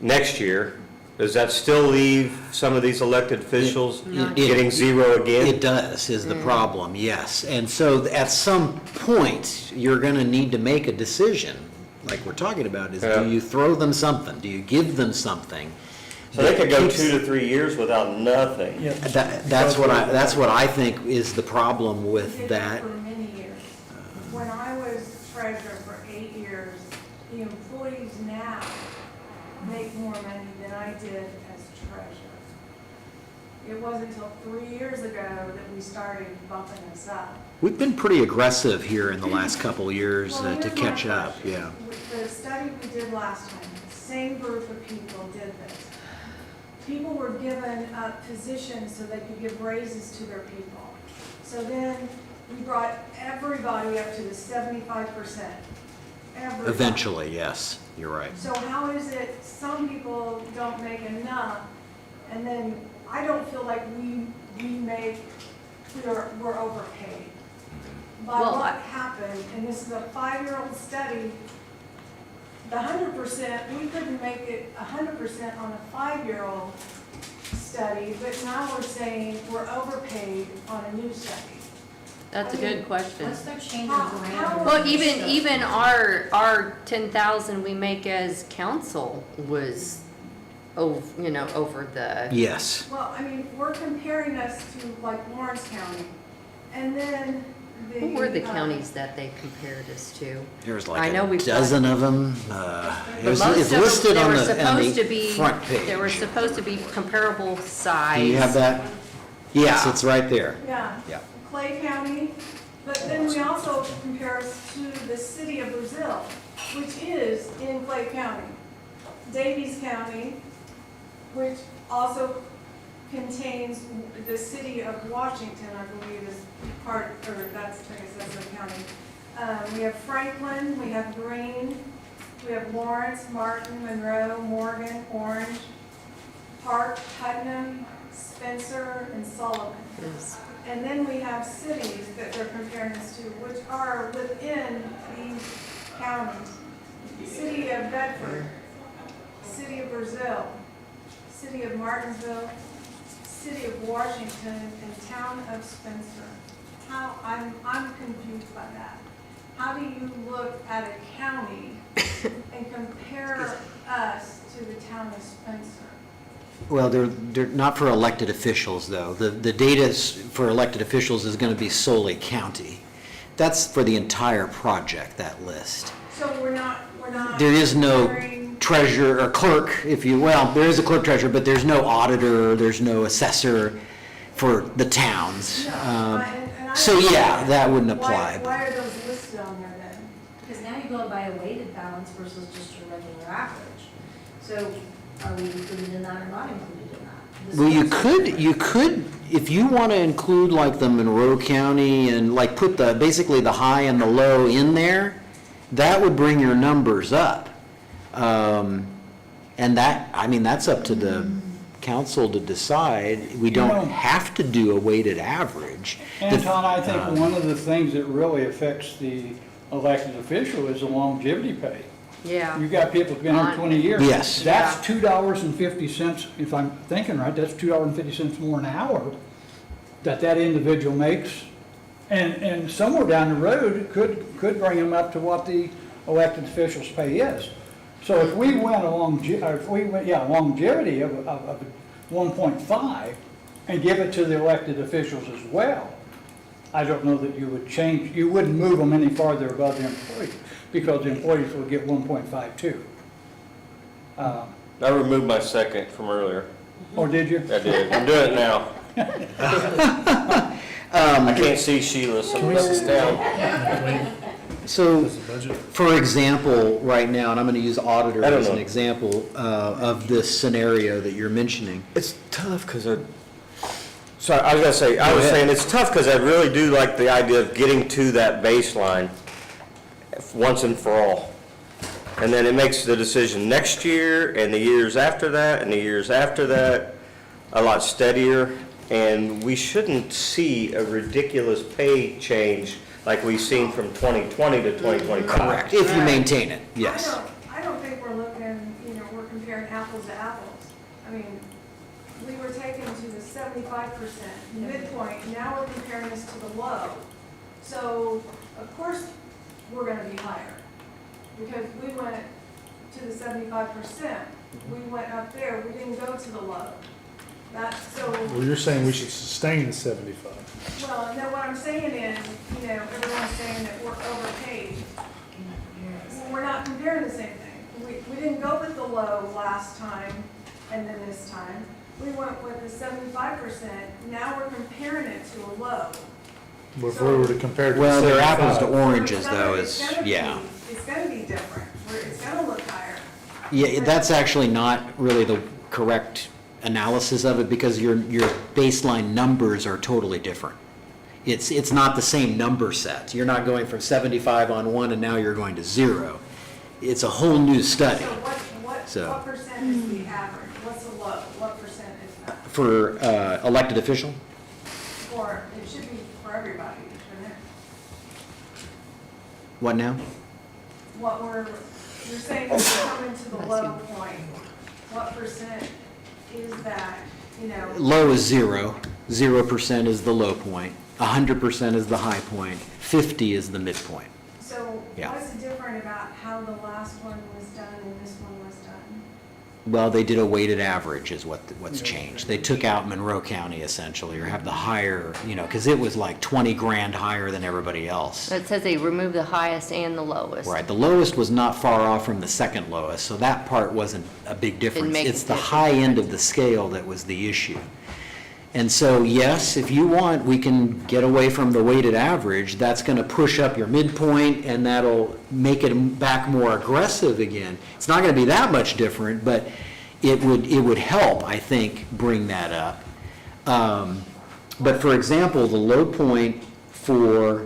next year, does that still leave some of these elected officials getting zero again? It does, is the problem, yes. And so at some point, you're gonna need to make a decision, like we're talking about, is Yeah. do you throw them something? Do you give them something? So they could go that keeps- 2 to 3 years without nothing. That's what I think is the problem with that. For many years. When I was treasurer for 8 years, the employees now make more money than I did as treasurer. It wasn't until 3 years ago that we started bumping us up. We've been pretty aggressive here in the last couple of years Well, to here's my catch up, question. yeah. With the study we did last time, the same group of people did this. People were given positions so they could give raises to their people. So then we brought everybody up to the 75%. Everybody. Eventually, yes, you're right. So how is it some people don't make enough, and then I don't feel like we're overpaid? By Well, what happened, and this is a 5-year-old study, the 100%, we couldn't make it 100% on a 5-year-old study, but now we're saying we're overpaid on a new study. That's a good question. What's their change in How parameters? Well, even our 10,000 we make as council was, over the. Yes. Well, I mean, we're comparing us to like Lawrence County, and then the. What were the counties that they compared us to? There's I like know a we've dozen of them. But most It's of them, listed they on were the supposed to be, front page. they were supposed to be comparable size. Do you have that? Yes, Yeah. it's right there. Yeah. Yeah. Clay County, but then we also compare us to the city of Brazil, which is in Clay County. Davies County, which also contains the city of Washington, I believe is part, or that's, I guess that's the county. We have Franklin, we have Greene, we have Lawrence, Martin, Monroe, Morgan, Orange, Park, Putnam, Spencer, and Sullivan. And then we have cities that they're comparing us to, which are within these counties. City of Bedford, City of Brazil, City of Martinsville, City of Washington, and Town of Spencer. I'm confused by that. How do you look at a county and compare us to the Town of Spencer? Well, they're not for elected officials, though. The data for elected officials is going to be solely county. That's for the entire project, that list. So we're not. There is no comparing- treasurer or clerk, there is a clerk treasurer, but there's no auditor, there's no assessor for the towns. So yeah, that wouldn't apply. Why are those listed on there then? Because now you're going by a weighted balance versus just your regular average. So are we included in that or not included in that? Well, you could, if you want to include like the Monroe County and like put basically the high and the low in there, that would bring your numbers up. And that's up to the council to decide. We don't have to do a weighted average. Anton, I think one of the things that really affects the elected official is the longevity pay. Yeah. You've got people who've been here 20 years. Yes. That's $2.50, if I'm thinking right, that's $2.50 more an hour that individual makes. And somewhere down the road, could bring them up to what the elected officials' pay is. So if we went longevity of 1.5 and give it to the elected officials as well, I don't know that you would change, you wouldn't move them any farther above the employees, because the employees will get 1.5 too. I removed my second from earlier. Or did you? I did. I'm doing it now. I can't see Sheila, so this is down. So, for example, right now, and I'm going to use auditor I don't as an know. example of this scenario that you're mentioning. It's tough because sorry, I was gonna say, I Go was ahead. saying it's tough because I really do like the idea of getting to that baseline once and for all. And then it makes the decision next year and the years after that and the years after that a lot steadier. And we shouldn't see a ridiculous pay change like we've seen from 2020 to 2025. Correct, if you maintain it, yes. I don't think we're looking, we're comparing apples to apples. I mean, we were taken to the 75% midpoint, now we're comparing this to the low. So, of course, we're gonna be higher, because we went to the 75%. We went up there, we didn't go to the low. Well, you're saying we should sustain the 75. Well, no, what I'm saying is, everyone's saying that we're overpaid. Well, we're not comparing the same thing. We didn't go with the low last time and then this time. We went with the 75%, now we're comparing it to a low. But if we were to compare to Well, the they're apples to 75. oranges, though, It's gonna be- yeah. It's gonna be different, it's gonna look higher. Yeah, that's actually not really the correct analysis of it, because your baseline numbers are totally different. It's not the same number set. You're not going from 75 on one and now you're going to 0. It's a whole new study. So what percent is the average? What's the low? What percent is that? For elected official? Or it should be for everybody, shouldn't it? What now? You're saying that we're coming to the low point. What percent is that, Low is 0. 0% is the low point. 100% is the high point. 50 is the midpoint. So Yeah. what's different about how the last one was done and this one was done? Well, they did a weighted average is what's changed. They took out Monroe County essentially, or have the higher, because it was like 20 grand higher than everybody else. It says they removed the highest and the lowest. Right, the lowest was not far off from the second lowest, so that part wasn't a big difference. make a It's the difference. high end of the scale that was the issue. And so, yes, if you want, we can get away from the weighted average. That's going to push up your midpoint, and that'll make it back more aggressive again. It's not going to be that much different, but it would help, I think, bring that up. But for example, the low point for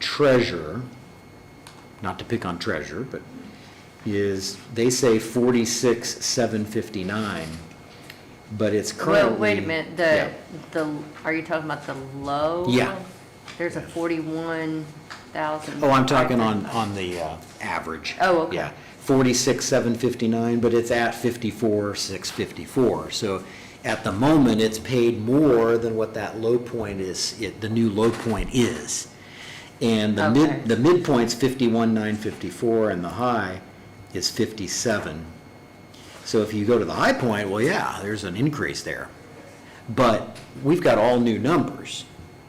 treasurer, not to pick on treasurer, but is, they say 46,759, but it's currently. Well, wait a minute, Yeah. are you talking about the low? Yeah. There's a 41,000. Oh, I'm talking on the average. Oh, okay. Yeah, 46,759, but it's at 54,654. So at the moment, it's paid more than what that low point is, the new low point is. And the midpoint's 51,954, and the high is 57. So if you go to the high point, well, yeah, there's an increase there. But we've got all new numbers.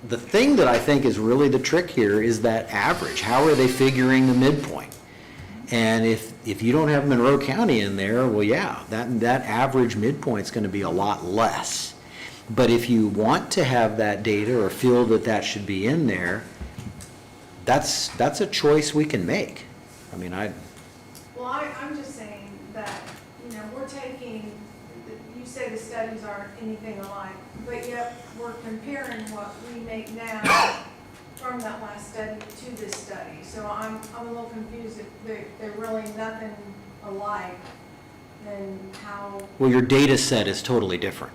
The thing that I think is really the trick here is that average. How are they figuring the midpoint? And if you don't have Monroe County in there, well, yeah, that average midpoint's going to be a lot less. But if you want to have that data or feel that should be in there, that's a choice we can make. I mean, Well, I'm just saying that, we're taking, you say the studies aren't anything alike, but yet we're comparing what we make now from that last study to this study. So I'm a little confused if they're really nothing alike, then how, well, your data set is totally different.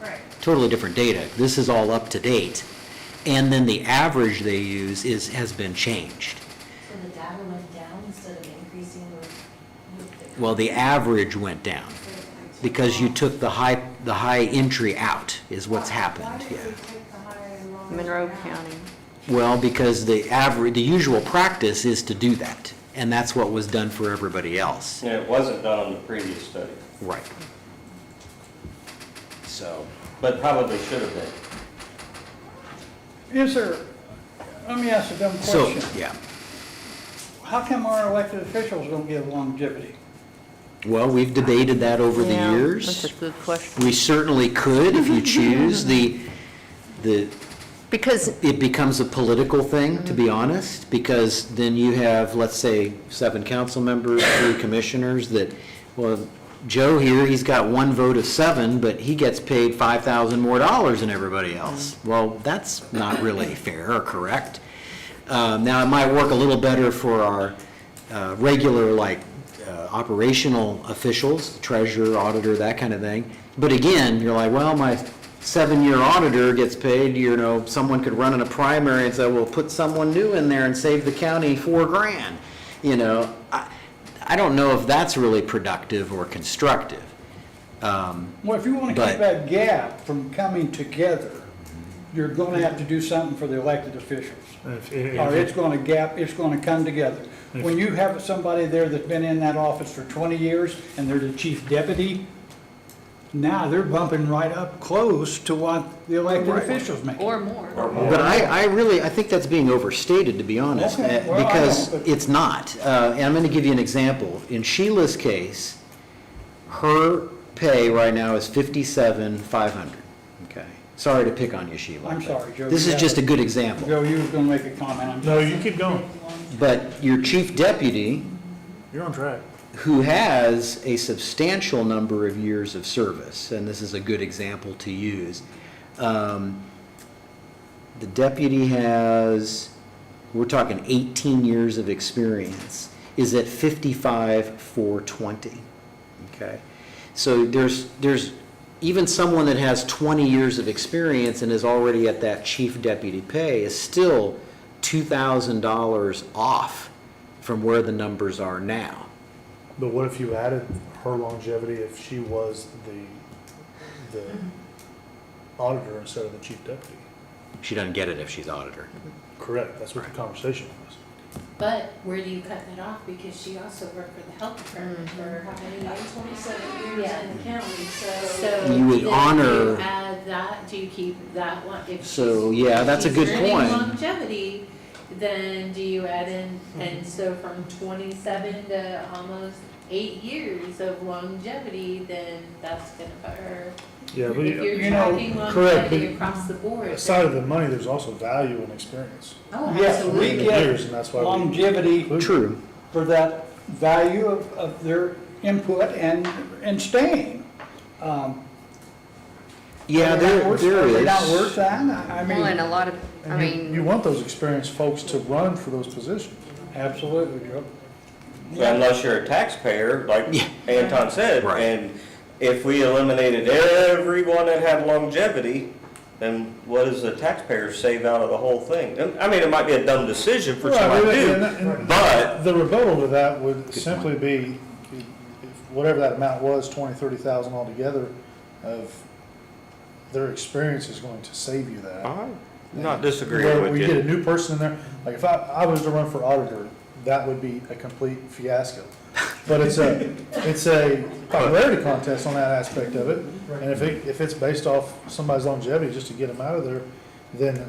right? Totally different data. This is all up to date. And then the average they use has been changed. So the data went down instead of increasing with the. Well, the average went down because you took the high entry out is what's happened, yeah. Monroe County. Well, because the usual practice is to do that, and that's what was done for everybody else. Yeah, it wasn't done on the previous study. Right. so. But probably should have been. Is there, let me ask a dumb So, question. yeah. How come our elected officials don't give longevity? Well, we've debated that over the years. That's a good question. We certainly could if you choose. Because It becomes a political thing, to be honest, because then you have, let's say, 7 council members, 3 commissioners that, well, Joe here, he's got 1 vote of 7, but he gets paid $5,000 more than everybody else. Well, that's not really fair or correct. Now, it might work a little better for our regular, operational officials, treasurer, auditor, that kind of thing. But again, you're like, well, my 7-year auditor gets paid, someone could run in a primary and say, well, put someone new in there and save the county $4,000. I don't know if that's really productive or constructive. Well, if you want to But- keep that gap from coming together, you're going to have to do something for the elected officials. Or it's going to come together. When you have somebody there that's been in that office for 20 years and they're the chief deputy, now they're bumping right up close to what the elected officials make. Or more. But I think that's being overstated, to be honest, Okay, well, I because know, but- it's not. And I'm going to give you an example. In Sheila's case, her pay right now is $57,500. Okay. Sorry to pick on you, Sheila. I'm but sorry, Joe. This is just a good example. Joe, you was going to make a comment. No, you keep going. But your chief deputy, You're on track. who has a substantial number of years of service, and this is a good example to use. The deputy has, we're talking 18 years of experience, is at 55,420. Okay, so there's even someone that has 20 years of experience and is already at that chief deputy pay is still $2,000 off from where the numbers are now. But what if you added her longevity if she was the auditor instead of the chief deputy? She doesn't get it if she's auditor. Correct, that's what the conversation was. But where do you cut that off? Because she also worked for the health department for how many years? 27 years Yeah. in the county, so. You would then honor- Do you add that, do you keep that one? If So, she's- yeah, if that's a she's good earning point. longevity, then do you add in, and so from 27 to almost 8 years of longevity, then that's gonna put her. Yeah, but If you're you know, tracking correct, longevity but across the board. aside of the money, there's also value and experience. Oh, Yes, absolutely. we Years, and get that's why we- longevity True. for that value of their input and staying. Yeah, Are they not worth- there Are they not is. worth that? I well, and a mean, lot of, I And you mean, want those experienced folks to run for those positions. absolutely, Joe. Unless you're a taxpayer, like Yeah. Anton said, Right. and if we eliminated everyone that had longevity, then what does the taxpayer save out of the whole thing? And, I mean, it might be a dumb decision for somebody to do, but The rebuttal to that would simply be, if whatever that amount was, 20, 30,000 altogether, of their experience is going to save you that. I'm not disagreeing Where with we get a you. new person in there, like if I was to run for auditor, that would be a complete fiasco. But it's a popularity contest on that aspect of it, and if it's based off somebody's longevity just to get them out of there, then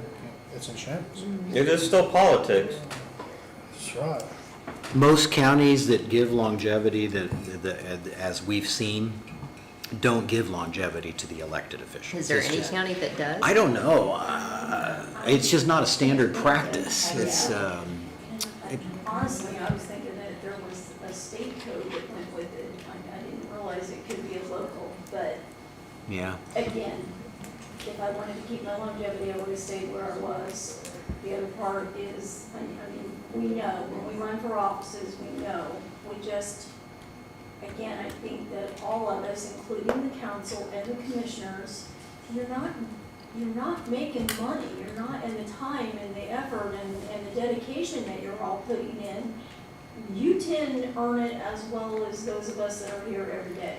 it's in shambles. It is still politics. That's right. Most counties that give longevity, as we've seen, don't give longevity to the elected officials. is there It's any just- county that does? I don't know. It's just not a standard practice. It's, Honestly, I was thinking that there was a state code that went with it. I didn't realize it could be a local, but yeah. again, if I wanted to keep my longevity, I would have stayed where I was. The other part is, I mean, we know, when we run for offices, we know, we just, again, I think that all of us, including the council and the commissioners, you're not making money, you're not, and the time and the effort and the dedication that you're all putting in, you tend to earn it as well as those of us that are here every day.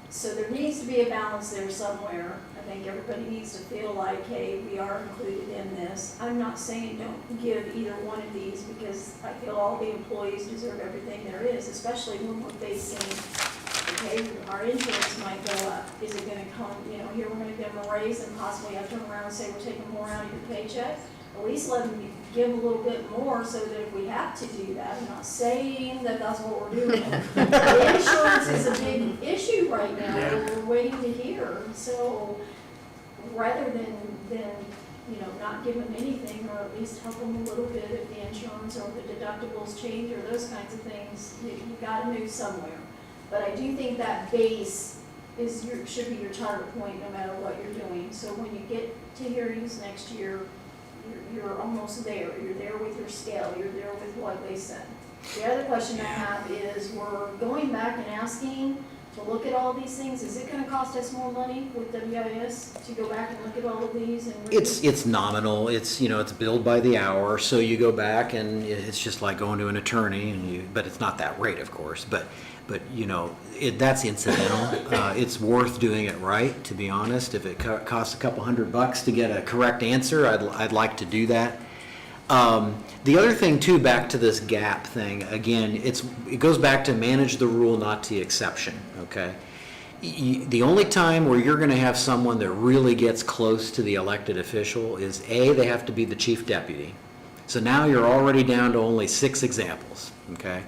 So there needs to be a balance there somewhere. I think everybody needs to feel like, hey, we are included in this. I'm not saying don't give either one of these, because I feel all the employees deserve everything there is, especially when we're facing the okay, our insurance might go up. Is it gonna come, here we're gonna give them a raise and possibly have to turn around and say we're taking more out of your paycheck? At least let them give a little bit more so that if we have to do that, I'm not saying that that's what we're doing. The insurance is a big issue right now, that we're waiting to hear. So rather than not give them anything, or at least help them a little bit if the insurance or the deductibles change or those kinds of things, you gotta move somewhere. But I do think that base should be your target point no matter what you're doing. So when you get to hearings next year, you're almost there. You're there with your scale. You're there with what they said. The other question I have is, we're going back and asking to look at all these things. Is it gonna cost us more money with WIS to go back and look at all of these? And It's nominal, it's billed by the hour, so you go back and it's just like going to an attorney, but it's not that rate, of course, but that's incidental. It's worth doing it right, to be honest. If it costs a couple $100 to get a correct answer, I'd like to do that. The other thing too, back to this gap thing, again, it goes back to manage the rule, not the exception, okay? The only time where you're gonna have someone that really gets close to the elected official is they have to be the chief deputy. So now you're already down to only 6 examples, okay?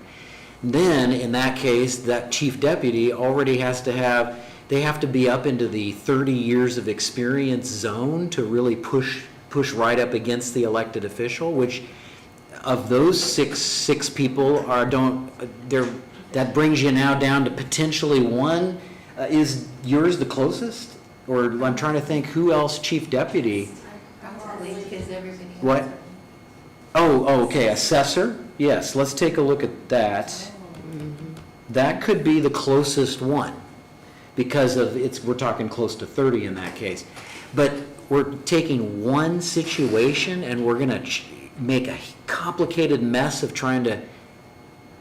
Then, in that case, that chief deputy already they have to be up into the 30 years of experience zone to really push right up against the elected official, which of those six people that brings you now down to potentially 1. Is yours the closest? Or I'm trying to think who else chief deputy? Probably, because everybody has What? it. Okay, assessor? Yes, let's take a look at that. That could be the closest one, because we're talking close to 30 in that case. But we're taking one situation and we're gonna make a complicated mess of trying to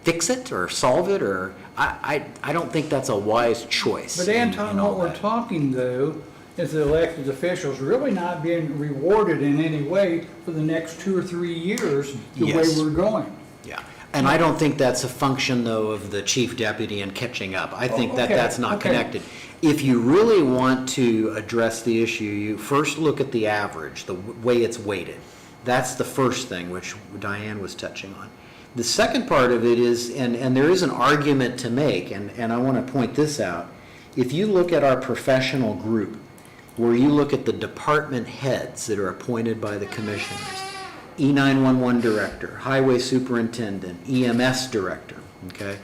fix it or solve it, or I don't think that's a wise choice. But Anton, what we're talking though, is the elected officials really not being rewarded in any way for the next 2 or 3 years, the way Yes. we're going. Yeah, and I don't think that's a function though of the chief deputy and catching up. I think that's not connected. If you really want to address the issue, you first look at the average, the way it's weighted. That's the first thing, which Diane was touching on. The second part of it is, and there is an argument to make, and I want to point this out. If you look at our professional group, where you look at the department heads that are appointed by the commissioners, E911 director, highway superintendent, EMS director, okay?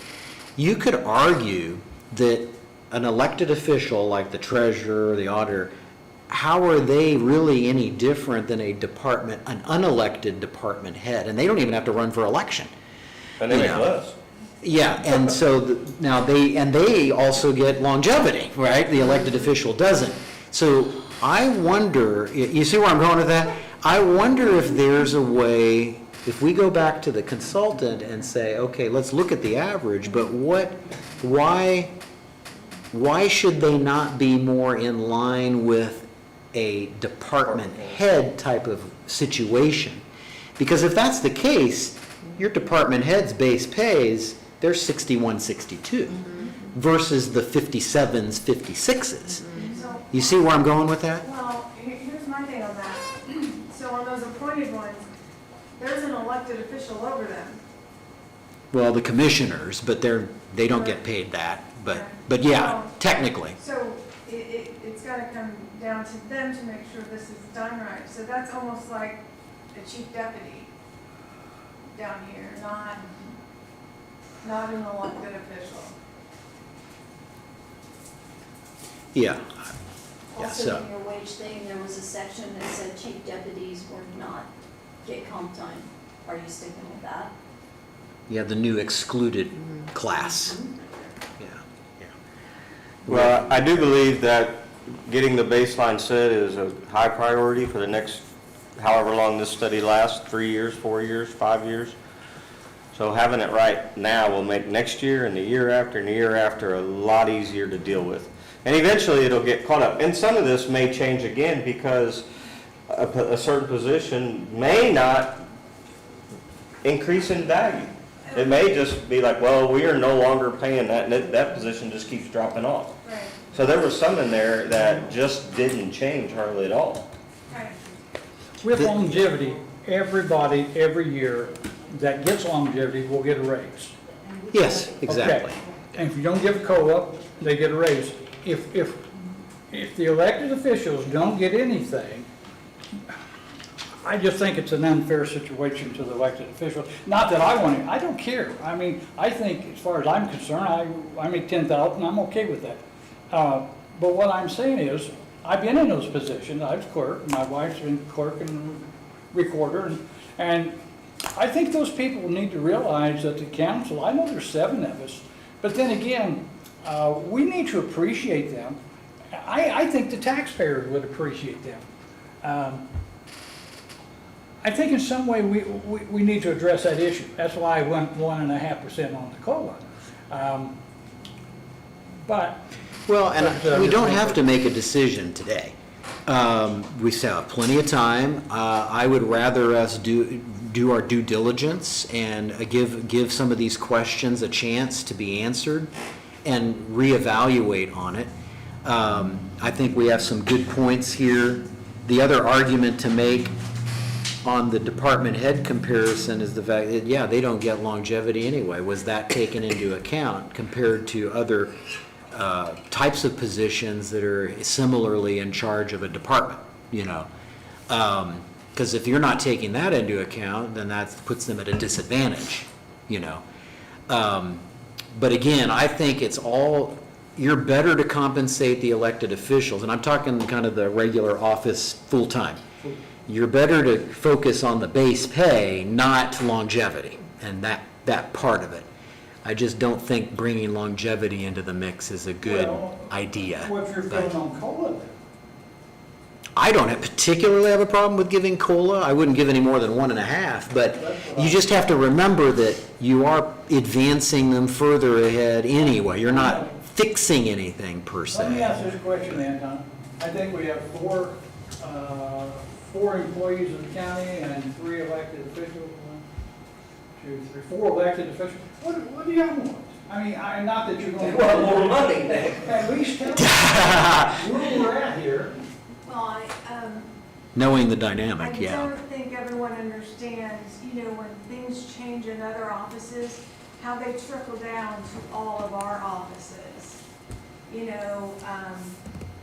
You could argue that an elected official like the treasurer, the auditor, how are they really any different than an unelected department head? And they don't even have to run for election. And they make less. Yeah, and so now they also get longevity, right? The elected official doesn't. So I wonder, you see where I'm going with that? I wonder if there's a way, if we go back to the consultant and say, okay, let's look at the average, but why should they not be more in line with a department head type of situation? Because if that's the case, your department head's base pays, they're 61, 62 versus the 57s, 56s. You see where I'm going with that? Well, here's my thing on that. So on those appointed ones, there's an elected official over them. Well, the commissioners, but they don't get paid that. But yeah, technically. So it's got to come down to them to make sure this is done right. So that's almost like a chief deputy down here, not an elected official. Yeah. Yeah, Also, so. in your wage thing, there was a section that said chief deputies would not get comp time. Are you sticking with that? Yeah, the new excluded class. Well, I do believe that getting the baseline set is a high priority for the next, however long this study lasts, 3 years, 4 years, 5 years. So having it right now will make next year and the year after and the year after a lot easier to deal with. And eventually it'll get caught up. And some of this may change again because a certain position may not increase in value. It may just be like, well, we are no longer paying that, and that position just keeps dropping off. Right, So there was some in there that just didn't change hardly at all. right. With longevity, everybody, every year that gets longevity will get a raise. Yes, exactly. Okay. And if you don't give a COLA, they get a raise. If the elected officials don't get anything, I just think it's an unfair situation to the elected officials. Not that I want it, I don't care. I mean, I think as far as I'm concerned, I make 10,000, I'm okay with that. But what I'm saying is, I've been in those positions, I was clerk, my wife's been clerk and recorder, and I think those people need to realize that the council, I know there's 7 of us, but then again, we need to appreciate them. I think the taxpayers would appreciate them. I think in some way we need to address that issue. That's why I went 1.5% on the COLA. Well, and we don't have to make a decision today. We still have plenty of time. I would rather us do our due diligence and give some of these questions a chance to be answered and reevaluate on it. I think we have some good points here. The other argument to make on the department head comparison is the fact that, yeah, they don't get longevity anyway. Was that taken into account compared to other types of positions that are similarly in charge of a department, you know? Because if you're not taking that into account, then that puts them at a disadvantage, you know? But again, I think it's all, you're better to compensate the elected officials, and I'm talking kind of the regular office full-time. You're better to focus on the base pay, not longevity, and that part of it. I just don't think bringing longevity into the mix is a good idea. What if you're filling on COLA then? I don't particularly have a problem with giving COLA. I wouldn't give any more than 1.5, but you just have to remember that you are advancing them further ahead anyway. You're not fixing anything per se. Let me ask this question then, Tom. I think we have four employees of the county and 3 elected officials. 1, 2, 3, 4 elected officials. What do y'all want? I mean, not that you're going to want more money. At least tell us where we're at here. Well, Knowing the dynamic, I don't think everyone understands, you know, when things change in other offices, how they trickle down to all of our offices. You know,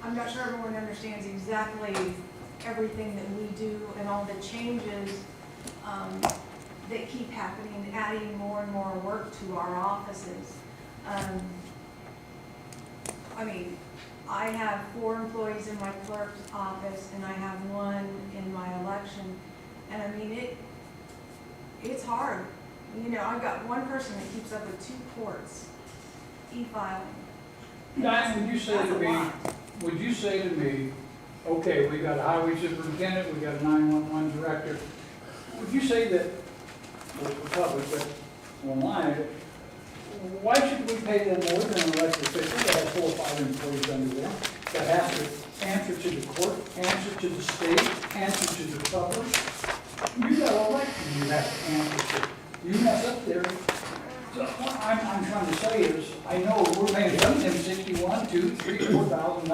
I'm not sure everyone understands exactly everything that we do and all the changes that keep happening, adding more and more work to our offices. I mean, I have 4 employees in my clerk's office and I have 1 in my election. And I mean, it's hard. You know, I've got 1 person that keeps up with 2 courts, e-filing. Diane, would you say to me, okay, we got a highway superintendent, we got a 911 director. Would you say that, well, for public, but online, why should we pay them more than an elected official that has 4 or 5 employees under them, that has to answer to the court, answer to the state, answer to the public? You got an election you have to answer to. You mess up there. So what I'm trying to say is, I know we're paying them $61,000, $2,000, $3,000,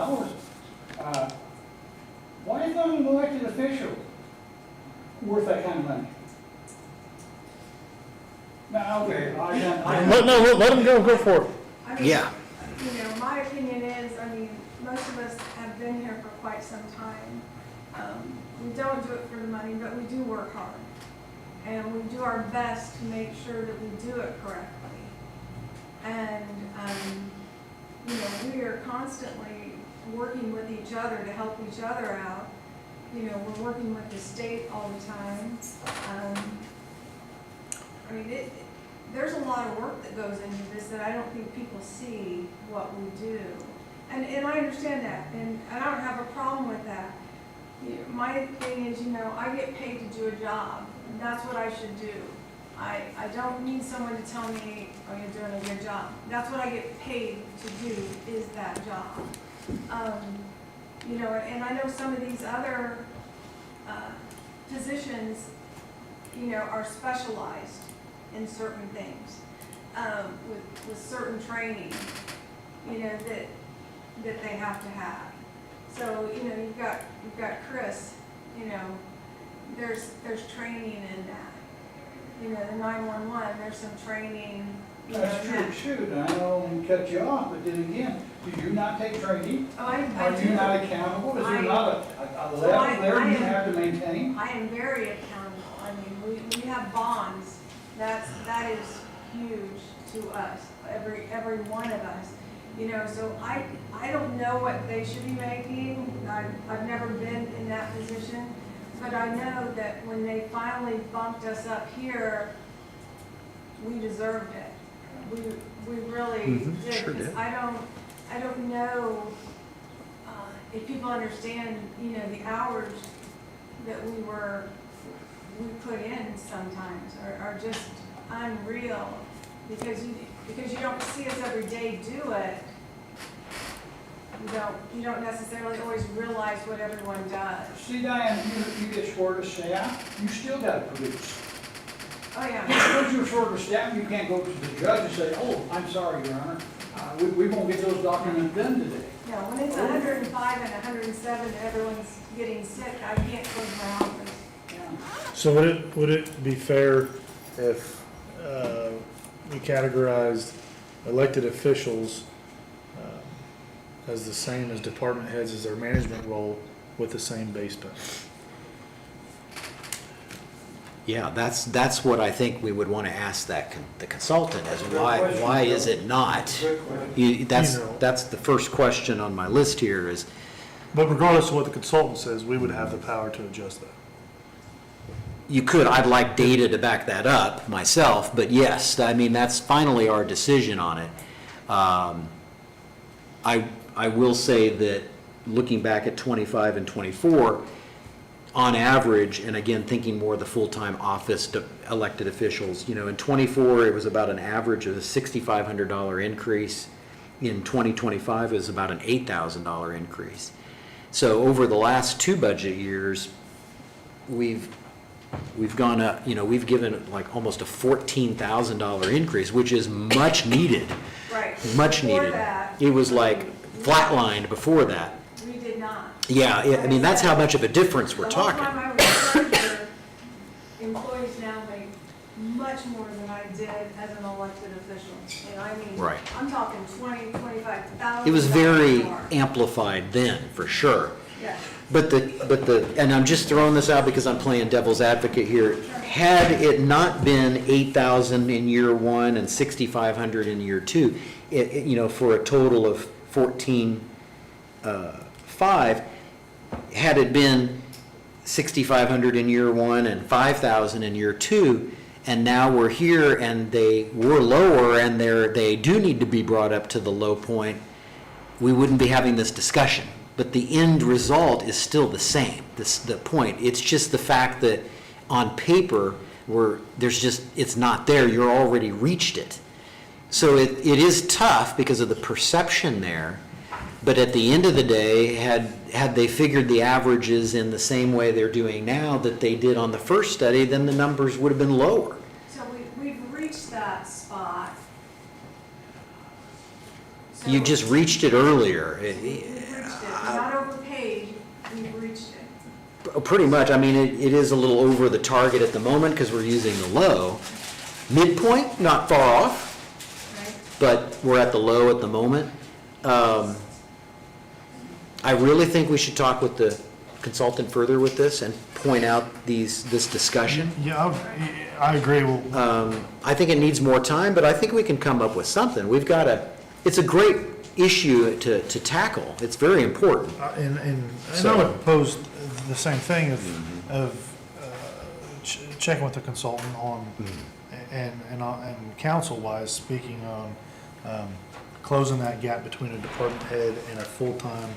$4,000. Why is not an elected official worth that kind of money? Now, okay, Let them go for it. I mean, Yeah. You know, my opinion is, I mean, most of us have been here for quite some time. We don't do it for the money, but we do work hard. And we do our best to make sure that we do it correctly. And, you know, we are constantly working with each other to help each other out. You know, we're working with the state all the time. I mean, there's a lot of work that goes into this that I don't think people see what we do. And I understand that, and I don't have a problem with that. You know, my thing is, you know, I get paid to do a job, and that's what I should do. I don't need someone to tell me, oh, you're doing a good job. That's what I get paid to do, is that job. You know, and I know some of these other positions, you know, are specialized. in certain things, with certain training, you know, that they have to have. So, you know, you've got Chris, you know, there's training in that. You know, the 911, there's some training, you know, That's in true, that. shoot, and I don't want to cut you off, but then again, do you not take training? Oh, I Are you do. not accountable? Is there I- not a level there you have to maintain? I am very accountable. I mean, we have bonds. That is huge to us, every one of us. You know, so I don't know what they should be making. I've never been in that position. But I know that when they finally bumped us up here, we deserved it. We really did. sure 'Cause did. I don't know if people understand, you know, the hours that we put in sometimes are just unreal, because you don't see us every day do it. You don't necessarily always realize what everyone does. See, Diane, you get short of staff, you still gotta produce. Oh, yeah. Because you're short of staff, you can't go to the judge and say, oh, I'm sorry, Your Honor, we won't get those documents done today. No, when it's 105 and 107 and everyone's getting sick, I can't close my office. So would it be fair if we categorized elected officials as the same as department heads as their management role with the same base pay? Yeah, that's what I think we would want to ask the consultant, is why is it not? That's the first question on my list here is, But regardless of what the consultant says, we would have the power to adjust that. you could, I'd like data to back that up myself, but yes, I mean, that's finally our decision on it. I will say that looking back at 25 and 24, on average, and again, thinking more of the full-time office elected officials, you know, in 24, it was about an average of a $6,500 increase. In 2025, it was about an $8,000 increase. So over the last 2 budget years, we've gone up, you know, we've given like almost a $14,000 increase, which is much needed. Right. Much Before needed. that, It was like flatlined before that. we did not. Yeah, I mean, that's how much of a difference we're talking. The whole time I was treasurer, employees now make much more than I did as an elected official. And I mean, Right. I'm talking 20, 25,000. It was very amplified then, for sure. Yeah. But and I'm just throwing this out because I'm playing devil's advocate here. Had it not been 8,000 in year 1 and 6,500 in year 2, you know, for a total of 14,500, had it been 6,500 in year 1 and 5,000 in year 2, and now we're here and they were lower and they do need to be brought up to the low point, we wouldn't be having this discussion. But the end result is still the same, the point. It's just the fact that on paper, it's not there, you're already reached it. So it is tough because of the perception there, but at the end of the day, had they figured the averages in the same way they're doing now that they did on the first study, then the numbers would have been lower. So we've reached that spot. So You just reached it earlier. we've reached it. We're not overpaid, we've reached it. Pretty much. I mean, it is a little over the target at the moment because we're using the low. Midpoint, not far off, but we're at the low at the moment. I really think we should talk with the consultant further with this and point out this discussion. Yeah, I agree. I think it needs more time, but I think we can come up with something. It's a great issue to tackle. It's very important. And I would propose the same thing of checking with the consultant on, and council-wise, speaking on closing that gap between a department head and a full-time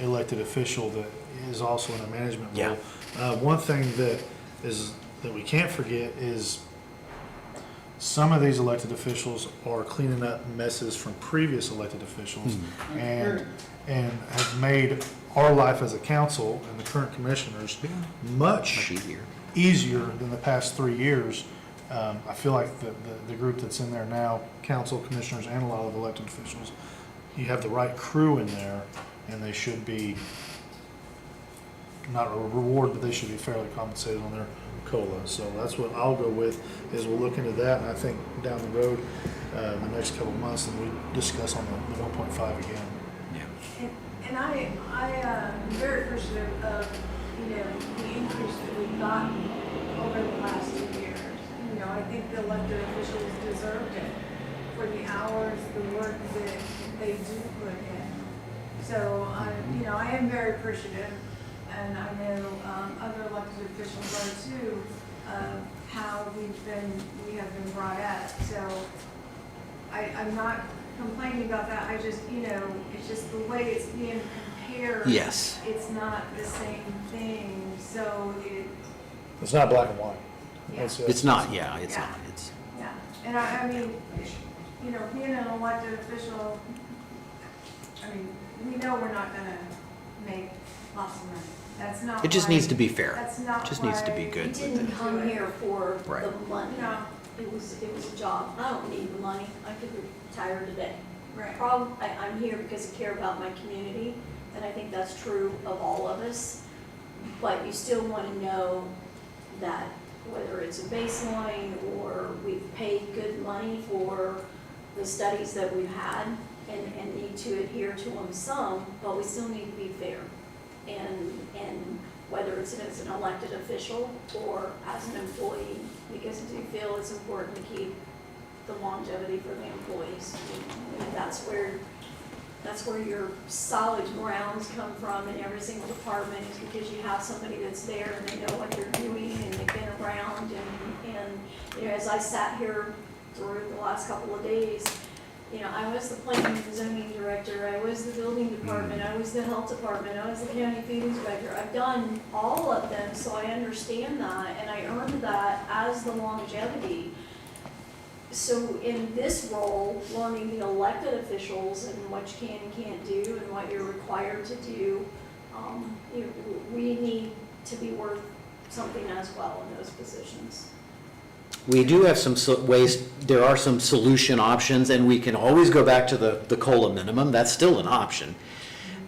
elected official that is also in a management role. Yeah. One thing that we can't forget is some of these elected officials are cleaning up messes from previous elected officials and have made our life as a council and the current commissioners much easier than the past 3 years. I feel like the group that's in there now, council, commissioners, and a lot of elected officials, you have the right crew in there, and they should be, not a reward, but they should be fairly compensated on their COLA. So that's what I'll go with, is we'll look into that, and I think down the road, the next couple of months, and we discuss on the 1.5 again. And I am very appreciative of, the increase that we've gotten over the last 2 years. I think the elected officials deserved it for the hours, the work that they do put in. So, I am very appreciative, and I know other elected officials are too, of how we have been brought up. So, I'm not complaining about that. I just, it's just the way it's being compared. Yes. It's not the same thing, so It's not black and white. Yeah. It's not, yeah, it's Yeah. not. It's, yeah. And I mean, being an elected official, we know we're not gonna make lots of money. That's not it just why- needs to be fair. That's not It just needs to be why- good. We didn't come here for Right. the money. No. It was a job. I don't need the money. I could retire today. Right. I'm here because I care about my community, and I think that's true of all of us. But you still want to know that whether it's a baseline or we've paid good money for the studies that we've had and need to adhere to them some, but we still need to be fair. And whether it's as an elected official or as an employee, because I do feel it's important to keep the longevity for the employees. And that's where your solid grounds come from in every single department, is because you have somebody that's there and they know what they're doing and they've been around. And as I sat here through the last couple of days, I was the planning and zoning director, I was the building department, I was the health department, I was the county food inspector. I've done all of them, so I understand that, and I earned that as the longevity. So in this role, learning the elected officials and what you can and can't do and what you're required to do, we need to be worth something as well in those positions. We do have some ways, there are some solution options, and we can always go back to the COLA minimum. That's still an option.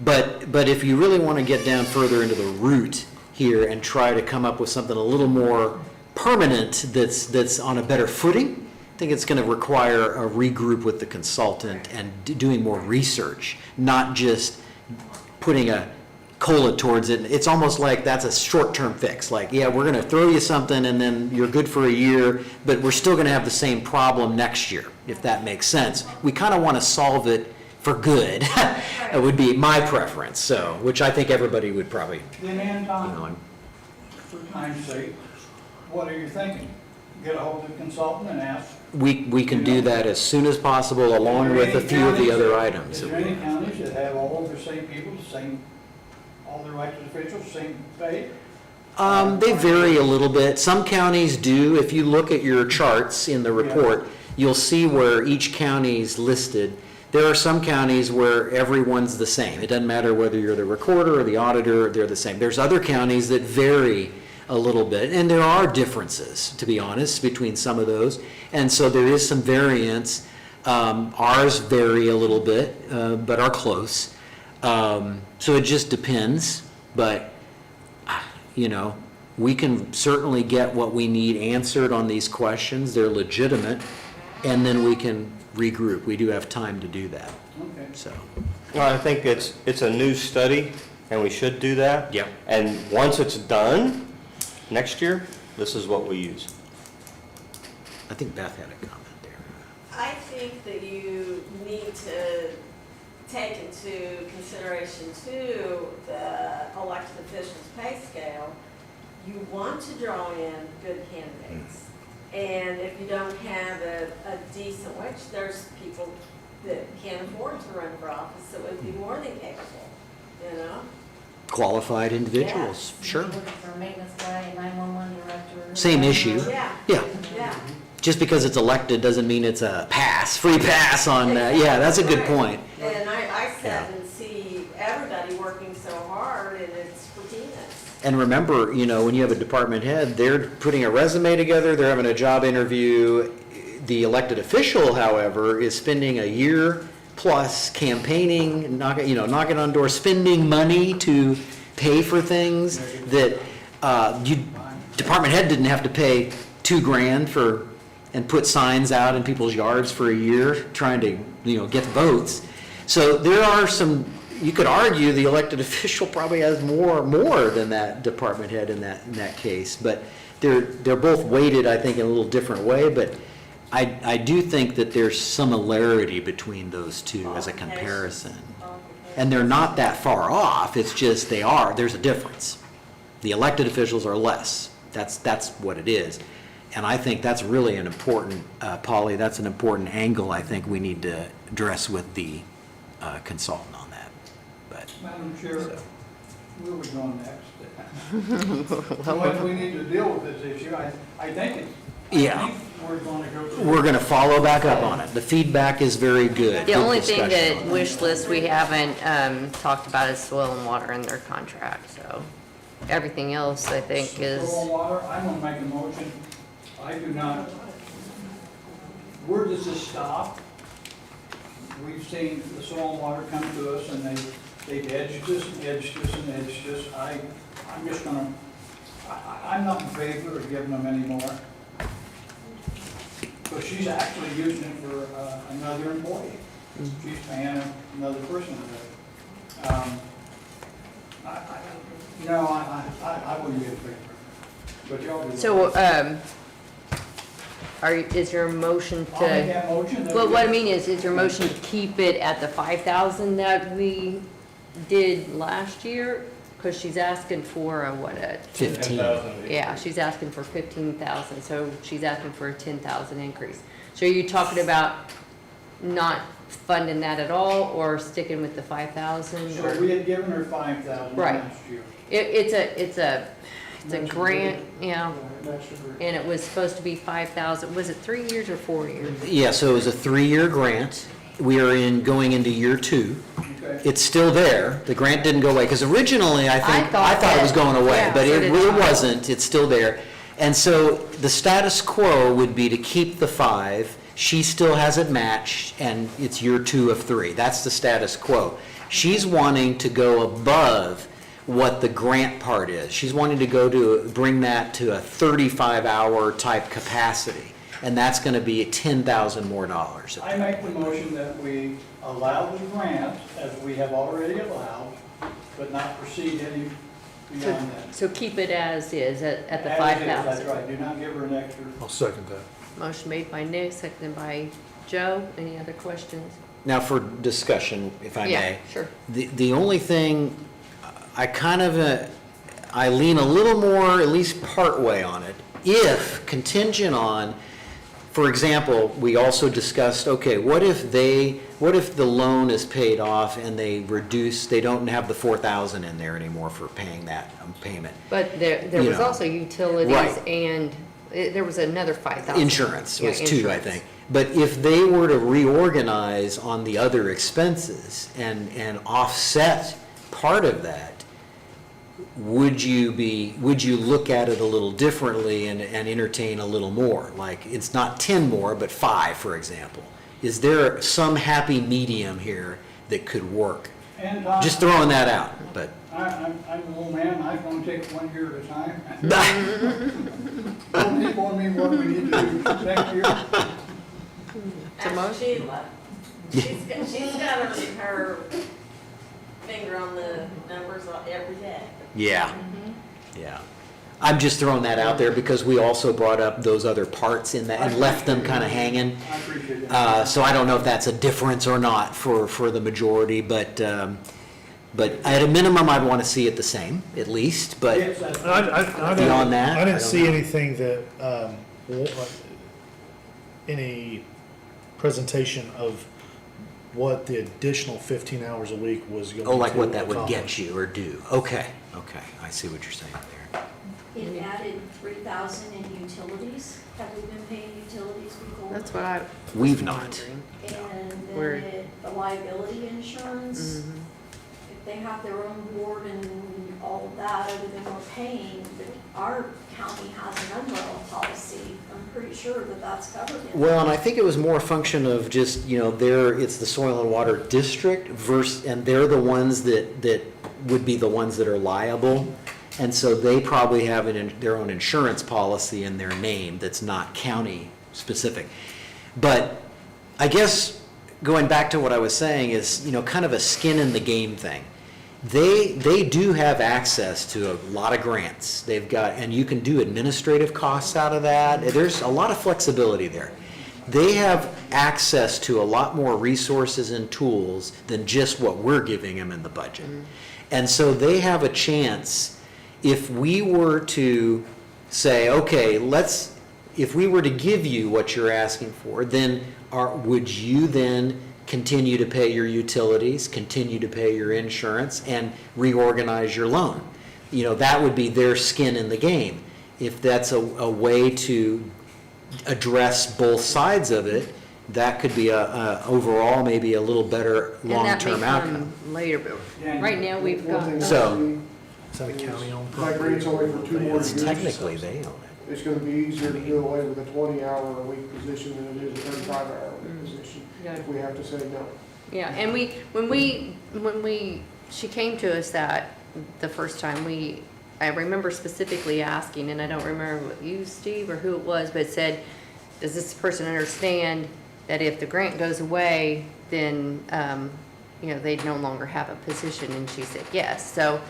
But if you really want to get down further into the root here and try to come up with something a little more permanent that's on a better footing, I think it's going to require a regroup with the consultant and doing more research, not just putting a COLA towards it. It's almost like that's a short-term fix. Like, yeah, we're going to throw you something and then you're good for a year, but we're still going to have the same problem next year, if that makes sense. We kind of want to solve it for good. It would be my preference, so, which I think everybody would probably, Then, Anton, for time's sake, what are you thinking? Get a hold of the consultant and ask? we can do that as soon as possible, along with a few of the other items. Is there any counties that have all of their same people, all their elected officials, same pay? They vary a little bit. Some counties do. If you look at your charts in the report, you'll see where each county is listed. There are some counties where everyone's the same. It doesn't matter whether you're the recorder or the auditor, they're the same. There's other counties that vary a little bit, and there are differences, to be honest, between some of those. And so there is some variance. Ours vary a little bit, but are close. So it just depends, but, we can certainly get what we need answered on these questions. They're legitimate, and then we can regroup. We do have time to do that. Okay. So, Well, I think it's a new study, and we should do that. Yep. And once it's done, next year, this is what we use. I think Beth had a comment there. I think that you need to take into consideration too the elected officials' pay scale. You want to draw in good candidates. And if you don't have a decent wage, there's people that can't afford to run for office that would be more than capable, Qualified individuals, sure. Looking for a maintenance guy, a 911 director. Same issue. Yeah. Yeah. Just because it's elected doesn't mean it's a free pass on, yeah, that's a good point. And I sit and see everybody working so hard, and it's for peanuts. And remember, you know, when you have a department head, they're putting a resume together, they're having a job interview. The elected official, however, is spending a year plus campaigning, knocking on doors, spending money to pay for things that department head didn't have to pay $2,000 and put signs out in people's yards for a year trying to, get votes. So there are some, you could argue the elected official probably has more than that department head in that case. But they're both weighted, I think, in a little different way. But I do think that there's similarity between those two as a comparison. And they're not that far off, it's just there's a difference. The elected officials are less, that's what it is. And I think that's really an important, Polly, that's an important angle I think we need to address with the consultant on that. But Madam Chair, where are we going next? Well, we need to deal with this issue. I think we're going to go through. We're going to follow back up on it. The feedback is very good. The Good only thing discussion that on wish list we haven't talked about is soil and water in their contract, so everything else I think is. Soil and water, I'm going to make a motion. I do not, where does this stop? We've seen the soil and water come to us and they've edged us and edged us and edged us. I'm just going to, I'm not in favor of giving them any more. So she's actually using it for another employee. She's paying another person. I wouldn't be in favor. But y'all do. So, is your motion to? I'll make that motion. Well, what I mean is your motion to keep it at the 5,000 that we did last year? Because she's asking for a 15. Yeah, she's asking for 15,000, so she's asking for a 10,000 increase. So are you talking about not funding that at all, or sticking with the 5,000? So we had given her 5,000 Right. last year. It's a grant, and it was supposed to be 5,000. Was it 3 years or 4 years? Yeah, so it was a 3-year grant. We are going into year 2. Okay. It's still there. The grant didn't go away, because originally I thought it was going away, yeah, but so it did I. wasn't. It's still there. And so the status quo would be to keep the 5. She still has it matched, and it's year 2 of 3. That's the status quo. She's wanting to go above what the grant part is. She's wanting to bring that to a 35-hour type capacity, and that's going to be $10,000 more. I make the motion that we allow the grant as we have already allowed, but not proceed any beyond that. So keep it as is, at the As is, 5,000. That's right, do not give her an extra. I'll second that. Motion made by Nick, seconded by Joe. Any other questions? Now for discussion, if I Yeah, may. sure. The only thing, I lean a little more, at least part way on it, if contingent on, for example, we also discussed, okay, what if the loan is paid off and they don't have the 4,000 in there anymore for paying that payment? But there was also utilities Right. and there was another 5,000. Insurance Yeah, was 2, I insurance. think. But if they were to reorganize on the other expenses and offset part of that, would you look at it a little differently and entertain a little more? Like, it's not 10 more, but 5, for example. Is there some happy medium here that could work? And Just throwing that out, but. I'm an old man, I'm going to take 1 year at a time. Tell me what we need to do next year. Ask Sheila. She's got her finger on the numbers every day. Yeah, yeah. I'm just throwing that out there because we also brought up those other parts in that and left them kind of hanging. I appreciate that. So I don't know if that's a difference or not for the majority, but at a minimum, I'd want to see it the same, at least, but beyond that. I didn't don't see know. anything that, any presentation of what the additional 15 hours a week was going to Oh, like what that would accomplish. get you or do. Okay, I see what you're saying there. It added 3,000 in utilities. Have we been paying utilities before? That's what I. We've not. And Where- then the liability insurance, if they have their own board and all of that, other than we're paying, our county has an umbrella policy. I'm pretty sure that that's covered in. Well, and I think it was more a function of just, it's the soil and water district and they're the ones that would be the ones that are liable. And so they probably have their own insurance policy in their name that's not county specific. But I guess going back to what I was saying is, kind of a skin in the game thing. They do have access to a lot of grants. And you can do administrative costs out of that. There's a lot of flexibility there. They have access to a lot more resources and tools than just what we're giving them in the budget. And so they have a chance, if we were to say, okay, if we were to give you what you're asking for, then would you then continue to pay your utilities, continue to pay your insurance, and reorganize your loan? That would be their skin in the game. If that's a way to address both sides of it, that could be overall maybe a little better long-term outcome. And that may come later, but right now we've got. One thing So- Is that a county-owned That grant's only for 2 more years. Technically, they own it. It's gonna be easier to do away with a 20-hour-a-week position than it is a 35-hour-a-week position, if we have to say no. Yeah, and she came to us the first time, I remember specifically asking, and I don't remember what you, Steve, or who it was, but it said, does this person understand that if the grant goes away, then, they'd no longer have a position? And she said, yes. So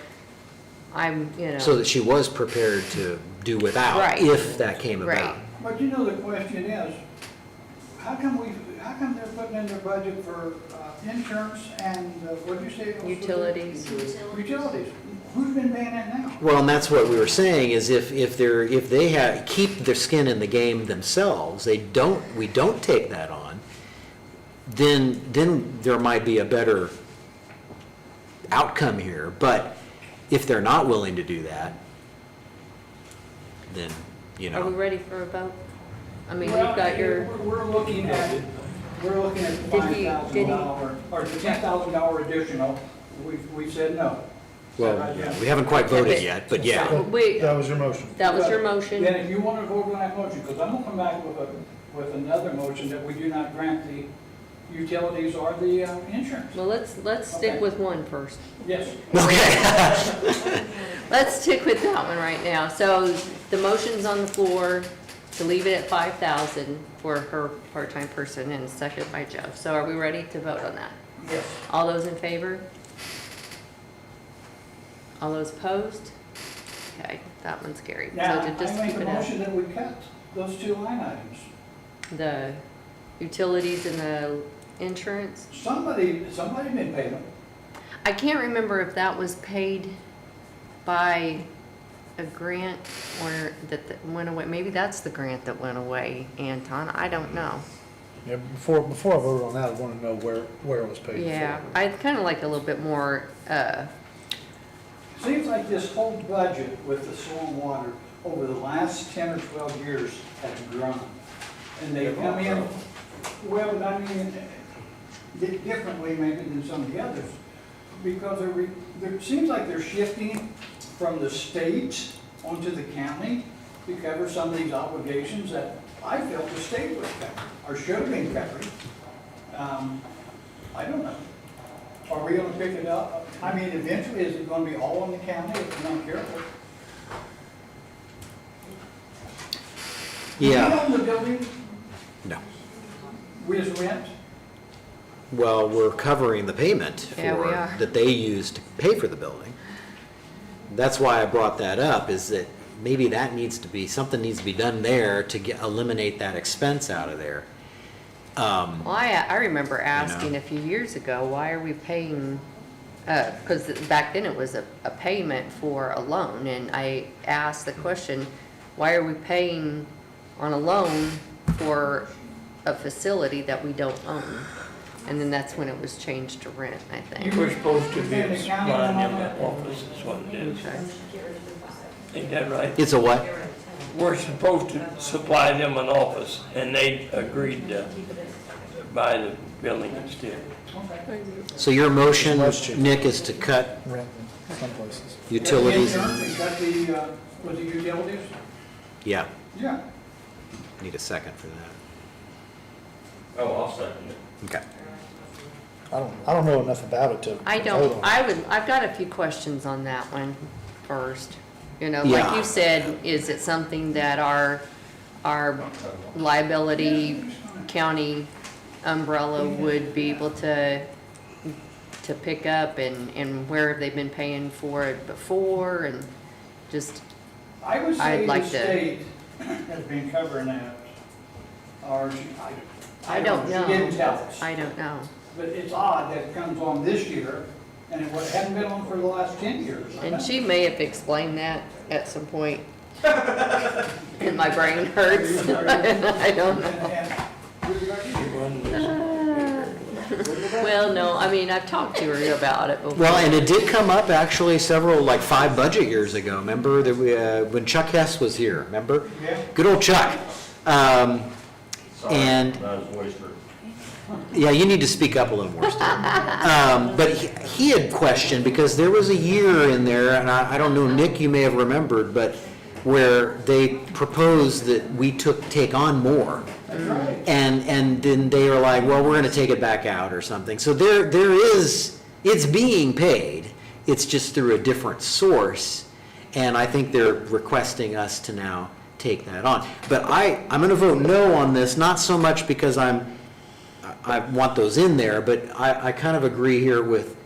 So that she was prepared to do without, Right. if that came about. Right. But the question is, how come they're putting in their budget for insurance and, what did you say? Utilities. Utilities. Who's been paying that now? Well, and that's what we were saying, is if they keep their skin in the game themselves, we don't take that on, then there might be a better outcome here. But if they're not willing to do that, then, Are we ready for a vote? I mean, Well, we've got your, We're looking at the $5,000, or the $10,000 additional, we said no. well, yeah, we haven't quite voted yet, but yeah. That was your motion. that was your motion. Then if you want to vote on that motion, because I'm gonna come back with another motion that we do not grant the utilities or the insurance. Well, let's stick Okay. with one first. Yes. Okay. Let's stick with that one right now. So the motion's on the floor to leave it at 5,000 for her part-time person, and second by Joe. So are we ready to vote on that? Yes. All those in favor? All those opposed? Okay, that one's carried. Now, So to just I make keep a it motion that we cut those 2 line items. the utilities and the insurance. Somebody been paying them. I can't remember if that was paid by a grant or that went away. Maybe that's the grant that went away, Anton. I don't know. Yeah, before I vote on that, I want to know where it was paid for. Yeah, I'd kind of like a little bit more, Seems like this whole budget with the soil and water over the last 10 or 12 years has grown. And they come in, well, I mean, differently maybe than some of the others. Because it seems like they're shifting from the state onto the county to cover some of these obligations that I felt the state was covering, or should have been covering. I don't know. Are we gonna pick it up? I mean, eventually, is it gonna be all on the county if we're not careful? Yeah. Do we own the building? No. We just rent? Well, we're covering the payment Yeah, we are. that they use to pay for the building. That's why I brought that up, is that maybe something needs to be done there to eliminate that expense out of there. well, I remember asking a few years ago, why are we paying, because back then it was a payment for a loan, and I asked the question, why are we paying on a loan for a facility that we don't own? And then that's when it was changed to rent, I think. We're supposed to be supplying them an office, is what it is. Okay. Ain't that right? It's a what? We're supposed to supply them an office, and they agreed to buy the building instead. So your motion, Nick, is to cut Rent. some places. Utilities, Is that the, was it utilities? yeah, Yeah. need a second for that. Oh, I'll second it. Okay. I don't know enough about it to I vote don't, on. I've got a few questions on that one first. You know, like Yeah. you said, is it something that our liability county umbrella would be able to pick up, and where have they been paying for it before, and just, I would say I'd the like to- state has been covering that, or I don't know. She didn't tell us. I don't know. But it's odd that it comes on this year, and it hadn't been on for the last 10 years. And she may have explained that at some point. And my brain hurts. I don't know. Well, no, I mean, I've talked to her about it before. Well, and it did come up actually several, like 5 budget years ago. Remember that we, when Chuck Hess was here, remember? Yeah. Good old Chuck. And Not his voice for. yeah, you need to speak up a little more, Steve. But he had questioned, because there was a year in there, and I don't know, Nick, you may have remembered, but where they proposed that we take on more. And then they were like, well, we're gonna take it back out or something. So there is, it's being paid, it's just through a different source. And I think they're requesting us to now take that on. But I'm gonna vote no on this, not so much because I want those in there, but I kind of agree here with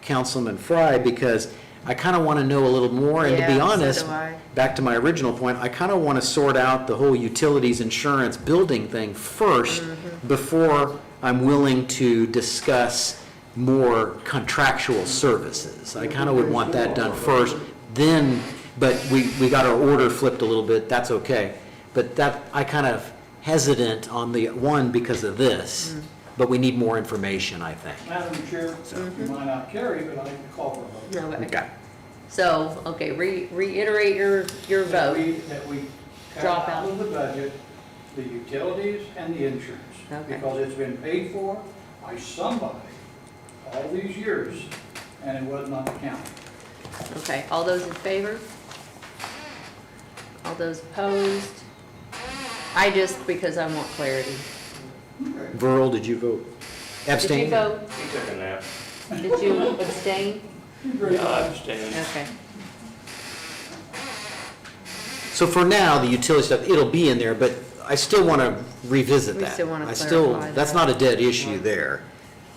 Councilman Fry, because I kind of want to know a little more, and to be Yeah, so honest, do I. back to my original point, I kind of want to sort out the whole utilities, insurance, building thing first, before I'm willing to discuss more contractual services. I kind of would want that done first, then, but we got our order flipped a little bit, that's okay. But that, I kind of hesitant on the one because of this, but we need more information, I think. Madam Chair, you might not carry, but I can call for a vote. No, but- Okay. So, okay, reiterate your vote. That we cut Drop out out. of the budget the utilities and the insurance. Okay. Because it's been paid for by somebody all these years, and it was not the county. Okay, all those in favor? All those opposed? I just, because I want clarity. Verl, did you vote? Abstain? Did you vote? He took a nap. Did you abstain? Yeah, I abstain. Okay. So for now, the utility stuff, it'll be in there, but I still want to revisit We that. still wanna I still, clarify that's that. not a dead issue there.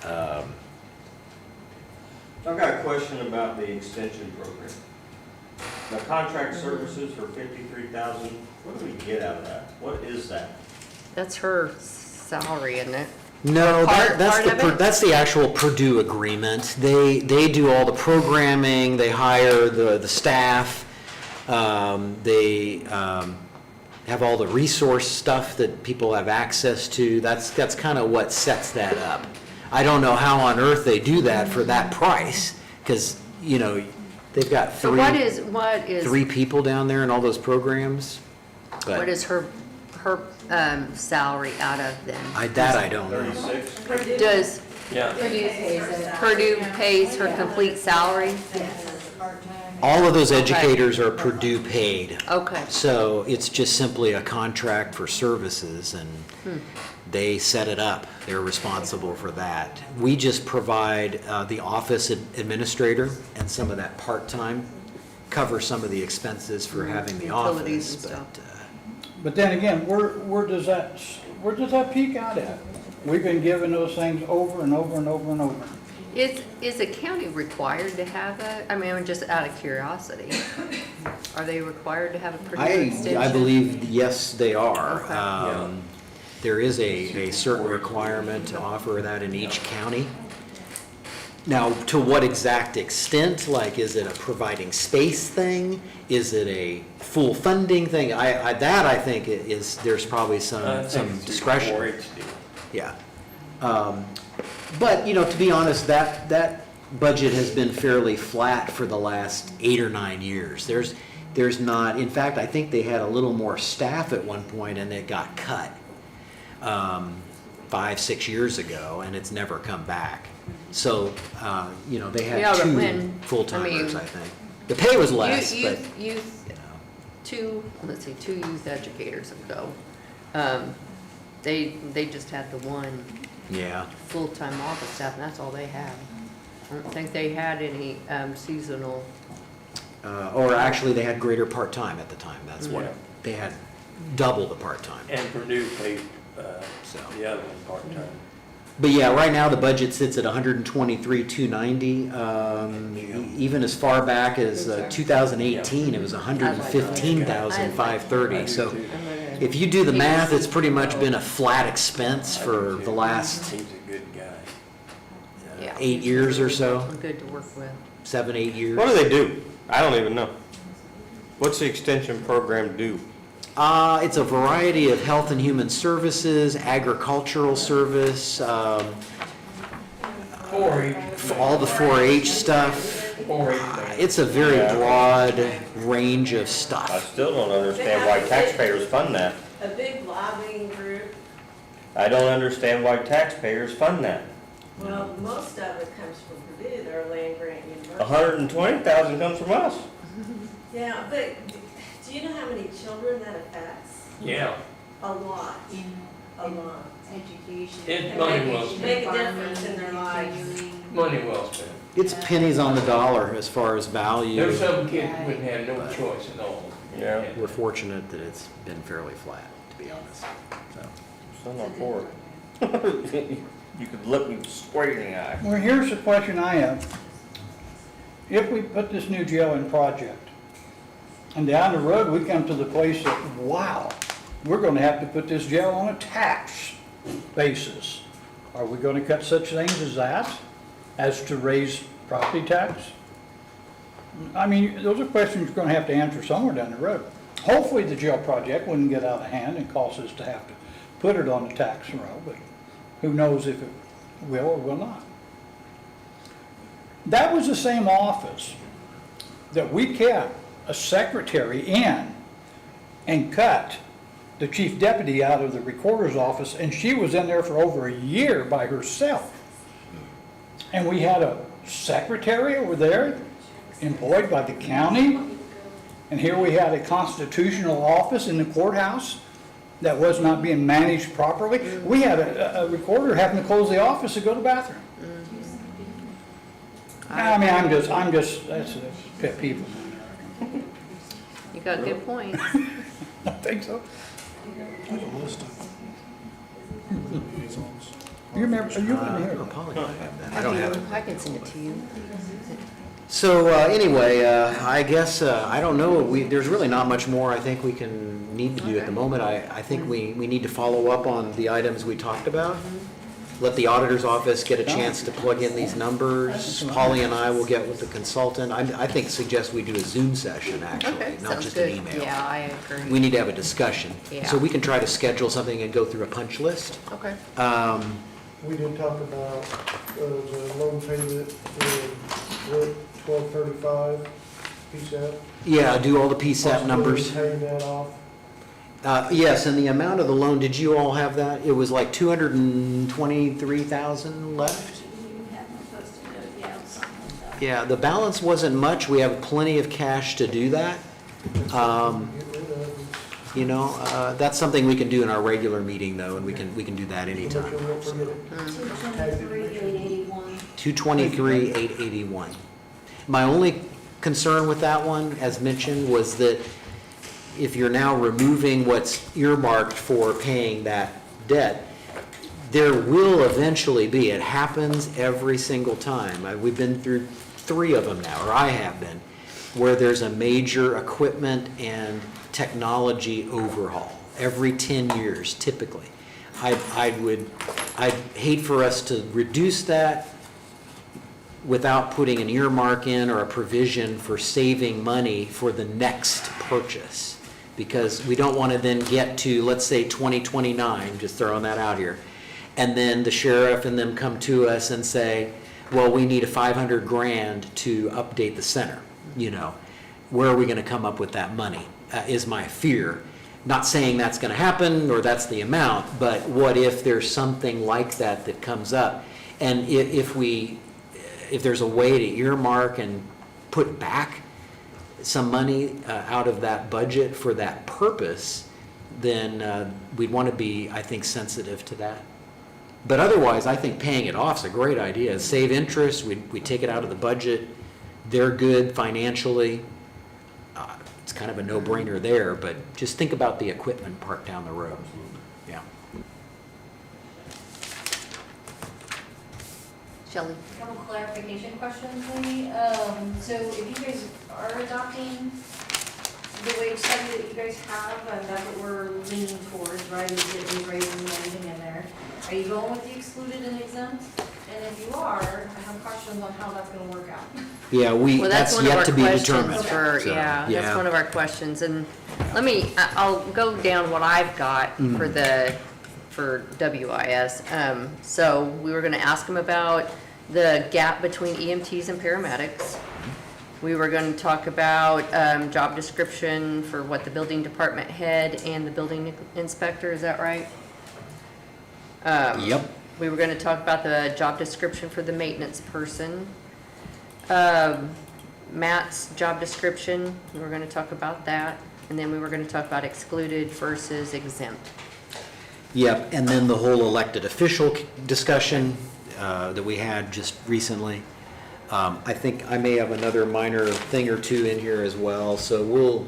I've got a question about the extension program. The contract services for $53,000, what do we get out of that? What is that? That's her salary, isn't it? No, Part of it? that's the actual Purdue agreement. They do all the programming, they hire the staff, they have all the resource stuff that people have access to. That's kind of what sets that up. I don't know how on earth they do that for that price, because, you know, they've got So what is, three people down there in all those programs. But what is her salary out of then? I don't know. 36? Does Yeah. Purdue pays her complete salary? All of those educators are Purdue paid. Okay. So it's just simply a contract for services, and they set it up. They're responsible for that. We just provide the office administrator, and some of that part-time, cover some of the expenses for having the Utilities office. and But But then again, where does that peak out at? We've been given those things over and over and over and over. Is the county required to have that? I mean, just out of curiosity. Are they required to have a Purdue extension? I believe, yes, they are. Okay. There is a certain requirement to offer that in each county. Now, to what exact extent? Like, is it a providing space thing? Is it a full funding thing? I think there's probably some discretion. 4-H deal. Yeah. But, you know, to be honest, that budget has been fairly flat for the last 8 or 9 years. There's not, in fact, I think they had a little more staff at one point and it got cut 5-6 years ago, and it's never come back. So, they Yeah, had but 2 when- full-timers, I mean, I think. The pay was less, but, Two youth educators ago, they just had the one yeah. full-time office staff, and that's all they had. I don't think they had any seasonal. Or actually, they had greater part-time at the time. That's what, Yeah. they had double the part-time. And Purdue paid, So. the other one part-time. But yeah, right now the budget sits at 123,290. Even as far back as 2018, it was 115,530. So if you do the math, it's pretty much been a flat expense for the last He's a good guy. 8 years or so, Good to work with. 7, 8 years. What do they do? I don't even know. What's the extension program do? It's a variety of health and human services, agricultural service, all 4-H. the 4-H stuff. 4-H. It's a very Yeah. broad range of I stuff. still don't understand why taxpayers fund that. A big lobbying group. I don't understand why taxpayers fund that. Well, most of it comes from Purdue, their land grant university. 120,000 comes from us. Yeah, but do you know how many children that affects? Yeah. A lot, a lot. Education. It's money well spent. Make a difference in their lives. Money well spent. It's pennies on the dollar as far as value. There's some kids that wouldn't have no choice at all. Yeah. We're fortunate that it's been fairly flat, to be honest. Still not for it. You could look me square in the eye. Well, here's the question I have. If we put this new jail in project, and down the road, we come to the place that, wow, we're gonna have to put this jail on a tax basis. Are we gonna cut such things as that, as to raise property tax? I mean, those are questions you're gonna have to answer somewhere down the road. Hopefully, the jail project wouldn't get out of hand and cause us to have to put it on the tax roll, but who knows if it will or will not. That was the same office that we kept a secretary in and cut the chief deputy out of the recorder's office, and she was in there for over a year by herself. And we had a secretary over there employed by the county, and here we had a constitutional office in the courthouse that was not being managed properly. We had a recorder having to close the office to go to the bathroom. I mean, that's a pet peeve of mine. You got good points. I think so. You remember, you were here. Polly might have that. I don't have it. I can send it to you. So anyway, I guess, I don't know, there's really not much more I think we need to do at the moment. I think we need to follow up on the items we talked about. Let the auditor's office get a chance to plug in these numbers. Polly and I will get with the consultant. I think suggest we do a Zoom session, actually, not Sounds just good. an email. Yeah, I agree. We need to have a discussion. Yeah. So we can try to schedule something and go through a punch list. Okay. We did talk about, the loan payment in 1235, PSAP. Yeah, do all the PSAP numbers. Paying that off. Yes, and the amount of the loan, did you all have that? It was like 223,000 left? Yeah, the balance wasn't much. We have plenty of cash to do that. That's something we can do in our regular meeting though, and we can do that anytime. 223,881. My only concern with that one, as mentioned, was that if you're now removing what's earmarked for paying that debt, there will eventually be, it happens every single time. We've been through 3 of them now, or I have been, where there's a major equipment and technology overhaul every 10 years, typically. I'd hate for us to reduce that without putting an earmark in or a provision for saving money for the next purchase. Because we don't want to then get to, let's say, 2029, just throwing that out here, and then the sheriff and them come to us and say, well, we need a $500,000 to update the center. Where are we going to come up with that money, is my fear. Not saying that's going to happen or that's the amount, but what if there's something like that that comes up? And if there's a way to earmark and put back some money out of that budget for that purpose, then we'd want to be, I think, sensitive to that. But otherwise, I think paying it off is a great idea. Save interest, we take it out of the budget, they're good financially. It's kind of a no-brainer there, but just think about the equipment part down the road. Yeah. Shelley? A couple clarification questions, maybe. So if you guys are adopting the wage study that you guys have, and that's what we're leaning towards, right, is getting raises and everything in there, are you going with the excluded and exempt? And if you are, I have questions on how that's gonna work out. Yeah, Well, that's yet to be determined. For, So, yeah, that's one of our questions, and I'll go down what I've got for WIS. So we were gonna ask them about the gap between EMTs and paramedics. We were gonna talk about, job description for what the building department head and the building inspector, is that right? Yep. We were gonna talk about the job description for the maintenance person. Matt's job description, we were gonna talk about that. And then we were gonna talk about excluded versus exempt. Yep, and then the whole elected official discussion that we had just recently. I think I may have another minor thing or two in here as well, so we'll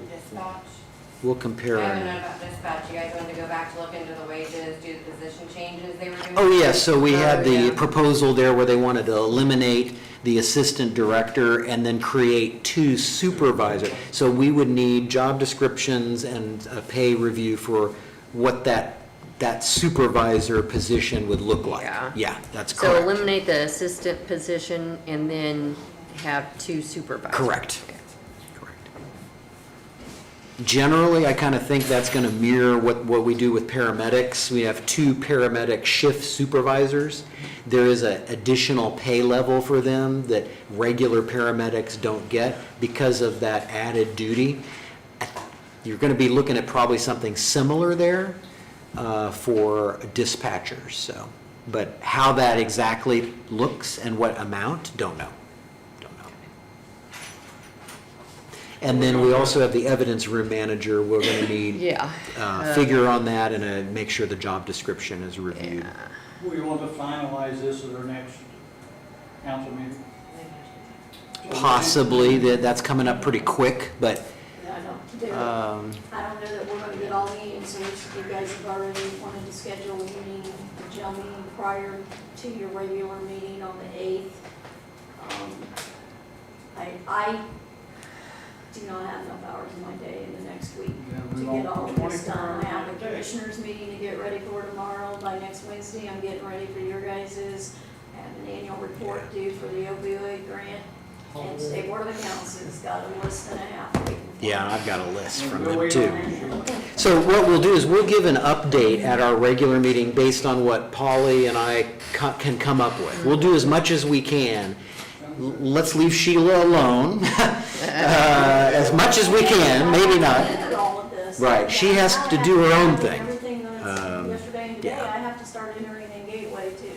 compare. I haven't known about dispatch. You guys wanted to go back to look into the wages, do the position changes they were doing? Oh, yes, so we had the yeah. proposal there where they wanted to eliminate the assistant director and then create 2 supervisors. So we would need job descriptions and a pay review for what that supervisor position would look like. Yeah. Yeah, that's So correct. eliminate the assistant position and then have 2 supervisors. Correct. Generally, I kind of think that's going to mirror what we do with paramedics. We have 2 paramedic shift supervisors. There is an additional pay level for them that regular paramedics don't get because of that added duty. You're going to be looking at probably something similar there for dispatchers. So, but how that exactly looks and what amount, don't know. And then we also have the evidence room manager. We're going to need figure on that and make sure the job description is reviewed. We want to finalize this at our next council meeting. Possibly, that's coming up pretty quick, but I don't know that we're gonna get all the answers. You guys have already wanted to schedule a meeting, a jail meeting prior to your regular meeting on the 8th. I do not have enough hours in my day in the next week to get all of this done. I have a commissioners meeting to get ready for tomorrow. By next Wednesday, I'm getting ready for your guys's. I have an annual report due for the opioid grant. And State Board of Accounts has got a list and a half. yeah, I've got a list from them too. So what we'll do is we'll give an update at our regular meeting based on what Polly and I can come up with. We'll do as much as we can. Let's leave Sheila alone as much as we can, maybe not. Right, she has to do her own thing. Everything that's yesterday and today, I have to start entering in Gateway too.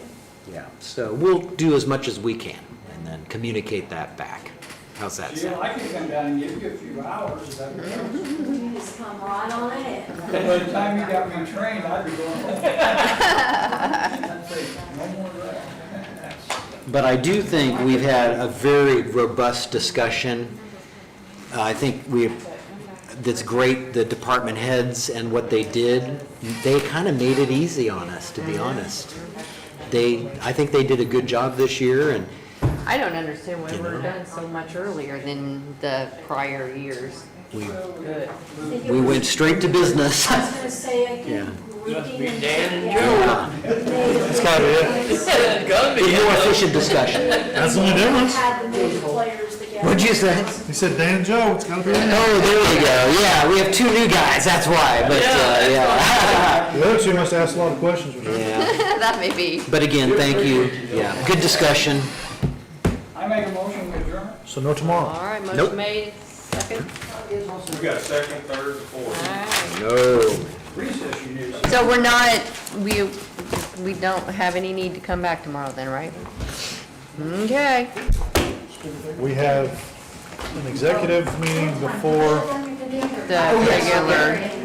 Yeah, so we'll do as much as we can and then communicate that back. How's that See, sound? I can come down and give you a few hours, is that what You just come right on ahead. By the time you got me trained, I'd be going home. I'd say, no more of that. But I do think we've had a very robust discussion. I think that's great, the department heads and what they did. They kind of made it easy on us, to be honest. I think they did a good job this year, and I don't understand why we're done so much earlier than the prior years. we went straight to business. I was gonna say, I think Must be reading Dan and and. That's kind of it. Good, more efficient discussion. That's the only difference. Had the major players together. What'd you say? He said Dan and Joe, it's gotta be. Oh, there we go. Yeah, we have 2 new guys, that's why, but, yeah. The other 2 must ask a lot of questions or something. Yeah. That may be. But again, thank you. Yeah, good discussion. I make a motion to adjourn. So no tomorrow. All right, Nope. motion made, second. We got a second, third, fourth. All right. No. Recess, you need. So we're not, we don't have any need to come back tomorrow then, right? Okay. We have an executive meeting before The regular